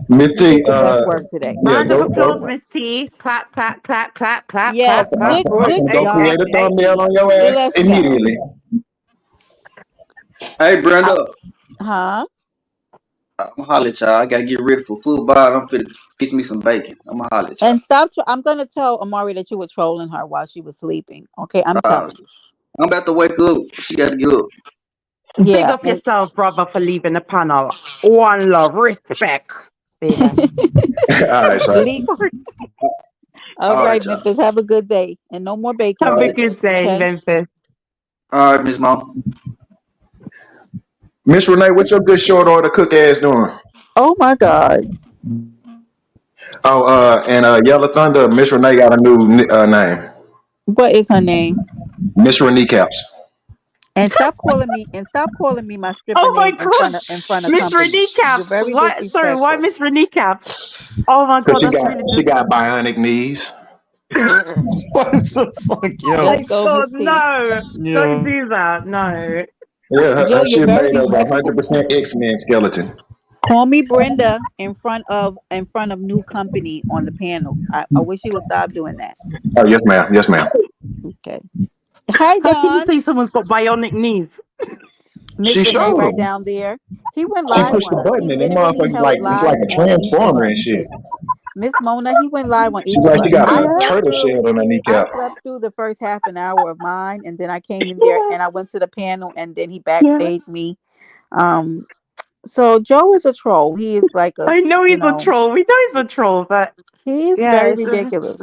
Miss You T, did your best work today. yeah, Round of go applause, Miss T. Clap, clap, clap, clap, clap, Yes, clap, clap. good go create job, a Miss thumbnail T. on your ass Let's go. immediately. Hey, Uh, Brenda, huh? I'm gonna holler at y'all. I gotta get ready for football. I'm finna fix me some bacon. I'm gonna holler at y'all. And stop. I'm gonna tell Amari that you were trolling her while she was sleeping. Okay, I'm Uh, telling you. I'm about to wake up. She gotta get up. Big Yeah. up yourself, brother, for leaving the panel. One love, respect. There you go. All right, sorry. Leave. All All right, right, y'all. Memphis. Have a good day, and no more bacon Have All a right. today. good day, Okay. Memphis. All right, Miss Mom. Miss Renee, what your good short order cook ass doing? Oh my God. Oh, and Yellow Thunder, Miss Renee got a new name. What is her name? Miss Renee Caps. And stop calling me my stripper Oh my name God. in front of Miss company. Renee You're Caps. very Why? Sorry, why disrespectful. Miss Renee Caps? Oh my Cause God, that's really she dis. got bionic knees. What the fuck, Let's My yo? go, God, Miss T. no. Don't Yo. do that. No. Yeah, Joe, her you're shit very made of disrespectful. 100% X-Men skeleton. Call me Brenda in front of new company on the panel. I wish you would stop doing that. Oh yes, ma'am. Yes, ma'am. Okay. Hi, How can you Don. say someone's got bionic knees? Miss She Renee right showed. down there. He went She live pushed on the us. He button and that literally motherfucker's like held it's like lives a on each of transformer us. and shit. Miss Mona, he went live on She each of like she us. got I a Yeah. slept turtle through shell on her I kneecap. slept through the first half an hour of mine, and then I came in there Yeah. and I went to the panel, and then he Yeah. backstage me. Um so Joe is a troll. He is like a I know you he's a know, troll. We know he's a troll, but he is yeah, very it's ridiculous.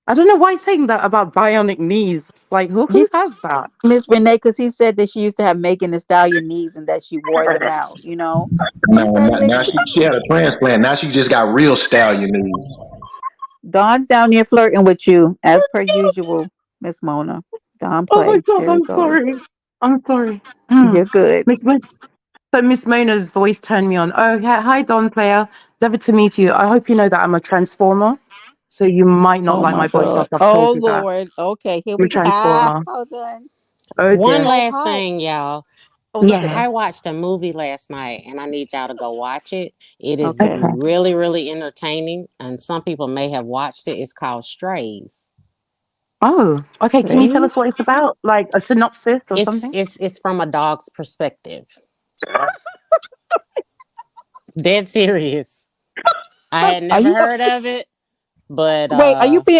I don't know why he's saying that about bionic knees. Like, who You has that? Miss Renee, because he said that she used to have Megan Thee Stallion knees and that she wore them out, No, He's very now she ridiculous. had a transplant. Now she just got real stallion knees. Don's down there flirting with you, as per usual, Miss Mona. Don Oh my play. god, There he I'm goes. sorry. I'm sorry. Hmm. You're good. Miss Mo- so Miss Mona's voice turned me on. Oh yeah, hi Don player. Never to meet you. I hope you know that I'm a transformer. So you might not Oh like my my voice God. after I've told Oh you that. Lord. Okay, here I'm a we go. Ah, transformer. hold on. Oh One dear. So last how? thing, y'all. Oh, look at Yeah. I her. watched a movie last night and I need y'all to go watch it. It is Okay. Okay. really, really entertaining. And some people may have watched it. It's called Strays. Oh, okay. Can you tell us Strays. what it's about? Like a synopsis or It's something? it's it's from a dog's perspective. Dead serious. I had Are never you? heard of it, but Wait.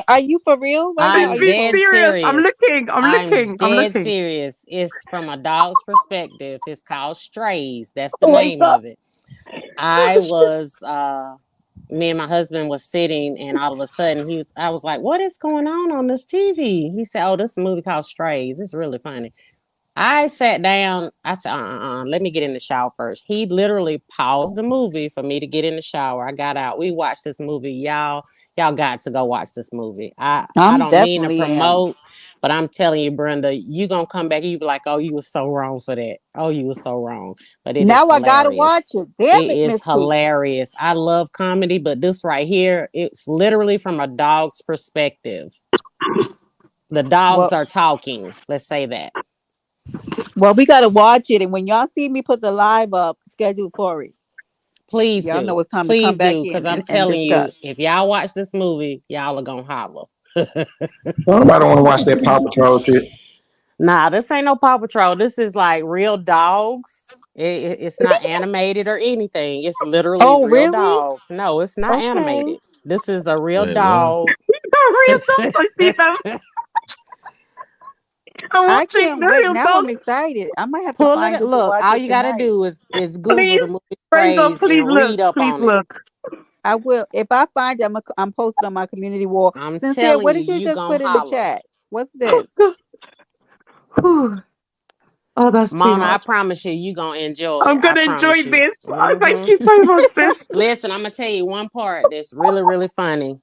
Are you for real right now? Or I'm are you Be dead trolling? serious. I'm serious. looking. I'm I'm looking. I'm dead looking. serious. It's from a dog's perspective. It's called Strays. That's the Oh my name god. of it. I was me and my husband was sitting and all of a sudden I was like, what is going on this TV? He said, oh, this is a movie called Strays. It's really funny. I sat down. I said, let me get in the shower first. He literally paused the movie for me to get in the shower. I got out. We watched this movie. Y'all got to go watch this movie. I I'm don't mean to definitely am. promote, but I'm telling you, Brenda, you gonna come back. You be like, oh, you were so wrong for that. Oh, you were so wrong. But it is Now I gotta watch hilarious. it. Damn It it, is Miss T. hilarious. I love comedy, but this right here, it's literally from a dog's perspective. The dogs Well, are talking. Let's say that. we gotta watch it, and when y'all see me put the live up scheduled for it, Please y'all know do. it's time to come Please back do. Because in I'm and telling you, discuss. if y'all watch this movie, y'all are going to holler. Nobody want to watch that Paw Patrol shit. Nah, this ain't no Paw Patrol. This is like real dogs. It's not animated or anything. It's literally Oh, real really? dogs. No, it's not Okay. animated. This is a real Wait, what? dog. Real dogs. I see them. I'm I watching can't the wait. real Now I'm dogs. excited. I might have to Pull find it. it to Look, watch all it you got to tonight. do is Google Please, the movie Brenda, Strays please and look. read up Please on it. look. I will. If I find it, I'm posted on my community wall. I'm Sincere, telling what you, did you you just going put to in the holler. chat? What's Oh, this? God. Whew. Oh, that's too Mona, I much. promise you going to enjoy it. I'm I gonna enjoy promise you. this. Oh, thank Hmm you so much, sis. Listen, I'm gonna tell you one part that's really, really funny.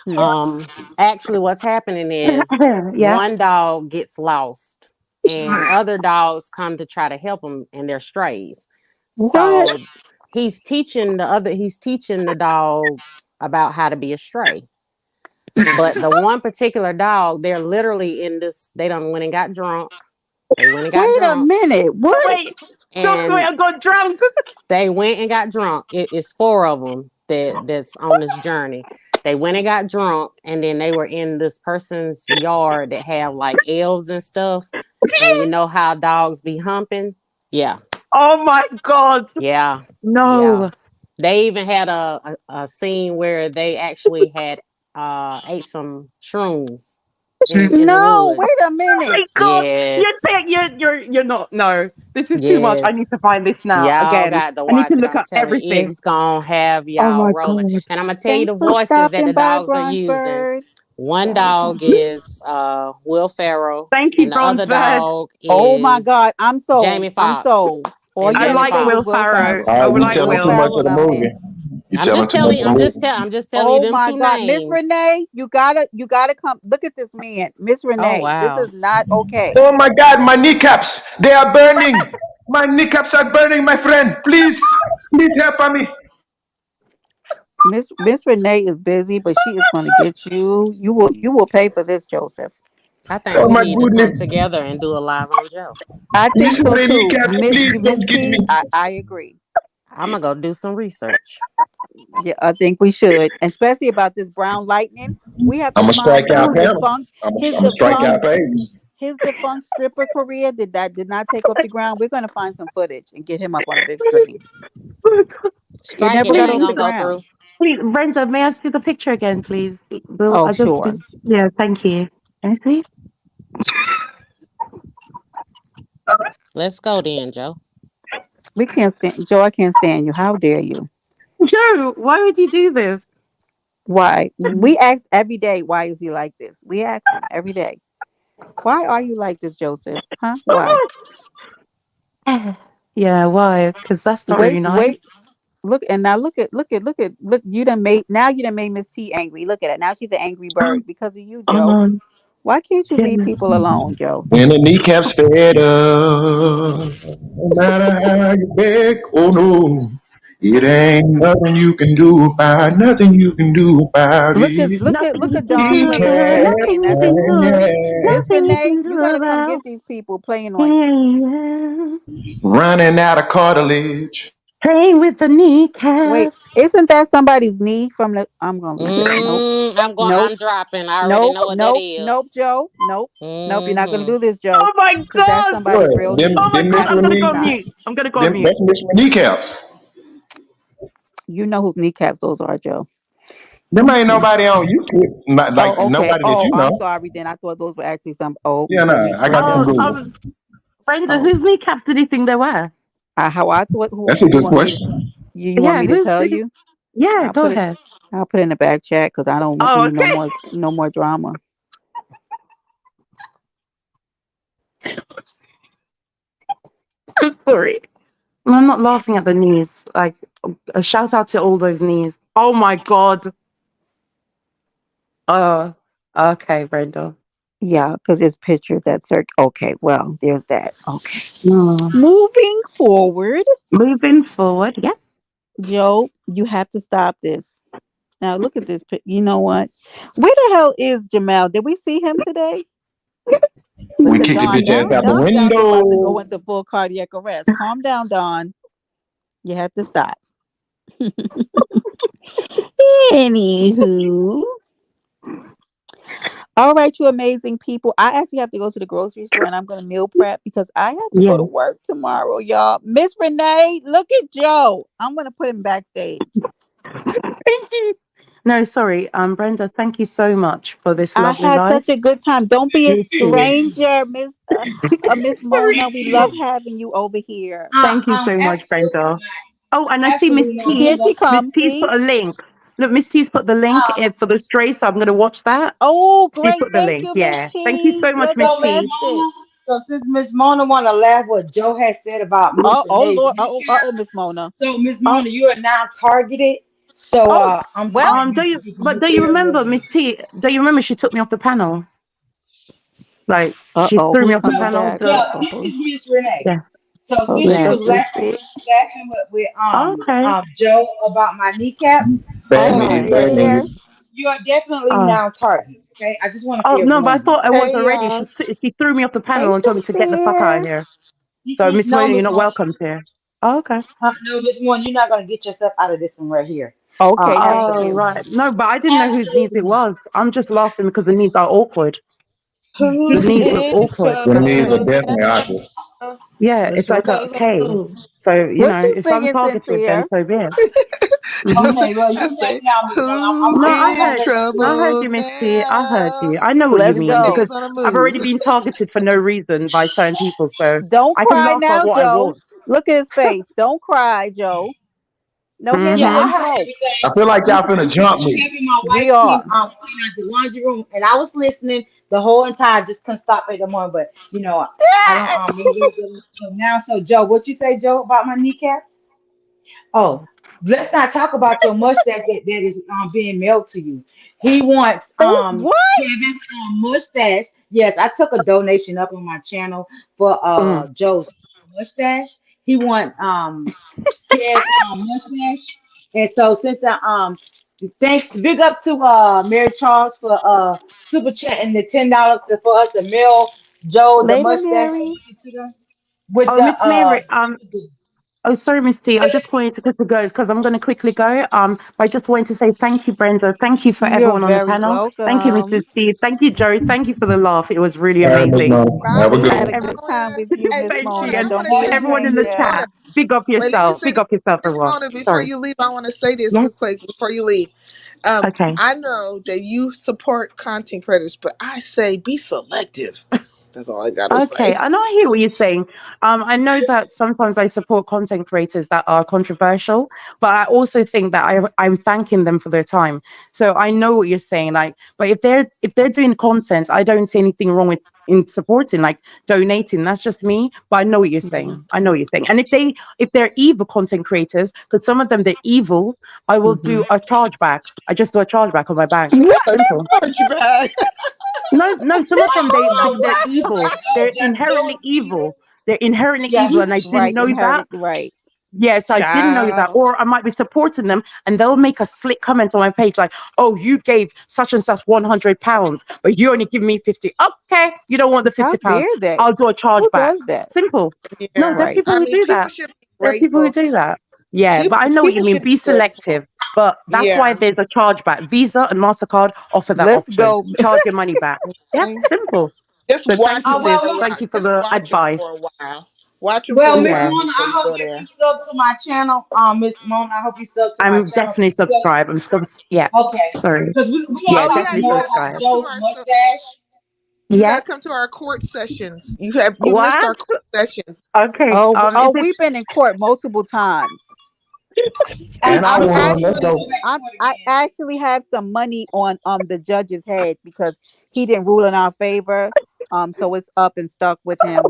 Hmm. Um, Actually, what's happening is Yeah. one dog gets lost, and other dogs come to try to help him, and they're strays. What? So he's teaching the dogs about how to be a stray. But the one particular dog, they're literally in this. They done went and got drunk. They went and got Wait a drunk, minute. Oh, What? wait. Tell me where and I got drunk. they went and got drunk. It's four of them that's on this journey. They went and got drunk, and then they were in this person's yard that have like elves and stuff. And you know how dogs be humping? Yeah, Oh my God. yeah, yeah. No. They even had a scene where they actually had ate some shrooms in the No, wait woods. a Oh my minute. God. You're Yes, saying you're not. No. This is too much. I yes. need to find this now Y'all again. got to I need to watch it. look I'm up telling you, everything. it's gonna have Oh y'all my rolling. God. And I'm gonna tell you Thanks the for voices that stopping the by, dogs are using. Bronzebird. One Sorry, dog guys. is Will Ferrell, Thank you, and the other Bronzebird. dog Oh my is God, I'm sold. Jamie I'm Foxx. sold. All And I you have to Jamie like say is Will Will Foxx. Farrow. Ferrell. I All right, you like Will telling too Will. much of Ferrell, the I'm movie. in. You telling too much of the movie. I'm just telling you Oh them my two God, Miss names. Renee, you gotta come. Look at this man, Miss Oh Renee. This wow. is not okay. Oh my God, my kneecaps, they are burning. My kneecaps are burning, my friend. Please help me. Miss Renee is busy, but she is going to get you. You will pay for this, Joseph. I think Oh we my need to come goodness. together and do a live on Joe. I think so Missionary too, kneecaps, please Miss don't get T. me. I agree. I'm gonna go do some research. Yeah, I think we should, especially about this brown lightning. We have I'm to gonna find strike his out Oh, panel. defunct, I'm his gonna strike out defunct, pages. his defunct stripper career did not take off the ground. We're gonna find some footage and get him up on the big screen. It never Striking, it got ain't off Please, the gonna go ground. through. please, Brenda, may I see the picture again, please? Will Oh, I just, sure. yeah, thank you. Can I see? Let's go then, Joe. We can't stand Joe. I can't stand you. How dare you? Joe, why would you do this? Why? We ask every day. Why is he like this? We ask him every day. Why are you like this, Joseph? Huh? Why? Yeah, why? Because that's not really Wait, nice. wait. Look and now look. You done made Miss T angry. Look at it. Now she's an angry bird because of you, Joe. Um, Why can't you yeah. leave people alone, Joe? When the kneecaps fed up, no matter how you beg, oh no, it ain't nothing you can do about, nothing you can do about it. Nothing Look you at can Dawn do playing in the about it. chat Kneecaps, saying Nothing you that's can okay. do. yeah, Miss Nothing you Renee, can you do gotta come about get these people playing on you. it. running out of cartilage. Playing with the Wait, kneecaps. isn't that somebody's knee from the I'm gonna leave it. Nope. Nope. I'm dropping. I already Nope. know what that Nope. Nope, is. Joe. Nope. Nope. You're not gonna Mm-hmm. do this, Joe. Oh my Because that's god! What? somebody's real Them, knee. Oh my them god! I'm gonna go Absolutely on not. mute. I'm gonna go on them, mute. that's Miss kneecaps. You know whose kneecaps those are, Joe. Them ain't nobody on YouTube, not like Oh, okay. nobody that Oh, you I'm know. sorry then. I thought those were actually some oh Yeah, nah, I got them Oh, okay. Google. Brenda, Oh. whose kneecaps did you think they were? How I thought who That's a you good want me to question. you want Yeah, me to who's tell did? you? Yeah, I'll go put it ahead. I'll put it in the back chat because I don't Oh, need okay. no more drama. I'm sorry. I'm not laughing at the knees. Like a shout out to all those knees. Oh my god. Oh, okay, Brenda. Yeah, because it's pictures that search. Okay, well, there's that. Okay. Hmm. Moving forward, Moving forward. Yeah. Joe, you have to stop this. Now look at this. You know what? Where the hell is Jamel? Did we see him today? Look We at kicked the Don. bitch ass out the Don sounds about to go window. into full cardiac arrest. Calm down, Don. You have to stop. Anywho, all right, you amazing people. I actually have to go to the grocery store and I'm gonna meal prep because I have to go to Yeah. work tomorrow, y'all. Miss Renee, look at Joe. I'm gonna put him backstage. No, sorry. Brenda, thank you so much for this I lovely had live. such a good time. Don't be a You too. stranger, Miss Mona. We love having you over here. Thank you so much, Absolutely Brenda. not. Oh, and I see Miss Absolutely not. Here T. she Miss comes. T's See? put a link. Look, Miss T's put the link in for the stray, so I'm going to watch that. Oh, She great. put the Thank link. you, Miss Yeah. Thank you T. so You're much, the Miss So Miss T. bestest. Mona, so since Miss Mona want to laugh what Joe has said about Miss Oh Renee's Lord. kneecap, Miss Mona. so Miss Oh, Mona, you are now targeted. So Oh, I'm well, telling you do you? to get But your do you ear remember, hustled. Miss T? Do you remember she took me off the panel? Like she uh-oh, threw me who's off the coming panel. back? Yeah, The this Uh-oh. is Miss Renee. yeah, So Hold since on you yeah. was just a sec. laughing with Okay. Joe about my kneecap, Bad Oh, so news, Right. you're bad here. news. you are definitely Oh. now targeted. Okay, I just want to Oh no, but I forewarn you. thought I was Hey already. y'all. She threw me off the Hey, panel and told me to get the fuck out of sincere. here. So Miss No, Mooney, you're Miss not Mona. welcome here. Oh, okay. No, Miss Mona, you're not gonna get yourself out of this one right here. Okay, thank Oh you. right. No, but I didn't know whose knees Absolutely it not. was. I'm just laughing because the knees are awkward. The Who's knees look in awkward. Your That's knees are all. trouble definitely awkward. now? Yeah, Miss it's like a Renee's on the K. move. So What you if I'm singing, targeted, then sincere? so be it. Hmm. Okay, well, I you next say, now, Miss Mona. who's No, I'm in gonna let you I go. heard trouble you, Miss T. I heard now? you. I know what you Let's Miss mean go. because Renee's on the I've already move. been targeted for no reason by certain people. So Don't I can cry laugh at now, what I Joe. want. Look at his face. Don't cry, Joe. No Yeah, hissing I and Mm-hmm. have smoke. everything. I feel like You y'all can finna you jump can me. tell me my We wife came are. clean out the laundry room, and I was listening the whole entire. Just couldn't stop at the moment, but I don't so now. So Joe, what you say, Joe, about my kneecaps? Oh, let's not talk about your mustache that is being mailed to you. He wants Oh, what? Kevin's mustache. Yes, I took a donation up on my channel for Mm. Joe's mustache. He want Kev mustache. And so since I thanks big up to Mary Charles for super chatting the $10 for us to mail Joe the Lady mustache Mary. with Oh, the Miss Mary. super glue. Oh, sorry, Miss T. I just wanted to quickly go because I'm going to quickly go. But I just wanted to say thank you, Brenda. Thank you for You're everyone on the very panel. Thank you, Mrs. welcome. T. Thank you, Joe. Thank you for the laugh. It was really All right, Miss amazing. Mona. Bye, Have a Miss good Had a one. good time Mona. with you, Hey, Miss Miss Thank you, Mona. Mona, I and Don't wanted be to to everyone in the Miss ashamed. Mona. chat. Big up Wait, let me yourself. say Big this. up yourself as Miss well. Mona, before Sorry. you leave, I want to say this Yes. real quick before you leave. Okay. I know that you support content creators, but I say be selective. That's all I gotta Okay, say. I know I hear what you're saying. I know that sometimes I support content creators that are controversial, but I also think that I'm thanking them for their time. So I know what you're saying. Like, but if they're doing content, I don't see anything wrong with in supporting, like donating. That's just me. But I know what you're saying. I know what you're saying. And if they're evil content creators, because some of them they're evil, I will Mm-hmm. do a chargeback. I just do a chargeback on my bank. What? Simple. Charge you back. No, no, some of them So they're what? evil. They're inherently Joe, evil. They're inherently yeah, evil, he and I didn't Right, know that. inherent, right. Yes, I didn't know that. Child. Or I might be supporting them, and they'll make a slick comment on my page like, "Oh, you gave such and such £100, but you only give me 50. Okay, you don't want the How £50. dare they? I'll do a Who chargeback. does that? Simple. No, there are Yeah. Right. people I who mean, do people that. should be There are people who grateful. do that. Yeah, People but I know what you people mean. should Be be grateful. selective. But that's why Yeah. there's a chargeback. Visa and MasterCard offer that Let's option. go. Charge your money back. Yep, Okay. simple. Just So thank watch you, them sis. for a well, Thank while. you for Just the watch them advice. for a while. Watch them for well, a Miss Yeah, while Mona, before I you hope go you there. be sub to my channel. Miss Mona, I hope you sub to my I'm channel. definitely Because, subscribed. Yeah, okay, sorry. because we Yeah, ain't Oh yeah, talking definitely you more got to about come subscribe. to Joe's our mustache. you got to Yeah. come to our court sessions. You missed What? our court sessions. Okay. Oh, Is it we've been in court multiple times. And And I I'm won. Let's actually go. I actually have some money on the judge's head because he didn't rule in our favor. So it's up and stuck with him.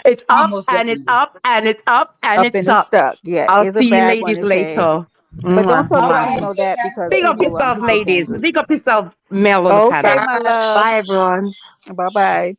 it's I up most and it's definitely. up and it's up and Up it's and it's stuck. stuck. Yeah, I'll it's a see you bag on ladies his head. later. But don't Mwah, tell All mwah. right, Pacino that because Big he up will yourself, he get ladies. dangerous. Big up yourself, male on the Okay, panel. my Bye. love. Bye, everyone. Bye bye.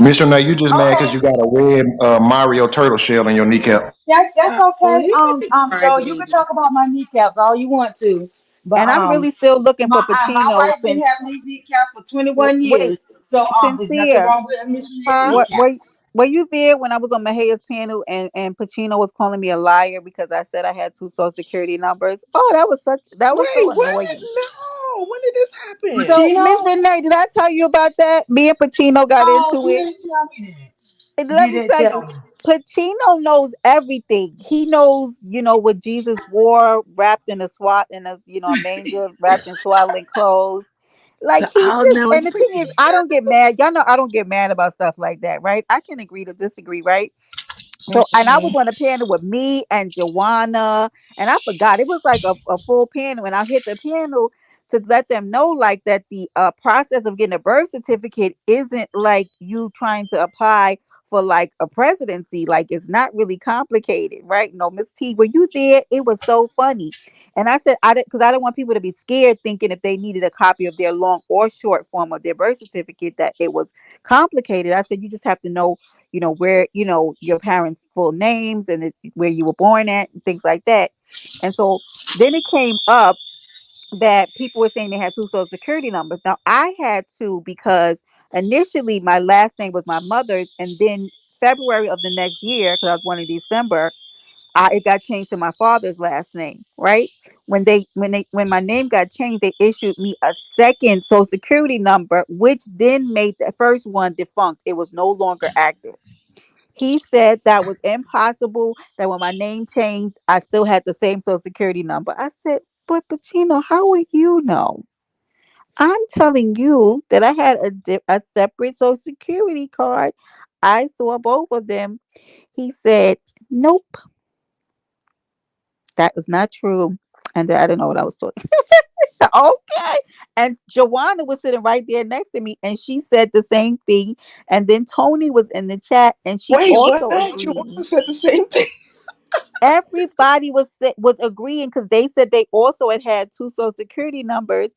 Missionaire, you just mad because Okay, you got a red Mario turtle shell in your kneecap. that's Oh, okay. he could be Joe, you can crybaby. talk about my kneecaps all you want to, but And I'm really still looking for my Pacino wife been since having these kneecaps for 21 wait, years, so there's nothing sincere. wrong with a missionary Huh? What kneecap. were you there when I was on Mahaya's panel and Pacino was calling me a liar because I said I had two social security numbers? Oh, that was Wait, so what? annoying. No. When did this happen? So Miss Pacino? Renee, did I tell you about that? Me and Pacino got Oh, into you it. didn't tell me that. And let You me didn't tell tell you, me. Pacino knows everything. He knows, what Jesus wore wrapped in a a manger, wrapped in swaddling clothes. Like he Oh just, no, and the thing is, I don't get mad. Y'all know I don't get mad about stuff like that, right? I can agree to disagree, right? So, and I was Mhm. on a panel with me and Joanna, and I forgot it was like a full panel, and I hit the panel to let them know like that the process of getting a birth certificate isn't like you trying to apply for like a presidency. Like it's not really complicated, right? No, Miss T, were you there? It was so funny. And I said I didn't because I didn't want people to be scared thinking if they needed a copy of their long or short form of their birth certificate that it was complicated. I said you just have to know where your parents full names and where you were born at and things like that. And so then it came up that people were saying they had two social security numbers. Now I had two because initially my last name was my mother's, and then February of the next year, because I was born in December, it got changed to my father's last name, right? When my name got changed, they issued me a second social security number, which then made the first one defunct. It was no longer active. He said that was impossible, that when my name changed, I still had the same social security number. I said, but Pacino, how would you know? I'm telling you that I had a separate social security card. I saw both of them. He said, nope, that was not true. And I didn't know what I was talking. Okay. And Joanna was sitting right there next to me, and she said the same thing. And then Tony was in the chat, and she Wait, what? also Joanna agreed. said the same thing. Everybody was agreeing because they said they also had two social security numbers,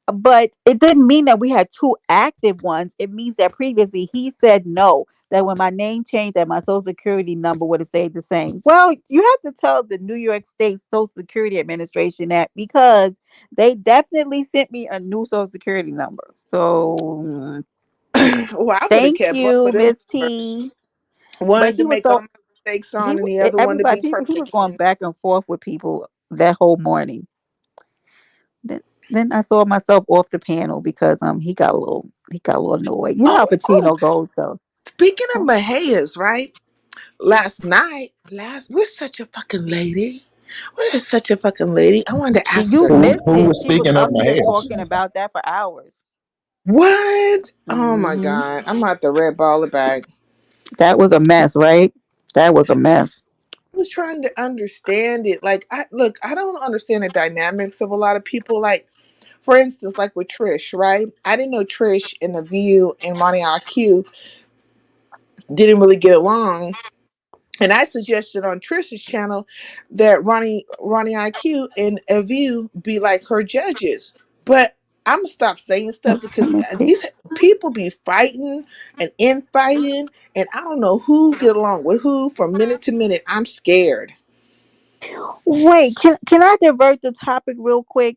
but it didn't mean that we had two active ones. It means that previously he said no, that when my name changed, that my social security number would have stayed the same. Well, you have to tell the New York State Social Security Administration that because they definitely sent me a new social security number. So Well, I would have thank kept both you, of them Miss numbers. T. But One he to was make all so my mistakes on and the other one to everybody be people he was perfect going in. back and forth with people that whole morning. Then then I saw myself off the panel because he got a little annoyed. You know how Oh, Pacino goes though. speaking of Oh, Mahias, right? We're such a fucking lady. We're such a fucking lady. I wanted to ask you her, missed Who it. was She was speaking of up my there house? talking about that for hours. what? Oh my Hmm. God. I'm about to red ball it back. That was a mess, right? That was a mess. I was trying to understand it. Like, I don't understand the dynamics of a lot of people. Like, for instance, like with Trish, right? I didn't know Trish and The View and Monty IQ didn't really get along. And I suggested on Trish's channel that Ronnie IQ and A View be like her judges. But I'm gonna stop saying stuff Let because me see. these people be fighting and infighting, and I don't know who get along with who from minute to minute. I'm scared. Wait, can I divert the topic real quick?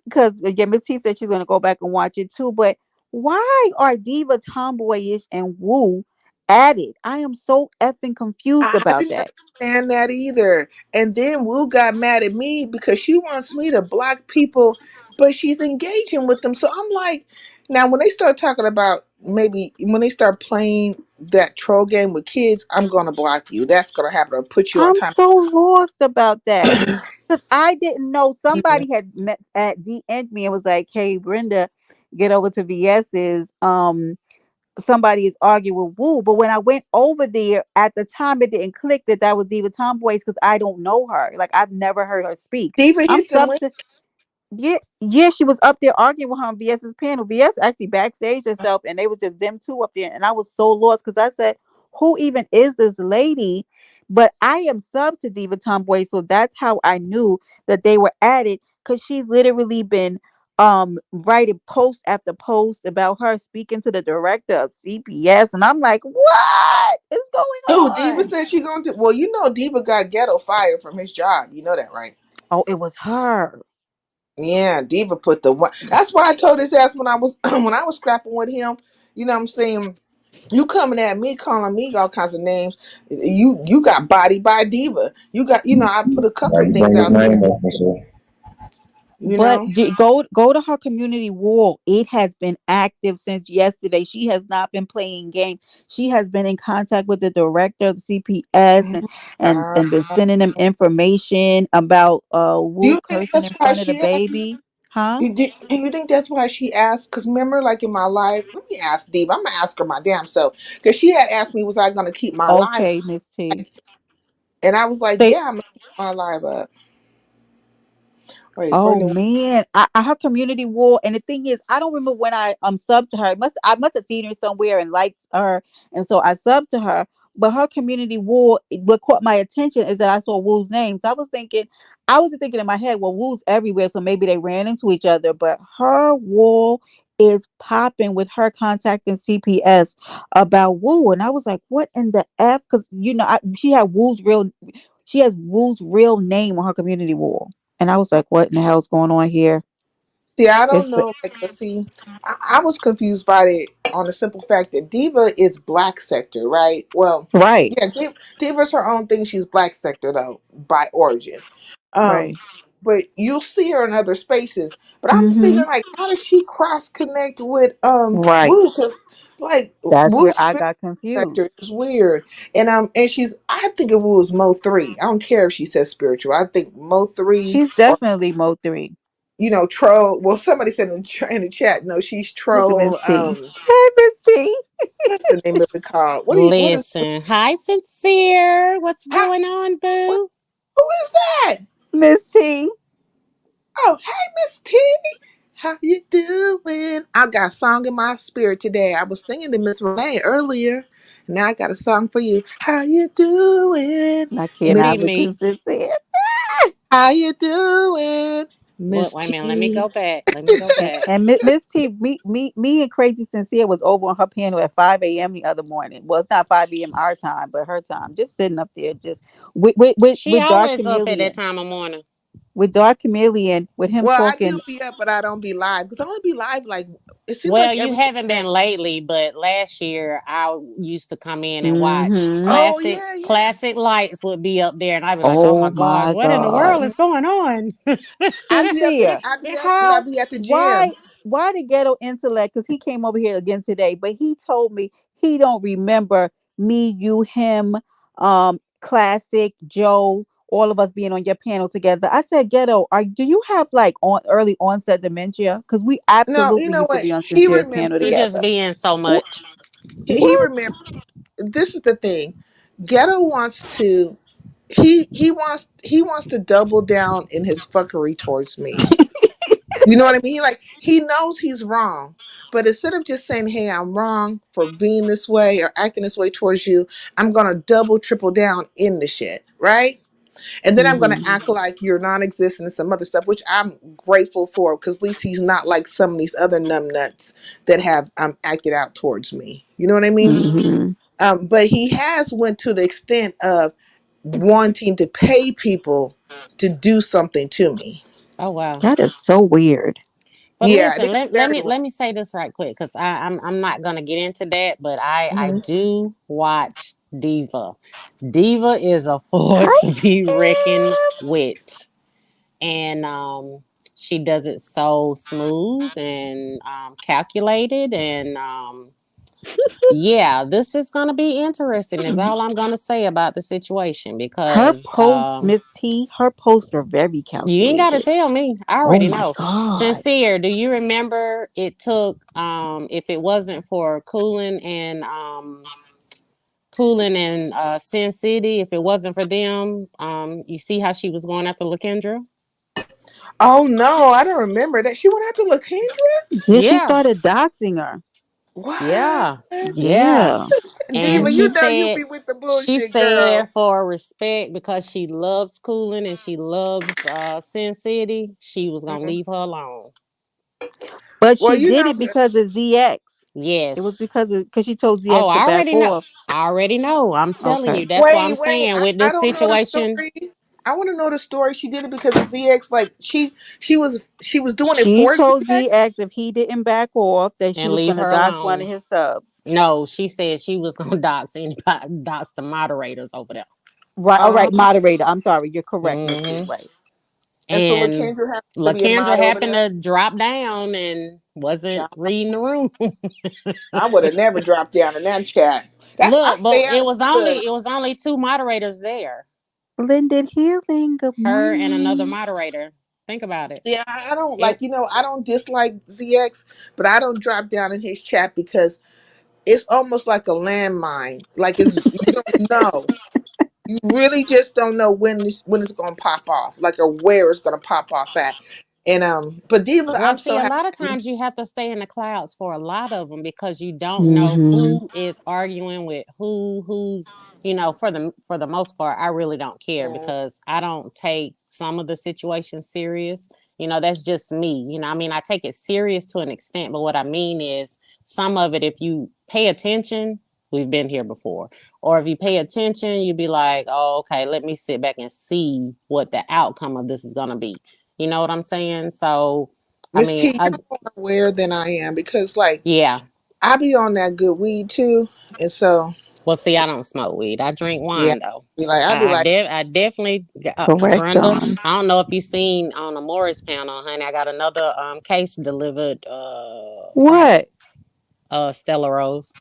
Because again, Miss T said she's gonna go back and watch it too. But why are Diva tomboyish and Woo added? I am so effing confused I about didn't that. understand that either. And then Wu got mad at me because she wants me to block people, but she's engaging with them. So I'm like, now when they start talking about maybe when they start playing that troll game with kids, I'm gonna block you. That's gonna happen or put you on I'm time. so lost about that. Because I didn't know Yeah. somebody had met at DM'd me and was like, "Hey, Brenda, get over to VS's. Somebody is arguing with Woo." But when I went over there at the time, it didn't click that that was Diva Tomboys because I don't know her. Like I've never heard her speak. Diva I'm hit the sub link. to Yeah, yeah, she was up there arguing with her on VS's panel. VS actually backstage herself, and they was just them two up there. And I was so lost because I said, "Who even is this lady?" But I am sub to Diva Tomboy, so that's how I knew that they were at it because she's literally been writing post after post about her speaking to the director of CPS, and I'm like, what is going Oh, Diva on? said she gonna do well, you know Diva got ghetto fired from his job. You know that, right? Oh, it was her. Yeah, Diva put the one. That's why I told his ass when I was when I was scrapping with him. You know what I'm saying? You coming at me, calling me all kinds of names. You got body by Diva. You got I put a couple Why of you things bring his out there. name up and so You But know. go to her community wall. It has been active since yesterday. She has not been playing games. She has been in contact with the director of the CPS and Uh, and been sending them information about do Wu you think cursing that's in why front of the she asked? baby. Huh? You think that's why she asked? Because remember, like in my life, let me ask Diva. I'm gonna ask her my damn self because she had asked me, was I gonna keep my live? Okay, Miss T. And I was like, Say yeah, I'm gonna keep my live up. Wait, Oh Brenda. man, I her community wall, and the thing is, I don't remember when I subbed to her. I must have seen her somewhere and liked her, and so I subbed to her. But her community wall, what caught my attention is that I saw Woo's name. So I was thinking in my head, well, Woo's everywhere, so maybe they ran into each other. But her wall is popping with her contacting CPS about Woo, and I was like, what in the f? Because she has Woo's real name on her community wall. And I was like, what in the hell's going on here? See, I don't It's know. Like, see, I was confused by it on the simple fact that Diva is black sector, right? Well, right, yeah, Diva's her own thing. She's black sector though by origin. right. Um, but you'll see her in other spaces. But I'm Mm-hmm. figuring like, how does she cross connect with Right. Woo? Because like That's where Woo's I spirit got sector confused. is weird, and she's I think of Woo as Mo 3. I don't care if she says spiritual. I think Mo 3 She's definitely Mo 3. troll. Well, somebody said in the chat, no, she's Look at Miss troll. T. Hey, Miss T. What's the name of it called? What is Listen, hi, Sincere. What's how, going on, what boo? who is that? Miss T. Oh, hey, Miss T. How you doing? I got a song in my spirit today. I was singing to Miss Renee earlier. Now I got a song for you. How you doing, I Miss cannot Be with T? you, me. sincere. How you doing, What? Miss Wait a minute. Let me T? go back. Let me go back. And Miss T, me and Crazy Sincere was over on her panel at 5 a.m. the other morning. Well, it's not 5 a.m. our time, but her time. Just sitting up there, just She with Dark always up at that Chameleon. time of morning. With Dark Chameleon, with him Well, I do talking. be up, but I don't be live because I only be live like It seems Well, like you every haven't day. been lately, but last year I used to come in and watch Mm-hmm. Oh classic yeah, yeah. classic lights would be up there, and I'd be like, "Oh Oh my god, my what in the God. world is going on?" I be up there. Sincere. I be at because I How be at the why gym. why the ghetto intellect? Because he came over here again today, but he told me he don't remember me, you, him, classic, Joe, all of us being on your panel together. I said, ghetto, do you have like on early onset dementia? Because we No, you absolutely know used to what? be on He Sincere's panel He remembers. just together. being so What? much. He What? remembers. This is the thing. Ghetto wants to. He wants to double down in his fuckery towards me. You know what I mean? Like he knows he's wrong, but instead of just saying, "Hey, I'm wrong for being this way or acting this way towards you," I'm gonna double, triple down in the shit, right? And then I'm gonna Mm-hmm. act like you're non-existent and some other stuff, which I'm grateful for, because at least he's not like some of these other numbnuts that have acted out towards me. You know what I mean? Mm-hmm. But he has went to the extent of wanting to pay people to do something to me. Oh wow. That is so weird. But Yeah, listen, this is let, let very me well. let me say this right quick because I'm not gonna get into that, but I Mhm. do watch Diva. Diva is a force Hi, to be reckoned Tips. with, and she does it so smooth and calculated, and yeah, this is gonna be interesting. Is all I'm gonna say about the situation Her because posts, Miss T, her posts are very you ain't got to calculated. tell me. I Oh already my know. God. Sincere, do you remember it took if it wasn't for Cooling and Sin City, if it wasn't for them, you see how she was going after Lakendra? Oh no, I don't remember that. She went after Lakendra. Yeah, she Yeah. started doxing her. What? Yeah. Yeah. Yeah. And Diva, she you Hmm. know you said be with the she bullshit, said girl. for respect because she loves Cooling and she loves Sin City, she was gonna Mhm. leave her alone. But Well, she you did know, it because of ZX. It was Yes. because she told Oh, ZX to I back already know. off. I already know. I'm telling Okay. you. That's what I'm wait. saying I, with I this don't know the situation. story. I want to know the story. She did it because of ZX. Like she was doing it She for told ZX. ZX if he didn't back off, that she And was leave gonna her dox one of alone. his subs. No, she said she was gonna dox anybody, dox the moderators over there. Right. All Uh, right, moderator. I'm sorry. You're correct, Miss T. Hmm. Right. and so And Lakendra happens to be a Lakendra mod over happened there. to drop down and wasn't Child, reading the room. I would have never dropped down in that chat. That's why I Look, but stay out of it. it was only two moderators there. Blended healing. Good Her and another morning. moderator. Think about it. Yeah, I don't It like. I don't dislike ZX, but I don't drop down in his chat because it's almost like a landmine. Like you don't know. You really just don't know when it's gonna pop off, like, or where it's gonna pop off at. And but Diva, Well, I'm see, so a lot of happy. times you have to stay in the clouds for a lot of them because you don't know Mm-hmm. who is arguing with who's, for the most part, I really don't care Yeah. because I don't take some of the situations serious. That's just me. I mean, I take it serious to an extent, but what I mean is some of it, if you pay attention, we've been here before. Or if you pay attention, you'd be like, oh, okay, let me sit back and see what the outcome of this is going to be. You know what I'm saying? So, I Miss mean, T, you're more aware than I am because, like, yeah. I be on that good weed too, and so Well, see, I don't smoke weed. I drink yeah, wine though. I be like, I definitely, Correct Brenda. on. I don't know if you seen on the Morris panel, honey. I got another case delivered Friday. What? Stella Rose.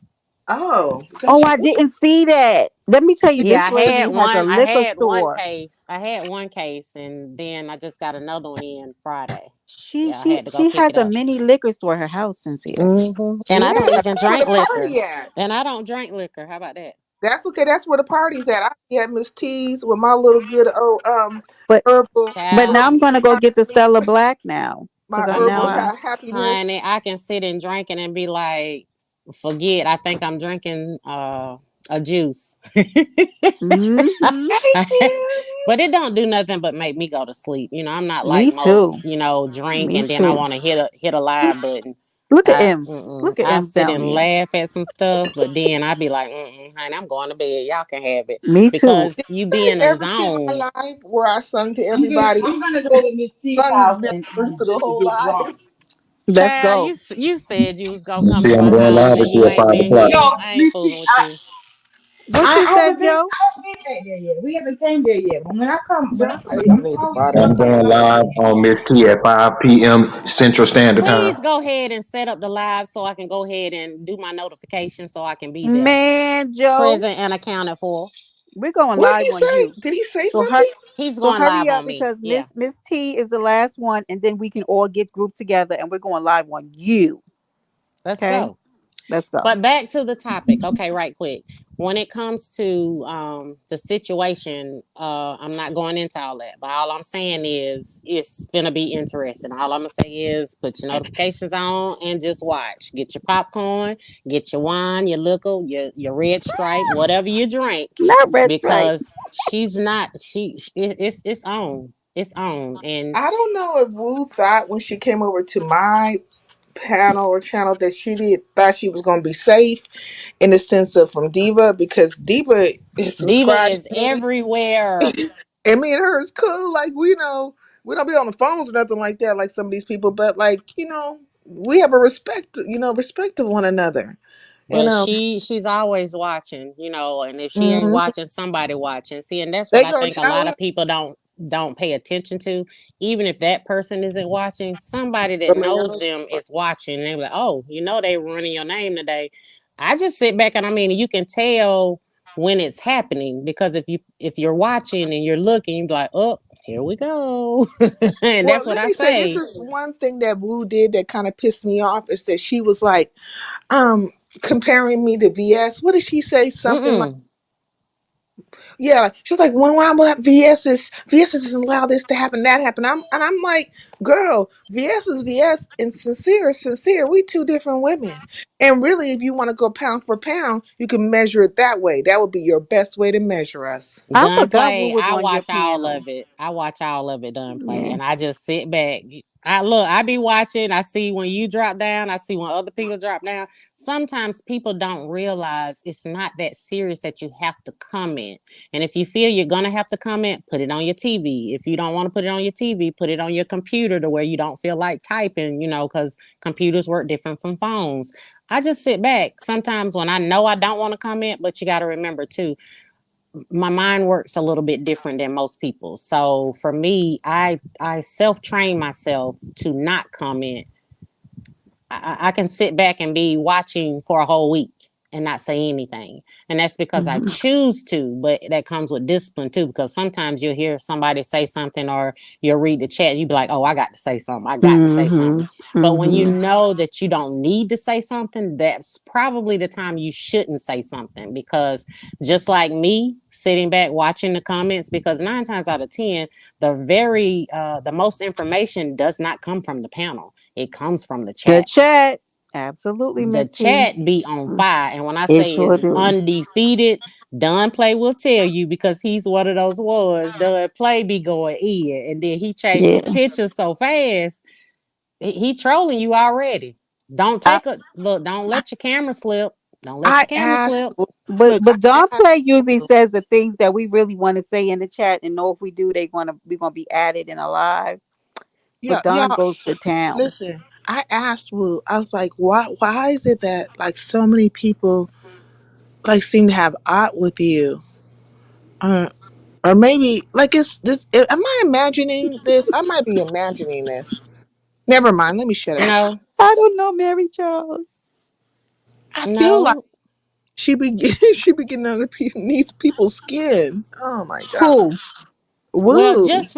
oh, got Oh, you. I didn't see that. Let me tell you, Yeah, this lady has a I liquor had one store. case. I had one case, and then I just got another one in Friday. She Yeah, I she had to go she pick has it a up. mini liquor store at her house, Sincere. And I don't Yeah, even that's where drink the liquor. party at. And I don't drink liquor. How about that? That's okay. That's where the party's at. I be at Miss T's with my little good old But herbal but now Child. I'm gonna go get the martini, Stella Black now my because I now herbal I happiness. Honey, I can sit and drink it and be like, forget. I think I'm drinking a juice. mm-hmm. Hey, Kim. But it don't do nothing but make me go to sleep. I'm not like Me most, too. drink Me and then I too. want to hit a live button. Look at him. Look at I him sit down and there. laugh at some stuff, but then I be like, honey, I'm going to bed. Y'all can have it Me too. Did because you you be in guys a ever see my zone. live where I sung to I'm everybody? gonna go to Miss T's Sung house backwards and to the just to whole get drunk. live. Let's Child, go. you said you was gonna come See, in I'm my going house live and with you you at ain't 5 been o'clock. here. Yo, I ain't fooling listen, with you. What you I said, haven't been Joe? back there yet. We haven't came there yet. But when I come, Joe said I'm I need to calling you. moderate I'm you. going live on Miss T at 5 p.m. Central Standard Time. Please go ahead and set up the live so I can go ahead and do my notification so I can be there. Man, Joe, Present and accounted for. we're going What did live he on say? you. Did he say So hur- something? He's so going hurry live up on me. because Yeah. Miss T is the last one, and then we can all get grouped together, and we're going live on you. Let's Okay, go. let's go. But back to the topic. Okay, right quick. When it comes to the situation, I'm not going into all that. But all I'm saying is it's gonna be interesting. All I'm gonna say is put your notifications on and just watch. Get your popcorn, get your wine, your liquor, your red stripe, whatever you drink, Not red stripe. because she's not it's on. It's on. And I don't know if Wu thought when she came over to my panel or channel that she did thought she was gonna be safe in the sense of from Diva because Diva is Diva subscribed is to me everywhere. and me and her is cool. Like we know we don't be on the phones or nothing like that like some of these people, but like, we have a respect, respect of one another. And But she's always watching, and if she ain't mhm. watching, somebody watching. See, and that's what They I gonna think a tell lot her of people don't pay attention to. Even if that person isn't watching, somebody that somebody knows else. them is watching. And they're like, oh, they running your name today. I just sit back and you can tell when it's happening because if you're watching and you're looking, you're like, oh, here we go. And Well, that's what let I me say this say. is one thing that Wu did that kind of pissed me off is that she was like, comparing me to VS. What did she say? Something like, Mm-mm. yeah, like, she was like, when I'm at VS doesn't allow this to happen, that happen. I'm like, girl, VS is VS and Sincere is Sincere. We two different women. And really, if you want to go pound for pound, you can measure it that way. That would be your best way to measure us. I forgot Wu Gunplay, was I on your watch all panel. of it. I watch all of it done play, Yeah. and I just sit back. I be watching. I see when you drop down. I see when other people drop down. Sometimes people don't realize it's not that serious that you have to comment. And if you feel you're gonna have to comment, put it on your TV. If you don't want to put it on your TV, put it on your computer to where you don't feel like typing. Because computers work different from phones. I just sit back. Sometimes when I know I don't want to comment, but you got to remember too my mind works a little bit different than most people. So for me, I self train myself to not comment. I can sit back and be watching for a whole week and not say anything. And that's because I choose to, but that comes with discipline too, because sometimes you'll hear somebody say something or you'll read the chat, you be like, oh, I got to say something. I got to say Mm-hmm. something. But when you Mm-hmm. know that you don't need to say something, that's probably the time you shouldn't say something. Because just like me sitting back watching the comments, because 9 times out of 10, the most information does not come from the panel. It comes from the The chat. chat. Absolutely, The Miss T. chat be on fire. And when I It say sure it's do. undefeated, Don Play will tell you because he's one of those ones. Don Play be going in. And then he changed his Yeah. picture so fast. He trolling you already. Don't I, take a look, don't let your camera slip. Don't let your I camera asked, slip. but look, but I Don asked, Play usually says the things that we really want to say in the chat, and know if we do, we're gonna be added in a live. yeah, But Don y'all, goes to town. listen, I asked Wu, I was like, why is it that like so many people like seem to have art with you? Uh, or maybe like it's this, am I imagining this? I might be imagining this. Never mind, let me shut up. No, I don't know, Mary Charles. I feel like no. she be she be getting underneath people's skin. Oh my god. Who? Well, Woo. just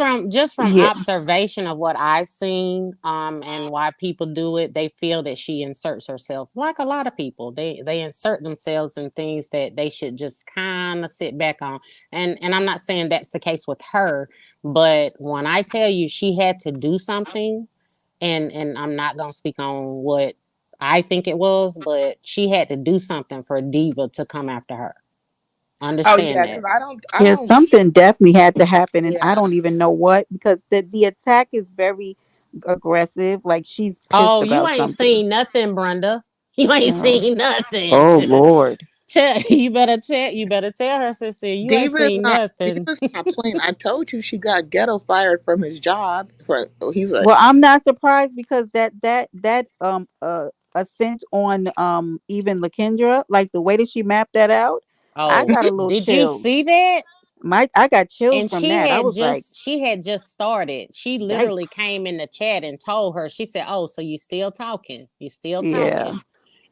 from Yeah. observation of what I've seen, and why people do it, they feel that she inserts herself. Like a lot of people, they insert themselves in things that they should just kind of sit back on. And I'm not saying that's the case with her, but when I tell you she had to do something, and I'm not gonna speak on what I think it was, but she had to do something for Diva to come after her. Oh Understand yeah, that. because I Yeah, don't something definitely had to happen, and I yeah. don't even know what, because the attack is very aggressive. Like she's pissed Oh, you about ain't something. seen nothing, Brenda. You ain't Oh, seen nothing. oh Lord. You better tell her, sister, you ain't Diva's seen not nothing. Diva's not playing. I told you she got ghetto fired from his job. For he's a Well, I'm not surprised because ascent on even Lakendra, like the way that she mapped that out, I Oh, got a little did you chills. see that? I got chills And from that. I was like, she had just started. She literally yikes. came in the chat and told her, she said, "Oh, so you still talking? You still Yeah. talking?"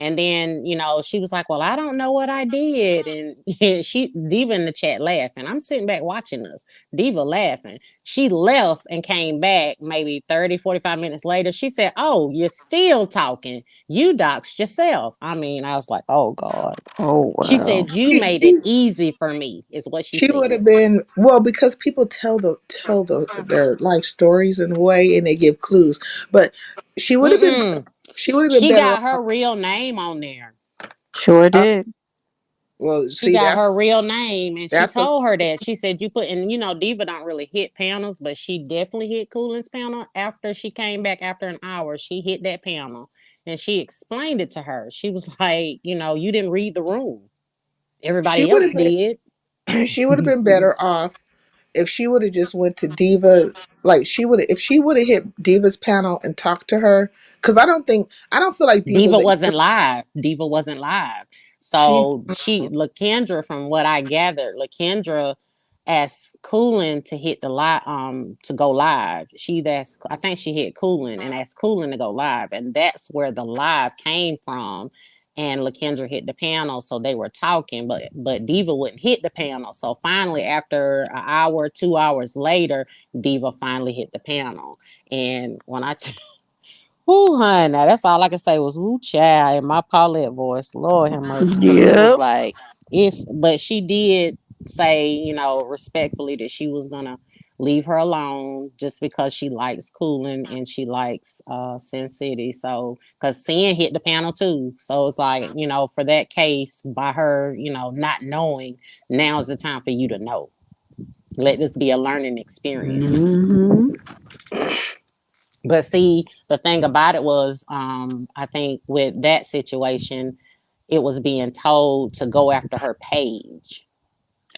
And then, she was like, "Well, I don't know what I did." And she Diva in the chat laughing. I'm sitting back watching us. Diva laughing. She left and came back maybe 30, 45 minutes later. She said, "Oh, you're still talking. You doxed yourself." I mean, I was like, "Oh God." Oh She wow. said, "You she, made it she easy for me," is what she she would said. have been well because people tell their life stories in a way and they give clues. But she would have been Mm-mm. she would have been She better got her off. real name on there. Sure Uh, did. well, She see, got her real name, and she that's a told her that. She said, "You put," and Diva don't really hit panels, but she definitely hit Coolin's panel after she came back after an hour. She hit that panel, and she explained it to her. She was like, "You didn't read the room. she Everybody would else have did." been she would have been better off if she would have just went to Diva, like she would have, if she would have hit Diva's panel and talked to her, because I don't feel like Diva Diva's a wasn't live. Diva wasn't live. she. So Lakendra, from what I gathered, Lakendra asked Coolin to hit the live, to go live. I think she hit Coolin and asked Coolin to go live, and that's where the live came from. And Lakendra hit the panel, so they were talking, but Diva wouldn't hit the panel. So finally, after an hour, 2 hours later, Diva finally hit the panel. And when Whoo, hun. Now that's all I can say was woo child in my Paulette voice. Lord have mercy. Cause it was Yep. like but she did say, respectfully that she was gonna leave her alone just because she likes cooling and she likes Sin City. So cause Sin hit the panel too. So it's like, for that case, by her, not knowing, now's the time for you to know. Let this be a learning experience. Hmm. But see, the thing about it was, I think with that situation, it was being told to go after her page.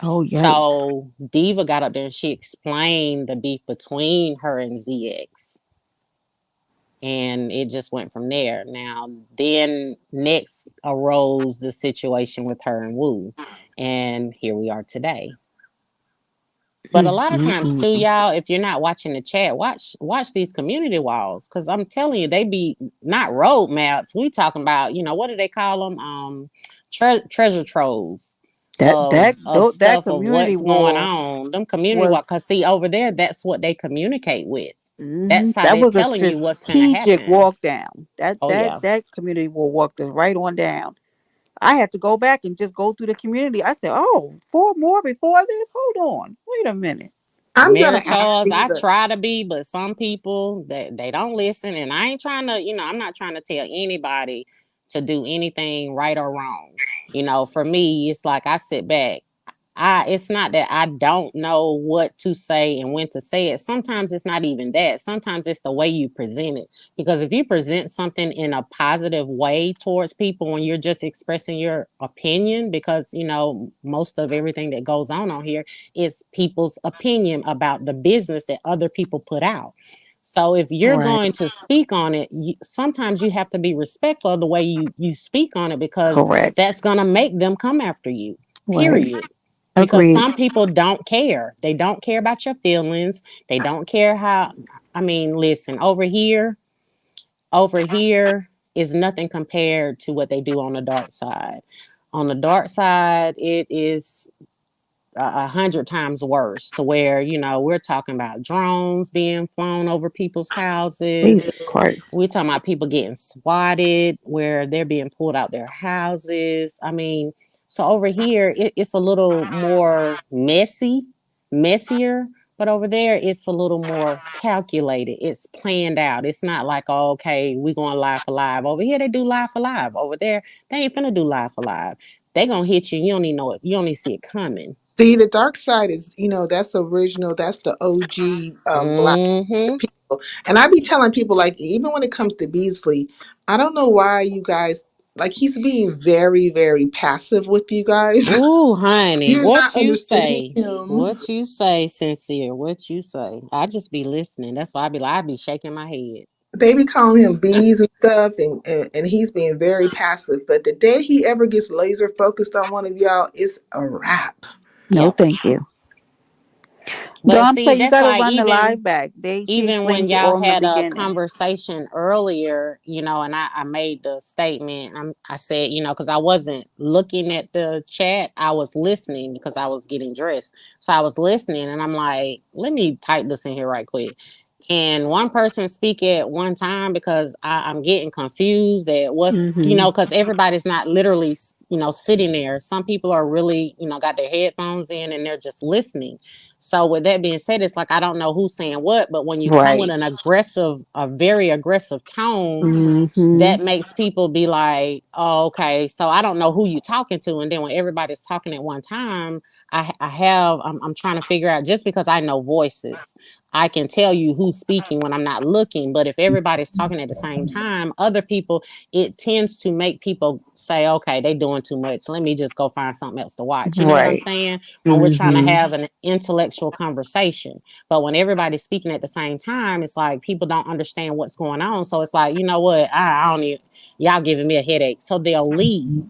Oh yikes. So Diva got up there and she explained the beef between her and ZX. And it just went from there. Now, then next arose the situation with her and Wu. And here we are today. But a lot of times too, Mm-mm-mm. y'all, if you're not watching the chat, watch these community walls, because I'm telling you, they be not roadmaps. We talking about, what do they call them? Treasure trolls of That stuff of community what's going war on. Them community was walls, because see over there, that's what they communicate with. hmm That's how that they're was a telling you what's gonna strategic happen. walk down. That Oh that yeah. that community war walked us right on down. I had to go back and just go through the community. I said, "Oh, four more before this. Hold on, wait a minute." I'm gonna Mary ask Charles, I Diva. try to be, but some people that they don't listen. And I ain't trying to, I'm not trying to tell anybody to do anything right or wrong. For me, it's like I sit back. It's not that I don't know what to say and when to say it. Sometimes it's not even that. Sometimes it's the way you present it. Because if you present something in a positive way towards people when you're just expressing your opinion, because most of everything that goes on here is people's opinion about the business that other people put out. So if you're Right. going to speak on it, sometimes you have to be respectful of the way you speak on it, because Correct. that's going to make them come after you. Right. Period. Because Agreed. some people don't care. They don't care about your feelings. They don't care how. I mean, listen, over here is nothing compared to what they do on the dark side. On the dark side, it is 100 times worse, to where we're talking about drones being flown over people's houses. Jesus Christ. We're talking about people getting swatted, where they're being pulled out their houses. I mean, so over here, it's a little more messier, but over there, it's a little more calculated. It's planned out. It's not like, oh, okay, we're going live for live. Over here, they do live for live. Over there, they ain't finna do live for live. They gonna hit you. You don't even know it. You don't even see it coming. See, the dark side is, that's original. That's the OG black Mm-hmm. people. And I be telling people, like, even when it comes to Beasley, I don't know why you guys like he's being very, very passive with you guys. Ooh, honey, You're what not you understanding say? him. What you say, sincere? What you say? I just be listening. That's why I be shaking my head. They be calling him bees and stuff, and he's being very passive. But the day he ever gets laser focused on one of y'all, it's a wrap. No, Yeah. thank you. But Don't see, play. You that's gotta like run the live back. She even when explains it y'all all in the had a beginning. conversation earlier, and I made the statement, I said, because I wasn't looking at the chat, I was listening because I was getting dressed. So I was listening and I'm like, let me type this in here right quick. Can one person speak at one time because I'm getting confused at what's, Hmm. because everybody's not literally, sitting there. Some people are really, got their headphones in and they're just listening. So with that being said, it's like I don't know who's saying what, but when you come with Right. a very aggressive tone, Hmm. that makes people be like, oh, okay, so I don't know who you talking to. And then when everybody's talking at one time, I'm trying to figure out, just because I know voices, I can tell you who's speaking when I'm not looking. But if everybody's talking at the same time, other people, it tends to make people say, okay, they doing too much. Let me just go find something else to watch. You know what I'm Right. saying? When we're trying to Hmm. have an intellectual conversation. But when everybody's speaking at the same time, it's like people don't understand what's going on. So it's like, you know what? I don't even, y'all giving me a headache. So they'll leave.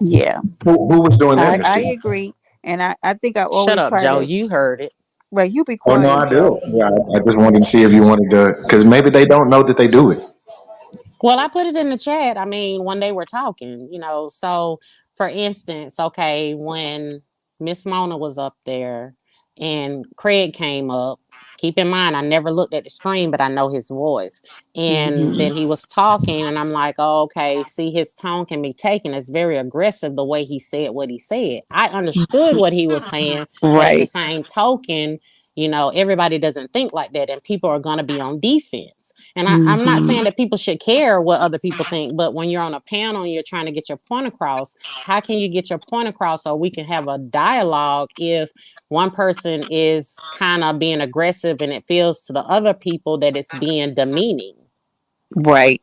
Yeah. Who was doing that, I Mystique? agree, and I think I Shut always up, try Joe. to. You heard it. Well, you be Oh no, I quiet, do. Joe. Yeah, I just wanted to see if you wanted to, because maybe they don't know that they do it. Well, I put it in the chat. I mean, when they were talking, so for instance, okay, when Miss Mona was up there and Craig came up, keep in mind, I never looked at the screen, but I know his voice. And Hmm. then he was talking, and I'm like, oh, okay, see, his tone can be taken as very aggressive the way he said what he said. I understood what he was saying, but at the Right. same token, everybody doesn't think like that, and people are going to be on defense. And I'm not Hmm. saying that people should care what other people think, but when you're on a panel and you're trying to get your point across, how can you get your point across so we can have a dialogue if one person is kind of being aggressive and it feels to the other people that it's being demeaning? Right.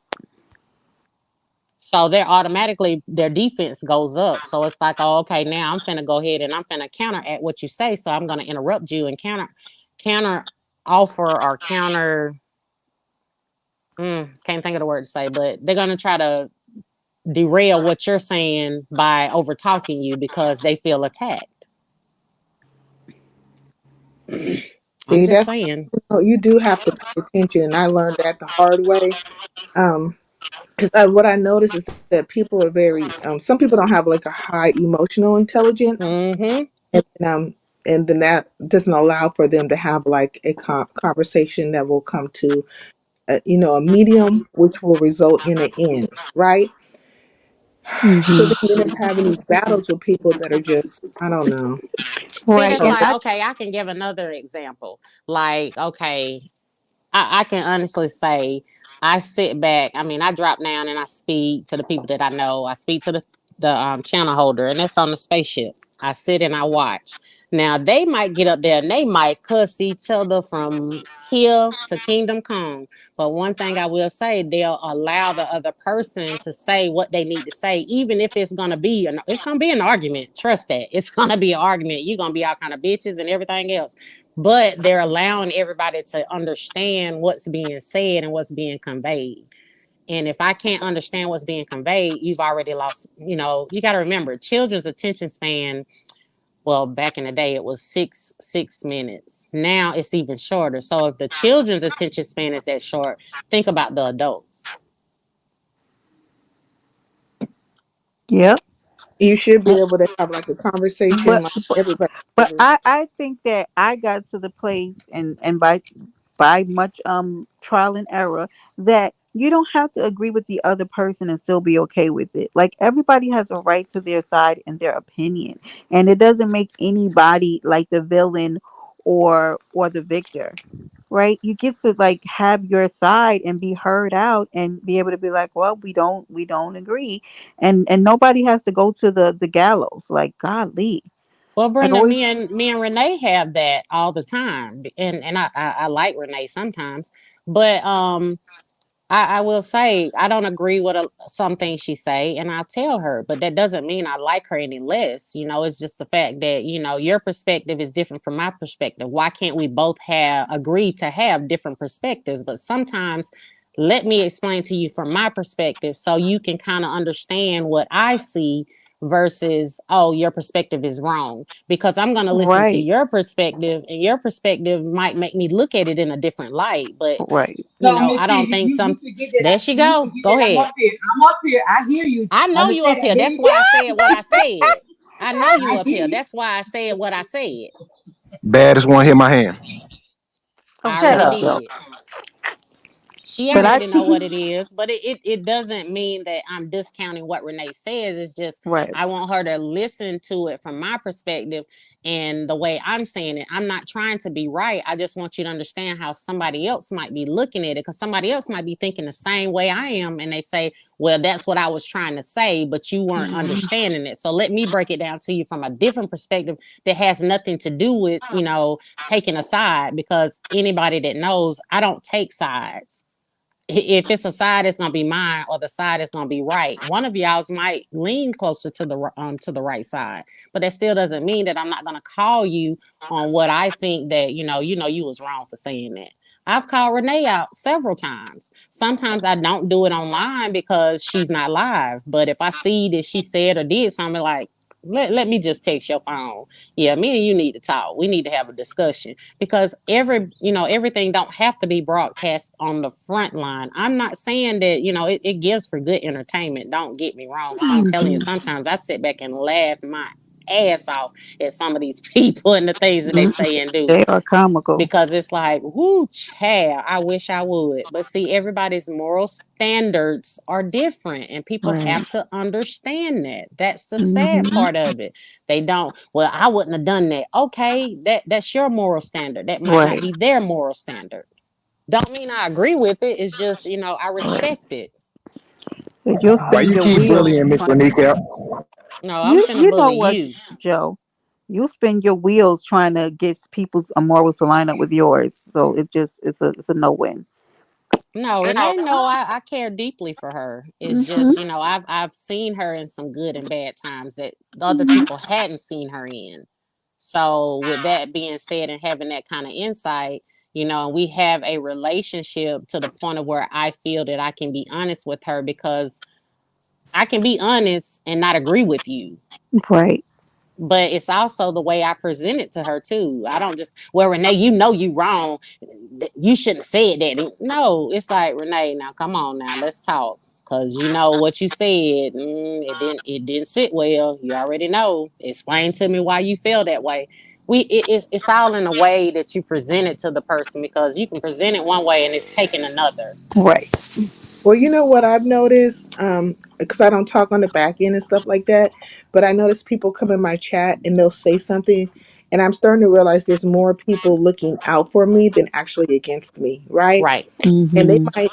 So they're automatically, their defense goes up. So it's like, oh, okay, now I'm finna go ahead and I'm finna counter at what you say. So I'm gonna interrupt you and counter offer or counter, can't think of the word to say, but they're gonna try to derail what you're saying by over talking you because they feel attacked. I'm See, just that's saying. you do have to pay attention, and I learned that the hard way. Um, because what I noticed is that people are very some people don't have like a high emotional intelligence, Mm-hmm. and and then that doesn't allow for them to have like a conversation that will come to a medium, which will result in an end, right? So Hmm. then you end up having these battles with people that are just, I don't know. See, Right. that's And like, I. okay, I can give another example. Like, okay, I can honestly say I sit back. I mean, I drop down and I speak to the people that I know. I speak to the channel holder, and that's on the spaceship. I sit and I watch. Now they might get up there and they might cuss each other from here to Kingdom Come. But one thing I will say, they'll allow the other person to say what they need to say, even if it's gonna be an argument. Trust that it's gonna be an argument. You're gonna be all kind of bitches and everything else, but they're allowing everybody to understand what's being said and what's being conveyed. And if I can't understand what's being conveyed, you've already lost. You got to remember, children's attention span. Well, back in the day, it was six minutes. Now it's even shorter. So if the children's attention span is that short, think about the adults. Yep. You should And- be able to have like a conversation But like everybody. but I think that I got to the place, and by much trial and error, that you don't have to agree with the other person and still be okay with it. Like, everybody has a right to their side and their opinion, and it doesn't make anybody like the villain or the victor. Right? You get to like have your side and be heard out and be able to be like, well, we don't agree, and nobody has to go to the gallows. Like, golly, Well, I Brenda, always. me and Renee have that all the time, and I like Renee sometimes, but I will say I don't agree with some things she say, and I'll tell her, but that doesn't mean I like her any less. It's just the fact that your perspective is different from my perspective. Why can't we both have agree to have different perspectives? But sometimes, let me explain to you from my perspective, so you can kind of understand what I see versus, oh, your perspective is wrong, because I'm going to listen to Right. your perspective, and your perspective might make me look at it in a different light. But Right. So Miss I T, don't think you some. forget that There she you go. forget Go that I'm ahead. up here. I'm up here. I hear you. I know you Understand up that? here. Hear That's me? why I said what I said. I know you I up hear here. you. That's why I said what I said. Baddest one hit my hand. Oh, I shut already up, Joe. did. She But I already know what it is, but it doesn't mean that I'm discounting what Renee says. It's just right. I want her to listen to it from my perspective and the way I'm saying it. I'm not trying to be right. I just want you to understand how somebody else might be looking at it, because somebody else might be thinking the same way I am, and they say, well, that's what I was trying to say, but you weren't understanding it. So let me break it down to you from a different perspective that has nothing to do with, taking a side, because anybody that knows, I don't take sides. If it's a side, it's gonna be mine, or the side is gonna be right. One of y'all's might lean closer to the right side, but that still doesn't mean that I'm not gonna call you on what I think that you was wrong for saying that. I've called Renee out several times. Sometimes I don't do it online because she's not live, but if I see that she said or did something, like, let me just text your phone. Yeah, me and you need to talk. We need to have a discussion, because everything don't have to be broadcast on the front line. I'm not saying that it gives for good entertainment, don't get me wrong, because I'm telling you, sometimes I sit back and laugh my ass off at some of these people and the things that they say and do, They are comical. because it's like, whoo, child, I wish I would. But see, everybody's moral standards are different, and people Right. have to understand that. That's the sad Hmm. part of it. They don't, well, I wouldn't have done that. Okay, that's your moral standard. That might not Right. be their moral standard. Don't mean I agree with it. It's just, I Right. respect it. 'Cause you'll Why spin you your keep wheels bullying Miss trying to. Renika? No, I'm finna You know bully what, you. Joe? You spin your wheels trying to get people's morals to line up with yours. So it's a no win. No, Renee, no, I care deeply for her. It's Hmm. just, I've seen her in some good and bad times that the other people hadn't seen her in. So with that being said, and having that kind of insight, we have a relationship to the point of where I feel that I can be honest with her, because I can be honest and not agree with you, Right. but it's also the way I present it to her too. I don't just, well, Renee, you wrong. You shouldn't have said that. No, it's like, Renee, now come on now, let's talk. Cause what you said, it didn't sit well. You already know. Explain to me why you feel that way. It's all in the way that you present it to the person, because you can present it one way and it's taken another. Right. Well, you know what I've noticed, because I don't talk on the back end and stuff like that, but I notice people come in my chat and they'll say something, and I'm starting to realize there's more people looking out for me than actually against me, right? Right. And they Hmm. might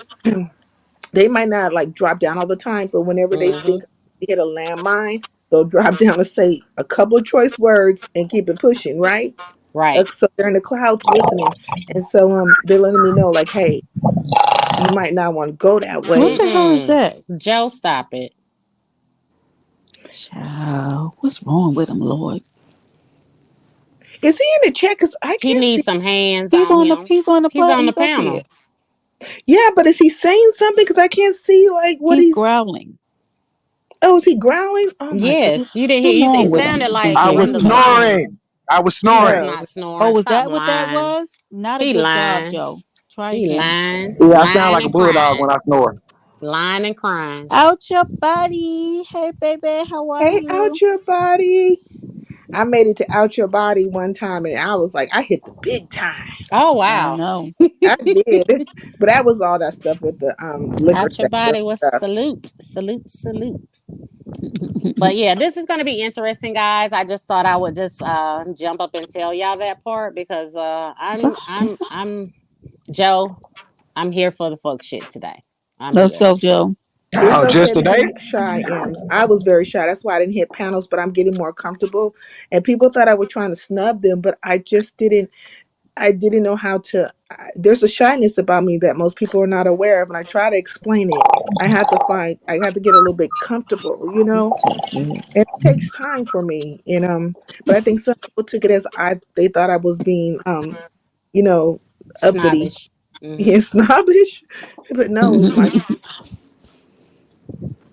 they might not like drop down all the time, but whenever they Mm-hmm. think they hit a landmine, they'll drop down and say a couple of choice words and keep it pushing, right? Right. So they're in the clouds listening, and so they're letting me know like, hey, you might not want to go that What way. the hell is Mm-mm. that? Joe, stop it. Child, what's wrong with him, Lord? Is he in the chat? Because I He can't see. needs some hands on him. He's on the He's on the he's up here. panel. Yeah, but is he saying something? Because I can't see like what He's he's. growling. Oh, is he growling? Oh my god. Yes, you didn't hear. What's wrong It with him, sounded like I was from the BJ? phone. snoring. I was He was snoring. Oh, not Oh, snoring. was Stop that what that lying. was? Not a He good job, lying. Joe. Try He again. lying. Yeah, I sound Lying like a and bulldog when crying. I snore. Lying and crying. Out your body. Hey, baby, how are hey, out you? your body. I made it to out your body one time, and I was like, I hit the big time. Oh I wow. know. I did, but that was all that stuff with the liquor Out your sector body was stuff. salute, salute, salute. But yeah, this is going to be interesting, guys. I just thought I would just jump up and tell y'all that part, because I'm Joe. I'm here for the fuck shit today. I'm Let's here. go, Joe. It's Oh, just okay to today? be shy, Ems. I was very shy. That's why I didn't hit panels, but I'm getting more comfortable. And people thought I was trying to snub them, but I just didn't. I didn't know how to there's a shyness about me that most people are not aware of, and I try to explain it. I have to get a little bit comfortable, you know, Yeah. and it takes time for me, and but I think some people took it as they thought I was being you know, uppity, Snobbish. Hmm. yeah, snobbish, but no, it's my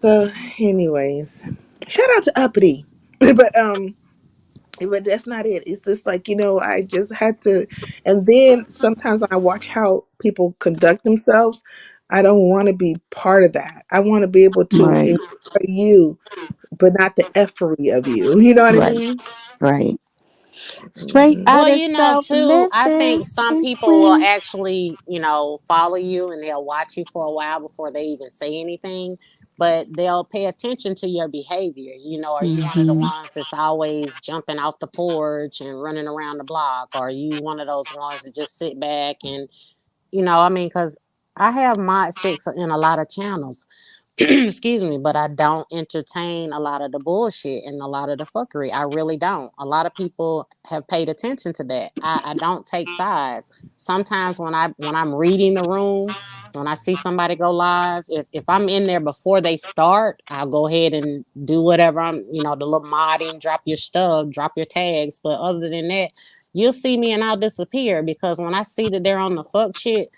so. Anyways, shout out to uppity, but that's not it. It's just like, I just had to. And then sometimes when I watch how people conduct themselves, I don't want to be part of that. I want to be able to Right. enjoy you, but not the effery of you. You know what I Right. mean? Right. Straight Hmm. out Well, of South too, I think Memphis, some East people will Queen. actually, follow you and they'll watch you for a while before they even say anything, but they'll pay attention to your behavior. Are you one of the Mm-hmm. ones that's always jumping off the porch and running around the block? Or are you one of those ones that just sit back and, I mean, because I have mod sticks in a lot of channels. Excuse me, but I don't entertain a lot of the bullshit and a lot of the fuckery. I really don't. A lot of people have paid attention to that. I don't take sides. Sometimes when I'm reading the room, when I see somebody go live, if I'm in there before they start, I'll go ahead and do whatever the little modding, drop your stuff, drop your tags. But other than that, you'll see me and I'll disappear because when I see that they're on the fuck shit,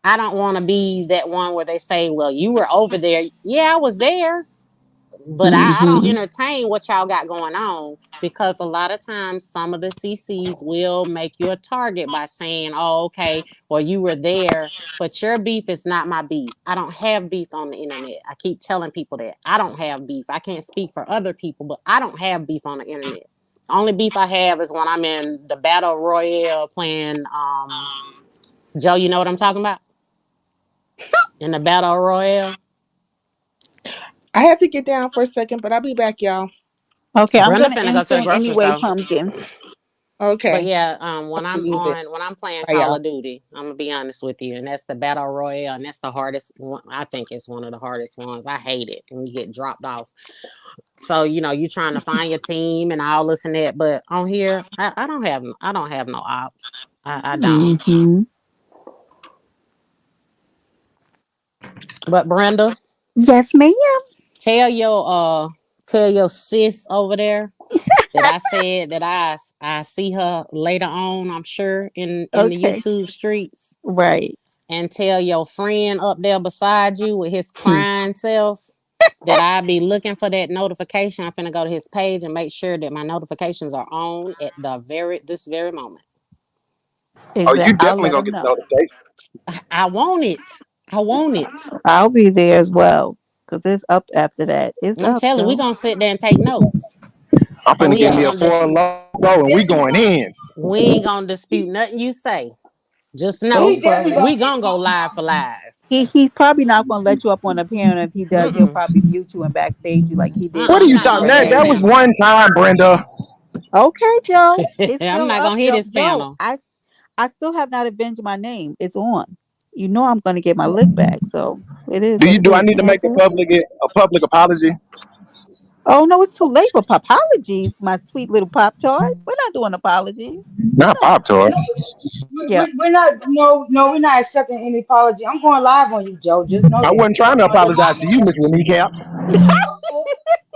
I don't want to be that one where they say, well, you were over there. Yeah, I was there, but I don't Mm-hmm. entertain what y'all got going on because a lot of times some of the CCs will make you a target by saying, oh, okay, or you were there, but your beef is not my beef. I don't have beef on the internet. I keep telling people that. I don't have beef. I can't speak for other people, but I don't have beef on the internet. The only beef I have is when I'm in the battle royale playing Joe, you know what I'm talking about? In the battle royale. I have to get down for a second, but I'll be back, y'all. Okay, I'm Brenda gonna finna go to answer the in grocery anyway, store. Pumpkin. But Okay. yeah, Use it. when I'm playing Bye, Call y'all. of Duty, I'm gonna be honest with you, and that's the battle royale, and that's the hardest one. I think it's one of the hardest ones. I hate it when you get dropped off. So you trying to find your team and all this and that, but on here, I don't have no ops. I don't. Mm-hmm. But Brenda, Yes, ma'am. tell your tell your sis over there that I said that I see her later on, I'm sure, in the Okay. YouTube streets. Right. And tell your friend up there beside you with his crying self that I be looking for that notification. I'm finna go to his page and make sure that my notifications are on at this very moment. Oh, you I'll definitely let gonna him get the know. notification. I want it. I want it. I'll be there as well because it's up after that. It's I'm up, telling you, we Joe. gonna sit there and take notes. I'm But finna we give ain't me a gonna four just low and we going in. we ain't gonna dispute nothing you say. Just Go He know for definitely it. we gonna get gonna go something live for from you. live. He's probably not gonna let you up on the piano. If he does, he'll Mm-mm. probably mute you and backstage you like he did What with are I'm you not Juicy talking? gonna and hit That his that Babe. was panel. one time, Brenda. Okay, Joe. It's I'm still not up, gonna hit Joe. his Joe, panel. I still have not avenged my name. It's on. You know I'm gonna get my lick back. So it is Do what you it do I is. need You to know make what I'm saying? a public apology? Oh no, it's too late for apologies, my sweet little Pop Tart. We're not doing apologies. Not No. Pop Tart. No, Yep. we're not. No, we're not accepting any apology. I'm going live on you, Joe. Just know I that. wasn't trying to On your apologize to mama. you, Mr. Kneecaps. Okay.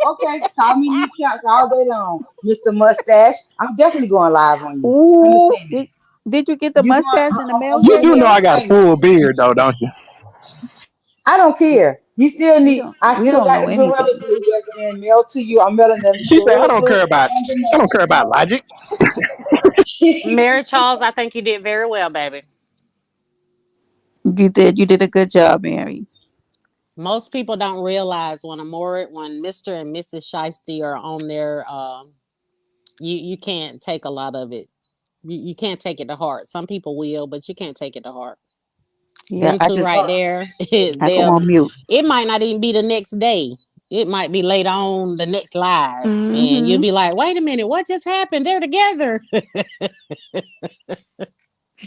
Okay. Call me kneecaps all day long, Mr. Mustache. I'm definitely going live on you. Ooh, Understand that. did you get the You going mustache in the mail You yet, do okay? know I Joe? got a Hey, full beard though, don't you? I don't care. You still We need. don't I we still don't got know the Gorilla anything. Glue that's being mailed to you. I'm mailing the She said, I Gorilla don't Glue care about and the I don't care about logic. notes. Mary Charles, I think you did very well, baby. You did a good job, Mary. Most people don't realize when Mr. and Mrs. Shiesty are on there, you can't take a lot of it. You can't take it to heart. Some people will, but you can't take it to heart. Yeah, Them two right there, I go they'll. on mute. It might not even be the next day. It might be later on the next live, and you'll Mm-hmm. be like, "Wait a minute, what just happened? They're together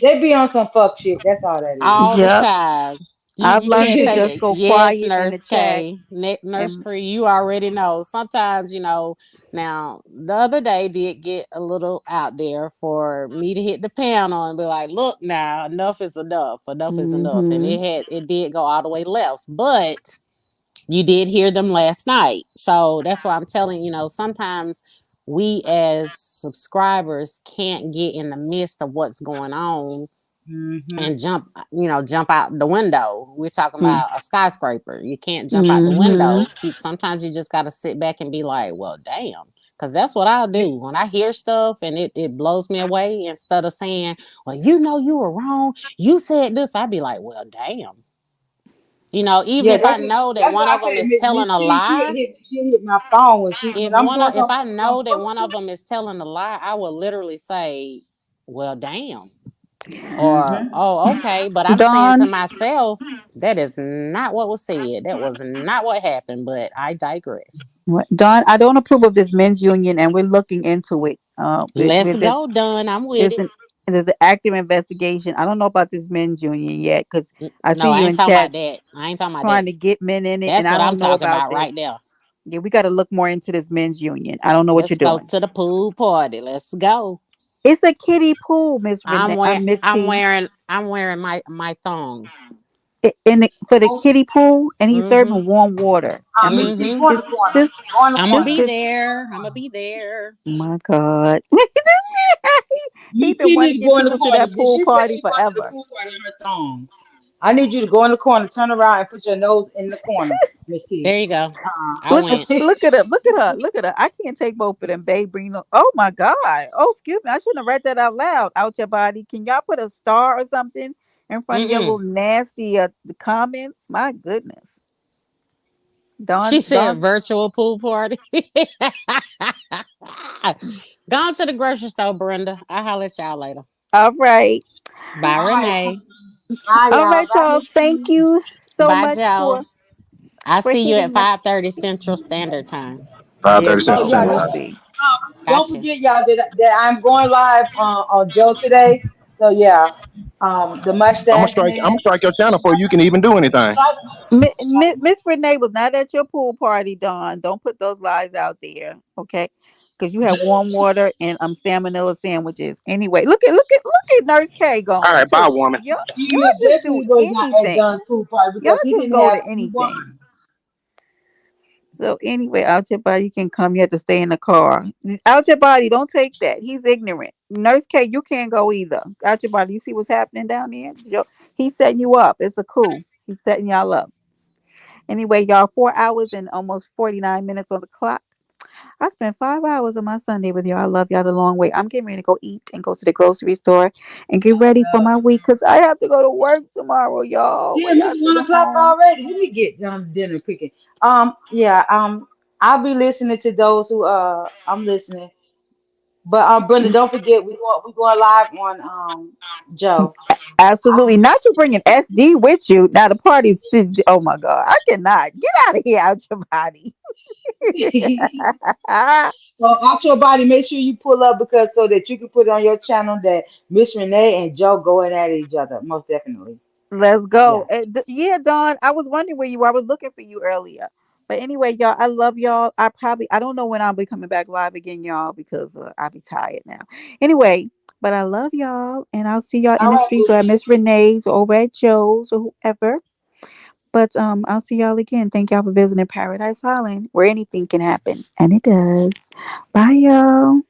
They be on some fuck shit. That's all that is. all the Yep. time." I've You learned can't to take just it. go Yes, quiet in the Nurse chat K, Nurse and Cree, you already know. Sometimes, now the other day did get a little out there for me to hit the panel and be like, look now, enough is enough. Enough is enough. And mm-hmm. it did go all the way left. But you did hear them last night. So that's why I'm telling sometimes we as subscribers can't get in the midst of what's going on Mm-hmm. and jump out the window. We're talking about a skyscraper. You can't jump out the Mm-hmm. window. Sometimes you just got to sit back and be like, well, damn. Because that's what I'll do when I hear stuff and it blows me away. Instead of saying, well, you were wrong. You said this. I'd be like, well, damn. Even Yeah, if I know that that's one why of I them said is Miss telling a T, lie, she hit my phone when I'm doing if something I on know that one of purpose. them is telling a lie, I will literally say, well, damn. Or, Mm-hmm. oh, okay. But I'm saying Dawn, to myself, that is not what was said. That was not what happened. But I digress. Dawn, I don't approve of this men's union, and we're looking into it. Let's go, done. I'm with There's it. an there's an active investigation. I don't know about this men's union yet because I No, see I you ain't in talking about chats that. I ain't talking about that. trying to get men in it, and That's I what I'm don't know talking about about this. right there. Yeah, we got to look more into this men's union. I don't know what you're Let's go doing. to the pool party. Let's go. It's a kiddie pool, Miss Renee. Miss T. I'm wearing my thong. For the kiddie pool, and he's Mm-hmm. serving warm water. I Miss mean, T, Mm-hmm. go in the corner. Go in the I'm gonna corner. be just. there. I'm gonna be there. My God, he Miss been T wanting need to to get go in the people to corner. that pool She said party she going to the forever. pool party in her thongs. I need you to go in the corner, turn around, and put your nose in the corner, Miss T. There you go. I Look, went. look at her. Look at her. Look at her. I can't take both of them, babe. Bring no. Oh my God. Oh, excuse me. I shouldn't have read that out loud. Out your body. Can y'all put a star or something in front of your Mm-mm. little nasty the comments? My goodness. She Don. said Don. virtual pool party. Gone to the grocery store, Brenda. I'll holler at y'all later. All right. Bye, All right. Renee. Bye, All y'all. right, Bye, y'all. Miss Thank T. you so Bye, much Joe. I'll for see you at hitting us. 5:30 Central Standard Time. Yeah, 5:30 Oh Central well, yeah, Standard we'll Time. see. don't Gotcha. forget y'all that I'm going live on Joe today. So yeah, the mustache I'm man. gonna strike your channel before you can even do anything. Strike, Miss Renee was not at your pool party, Dawn. Don't put those lies out there, okay? Because you had warm water and salmonella sandwiches. Anyway, look at Nurse K All going right, bye, too. woman. Y'all he just do definitely was not at anything. John's pool party Y'all because he just didn't go have to he want anything. So anyway, out your body, you can come. You have to stay in the car. Out your body, don't take that. He's ignorant. Nurse K, you can't go either. Out your body. You see what's happening down there? He's setting you up. It's a coup. He's setting y'all up. Anyway, y'all, 4 hours and almost 49 minutes on the clock. I spent 5 hours on my Sunday with y'all. I love y'all the long way. I'm getting ready to go eat and go to the grocery store and get ready for my week because I have to go to work tomorrow, y'all. When Damn, y'all it's sit 1 o'clock home. already. Let me get dinner cooking. Yeah, I'll be listening to those who I'm listening. But Brenda, don't forget we going live on Joe. Absolutely. Not you bringing SD with you. Now the party's just, oh my God. I cannot. Get out of here out your body. So out your body, make sure you pull up because so that you can put on your channel that Miss Renee and Joe going at each other. Most definitely. Let's go. Yeah. Yeah, Dawn. I was wondering where you were. I was looking for you earlier. But anyway, y'all, I love y'all. I don't know when I'll be coming back live again, y'all, because I'll be tired now. Anyway, but I love y'all, and I'll see y'all in All the right, streets or Miss at Miss Renee's or over at Joe's or whoever. But I'll see y'all again. Thank y'all for visiting Paradise Island, where anything can happen, and it does. Bye, y'all.